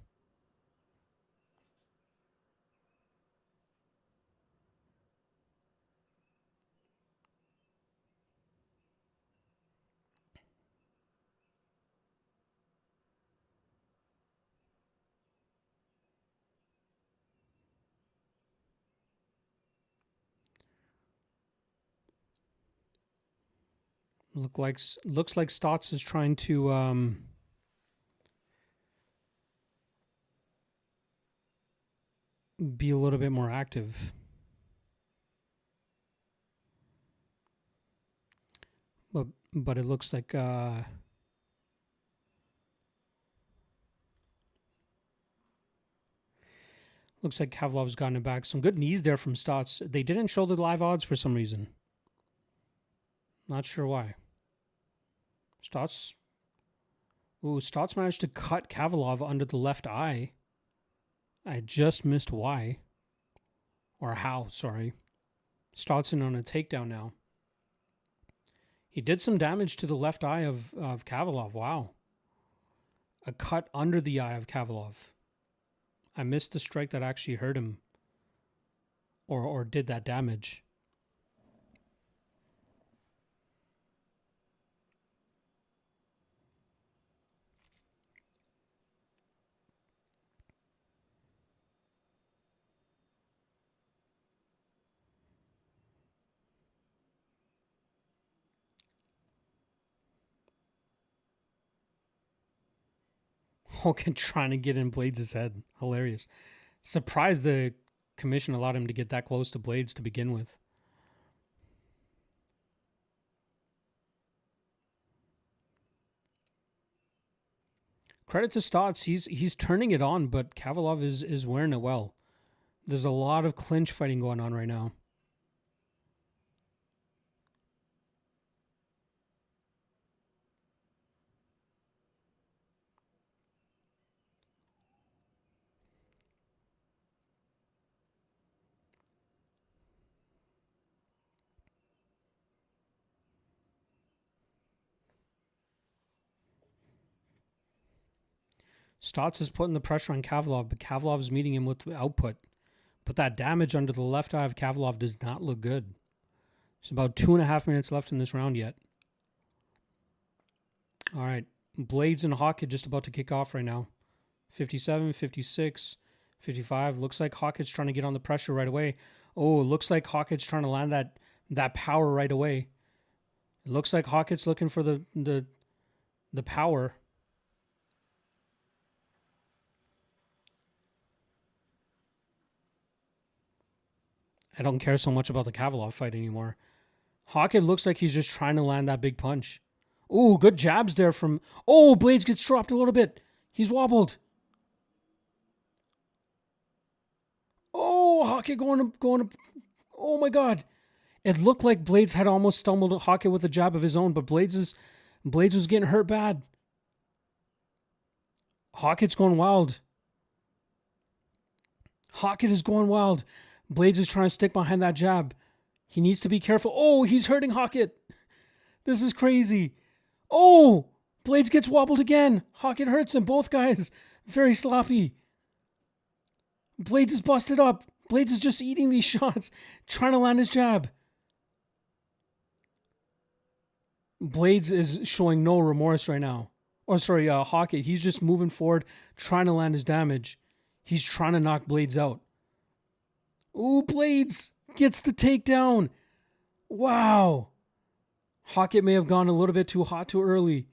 Looks like Stotts is trying to be a little bit more active. But it looks like Kavalov's gotten it back. Some good knees there from Stotts. They didn't show the live odds for some reason. Not sure why. Stotts managed to cut Kavalov under the left eye. I just missed why. Or how, sorry. Stotts in on a takedown now. He did some damage to the left eye of Kavalov. Wow. A cut under the eye of Kavalov. I missed the strike that actually hurt him. Or did that damage. Hogan trying to get in Blades' head. Hilarious. Surprised the commission allowed him to get that close to Blades to begin with. Credit to Stotts. He's turning it on, but Kavalov is wearing it well. There's a lot of clinch fighting going on right now. Stotts is putting the pressure on Kavalov, but Kavalov is meeting him with the output. But that damage under the left eye of Kavalov does not look good. There's about 2.5 minutes left in this round yet. All right. Blades and Hawkett just about to kick off right now. 57, 56, 55. Looks like Hawkett's trying to get on the pressure right away. Oh, looks like Hawkett's trying to land that power right away. It looks like Hawkett's looking for the power. I don't care so much about the Kavalov fight anymore. Hawkett looks like he's just trying to land that big punch. Ooh, good jabs there from... Oh, Blades gets dropped a little bit. He's wobbled. Oh, Hawkett going to... Oh, my God. It looked like Blades had almost stumbled Hawkett with a jab of his own, but Blades was getting hurt bad. Hawkett's going wild. Hawkett is going wild. Blades is trying to stick behind that jab. He needs to be careful. Oh, he's hurting Hawkett. This is crazy. Oh, Blades gets wobbled again. Hawkett hurts him. Both guys. Very sloppy. Blades is busted up. Blades is just eating these shots, trying to land his jab. Blades is showing no remorse right now. Or sorry, Hawkett. He's just moving forward, trying to land his damage. He's trying to knock Blades out. Ooh, Blades gets the takedown. Wow. Hawkett may have gone a little bit too hot too early.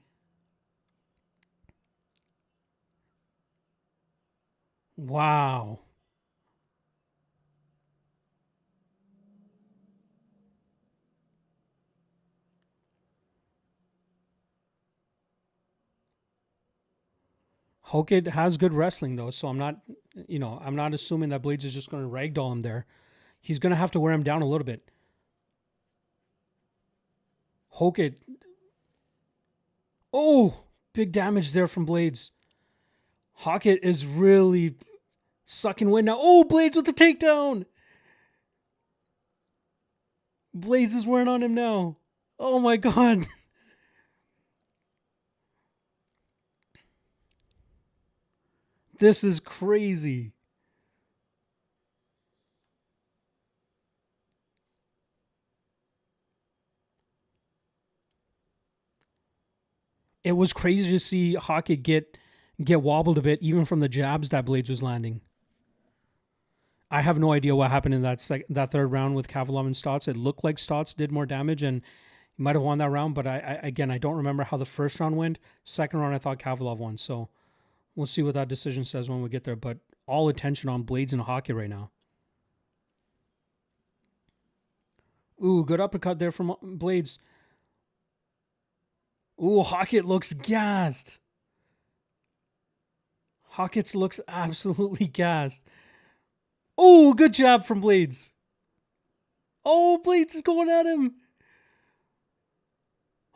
Wow. Hokit has good wrestling though, so I'm not assuming that Blades is just going to ragdoll him there. He's going to have to wear him down a little bit. Hokit, oh, big damage there from Blades. Hokit is really sucking wind now. Oh, Blades with the takedown. Blades is wearing on him now. Oh my god. This is crazy. It was crazy to see Hokit get wobbled a bit, even from the jabs that Blades was landing. I have no idea what happened in that third round with Kavalov and Stotts. It looked like Stotts did more damage and he might have won that round, but I don't remember how the first round went. Second round, I thought Kavalov won. So we'll see what that decision says when we get there. But all attention on Blades and Hokit right now. Ooh, good uppercut there from Blades. Ooh, Hokit looks gassed. Hawkins looks absolutely gassed. Oh, good jab from Blades. Oh, Blades is going at him.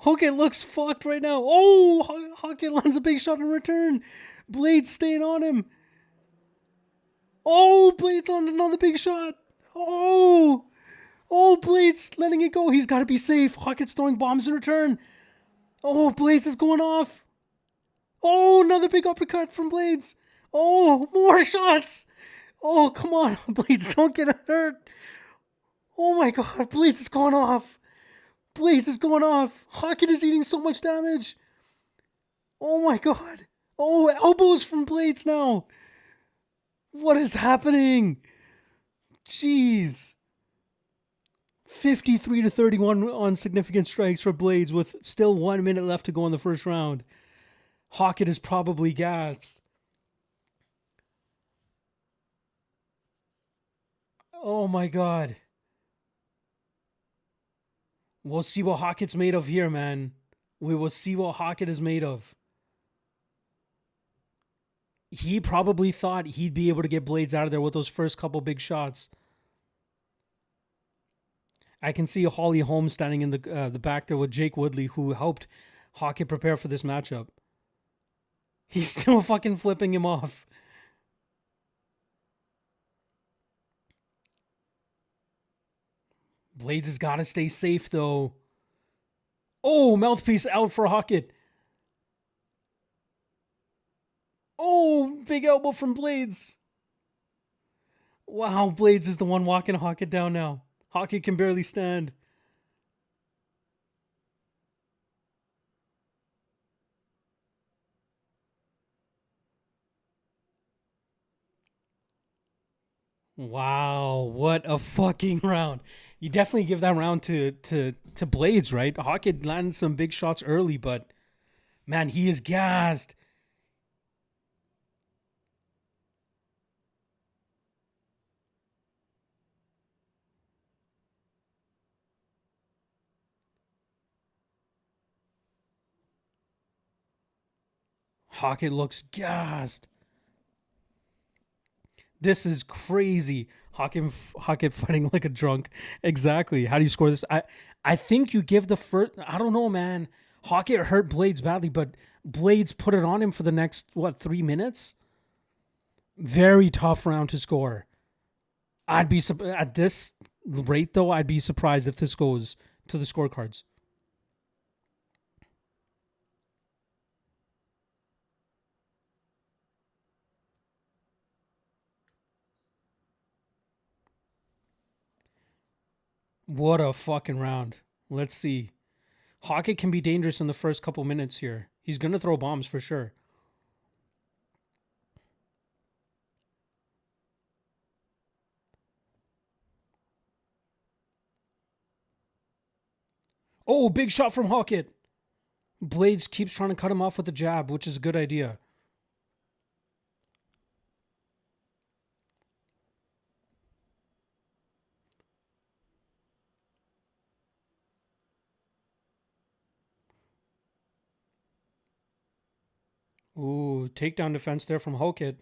Hokit looks fucked right now. Oh, Hokit lands a big shot in return. Blades staying on him. Oh, Blades on another big shot. Oh, Blades letting it go. He's got to be safe. Hokit's throwing bombs in return. Oh, Blades is going off. Oh, another big uppercut from Blades. Oh, more shots. Oh, come on. Blades, don't get hurt. Oh my god, Blades is going off. Blades is going off. Hokit is eating so much damage. Oh my god. Oh, elbows from Blades now. What is happening? Jeez. 53-31 on significant strikes for Blades with still 1 minute left to go in the first round. Hokit is probably gassed. Oh my god. We'll see what Hokit's made of here, man. We will see what Hokit is made of. He probably thought he'd be able to get Blades out of there with those first couple big shots. I can see Holly Holm standing in the back there with Jake Woodley, who helped Hokit prepare for this matchup. He's still fucking flipping him off. Blades has got to stay safe, though. Oh, mouthpiece out for Hokit. Oh, big elbow from Blades. Wow, Blades is the one walking Hokit down now. Hokit can barely stand. Wow, what a fucking round. You definitely give that round to Blades, right? Hokit landed some big shots early, but man, he is gassed. Hokit looks gassed. This is crazy. Hokit fighting like a drunk. Exactly. How do you score this? I think you give the first. I don't know, man. Hokit hurt Blades badly, but Blades put it on him for the next 3 minutes. Very tough round to score. I'd be at this rate though. I'd be surprised if this goes to the scorecards. What a fucking round. Let's see. Hokit can be dangerous in the first couple minutes here. He's going to throw bombs for sure. Oh, big shot from Hokit. Blades keeps trying to cut him off with the jab, which is a good idea. Ooh, takedown defense there from Hokit.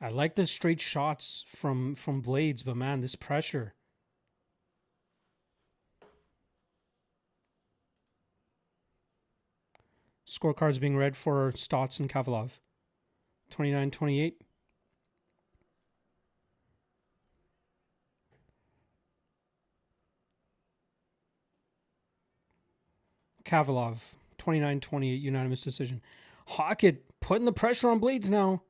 I like the straight shots from Blades, but man, this pressure. Scorecards being read for Stotts and Kavalov. 29-28. Kavalov, 29-28, unanimous decision. Hawkett putting the pressure on Blades now.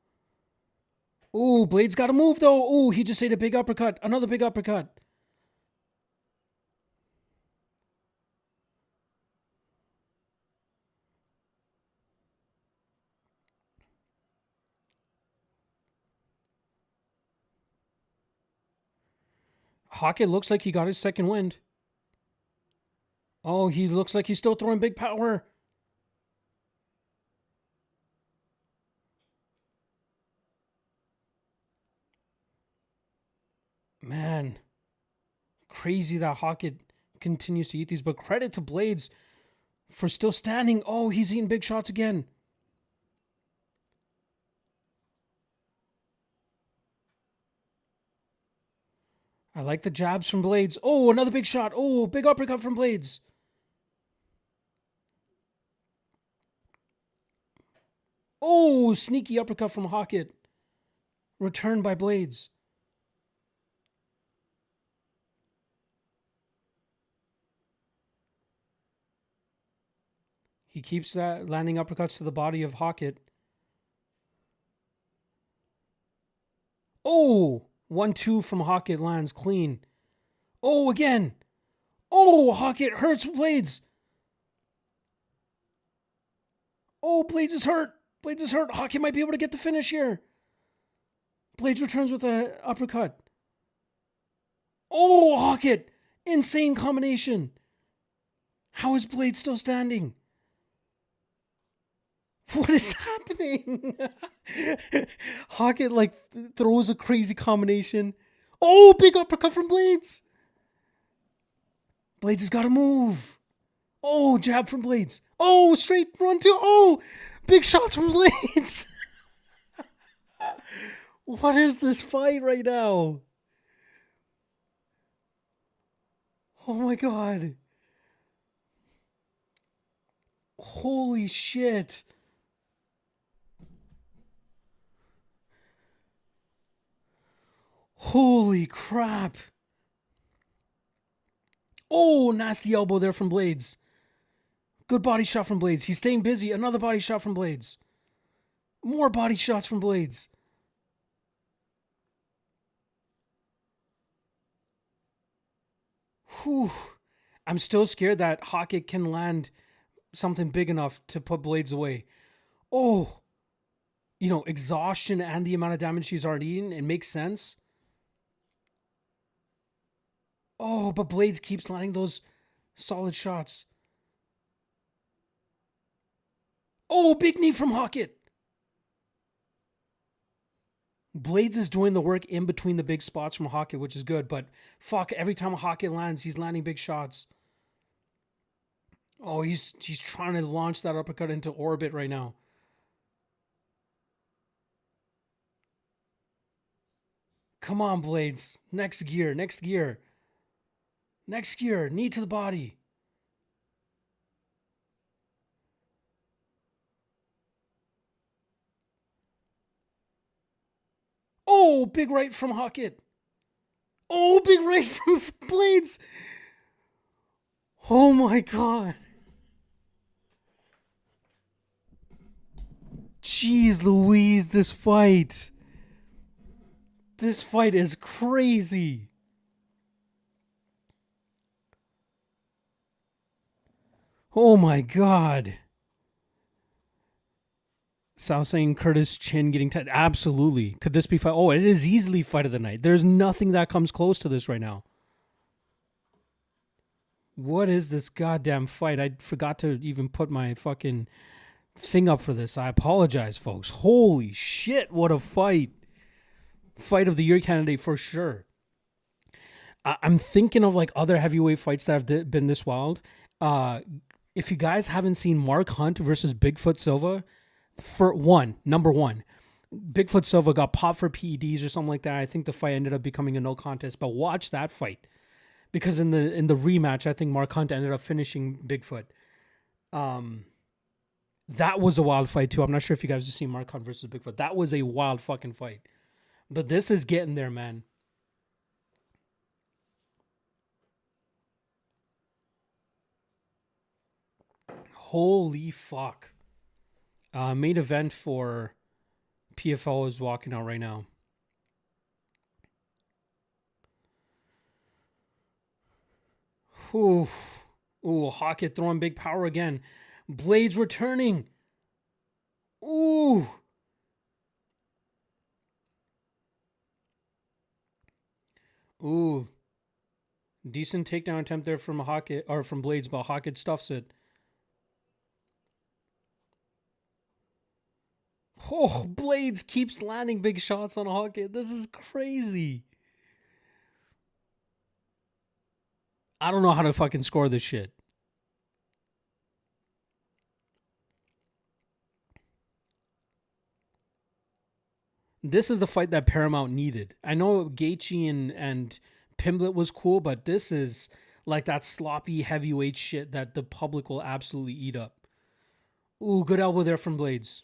Ooh, Blades got to move though. Ooh, he just ate a big uppercut. Another big uppercut. Hawkett looks like he got his second wind. Oh, he looks like he's still throwing big power. Man, crazy that Hawkett continues to eat these, but credit to Blades for still standing. Oh, he's eating big shots again. I like the jabs from Blades. Oh, another big shot. Oh, big uppercut from Blades. Oh, sneaky uppercut from Hawkett. Returned by Blades. He keeps that landing uppercuts to the body of Hawkett. Oh, 1-2 from Hawkett lands clean. Oh, again. Oh, Hawkett hurts Blades. Oh, Blades is hurt. Blades is hurt. Hawkett might be able to get the finish here. Blades returns with an uppercut. Oh, Hawkett. Insane combination. How is Blades still standing? What is happening? Hawkett throws a crazy combination. Oh, big uppercut from Blades. Blades has got to move. Oh, jab from Blades. Oh, straight run to. Oh, big shots from Blades. What is this fight right now? Oh my God. Holy shit. Holy crap. Oh, nasty elbow there from Blades. Good body shot from Blades. He's staying busy. Another body shot from Blades. More body shots from Blades. Whew. I'm still scared that Hawkett can land something big enough to put Blades away. Oh, exhaustion and the amount of damage she's already eaten, it makes sense. Oh, but Blades keeps landing those solid shots. Oh, big knee from Hawkett. Blades is doing the work in between the big spots from Hawkett, which is good. But fuck, every time Hawkett lands, he's landing big shots. Oh, he's trying to launch that uppercut into orbit right now. Come on, Blades. Next gear, next gear. Next gear, knee to the body. Oh, big right from Hawkett. Oh, big right from Blades. Oh my God. Jeez Louise, this fight. This fight is crazy. Oh my God. Sal saying Curtis Chin getting tight. Absolutely. Could this be fight? Oh, it is easily fight of the night. There's nothing that comes close to this right now. What is this goddamn fight? I forgot to even put my fucking thing up for this. I apologize, folks. Holy shit, what a fight. Fight of the year candidate for sure. I'm thinking of like other heavyweight fights that have been this wild. Uh, if you guys haven't seen Mark Hunt versus Bigfoot Silva, number one, Bigfoot Silva got popped for PEDs or something like that. I think the fight ended up becoming a no contest, but watch that fight because in the rematch, I think Mark Hunt ended up finishing Bigfoot. That was a wild fight too. I'm not sure if you guys have seen Mark Hunt versus Bigfoot. That was a wild fucking fight. But this is getting there, man. Holy fuck. Main event for PFL is walking out right now. Ooh, Hockett throwing big power again. Blades returning. Ooh. Ooh. Decent takedown attempt there from Hockett or from Blades, but Hockett stuffs it. Oh, Blades keeps landing big shots on Hockett. This is crazy. I don't know how to fucking score this shit. This is the fight that Paramount needed. I know Gaethje and Pimblett was cool, but this is like that sloppy heavyweight shit that the public will absolutely eat up. Ooh, good elbow there from Blades.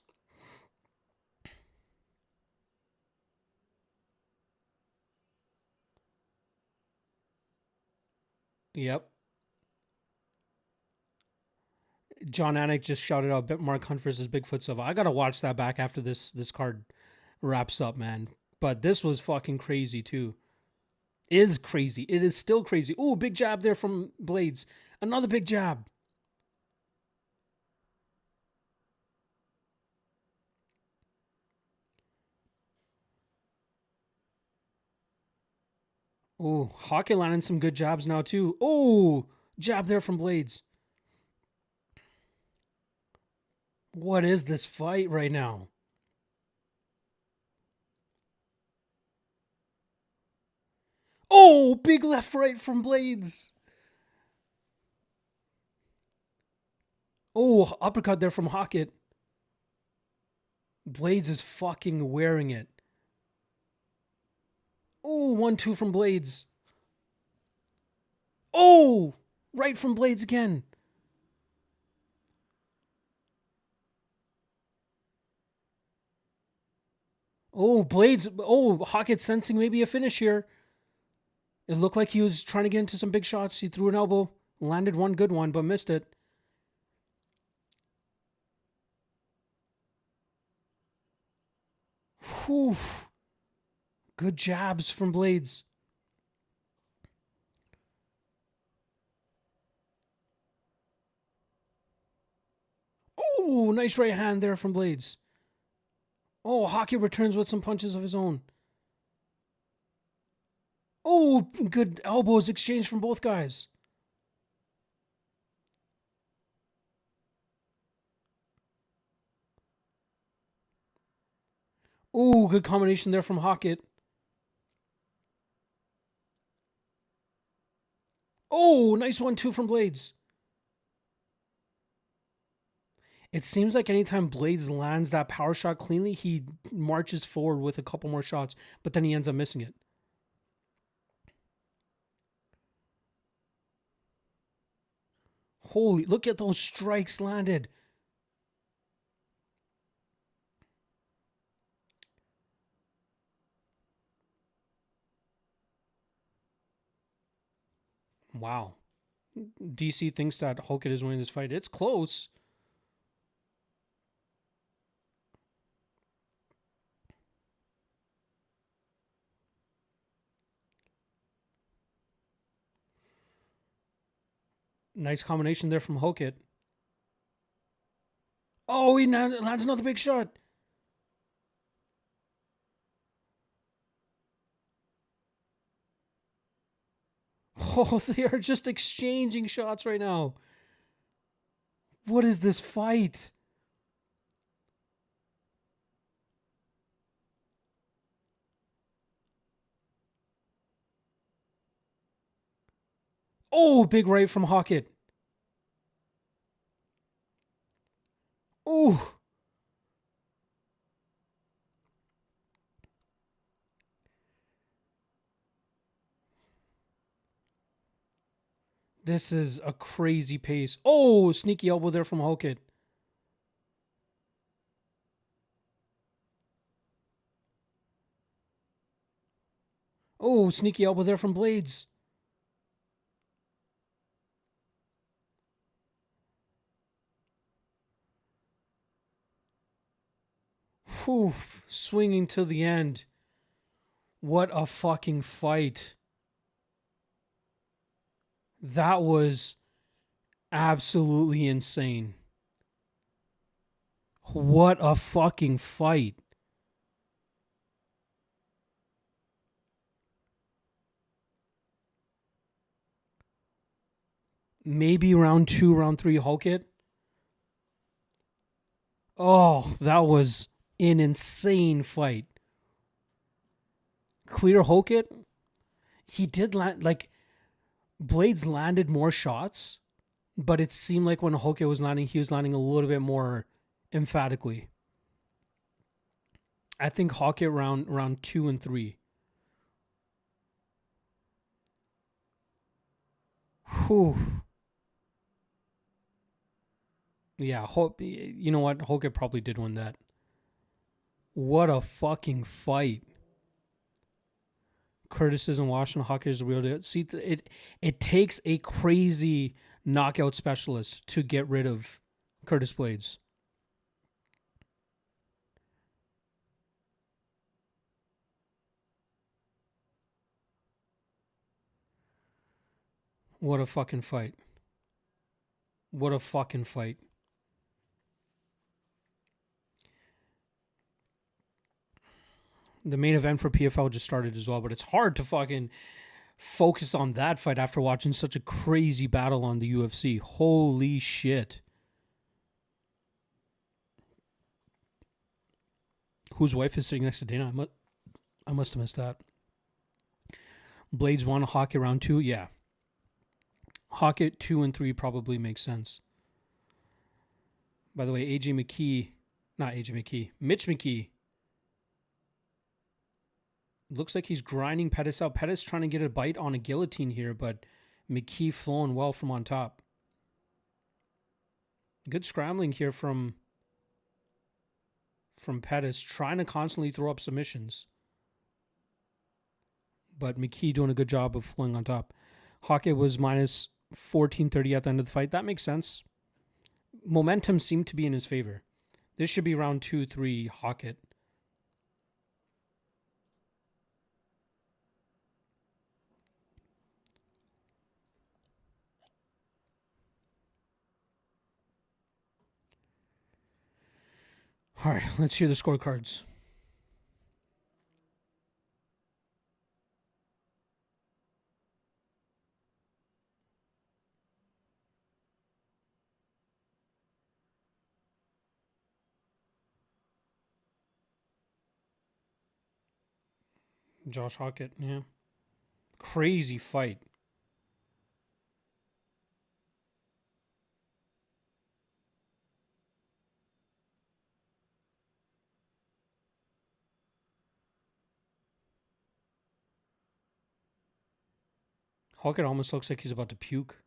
Yep. John Anik just shouted out Mark Hunt versus Bigfoot Silva. I gotta watch that back after this card wraps up, man. But this was fucking crazy too. Is crazy. It is still crazy. Ooh, big jab there from Blades. Another big jab. Ooh, Hockey landing some good jabs now too. Ooh, jab there from Blades. What is this fight right now? Oh, big left right from Blades. Oh, uppercut there from Hockett. Blades is fucking wearing it. Oh, 1-2 from Blades. Oh, right from Blades again. Oh, Blades. Oh, Hockett sensing maybe a finish here. It looked like he was trying to get into some big shots. He threw an elbow, landed one good one, but missed it. Whew. Good jabs from Blades. Oh, nice right hand there from Blades. Oh, Hockey returns with some punches of his own. Oh, good elbows exchanged from both guys. Oh, good combination there from Hockett. Oh, nice 1-2 from Blades. It seems like anytime Blades lands that power shot cleanly, he marches forward with a couple more shots, but then he ends up missing it. Holy, look at those strikes landed. Wow. DC thinks that Hockett is winning this fight. It's close. Nice combination there from Hockett. Oh, he now lands another big shot. Oh, they are just exchanging shots right now. What is this fight? Oh, big right from Hockett. Oh, this is a crazy pace. Oh, sneaky elbow there from Hockett. Oh, sneaky elbow there from Blades. Whew, swinging to the end. What a fucking fight. That was absolutely insane. What a fucking fight. Maybe round 2, round 3, Hockett. Oh, that was an insane fight. Clear Hockett. He did land, like, Blades landed more shots, but it seemed like when Hockett was landing, he was landing a little bit more emphatically. I think Hockett round 2 and 3. Whew. Yeah, you know what? Hockett probably did win that. What a fucking fight. Curtis isn't Washington. Hockett is the real deal. See, it takes a crazy knockout specialist to get rid of Curtis Blades. What a fucking fight. What a fucking fight. The main event for PFL just started as well, but it's hard to fucking focus on that fight after watching such a crazy battle on the UFC. Holy shit. Whose wife is sitting next to Dana? I must have missed that. Blades won Hockett round 2. Yeah. Hockett 2 and 3 probably makes sense. By the way, Mitch McKee. Looks like he's grinding Pettis out. Pettis trying to get a bite on a guillotine here, but McKee flowing well from on top. Good scrambling here from Pettis, trying to constantly throw up submissions. But McKee doing a good job of flowing on top. Hockett was minus 1430 at the end of the fight. That makes sense. Momentum seemed to be in his favor. This should be round 2, 3, Hockett. All right, let's hear the scorecards. Josh Hockett, yeah. Crazy fight. Hockett almost looks like he's about to puke.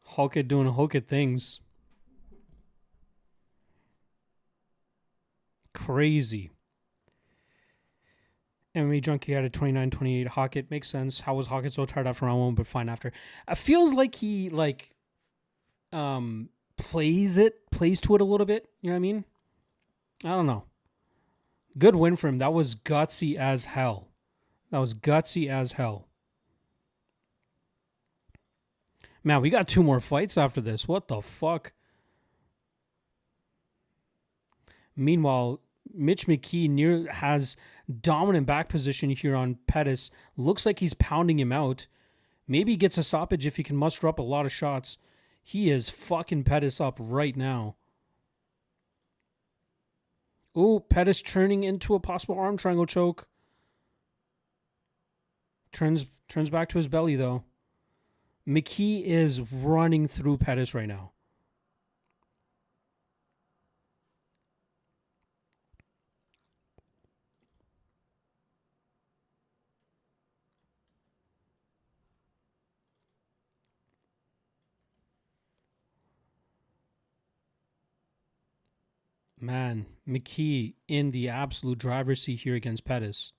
Hockett doing Hockett things. Crazy. MMA Junkie had a 29-28. Hockett makes sense. How was Hockett so tired after round one, but fine after? It feels like he plays to it a little bit. You know what I mean? I don't know. Good win for him. That was gutsy as hell. Man, we got 2 more fights after this. What the fuck? Meanwhile, Mitch McKee has dominant back position here on Pettis. Looks like he's pounding him out. Maybe he gets a stoppage if he can muster up a lot of shots. He is fucking Pettis up right now. Ooh, Pettis turning into a possible arm triangle choke. Turns back to his belly, though. McKee is running through Pettis right now. Man, McKee in the absolute driver's seat here against Pettis.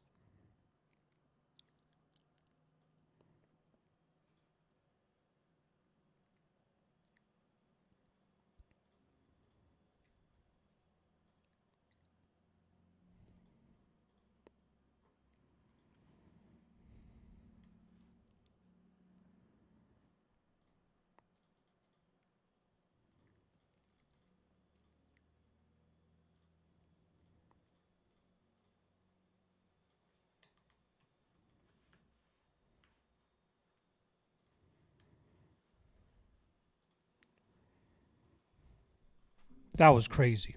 That was crazy.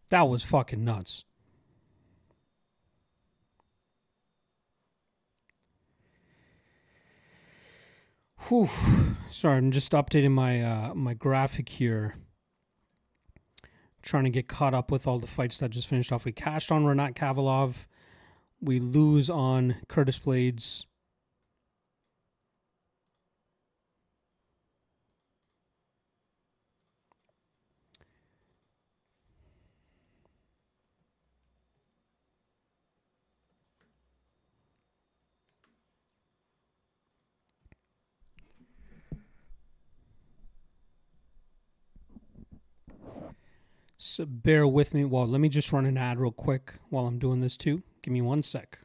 That was fucking nuts. Whew. Sorry, I'm just updating my my graphic here. Trying to get caught up with all the fights that just finished off. We cashed on Renat Kavalov. We lose on Curtis Blades. So bear with me. Well, let me just run an ad real quick while I'm doing this too. Give me 1 sec.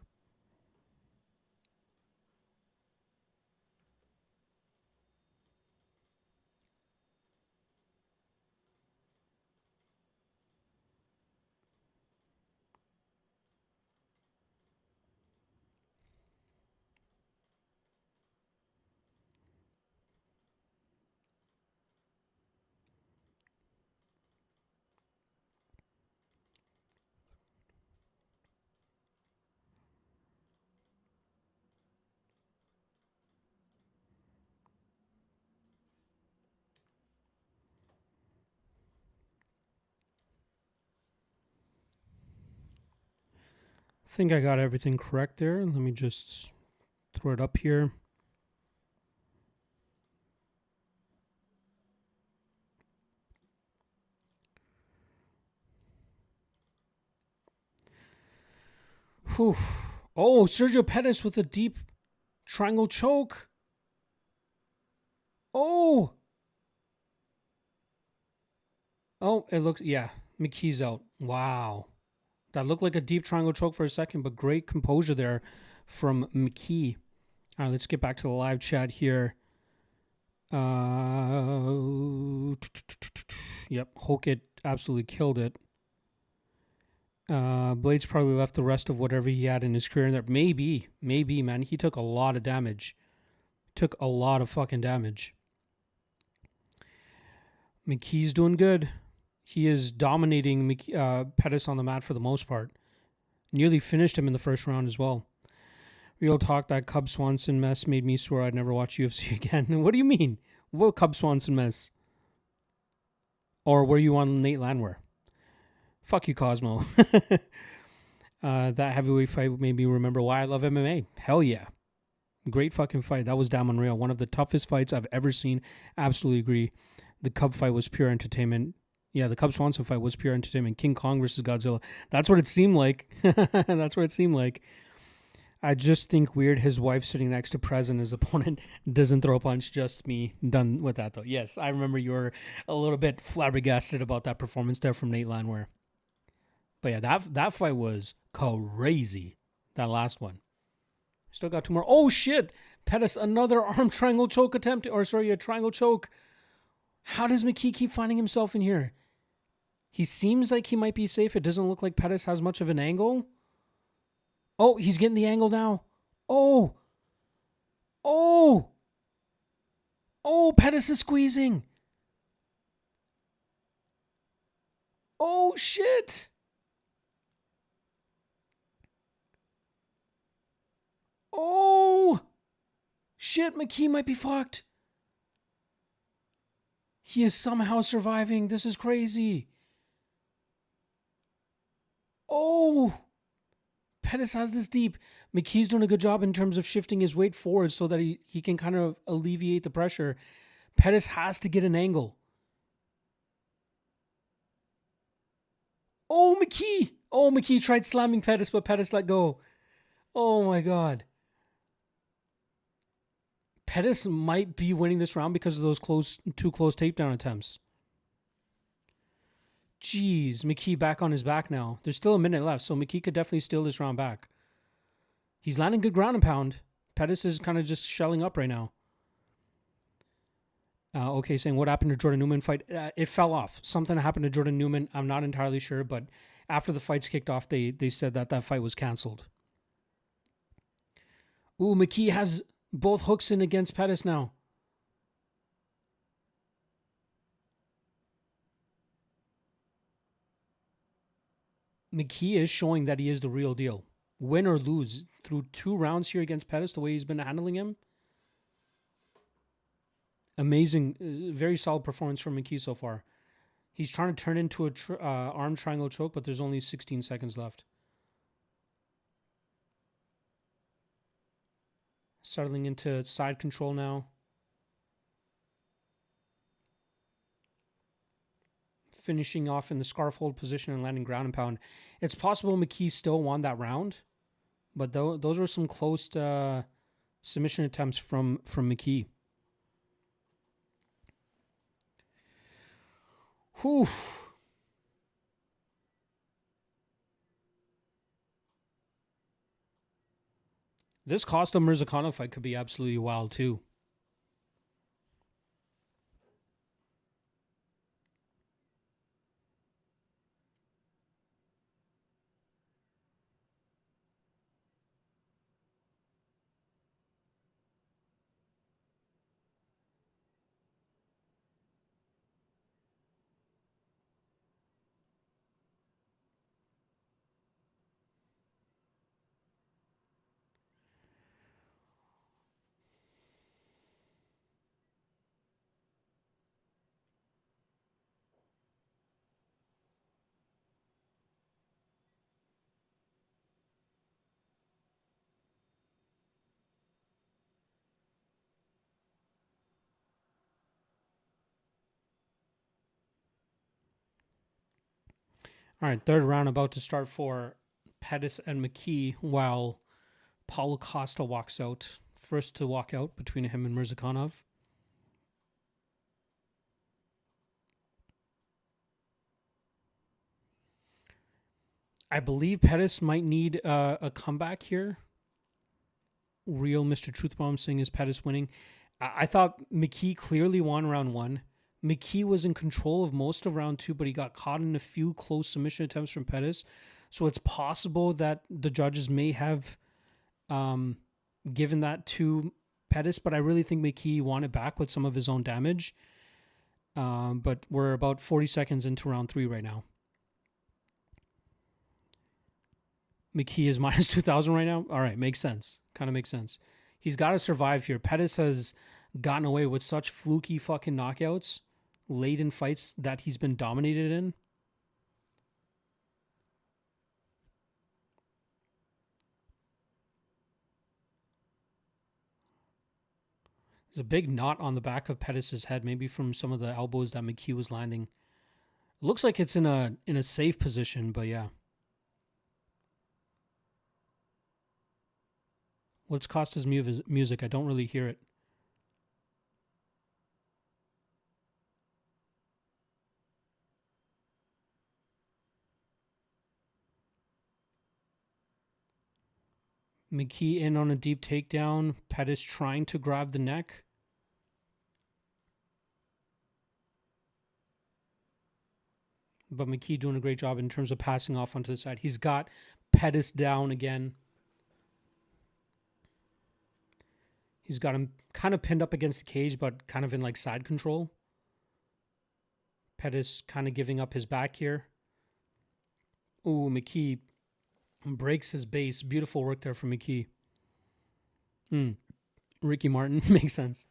I think I got everything correct there. Let me just throw it up here. Whew. Oh, Sergio Pettis with a deep triangle choke. Oh, it looks, yeah, McKee's out. Wow. That looked like a deep triangle choke for a second, but great composure there from McKee. All right, let's get back to the live chat here. Yep, Hockett absolutely killed it. Blades probably left the rest of whatever he had in his career in there. Maybe, man. He took a lot of damage. Took a lot of fucking damage. McKee's doing good. He is dominating Pettis on the mat for the most part. Nearly finished him in the first round as well. Real talk, that Cub Swanson mess made me swear I'd never watch UFC again. What do you mean? What Cub Swanson mess? Or were you on Nate Landwehr? Fuck you, Cosmo. That heavyweight fight made me remember why I love MMA. Hell yeah. Great fucking fight. That was damn unreal. One of the toughest fights I've ever seen. Absolutely agree. The Cub fight was pure entertainment. Yeah, the Cub Swanson fight was pure entertainment. King Kong versus Godzilla. That's what it seemed like. That's what it seemed like. I just think weird his wife sitting next to Prez and his opponent doesn't throw a punch. Just me. Done with that, though. Yes, I remember you were a little bit flabbergasted about that performance there from Nate Landwehr. But yeah, that fight was crazy. That last one. Still got two more. Oh, shit. Pettis, another arm triangle choke attempt. Or, sorry, a triangle choke. How does McKee keep finding himself in here? He seems like he might be safe. It doesn't look like Pettis has much of an angle. Oh, he's getting the angle now. Oh. Oh. Oh, Pettis is squeezing. Oh, shit. Oh. Shit, McKee might be fucked. He is somehow surviving. This is crazy. Oh. Pettis has this deep. McKee's doing a good job in terms of shifting his weight forward so that he can kind of alleviate the pressure. Pettis has to get an angle. Oh, McKee. Oh, McKee tried slamming Pettis, but Pettis let go. Oh, my God. Pettis might be winning this round because of those two close takedown attempts. Jeez, McKee back on his back now. There's still a minute left, so McKee could definitely steal this round back. He's landing good ground and pound. Pettis is kind of just shelling up right now. Okay, saying what happened to Jordan Newman fight? It fell off. Something happened to Jordan Newman. I'm not entirely sure, but after the fights kicked off, they said that fight was canceled. Ooh, McKee has both hooks in against Pettis now. McKee is showing that he is the real deal. Win or lose through 2 rounds here against Pettis, the way he's been handling him. Amazing, very solid performance from McKee so far. He's trying to turn into a arm triangle choke, but there's only 16 seconds left. Settling into side control now. Finishing off in the scarf hold position and landing ground and pound. It's possible McKee still won that round, but those were some close submission attempts from McKee. Whew. This Costa Mirzakhanov fight could be absolutely wild too. All right, third round about to start for Pettis and McKee while Paulo Costa walks out. First to walk out between him and Mirzakhanov. I believe Pettis might need a comeback here. Real Mr. Truth Bomb saying is Pettis winning. I thought McKee clearly won round 1. McKee was in control of most of round 2, but he got caught in a few close submission attempts from Pettis. So it's possible that the judges may have given that to Pettis, but I really think McKee won it back with some of his own damage. But we're about 40 seconds into round 3 right now. McKee is minus 2,000 right now. All right, makes sense. Kind of makes sense. He's got to survive here. Pettis has gotten away with such fluky fucking knockouts late in fights that he's been dominated in. There's a big knot on the back of Pettis' head, maybe from some of the elbows that McKee was landing. Looks like it's in a safe position, but yeah. What's Costa's music? I don't really hear it. McKee in on a deep takedown. Pettis trying to grab the neck. But McKee doing a great job in terms of passing off onto the side. He's got Pettis down again. He's got him kind of pinned up against the cage, but kind of in like side control. Pettis kind of giving up his back here. Ooh, McKee breaks his base. Beautiful work there from McKee. Ricky Martin. Makes sense.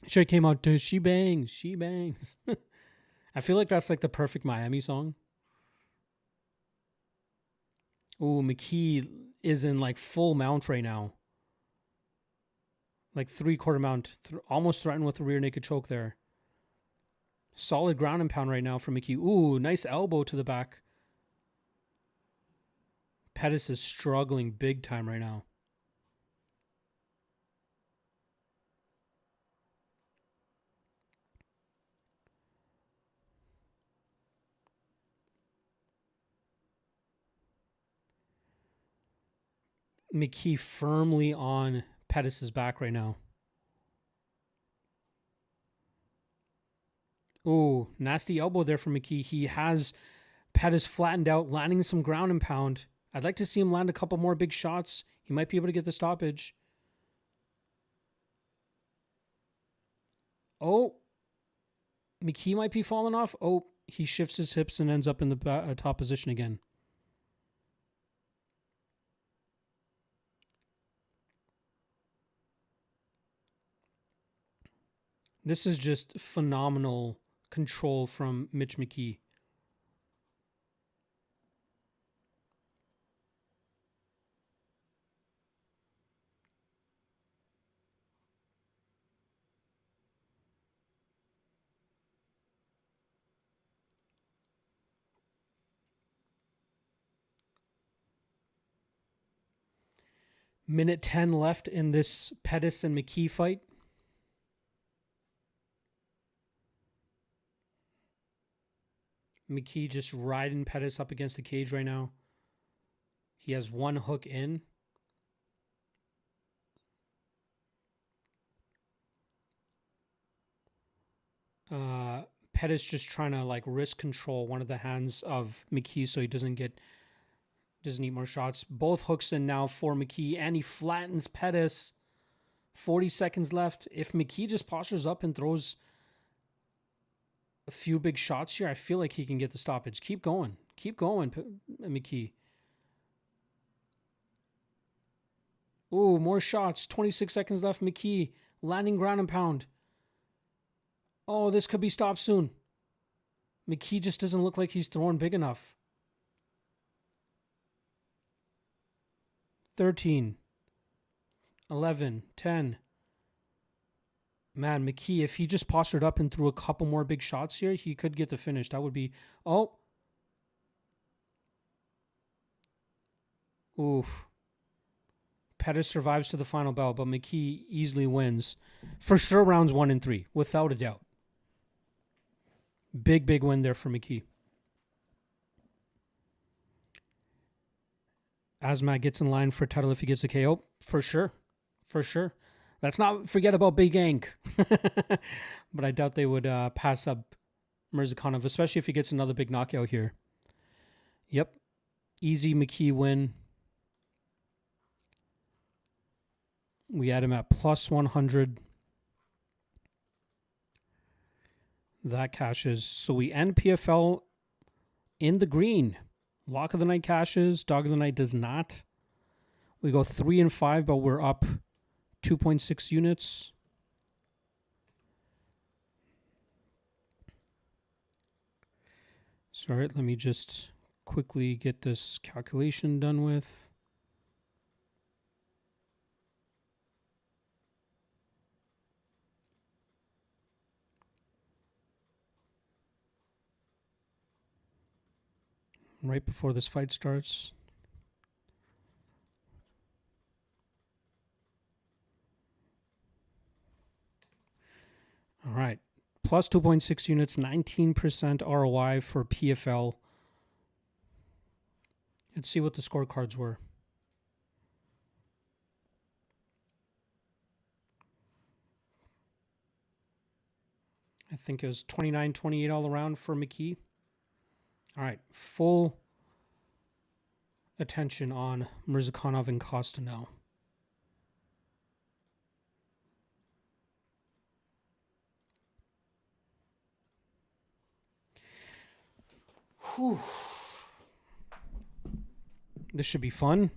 Sure came out to She Bangs, She Bangs. I feel like that's like the perfect Miami song. Ooh, McKee is in like full mount right now. Like 3/4 mount. Almost threatened with a rear naked choke there. Solid ground and pound right now for McKee. Ooh, nice elbow to the back. Pettis is struggling big time right now. McKee firmly on Pettis' back right now. Ooh, nasty elbow there for McKee. He has Pettis flattened out, landing some ground and pound. I'd like to see him land a couple more big shots. He might be able to get the stoppage. Oh, McKee might be falling off. Oh, he shifts his hips and ends up in the top position again. This is just phenomenal control from Mitch McKee. Minute 10 left in this Pettis and McKee fight. McKee just riding Pettis up against the cage right now. He has one hook in. Pettis just trying to like wrist control one of the hands of McKee so he doesn't eat more shots. Both hooks in now for McKee, and he flattens Pettis. 40 seconds left. If McKee just postures up and throws a few big shots here, I feel like he can get the stoppage. Keep going. Keep going, McKee. Ooh, more shots. 26 seconds left. McKee landing ground and pound. Oh, this could be stopped soon. McKee just doesn't look like he's throwing big enough. 13, 11, 10. Man, McKee, if he just postured up and threw a couple more big shots here, he could get the finish. That would be... Oh. Oof. Pettis survives to the final bell, but McKee easily wins. For sure, rounds 1 and 3, without a doubt. Big, big win there for McKee. Asmat gets in line for a title if he gets a KO. For sure. For sure. Let's not forget about Big Ank. But I doubt they would pass up Mirzakhanov, especially if he gets another big knockout here. Yep. Easy McKee win. We had him at plus 100. That cashes. So we end PFL in the green. Lock of the night cashes. Dog of the night does not. We go 3 and 5, but we're up 2.6 units. Sorry, let me just quickly get this calculation done with. right before this fight starts. All right. Plus 2.6 units, 19% ROI for PFL. Let's see what the scorecards were. I think it was 29-28 all around for McKee. All right. Full attention on Mirzakhanov and Costa now. Whew. This should be fun.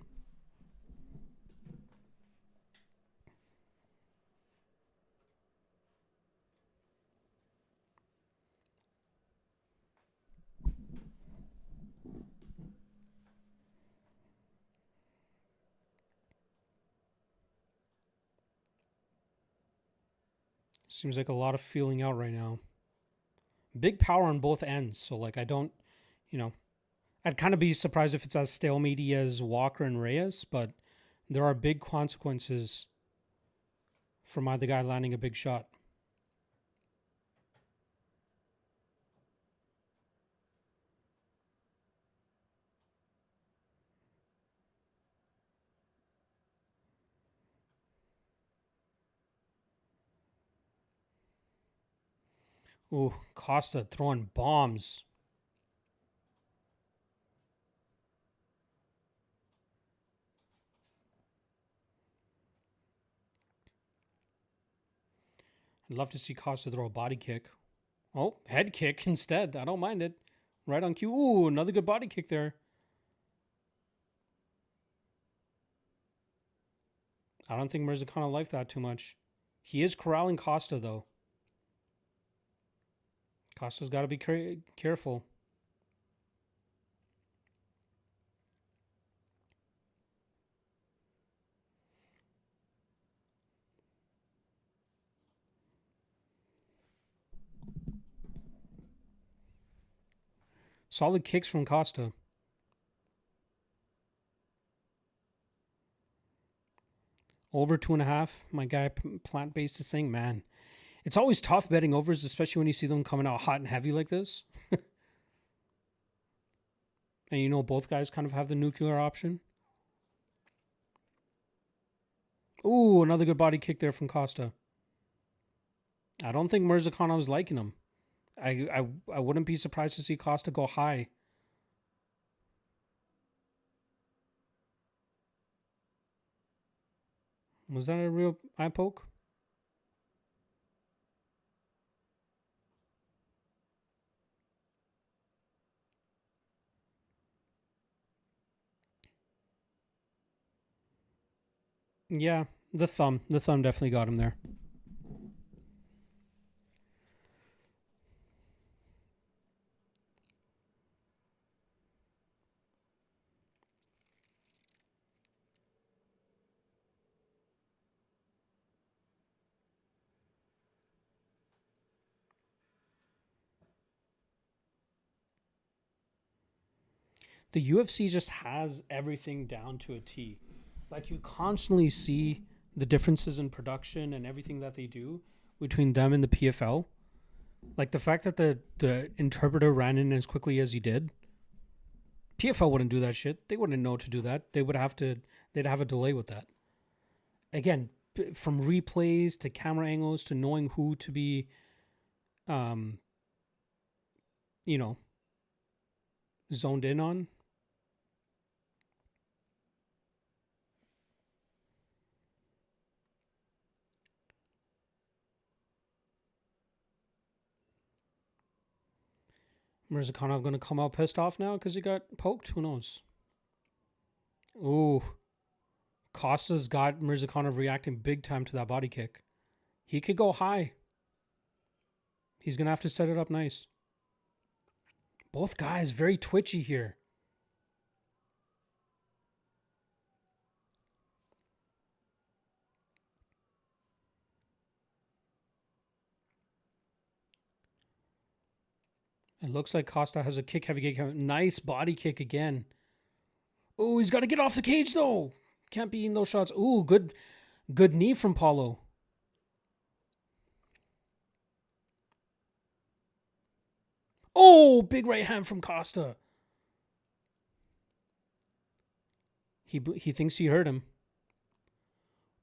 Seems like a lot of feeling out right now. Big power on both ends. So, like, I don't, I'd kind of be surprised if it's as stalemate as Walker and Reyes, but there are big consequences from either guy landing a big shot. Ooh, Costa throwing bombs. I'd love to see Costa throw a body kick. Oh, head kick instead. I don't mind it. Right on cue. Ooh, another good body kick there. I don't think Mirzakhanov liked that too much. He is corralling Costa, though. Costa's got to be careful. Solid kicks from Costa. Over 2.5. My guy Plant-Based is saying, man, it's always tough betting overs, especially when you see them coming out hot and heavy like this. And both guys kind of have the nuclear option. Ooh, another good body kick there from Costa. I don't think Mirzakhanov's liking him. I wouldn't be surprised to see Costa go high. Was that a real eye poke? Yeah, the thumb. The thumb definitely got him there. The UFC just has everything down to a T. Like, you constantly see the differences in production and everything that they do between them and the PFL. Like, the fact that the interpreter ran in as quickly as he did, PFL wouldn't do that shit. They wouldn't know to do that. They'd have a delay with that. Again, from replays to camera angles to knowing who to be, zoned in on. Mirzakhanov going to come out pissed off now because he got poked? Who knows? Ooh. Costa's got Mirzakhanov reacting big time to that body kick. He could go high. He's going to have to set it up nice. Both guys very twitchy here. It looks like Costa has a kick, heavy kick. Nice body kick again. Oh, he's got to get off the cage though. Can't be in those shots. Ooh, good knee from Paulo. Oh, big right hand from Costa. He thinks he hurt him.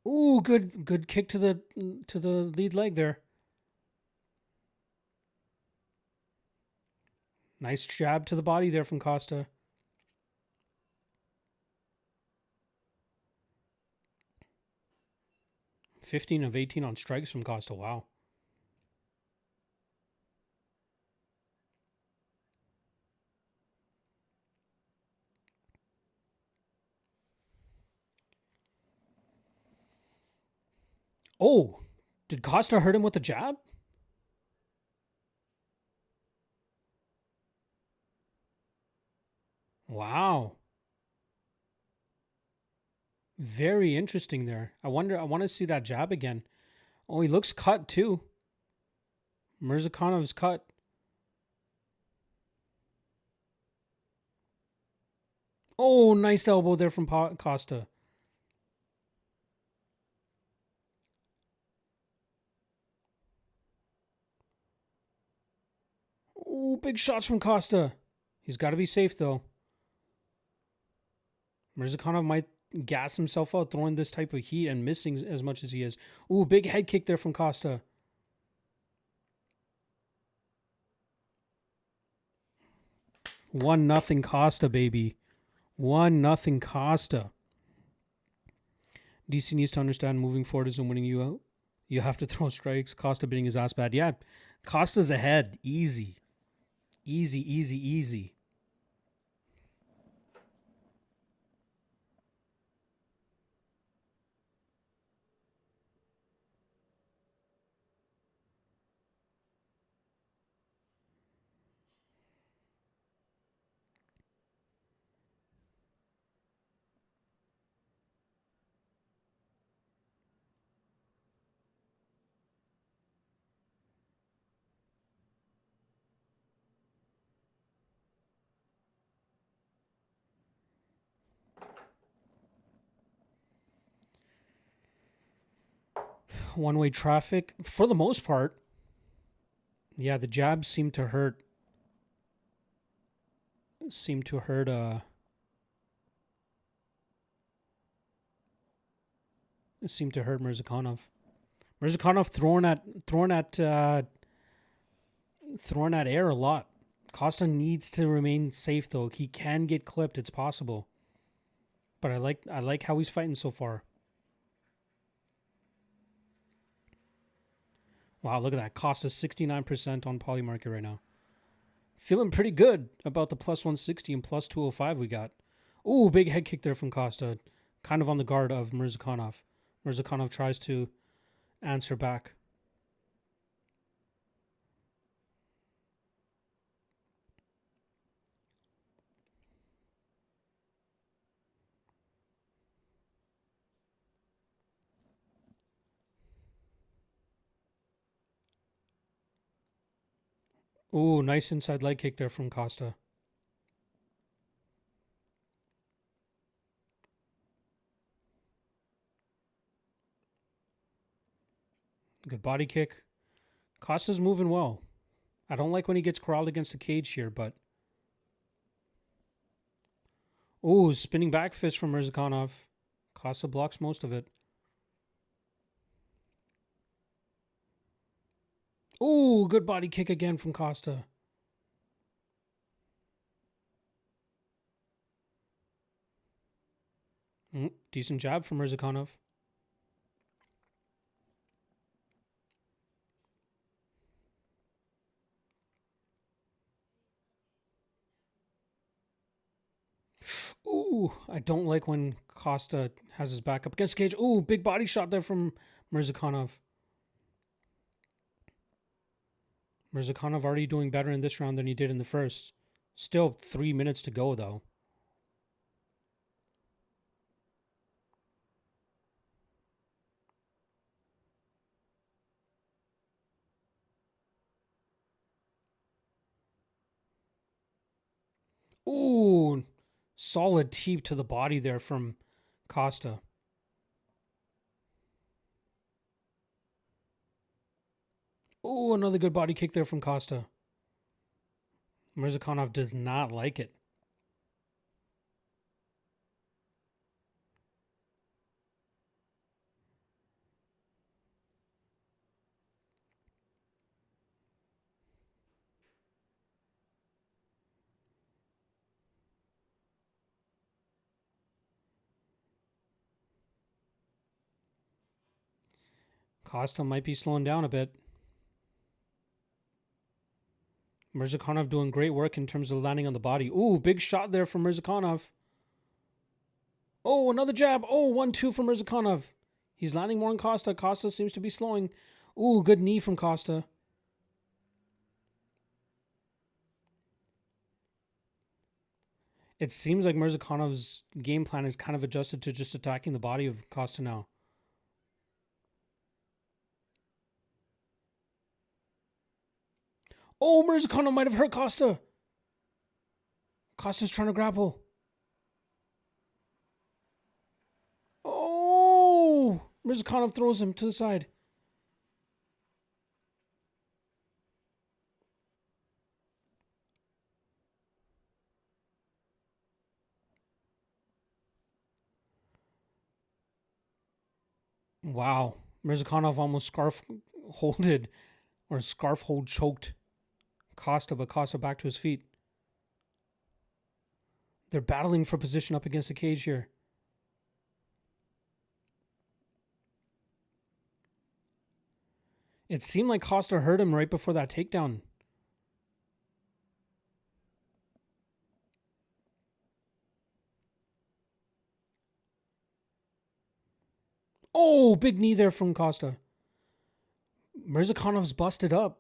Ooh, good kick to the lead leg there. Nice jab to the body there from Costa. $15 of 18 on strikes from Costa. Wow. Oh, did Costa hurt him with the jab? Wow. Very interesting there. I want to see that jab again. Oh, he looks cut too. Mirzakhanov's cut. Oh, nice elbow there from Costa. Oh, big shots from Costa. He's got to be safe though. Mirzakhanov might gas himself out throwing this type of heat and missing as much as he is. Ooh, big head kick there from Costa. One nothing Costa, baby. 1-0 Costa. DC needs to understand moving forward isn't winning you out. You have to throw strikes. Costa beating his ass bad. Yeah, Costa's ahead. Easy. Easy, easy, easy. One-way traffic for the most part. Yeah, the jabs seem to hurt. Seem to hurt. Seem to hurt Mirzakhanov. Mirzakhanov throwing at air a lot. Costa needs to remain safe though. He can get clipped. It's possible. But I like how he's fighting so far. Wow, look at that. Costa's 69% on Polymarket right now. Feeling pretty good about the plus 160 and plus 205 we got. Ooh, big head kick there from Costa. Kind of on the guard of Mirzakhanov. Mirzakhanov tries to answer back. Ooh, nice inside leg kick there from Costa. Good body kick. Costa's moving well. I don't like when he gets corralled against the cage here, but... Ooh, spinning back fist from Mirzakhanov. Costa blocks most of it. Ooh, good body kick again from Costa. Decent jab from Mirzakhanov. Ooh, I don't like when Costa has his back up against the cage. Ooh, big body shot there from Mirzakhanov. Mirzakhanov already doing better in this round than he did in the first. Still 3 minutes to go, though. Solid teep to the body there from Costa. Oh, another good body kick there from Costa. Mirzakhanov does not like it. Costa might be slowing down a bit. Mirzakhanov doing great work in terms of landing on the body. Ooh, big shot there from Mirzakhanov. Oh, another jab. Oh, 1-2 from Mirzakhanov. He's landing more on Costa. Costa seems to be slowing. Ooh, good knee from Costa. It seems like Mirzakhanov's game plan is kind of adjusted to just attacking the body of Costa now. Oh, Mirzakhanov might have hurt Costa. Costa's trying to grapple. Oh, Mirzakhanov throws him to the side. Wow. Mirzakhanov almost scarf holded or scarf hold choked Costa, but Costa back to his feet. They're battling for position up against the cage here. It seemed like Costa hurt him right before that takedown. Oh, big knee there from Costa. Mirzakhanov's busted up.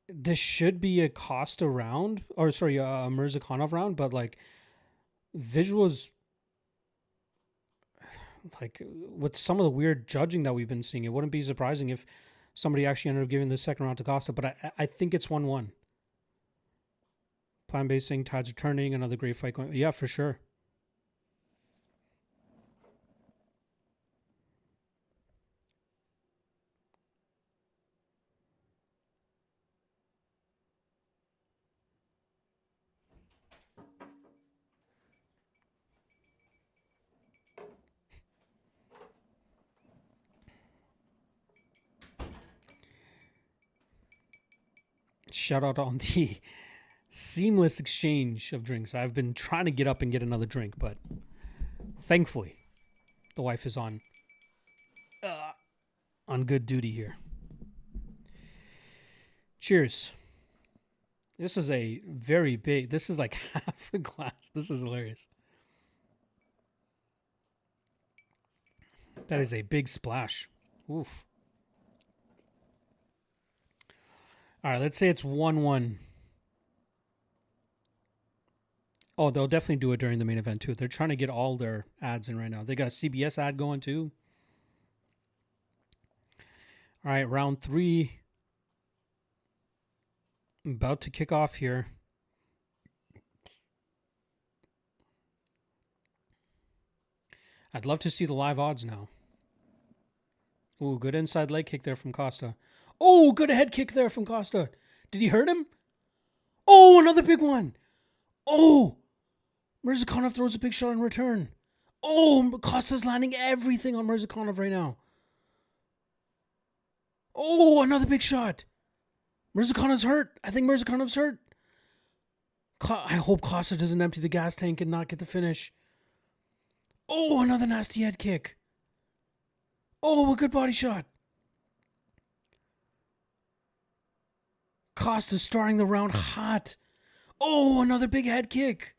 This should be a Costa round, or sorry, a Mirzakhanov round, but like visuals, like with some of the weird judging that we've been seeing, it wouldn't be surprising if somebody actually ended up giving the second round to Costa, but I think it's 1-1. Plan basing, tides are turning, another great fight going. Yeah, for sure. Shout out on the seamless exchange of drinks. I've been trying to get up and get another drink, but thankfully, the wife is on good duty here. Cheers. This is a very big. This is like half a glass. This is hilarious. That is a big splash. Oof. All right, let's say it's 1-1. Oh, they'll definitely do it during the main event too. They're trying to get all their ads in right now. They got a CBS ad going too. All right, round 3. About to kick off here. I'd love to see the live odds now. Ooh, good inside leg kick there from Costa. Oh, good head kick there from Costa. Did he hurt him? Oh, another big one. Oh, Mirzakhanov throws a big shot in return. Oh, Costa's landing everything on Mirzakhanov right now. Oh, another big shot. Mirzakhanov's hurt. I think Mirzakhanov's hurt. I hope Costa doesn't empty the gas tank and not get the finish. Oh, another nasty head kick. Oh, a good body shot. Costa's starting the round hot. Oh, another big head kick.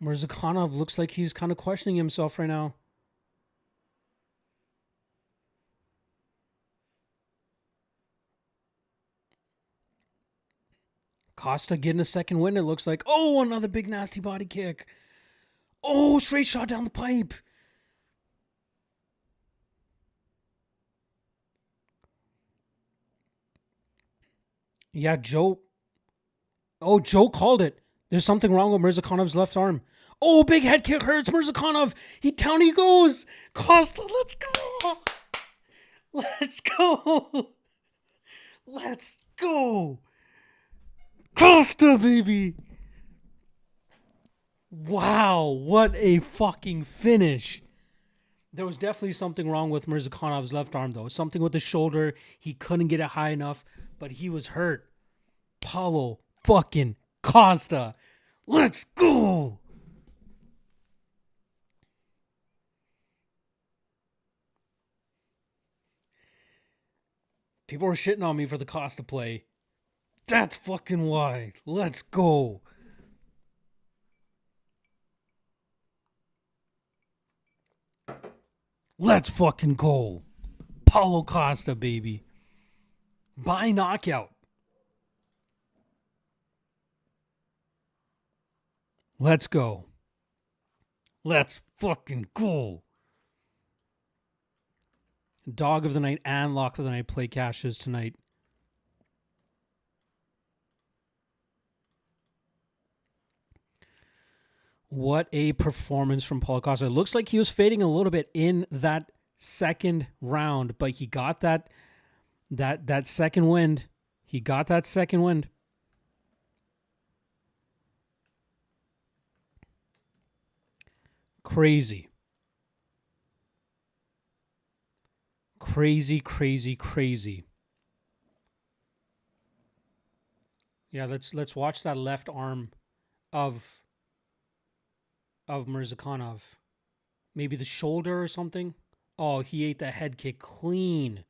Mirzakhanov looks like he's kind of questioning himself right now. Costa getting a second win, it looks like. Oh, another big nasty body kick. Oh, straight shot down the pipe. Yeah, Joe. Oh, Joe called it. There's something wrong with Mirzakhanov's left arm. Oh, big head kick hurts Mirzakhanov. Down he goes. Costa, let's go. Let's go. Let's go. Costa, baby. Wow, what a fucking finish. There was definitely something wrong with Mirzakhanov's left arm, though. Something with the shoulder. He couldn't get it high enough, but he was hurt. Paulo fucking Costa. Let's go. People were shitting on me for the Costa play. That's fucking why. Let's go. Let's fucking go. Paulo Costa, baby. By knockout. Let's go. Let's fucking go. Dog of the night and lock of the night play cashes tonight. What a performance from Paulo Costa. It looks like he was fading a little bit in that second round, but he got that second wind. He got that second wind. Crazy. Crazy, crazy, crazy. Yeah, let's watch that left arm of Mirzakhanov. Maybe the shoulder or something. Oh, he ate the head kick clean.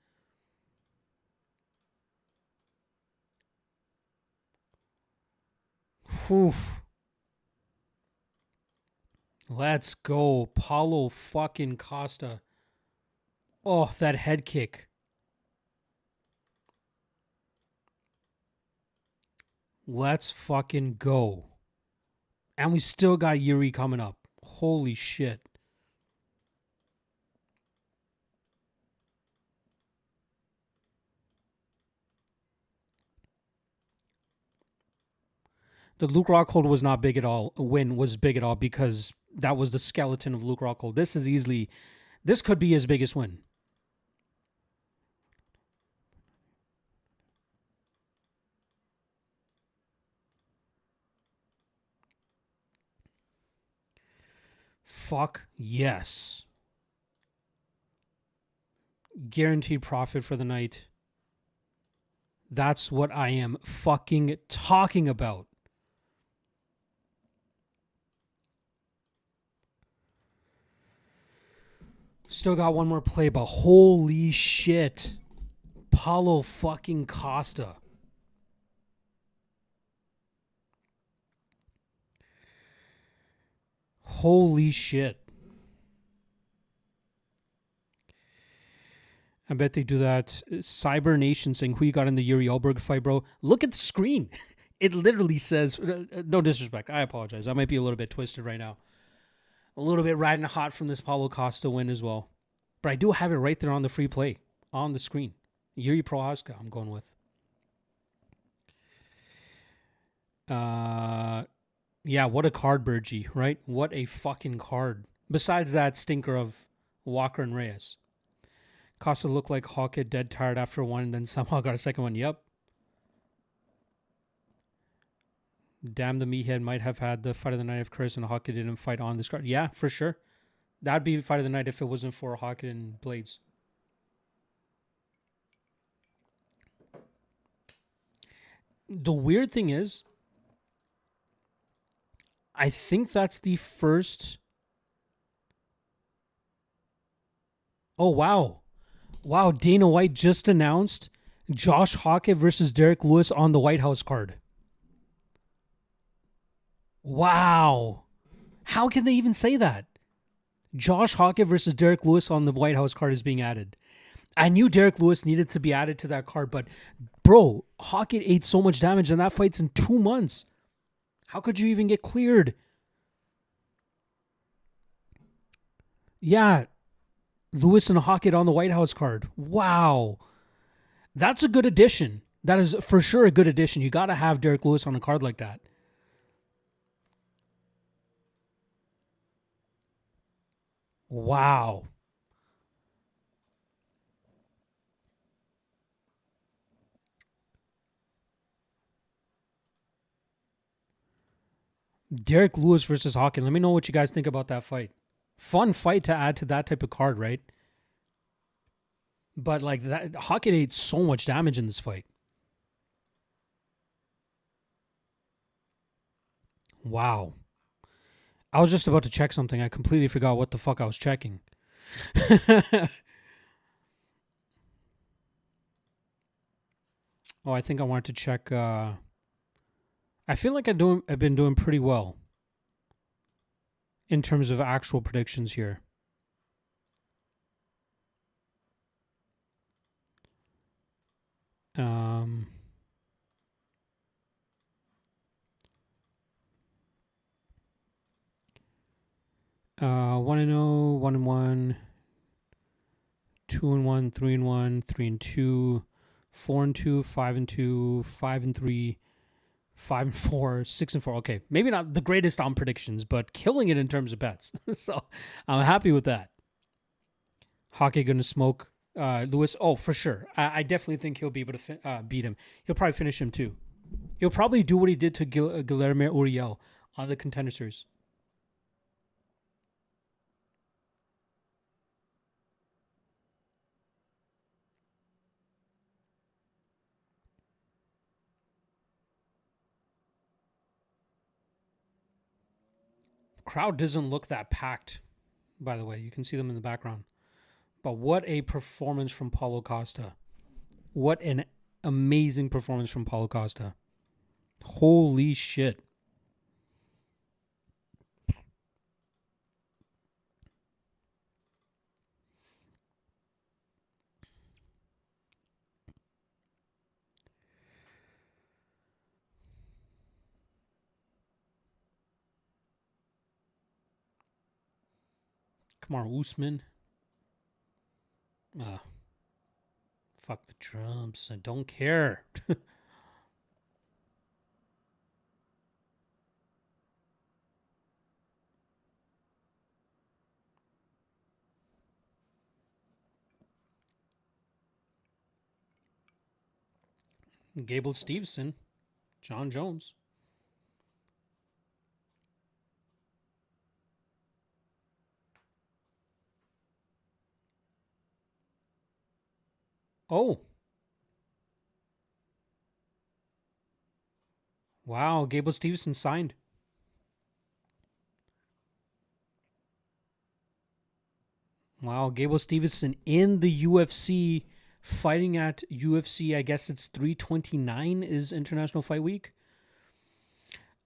Whew. Let's go. Paulo fucking Costa. Oh, that head kick. Let's fucking go. And we still got Yuri coming up. Holy shit. The Luke Rockhold was not big at all. Win was big at all because that was the skeleton of Luke Rockhold. This could be his biggest win. Fuck yes. Guaranteed profit for the night. That's what I am fucking talking about. Still got one more play, but holy shit. Paulo fucking Costa. Holy shit. I bet they do that. Cyber Nation saying, who you got in the Yuri Alberg fight, bro? Look at the screen. It literally says, no disrespect. I apologize. I might be a little bit twisted right now. A little bit riding hot from this Paulo Costa win as well. But I do have it right there on the free play on the screen. Yuri Prohaska, I'm going with. Yeah, what a card, Burgie, right? What a fucking card. Besides that stinker of Walker and Reyes. Costa looked like Hawkett dead tired after one and then somehow got a second one. Yep. Damn, the meathead might have had the fight of the night if Chris and Hawkett didn't fight on this card. Yeah, for sure. That'd be fight of the night if it wasn't for Hawkett and Blades. The weird thing is, I think that's the first. Oh, wow. Wow, Dana White just announced Josh Hawkett versus Derek Lewis on the White House card. Wow. How can they even say that? Josh Hawkett versus Derek Lewis on the White House card is being added. I knew Derek Lewis needed to be added to that card, but bro, Hawkett ate so much damage and that fight's in 2 months. How could you even get cleared? Yeah, Lewis and Hawkett on the White House card. Wow. That's a good addition. That is for sure a good addition. You got to have Derek Lewis on a card like that. Wow. Derek Lewis versus Hawkins. Let me know what you guys think about that fight. Fun fight to add to that type of card, right? But like that, Hawkins ate so much damage in this fight. Wow. I was just about to check something. I completely forgot what the fuck I was checking. Oh, I think I wanted to check. I feel like I've been doing pretty well in terms of actual predictions here. Um, 1-0, 1-1, 2-1, 3-1, 3-2, 4-2, 5-2, 5-3, 5-4, 6-4. Okay, maybe not the greatest on predictions, but killing it in terms of bets. So I'm happy with that. Hockey gonna smoke Lewis. Oh, for sure. I definitely think he'll be able to beat him. He'll probably finish him too. He'll probably do what he did to Guillermo Uriel on the Contender Series. Crowd doesn't look that packed, by the way. You can see them in the background. But what a performance from Paulo Costa. What an amazing performance from Paulo Costa. Holy shit. Kamaru Usman. Fuck the Trumps. I don't care. Gable Stevenson. John Jones. Oh. Wow. Gable Stevenson signed. Wow. Gable Stevenson in the UFC, fighting at UFC. I guess it's 329 is International Fight Week.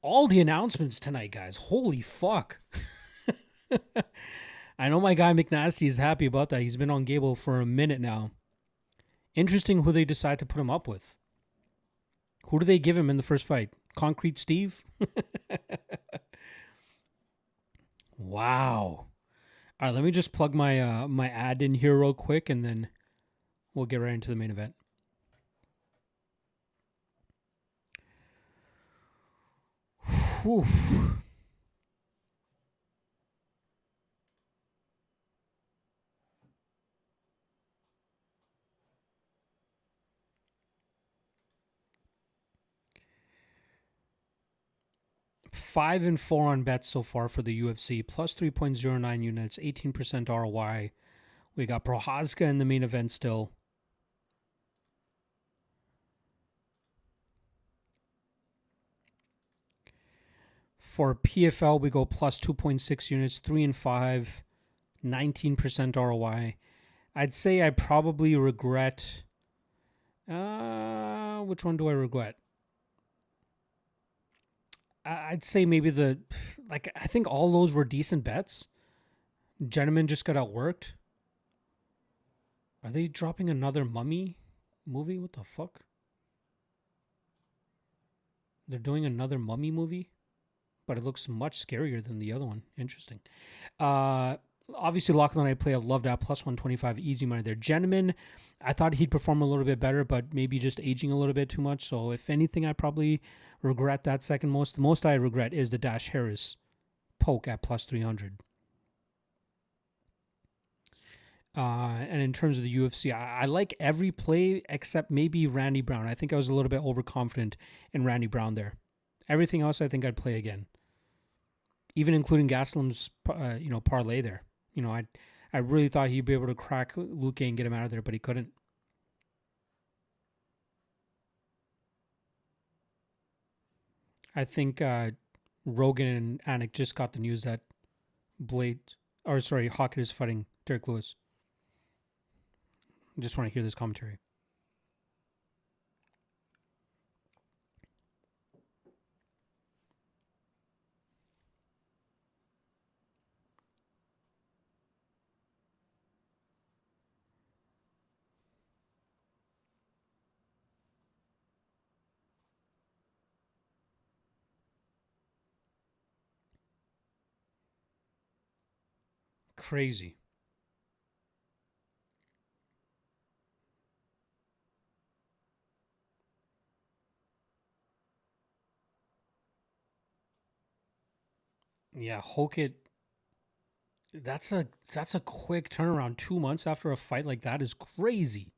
All the announcements tonight, guys. Holy fuck. I know my guy McNasty is happy about that. He's been on Gable for a minute now. Interesting who they decide to put him up with. Who do they give him in the first fight? Concrete Steve? Wow. All right, let me just plug my my ad in here real quick, and then we'll get right into the main event. Whew. 5-4 on bets so far for the UFC, plus 3.09 units, 18% ROI. We got Prohaska in the main event still. For PFL, we go plus 2.6 units, 3-5, 19% ROI. I'd say I probably regret. Which one do I regret? I'd say maybe I think all those were decent bets. Gentlemen just got outworked. Are they dropping another Mummy movie? What the fuck? They're doing another Mummy movie, but it looks much scarier than the other one. Interesting. Obviously, Lachlan I play. I love that plus 125 easy money there. Gentleman, I thought he'd perform a little bit better, but maybe just aging a little bit too much. So if anything, I probably regret that second most. The most I regret is the Dash Harris poke at plus 300. And in terms of the UFC, I like every play except maybe Randy Brown. I think I was a little bit overconfident in Randy Brown there. Everything else, I think I'd play again, even including Gaslam's parlay there. I really thought he'd be able to crack Luque and get him out of there, but he couldn't. I think Rogan and Anik just got the news that Hockett is fighting Derek Lewis. I just want to hear this commentary. Crazy. Yeah, Hockett. That's a quick turnaround. 2 months after a fight like that is crazy.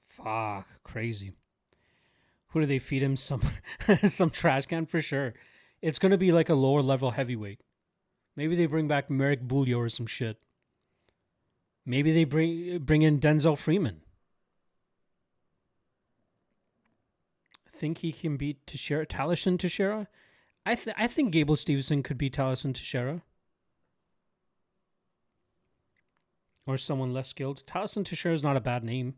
Fuck, crazy. Who do they feed him? Some some trash can for sure. It's gonna be like a lower level heavyweight. Maybe they bring back Merrick Bulio or some shit. Maybe they bring in Denzel Freeman. I think he can beat Taliesin Teixeira. I think Gable Stevenson could beat Taliesin Teixeira or someone less skilled. Taliesin Teixeira is not a bad name.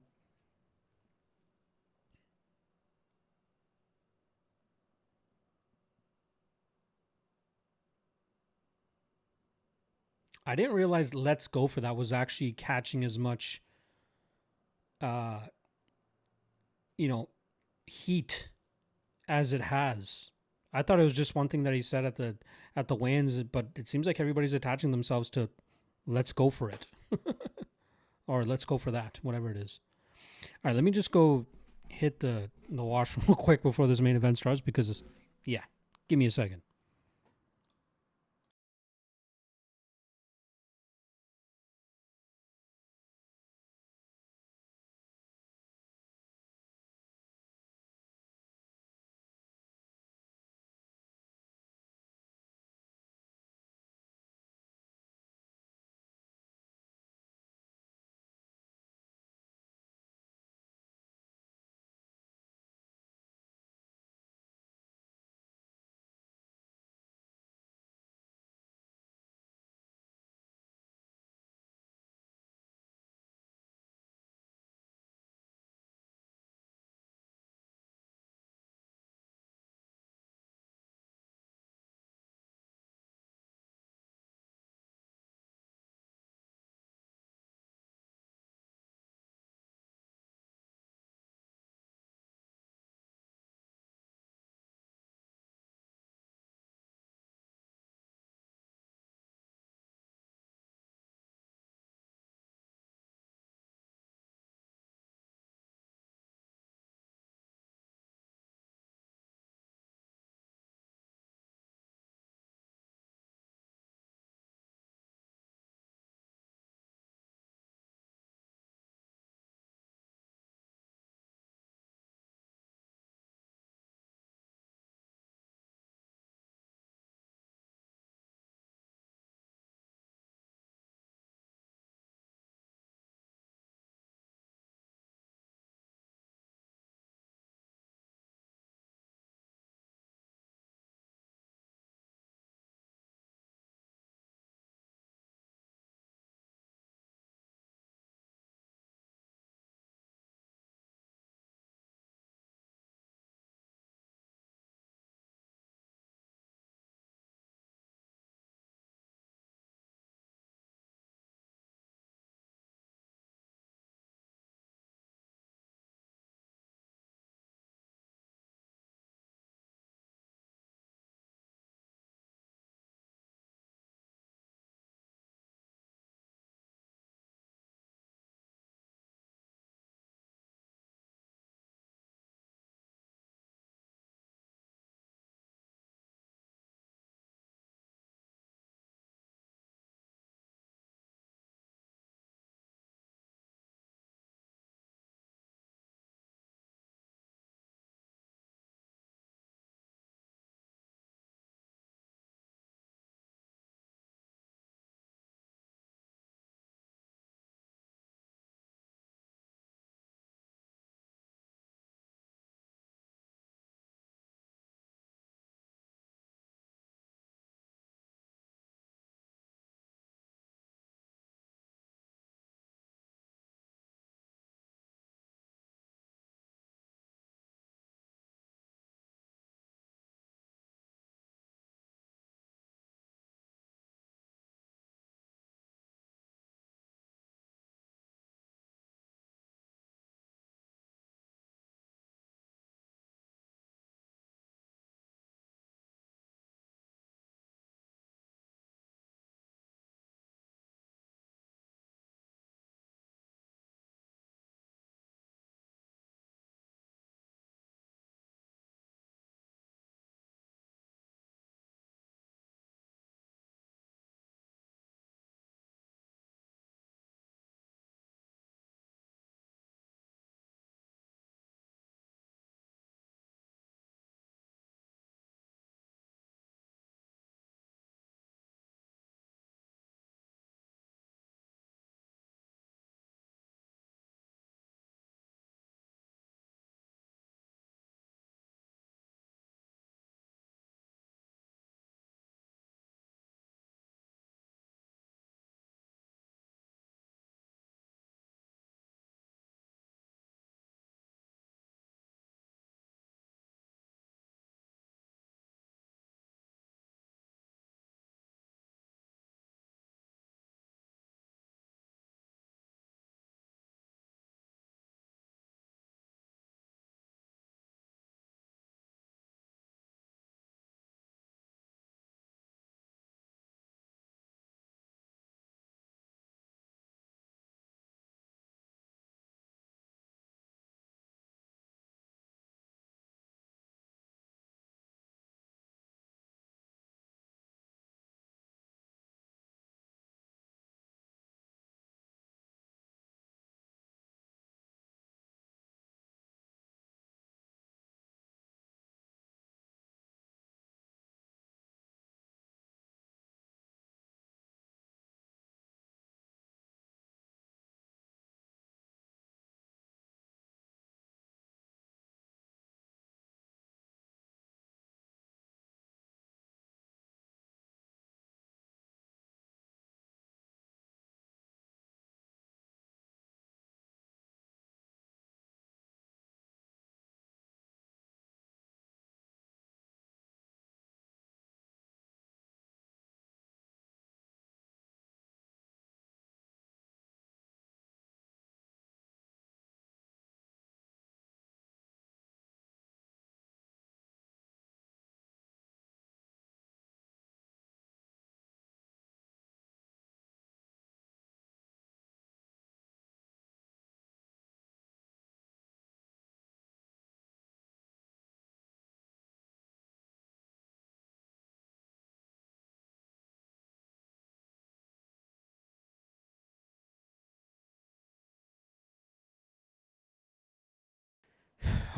I didn't realize Let's Go for that was actually catching as much, uh, you know, heat as it has. I thought it was just one thing that he said at the weigh-ins, but it seems like everybody's attaching themselves to "Let's go for it" or "Let's go for that," whatever it is. All right, let me just go hit the washroom real quick before this main event starts because, yeah, give me a second.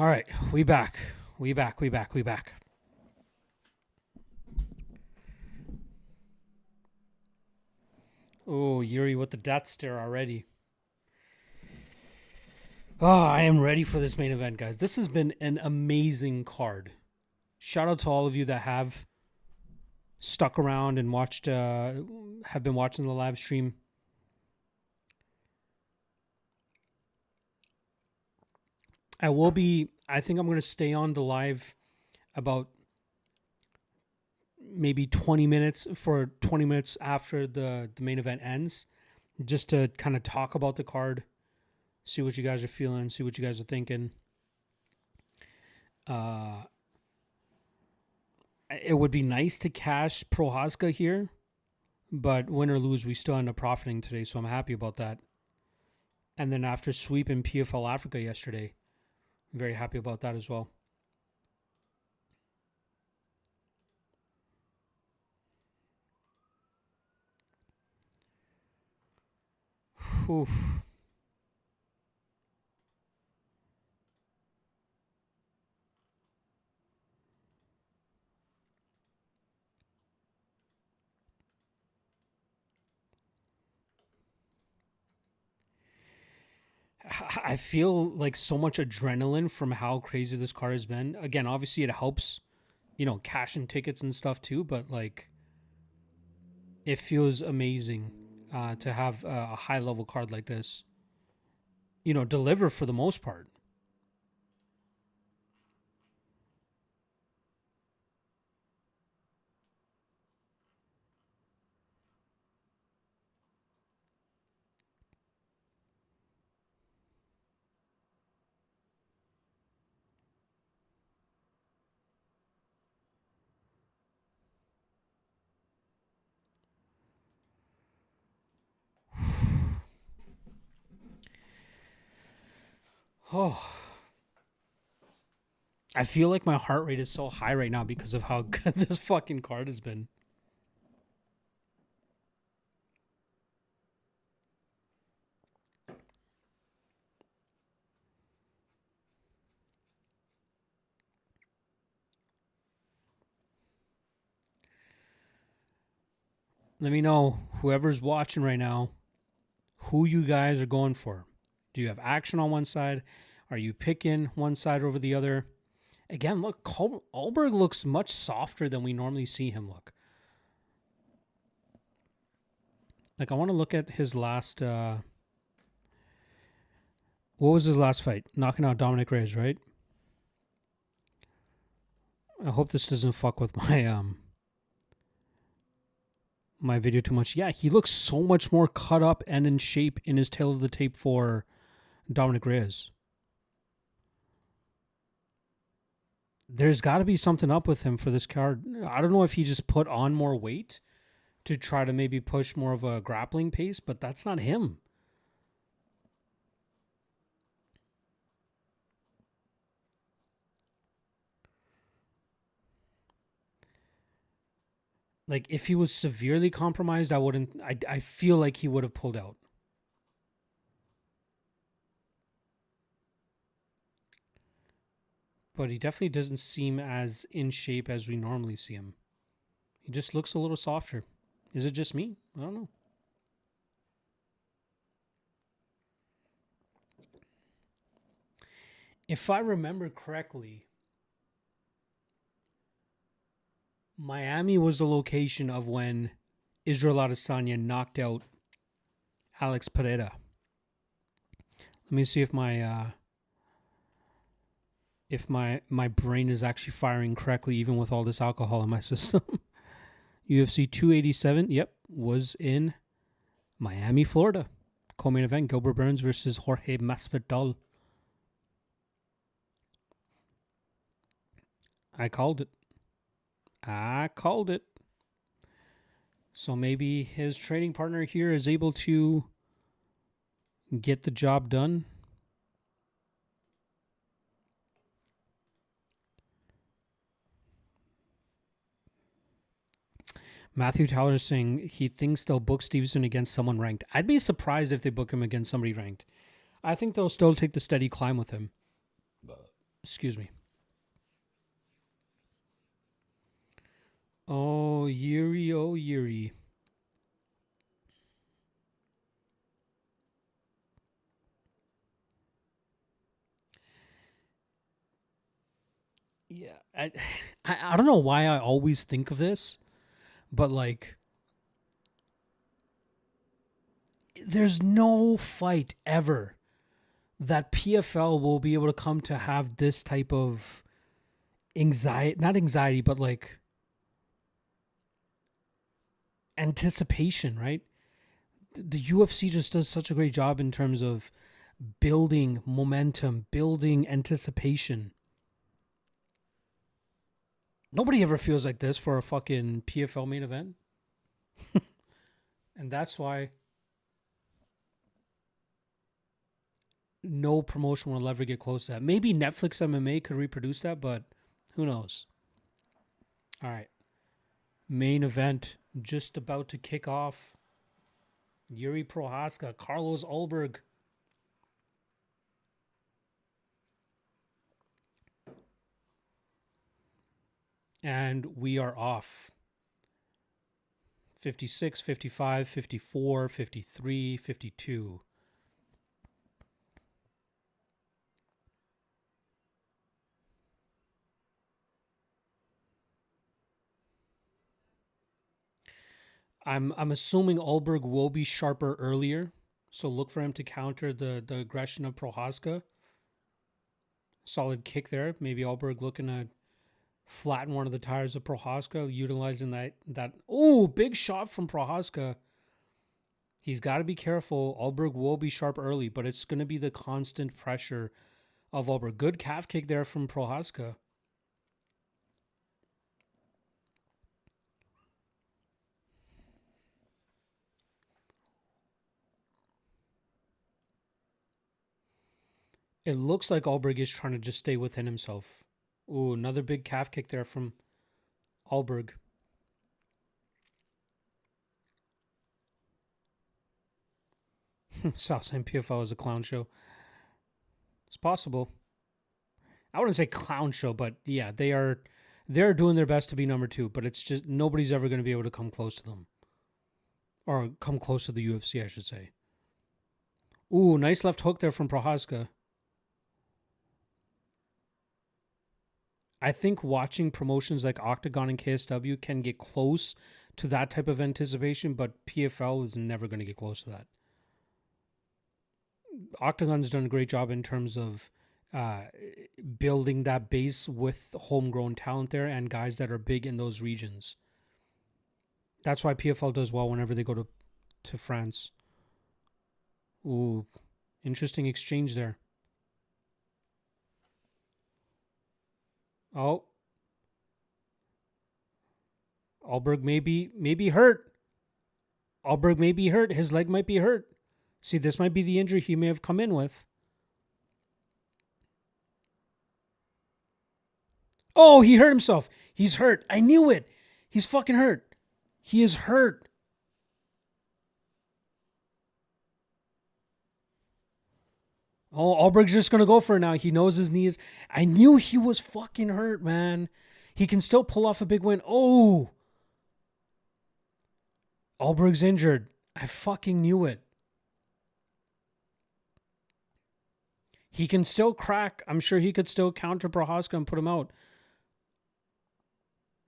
All right, we back. We back. Oh, Yuri with the death stare already. Oh, I am ready for this main event, guys. This has been an amazing card. Shout out to all of you that have stuck around and watched, have been watching the live stream. I think I'm going to stay on the live about maybe 20 minutes after the main event ends, just to kind of talk about the card, see what you guys are feeling, see what you guys are thinking. It would be nice to cash Prohaska here, but win or lose, we still end up profiting today, so I'm happy about that. And then after sweeping PFL Africa yesterday, I'm very happy about that as well. Oof. I feel like so much adrenaline from how crazy this card has been. Again, obviously it helps, cashing tickets and stuff too, but like it feels amazing to have a high level card like this, deliver for the most part. Oh, I feel like my heart rate is so high right now because of how good this fucking card has been. Let me know, whoever's watching right now, who you guys are going for. Do you have action on one side? Are you picking one side over the other? Again, look, Alberg looks much softer than we normally see him look. Like, I want to look at his last... what was his last fight? Knocking out Dominic Reyes, right? I hope this doesn't fuck with my my video too much. Yeah, he looks so much more cut up and in shape in his tail of the tape for Dominic Reyes. There's got to be something up with him for this card. I don't know if he just put on more weight to try to maybe push more of a grappling pace, but that's not him. Like, if he was severely compromised, I feel like he would have pulled out. But he definitely doesn't seem as in shape as we normally see him. He just looks a little softer. Is it just me? I don't know. If I remember correctly, Miami was the location of when Israel Adesanya knocked out Alex Pereira. Let me see if my my brain is actually firing correctly, even with all this alcohol in my system. UFC 287, yep, was in Miami, Florida. Co-main event: Gilbert Burns versus Jorge Masvidal. I called it. So maybe his training partner here is able to get the job done. Matthew Tyler is saying he thinks they'll book Stevenson against someone ranked. I'd be surprised if they book him against somebody ranked. I think they'll still take the steady climb with him. Excuse me. Oh, Yuri, oh, Yuri. Yeah. I don't know why I always think of this, but like, there's no fight ever that PFL will be able to come to have this type of anxiety, not anxiety, but like anticipation, right? The UFC just does such a great job in terms of building momentum, building anticipation. Nobody ever feels like this for a fucking PFL main event. And that's why no promotion will ever get close to that. Maybe Netflix MMA could reproduce that, but who knows? All right. Main event just about to kick off. Yuri Prohaska, Carlos Ulberg. And we are off. 56, 55, 54, 53, 52. I'm assuming Ulberg will be sharper earlier, so look for him to counter the aggression of Prohaska. Solid kick there. Maybe Ulberg looking to flatten one of the tires of Prohaska, utilizing that. Oh, big shot from Prohaska. He's got to be careful. Ulberg will be sharp early, but it's going to be the constant pressure of Ulberg. Good calf kick there from Prohaska. It looks like Ulberg is trying to just stay within himself. Ooh, another big calf kick there from Ulberg. Southside PFL is a clown show. It's possible. I wouldn't say clown show, but yeah, they're doing their best to be number 2, but it's just nobody's ever going to be able to come close to them. Or come close to the UFC, I should say. Ooh, nice left hook there from Prohaska. I think watching promotions like Octagon and KSW can get close to that type of anticipation, but PFL is never going to get close to that. Octagon's done a great job in terms of building that base with homegrown talent there and guys that are big in those regions. That's why PFL does well whenever they go to France. Ooh, interesting exchange there. Oh, Ulberg may be hurt. Ulberg may be hurt. His leg might be hurt. See, this might be the injury he may have come in with. Oh, he hurt himself. He's hurt. I knew it. He's fucking hurt. He is hurt. Oh, Ulberg's just going to go for it now. He knows his knees. I knew he was fucking hurt, man. He can still pull off a big win. Oh. Ulberg's injured. I fucking knew it. He can still crack. I'm sure he could still counter Prohaska and put him out.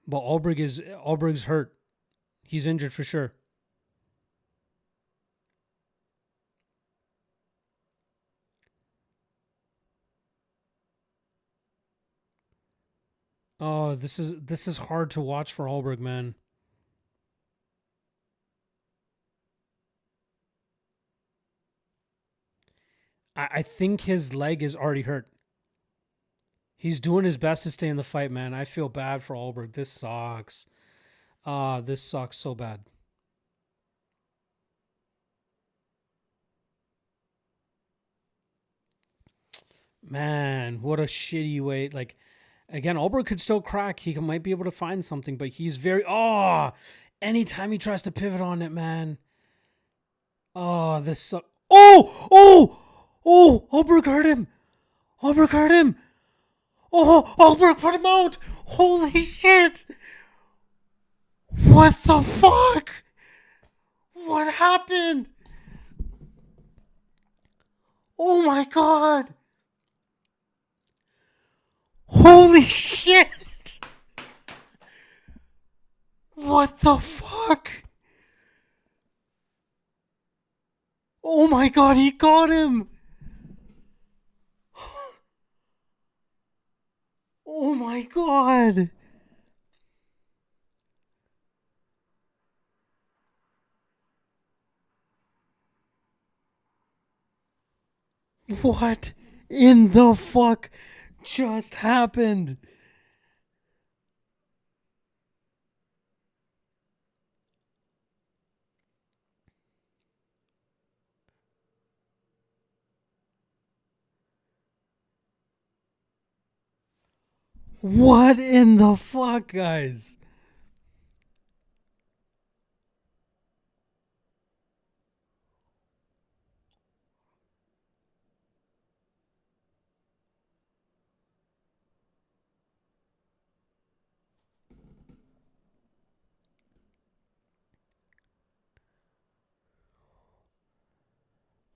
But Ulberg's hurt. He's injured for sure. Oh, this is hard to watch for Ulberg, man. I think his leg is already hurt. He's doing his best to stay in the fight, man. I feel bad for Ulberg. This sucks. This sucks so bad. Man, what a shitty way. Like, again, Ulberg could still crack. He might be able to find something, but he's very... Oh, anytime he tries to pivot on it, man. Oh, this sucks. Oh! Ulberg hurt him. Ulberg hurt him. Oh, Albert put him out. Holy shit. What the fuck? What happened? Oh my god. Holy shit. What the fuck? Oh my god, he got him. Oh my god. What in the fuck just happened? What in the fuck, guys?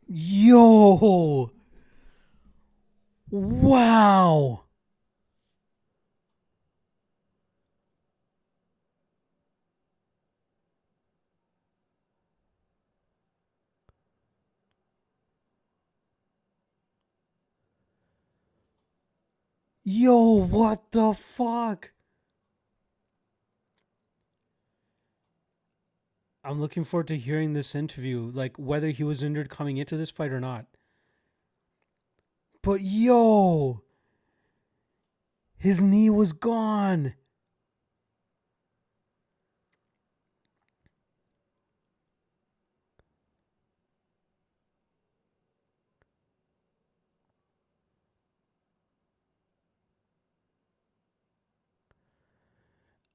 Yo. Wow. Yo, what the fuck? I'm looking forward to hearing this interview, like whether he was injured coming into this fight or not. But yo, his knee was gone.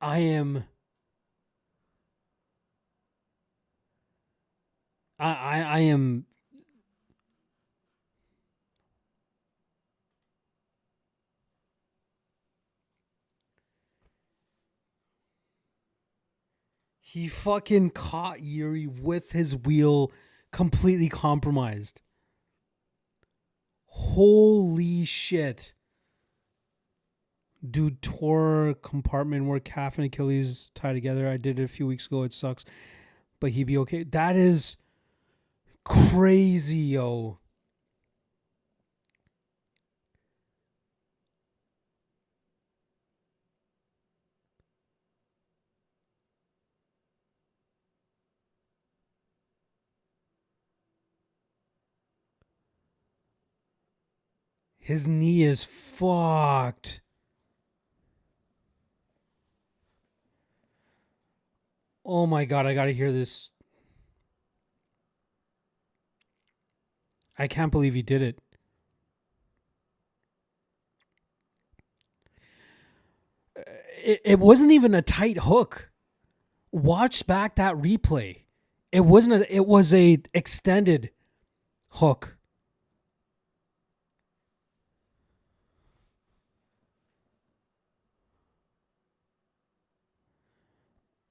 I am I am he fucking caught Yuri with his wheel completely compromised. Holy shit. Dude tore compartment where calf and Achilles tie together. I did it a few weeks ago. It sucks. But he'd be okay. That is crazy, yo. His knee is fucked. Oh my god, I gotta hear this. I can't believe he did it. It wasn't even a tight hook. Watch back that replay. It wasn't it was a extended hook.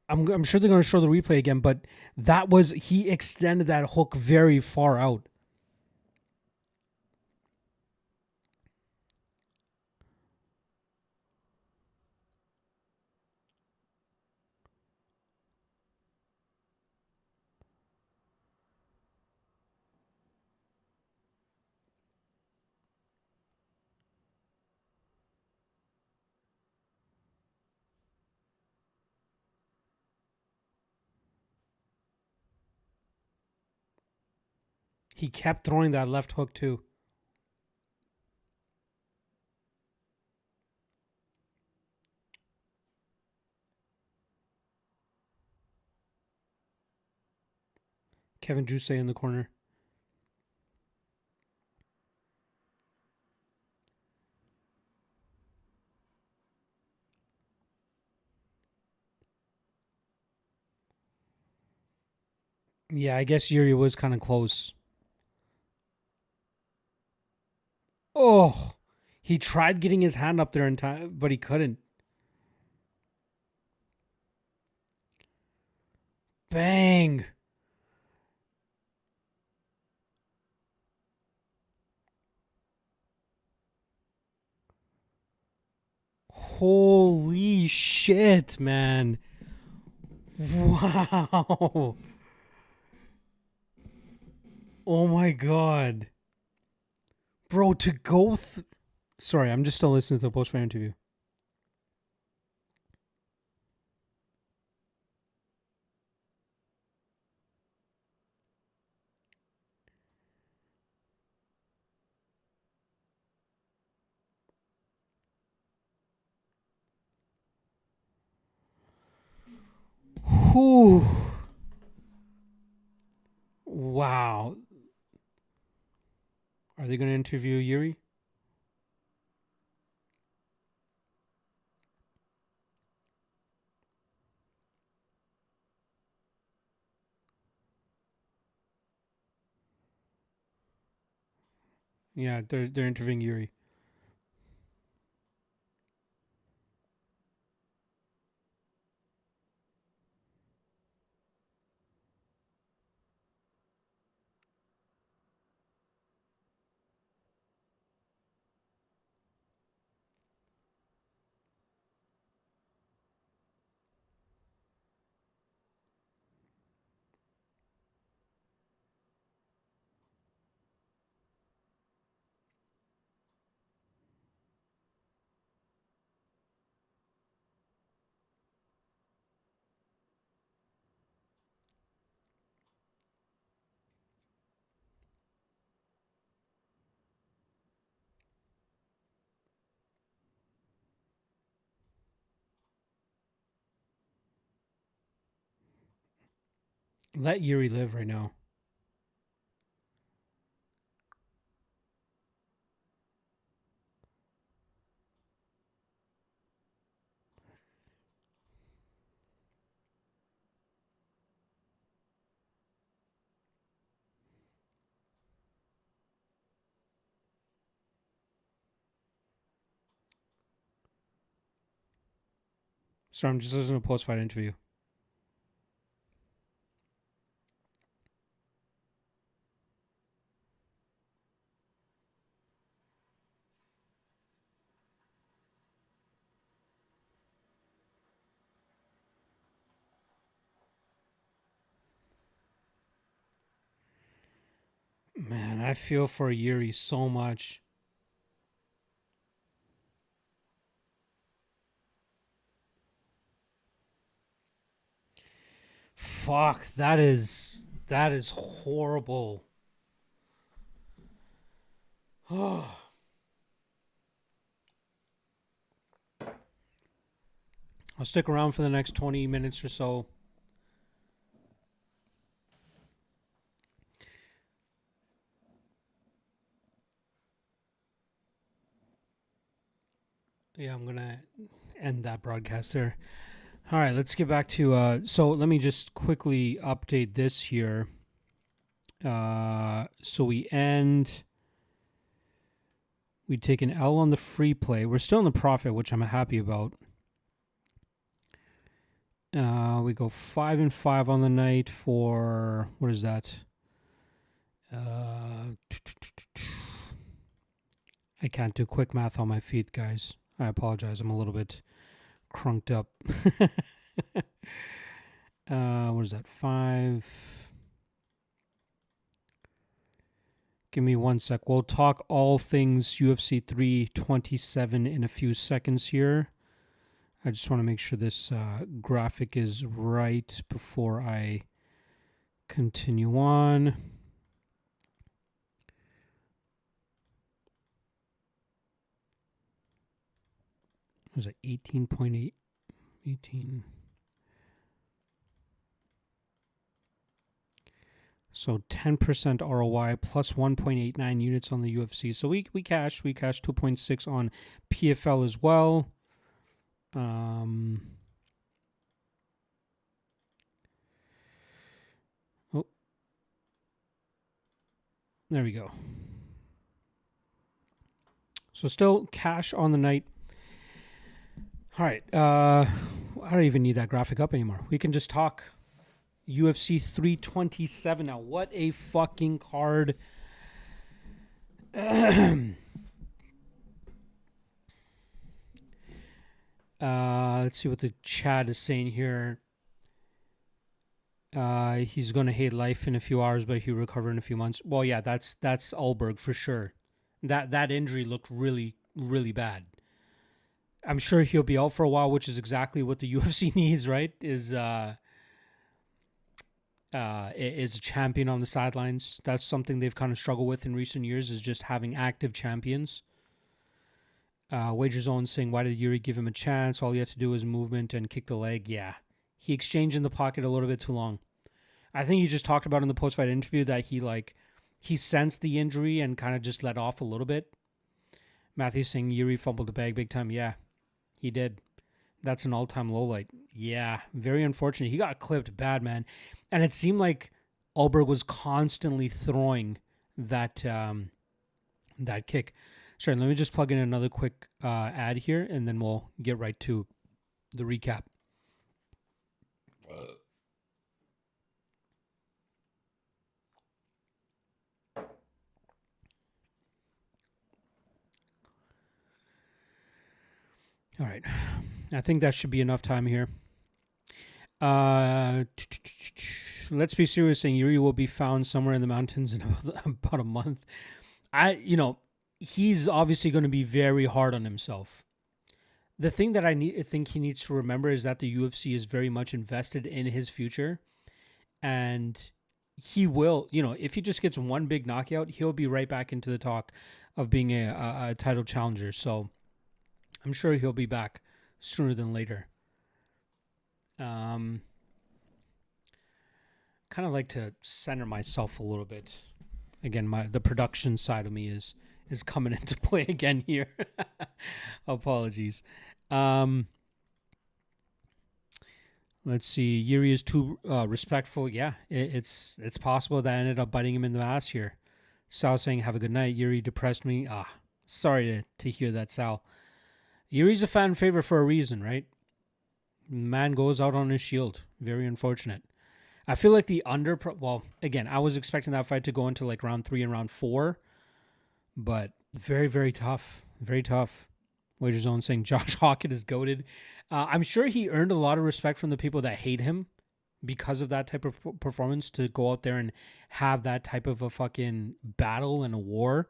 I'm sure they're going to show the replay again, but he extended that hook very far out. He kept throwing that left hook too. Kevin Juice in the corner. Yeah, I guess Yuri was kind of close. Oh, He tried getting his hand up there in time, but he couldn't. Bang. Holy shit, man. Wow. Oh my god. Bro, to go sorry, I'm just still listening to the post-fight interview. Whew. Wow. Are they going to interview Yuri? Yeah, they're interviewing Yuri. Let Yuri live right now. So I'm just listening to a post-fight interview. Man, I feel for Yuri so much. Fuck, that is horrible. I'll stick around for the next 20 minutes or so. Yeah, I'm gonna end that broadcast there. All right, let's get back to so let me just quickly update this here. So we take an L on the free play. We're still in the profit, which I'm happy about. We go 5-5 on the night for what is that? I can't do quick math on my feet, guys. I apologize. I'm a little bit crunked up. What is that? 5. Give me 1 sec. We'll talk all things UFC 327 in a few seconds here. I just want to make sure this graphic is right before I continue on. Was it 18.8? 18. So 10% ROI plus 1.89 units on the UFC. So we cashed 2.6 on PFL as well. Oh, there we go. So still cash on the night. All right. I don't even need that graphic up anymore. We can just talk UFC 327 now. What a fucking card. Let's see what the chat is saying here. He's going to hate life in a few hours, but he'll recover in a few months. Well, yeah, that's Ulberg for sure. That injury looked really, really bad. I'm sure he'll be out for a while, which is exactly what the UFC needs, right? Is a champion on the sidelines. That's something they've kind of struggled with in recent years, is just having active champions. Wager Zone saying, why did Yuri give him a chance? All he had to do was movement and kick the leg. Yeah. He exchanged in the pocket a little bit too long. I think he just talked about in the post-fight interview that he sensed the injury and kind of just let off a little bit. Matthew saying Yuri fumbled the bag big time. Yeah, he did. That's an all-time low light. Yeah, very unfortunate. He got clipped bad, man. And it seemed like Ulberg was constantly throwing that kick. Sorry, let me just plug in another quick ad here, and then we'll get right to the recap. All right. I think that should be enough time here. Let's be serious, saying Yuri will be found somewhere in the mountains in about a month. He's obviously going to be very hard on himself. The thing that I think he needs to remember is that the UFC is very much invested in his future, and he will, if he just gets one big knockout, he'll be right back into the talk of being a title challenger. So I'm sure he'll be back sooner than later. Kind of like to center myself a little bit. Again, the production side of me is coming into play again here. Apologies. Let's see. Yuri is too respectful. Yeah, it's possible that ended up biting him in the ass here. Sal saying, have a good night. Yuri depressed me. Sorry to hear that, Sal. Yuri's a fan favorite for a reason, right? Man goes out on his shield. Very unfortunate. I feel like again, I was expecting that fight to go into like round 3 and round 4, but very, very tough. Very tough. Wager Zone saying Josh Hawkett is goated. I'm sure he earned a lot of respect from the people that hate him because of that type of performance, to go out there and have that type of a fucking battle and a war.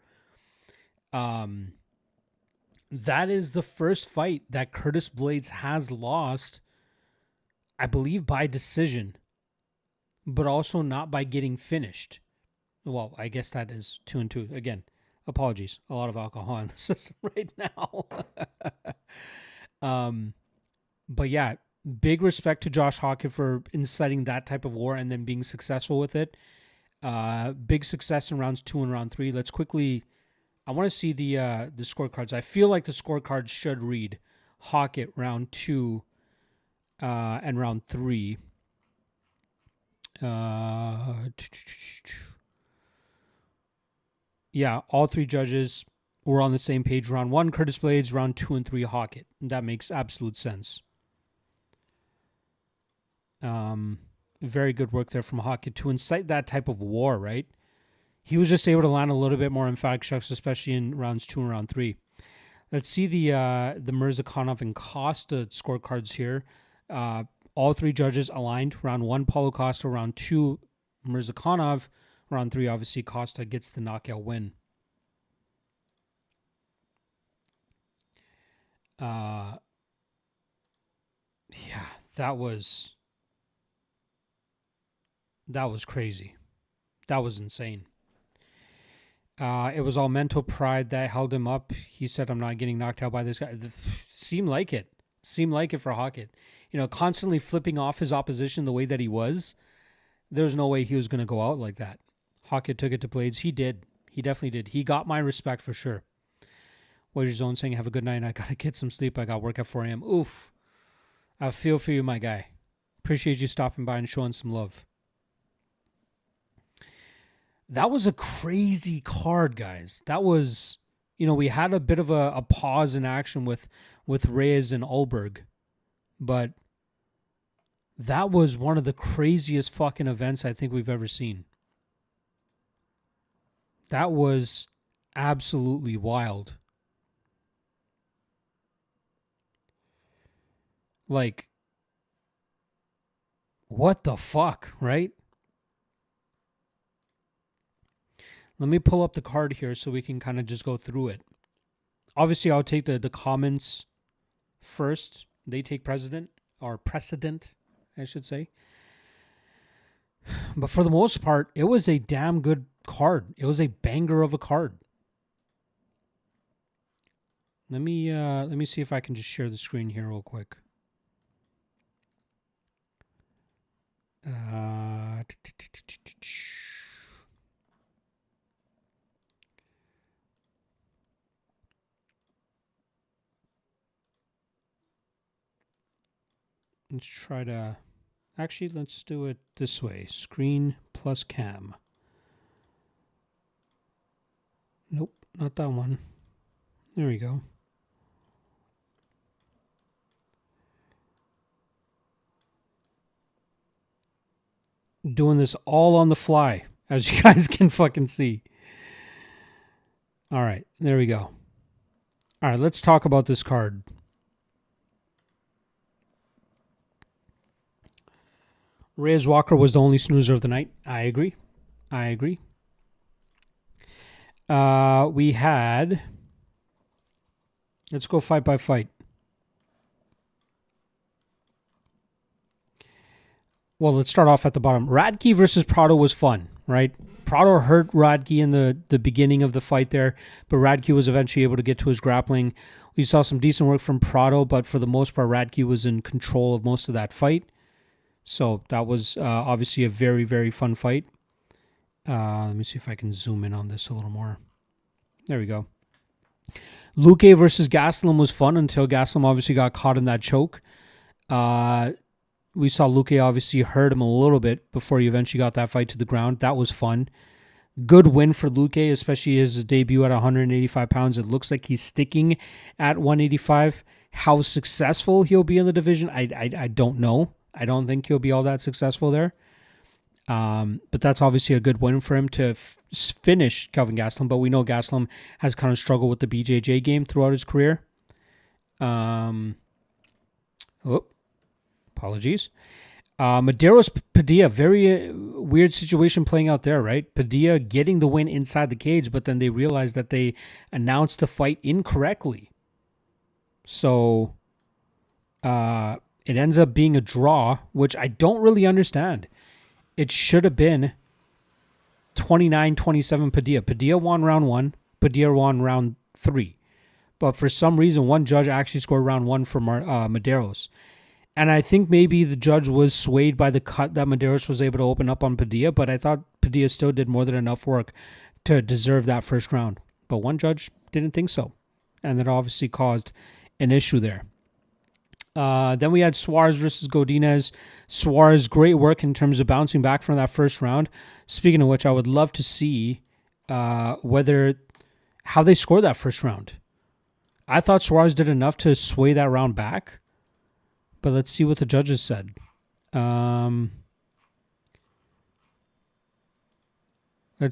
That is the first fight that Curtis Blades has lost, I believe, by decision, but also not by getting finished. Well, I guess that is 2-2. Again, apologies. A lot of alcohol in the system right now. But yeah, big respect to Josh Hawkett for inciting that type of war and then being successful with it. Big success in rounds 2 and round 3. Let's quickly... I want to see the scorecards. I feel like the scorecards should read Hawkett round 2 and round 3. Yeah, all 3 judges were on the same page. Round 1, Curtis Blades. Round 2 and 3, Hawkett. That makes absolute sense. Very good work there from Hawkett to incite that type of war, right? He was just able to land a little bit more emphatic shots, especially in rounds 2 and round 3. Let's see the Mirzakhanov and Costa scorecards here. All 3 judges aligned. Round 1, Paulo Costa. Round 2, Mirzakhanov. Round 3, obviously, Costa gets the knockout win. Yeah, that was crazy. That was insane. It was all mental pride that held him up. He said, I'm not getting knocked out by this guy. Seemed like it. Seemed like it for Hawkett. Constantly flipping off his opposition the way that he was. There's no way he was going to go out like that. Hawkett took it to Blades. He did. He definitely did. He got my respect for sure. Wager Zone saying, have a good night. I got to get some sleep. I got work at 4 a.m. Oof. I feel for you, my guy. Appreciate you stopping by and showing some love. That was a crazy card, guys. That was, we had a bit of a pause in action with Reyes and Ulberg, but that was one of the craziest fucking events I think we've ever seen. That was absolutely wild. Like, what the fuck, right? Let me pull up the card here so we can kind of just go through it. Obviously, I'll take the comments first. They take precedent, I should say. But for the most part, it was a damn good card. It was a banger of a card. Let me see if I can just share the screen here real quick. Let's try to... Actually, let's do it this way. Screen plus cam. Nope, not that one. There we go. Doing this all on the fly, as you guys can fucking see. All right, there we go. All right, let's talk about this card. Reyes Walker was the only snoozer of the night. I agree. We had... Let's go fight by fight. Well, let's start off at the bottom. Radke versus Prado was fun, right? Prado hurt Radke in the beginning of the fight there, but Radke was eventually able to get to his grappling. We saw some decent work from Prado, but for the most part, Radke was in control of most of that fight. So that was obviously a very, very fun fight. Let me see if I can zoom in on this a little more. There we go. Luque versus Gastelum was fun until Gastelum obviously got caught in that choke. We saw Luque obviously hurt him a little bit before he eventually got that fight to the ground. That was fun. Good win for Luque, especially his debut at 185 pounds. It looks like he's sticking at 185. How successful he'll be in the division, I don't know. I don't think he'll be all that successful there. But that's obviously a good win for him to finish Kelvin Gastelum. But we know Gastelum has kind of struggled with the BJJ game throughout his career. Apologies. Medeiros Padilla, very weird situation playing out there, right? Padilla getting the win inside the cage, but then they realized that they announced the fight incorrectly. So it ends up being a draw, which I don't really understand. It should have been 29-27 Padilla. Padilla won round 1. Padilla won round 3. But for some reason, one judge actually scored round 1 for Medeiros. And I think maybe the judge was swayed by the cut that Medeiros was able to open up on Padilla, but I thought Padilla still did more than enough work to deserve that first round. But one judge didn't think so. And that obviously caused an issue there. Then we had Suarez versus Godinez. Suarez, great work in terms of bouncing back from that first round. Speaking of which, I would love to see how they scored that first round. I thought Suarez did enough to sway that round back. But let's see what the judges said. Let's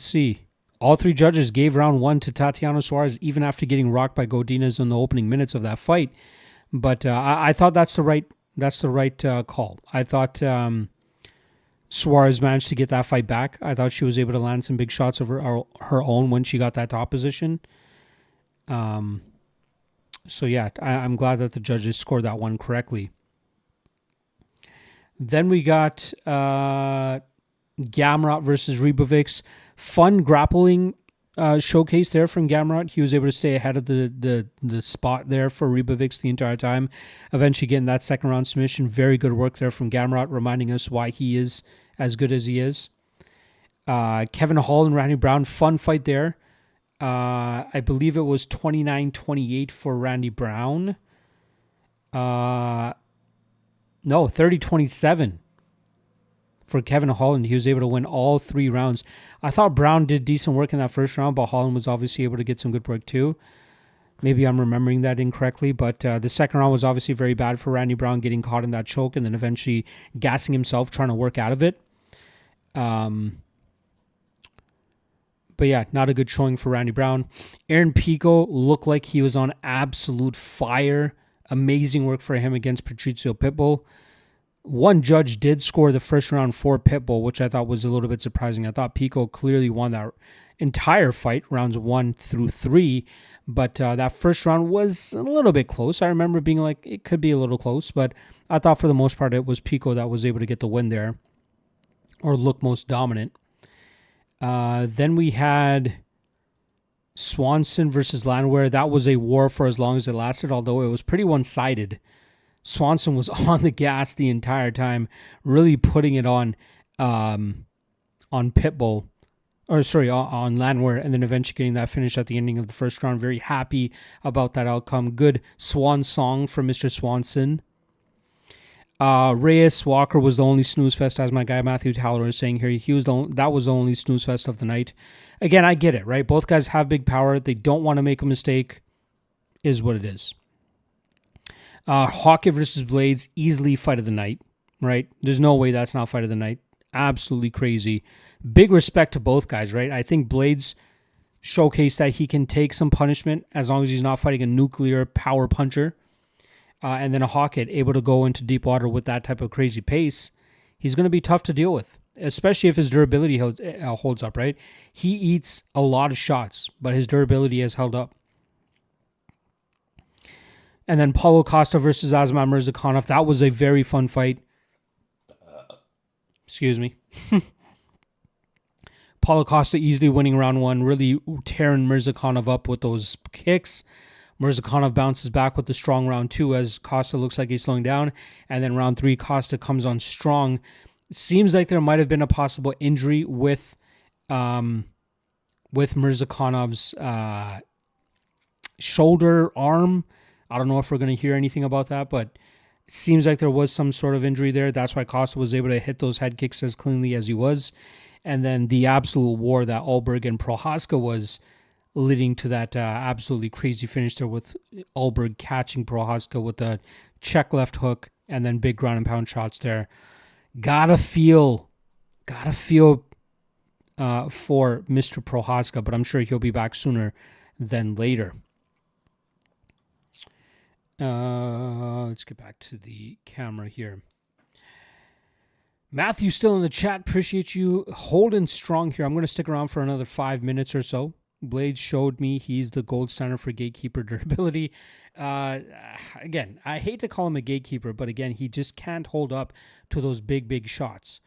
see. All 3 judges gave round 1 to Tatiana Suarez, even after getting rocked by Godinez in the opening minutes of that fight. But I thought that's the right call. I thought Suarez managed to get that fight back. I thought she was able to land some big shots of her own when she got that top position. So yeah, I'm glad that the judges scored that one correctly. Then we got Gamrot versus Ribovics. Fun grappling showcase there from Gamrot. He was able to stay ahead of the spot there for Ribovics the entire time. Eventually getting that second round submission. Very good work there from Gamrot, reminding us why he is as good as he is. Kevin Hall and Randy Brown, fun fight there. I believe it was 29-28 for Randy Brown. No, 30-27. for Kevin Holland. He was able to win all 3 rounds. I thought Brown did decent work in that first round, but Holland was obviously able to get some good work too. Maybe I'm remembering that incorrectly, but the second round was obviously very bad for Randy Brown, getting caught in that choke and then eventually gassing himself, trying to work out of it. But yeah, not a good showing for Randy Brown. Aaron Pico looked like he was on absolute fire. Amazing work for him against Patricio Pitbull. One judge did score the first round for Pitbull, which I thought was a little bit surprising. I thought Pico clearly won that entire fight, rounds 1 through 3. But that first round was a little bit close. I remember being like, it could be a little close. But I thought for the most part, it was Pico that was able to get the win there, or look most dominant. Then we had Swanson versus Landwehr. That was a war for as long as it lasted, although it was pretty one-sided. Swanson was on the gas the entire time, really putting it on Pitbull, on Landwehr, and then eventually getting that finish at the ending of the first round. Very happy about that outcome. Good swan song from Mr. Swanson. Reyes Walker was the only snooze fest, as my guy Matthew Taller is saying here. That was the only snooze fest of the night. Again, I get it, right? Both guys have big power. They don't want to make a mistake. Is what it is. Hockey versus Blades, easily fight of the night, right? There's no way that's not fight of the night. Absolutely crazy. Big respect to both guys, right? I think Blades showcased that he can take some punishment as long as he's not fighting a nuclear power puncher. And then a Hawkett able to go into deep water with that type of crazy pace, he's going to be tough to deal with, especially if his durability holds up, right? He eats a lot of shots, but his durability has held up. And then Paulo Costa versus Asman Mirzakhanov. That was a very fun fight. Excuse me. Paulo Costa easily winning round 1, really tearing Mirzakhanov up with those kicks. Mirzakhanov bounces back with the strong round 2 as Costa looks like he's slowing down. And then round 3, Costa comes on strong. Seems like there might have been a possible injury with Mirzakhanov's shoulder, arm. I don't know if we're going to hear anything about that, but it seems like there was some sort of injury there. That's why Costa was able to hit those head kicks as cleanly as he was. And then the absolute war that Alberg and Prohaska was, leading to that absolutely crazy finish there with Alberg catching Prohaska with a check left hook and then big ground and pound shots there. Gotta feel for Mr. Prohaska, but I'm sure he'll be back sooner than later. Let's get back to the camera here. Matthew still in the chat. Appreciate you holding strong here. I'm going to stick around for another 5 minutes or so. Blades showed me he's the gold standard for gatekeeper durability. Again, I hate to call him a gatekeeper, but again, he just can't hold up to those big shots.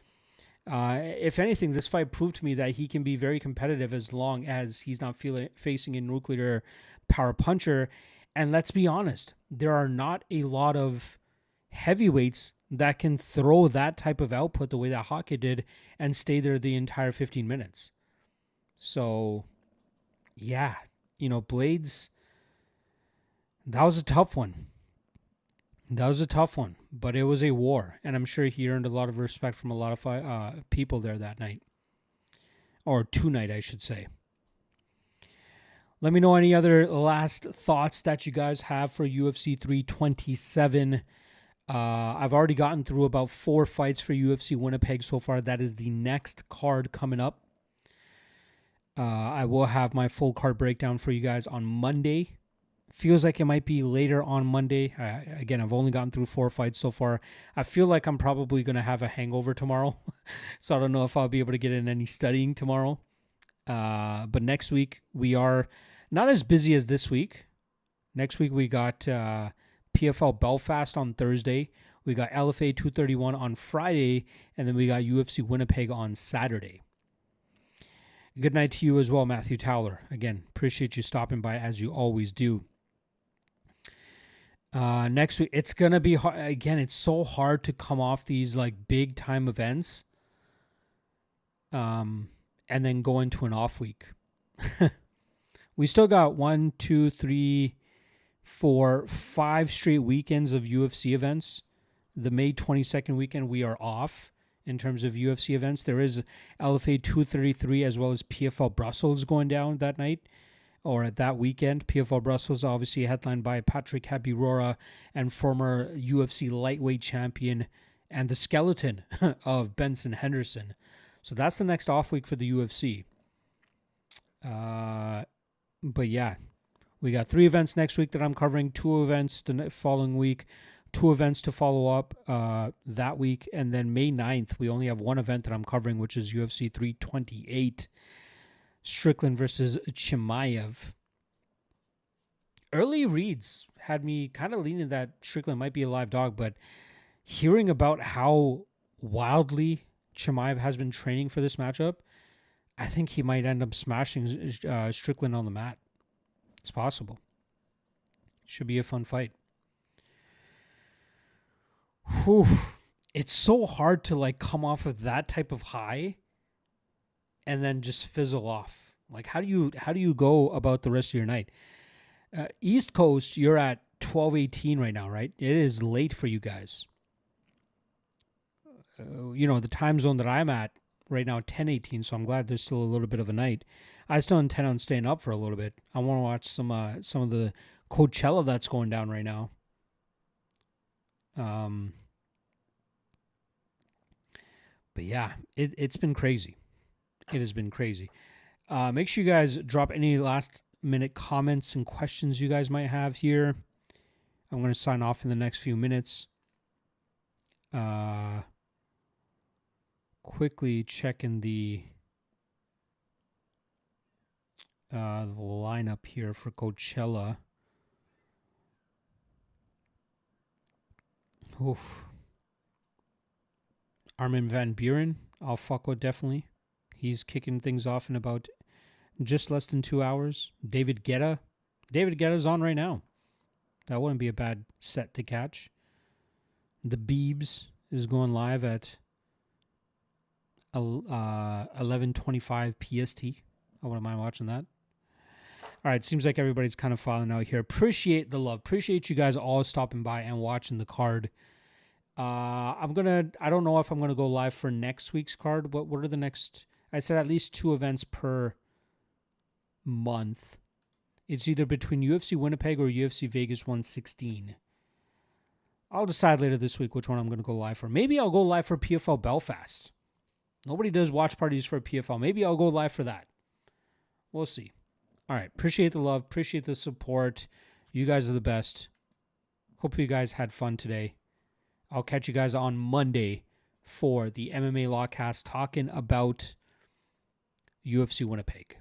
If anything, this fight proved to me that he can be very competitive as long as he's not facing a nuclear power puncher. And let's be honest, there are not a lot of heavyweights that can throw that type of output the way that Hockey did and stay there the entire 15 minutes. So, yeah, Blades, that was a tough one. But it was a war, and I'm sure he earned a lot of respect from a lot of people there that night. Or tonight, I should say. Let me know any other last thoughts that you guys have for UFC 327. I've already gotten through about 4 fights for UFC Winnipeg so far. That is the next card coming up. I will have my full card breakdown for you guys on Monday. Feels like it might be later on Monday. Again, I've only gotten through 4 fights so far. I feel like I'm probably going to have a hangover tomorrow. So I don't know if I'll be able to get in any studying tomorrow. But next week, we are not as busy as this week. Next week, we got PFL Belfast on Thursday. We got LFA 231 on Friday. And then we got UFC Winnipeg on Saturday. Good night to you as well, Matthew Towler. Again, appreciate you stopping by as you always do. Next week, it's going to be hard. Again, it's so hard to come off these like big time events and then go into an off week. We still got 1, 2, 3, 4, 5 straight weekends of UFC events. The May 22nd weekend, we are off. in terms of UFC events. There is LFA 233 as well as PFL Brussels going down that night or at that weekend. PFL Brussels obviously headlined by Patrick Habirora and former UFC lightweight champion and the skeleton of Benson Henderson. So that's the next off week for the UFC. But yeah, we got 3 events next week that I'm covering, 2 events the following week, 2 events to follow up that week, and then May 9th, we only have 1 event that I'm covering, which is UFC 328, Strickland versus Chimaev. Early reads had me kind of leaning that Strickland might be a live dog, but hearing about how wildly Chimaev has been training for this matchup, I think he might end up smashing Strickland on the mat. It's possible. Should be a fun fight. Whew. It's so hard to like come off of that type of high and then just fizzle off. Like how do you go about the rest of your night? East Coast, you're at 12:18 right now, right? It is late for you guys. The time zone that I'm at right now, 10:18. So I'm glad there's still a little bit of a night. I still intend on staying up for a little bit. I want to watch some of the Coachella that's going down right now. But yeah, it's been crazy. It has been crazy. Make sure you guys drop any last minute comments and questions you guys might have here. I'm going to sign off in the next few minutes. Quickly checking the lineup here for Coachella. Oof. Armin van Buren, I'll fuck with definitely. He's kicking things off in about just less than 2 hours. David Guetta's on right now. That wouldn't be a bad set to catch. The Beebs is going live at 11:25 PST. I wouldn't mind watching that. All right, seems like everybody's kind of filing out here. Appreciate the love. Appreciate you guys all stopping by and watching the card. I don't know if I'm gonna go live for next week's card, but what are the next? I said at least 2 events per month. It's either between UFC Winnipeg or UFC Vegas 116. I'll decide later this week which one I'm gonna go live for. Maybe I'll go live for PFL Belfast. Nobody does watch parties for PFL. Maybe I'll go live for that. We'll see. All right. Appreciate the love. Appreciate the support. You guys are the best. Hope you guys had fun today. I'll catch you guys on Monday for the MMA Lawcast talking about UFC Winnipeg.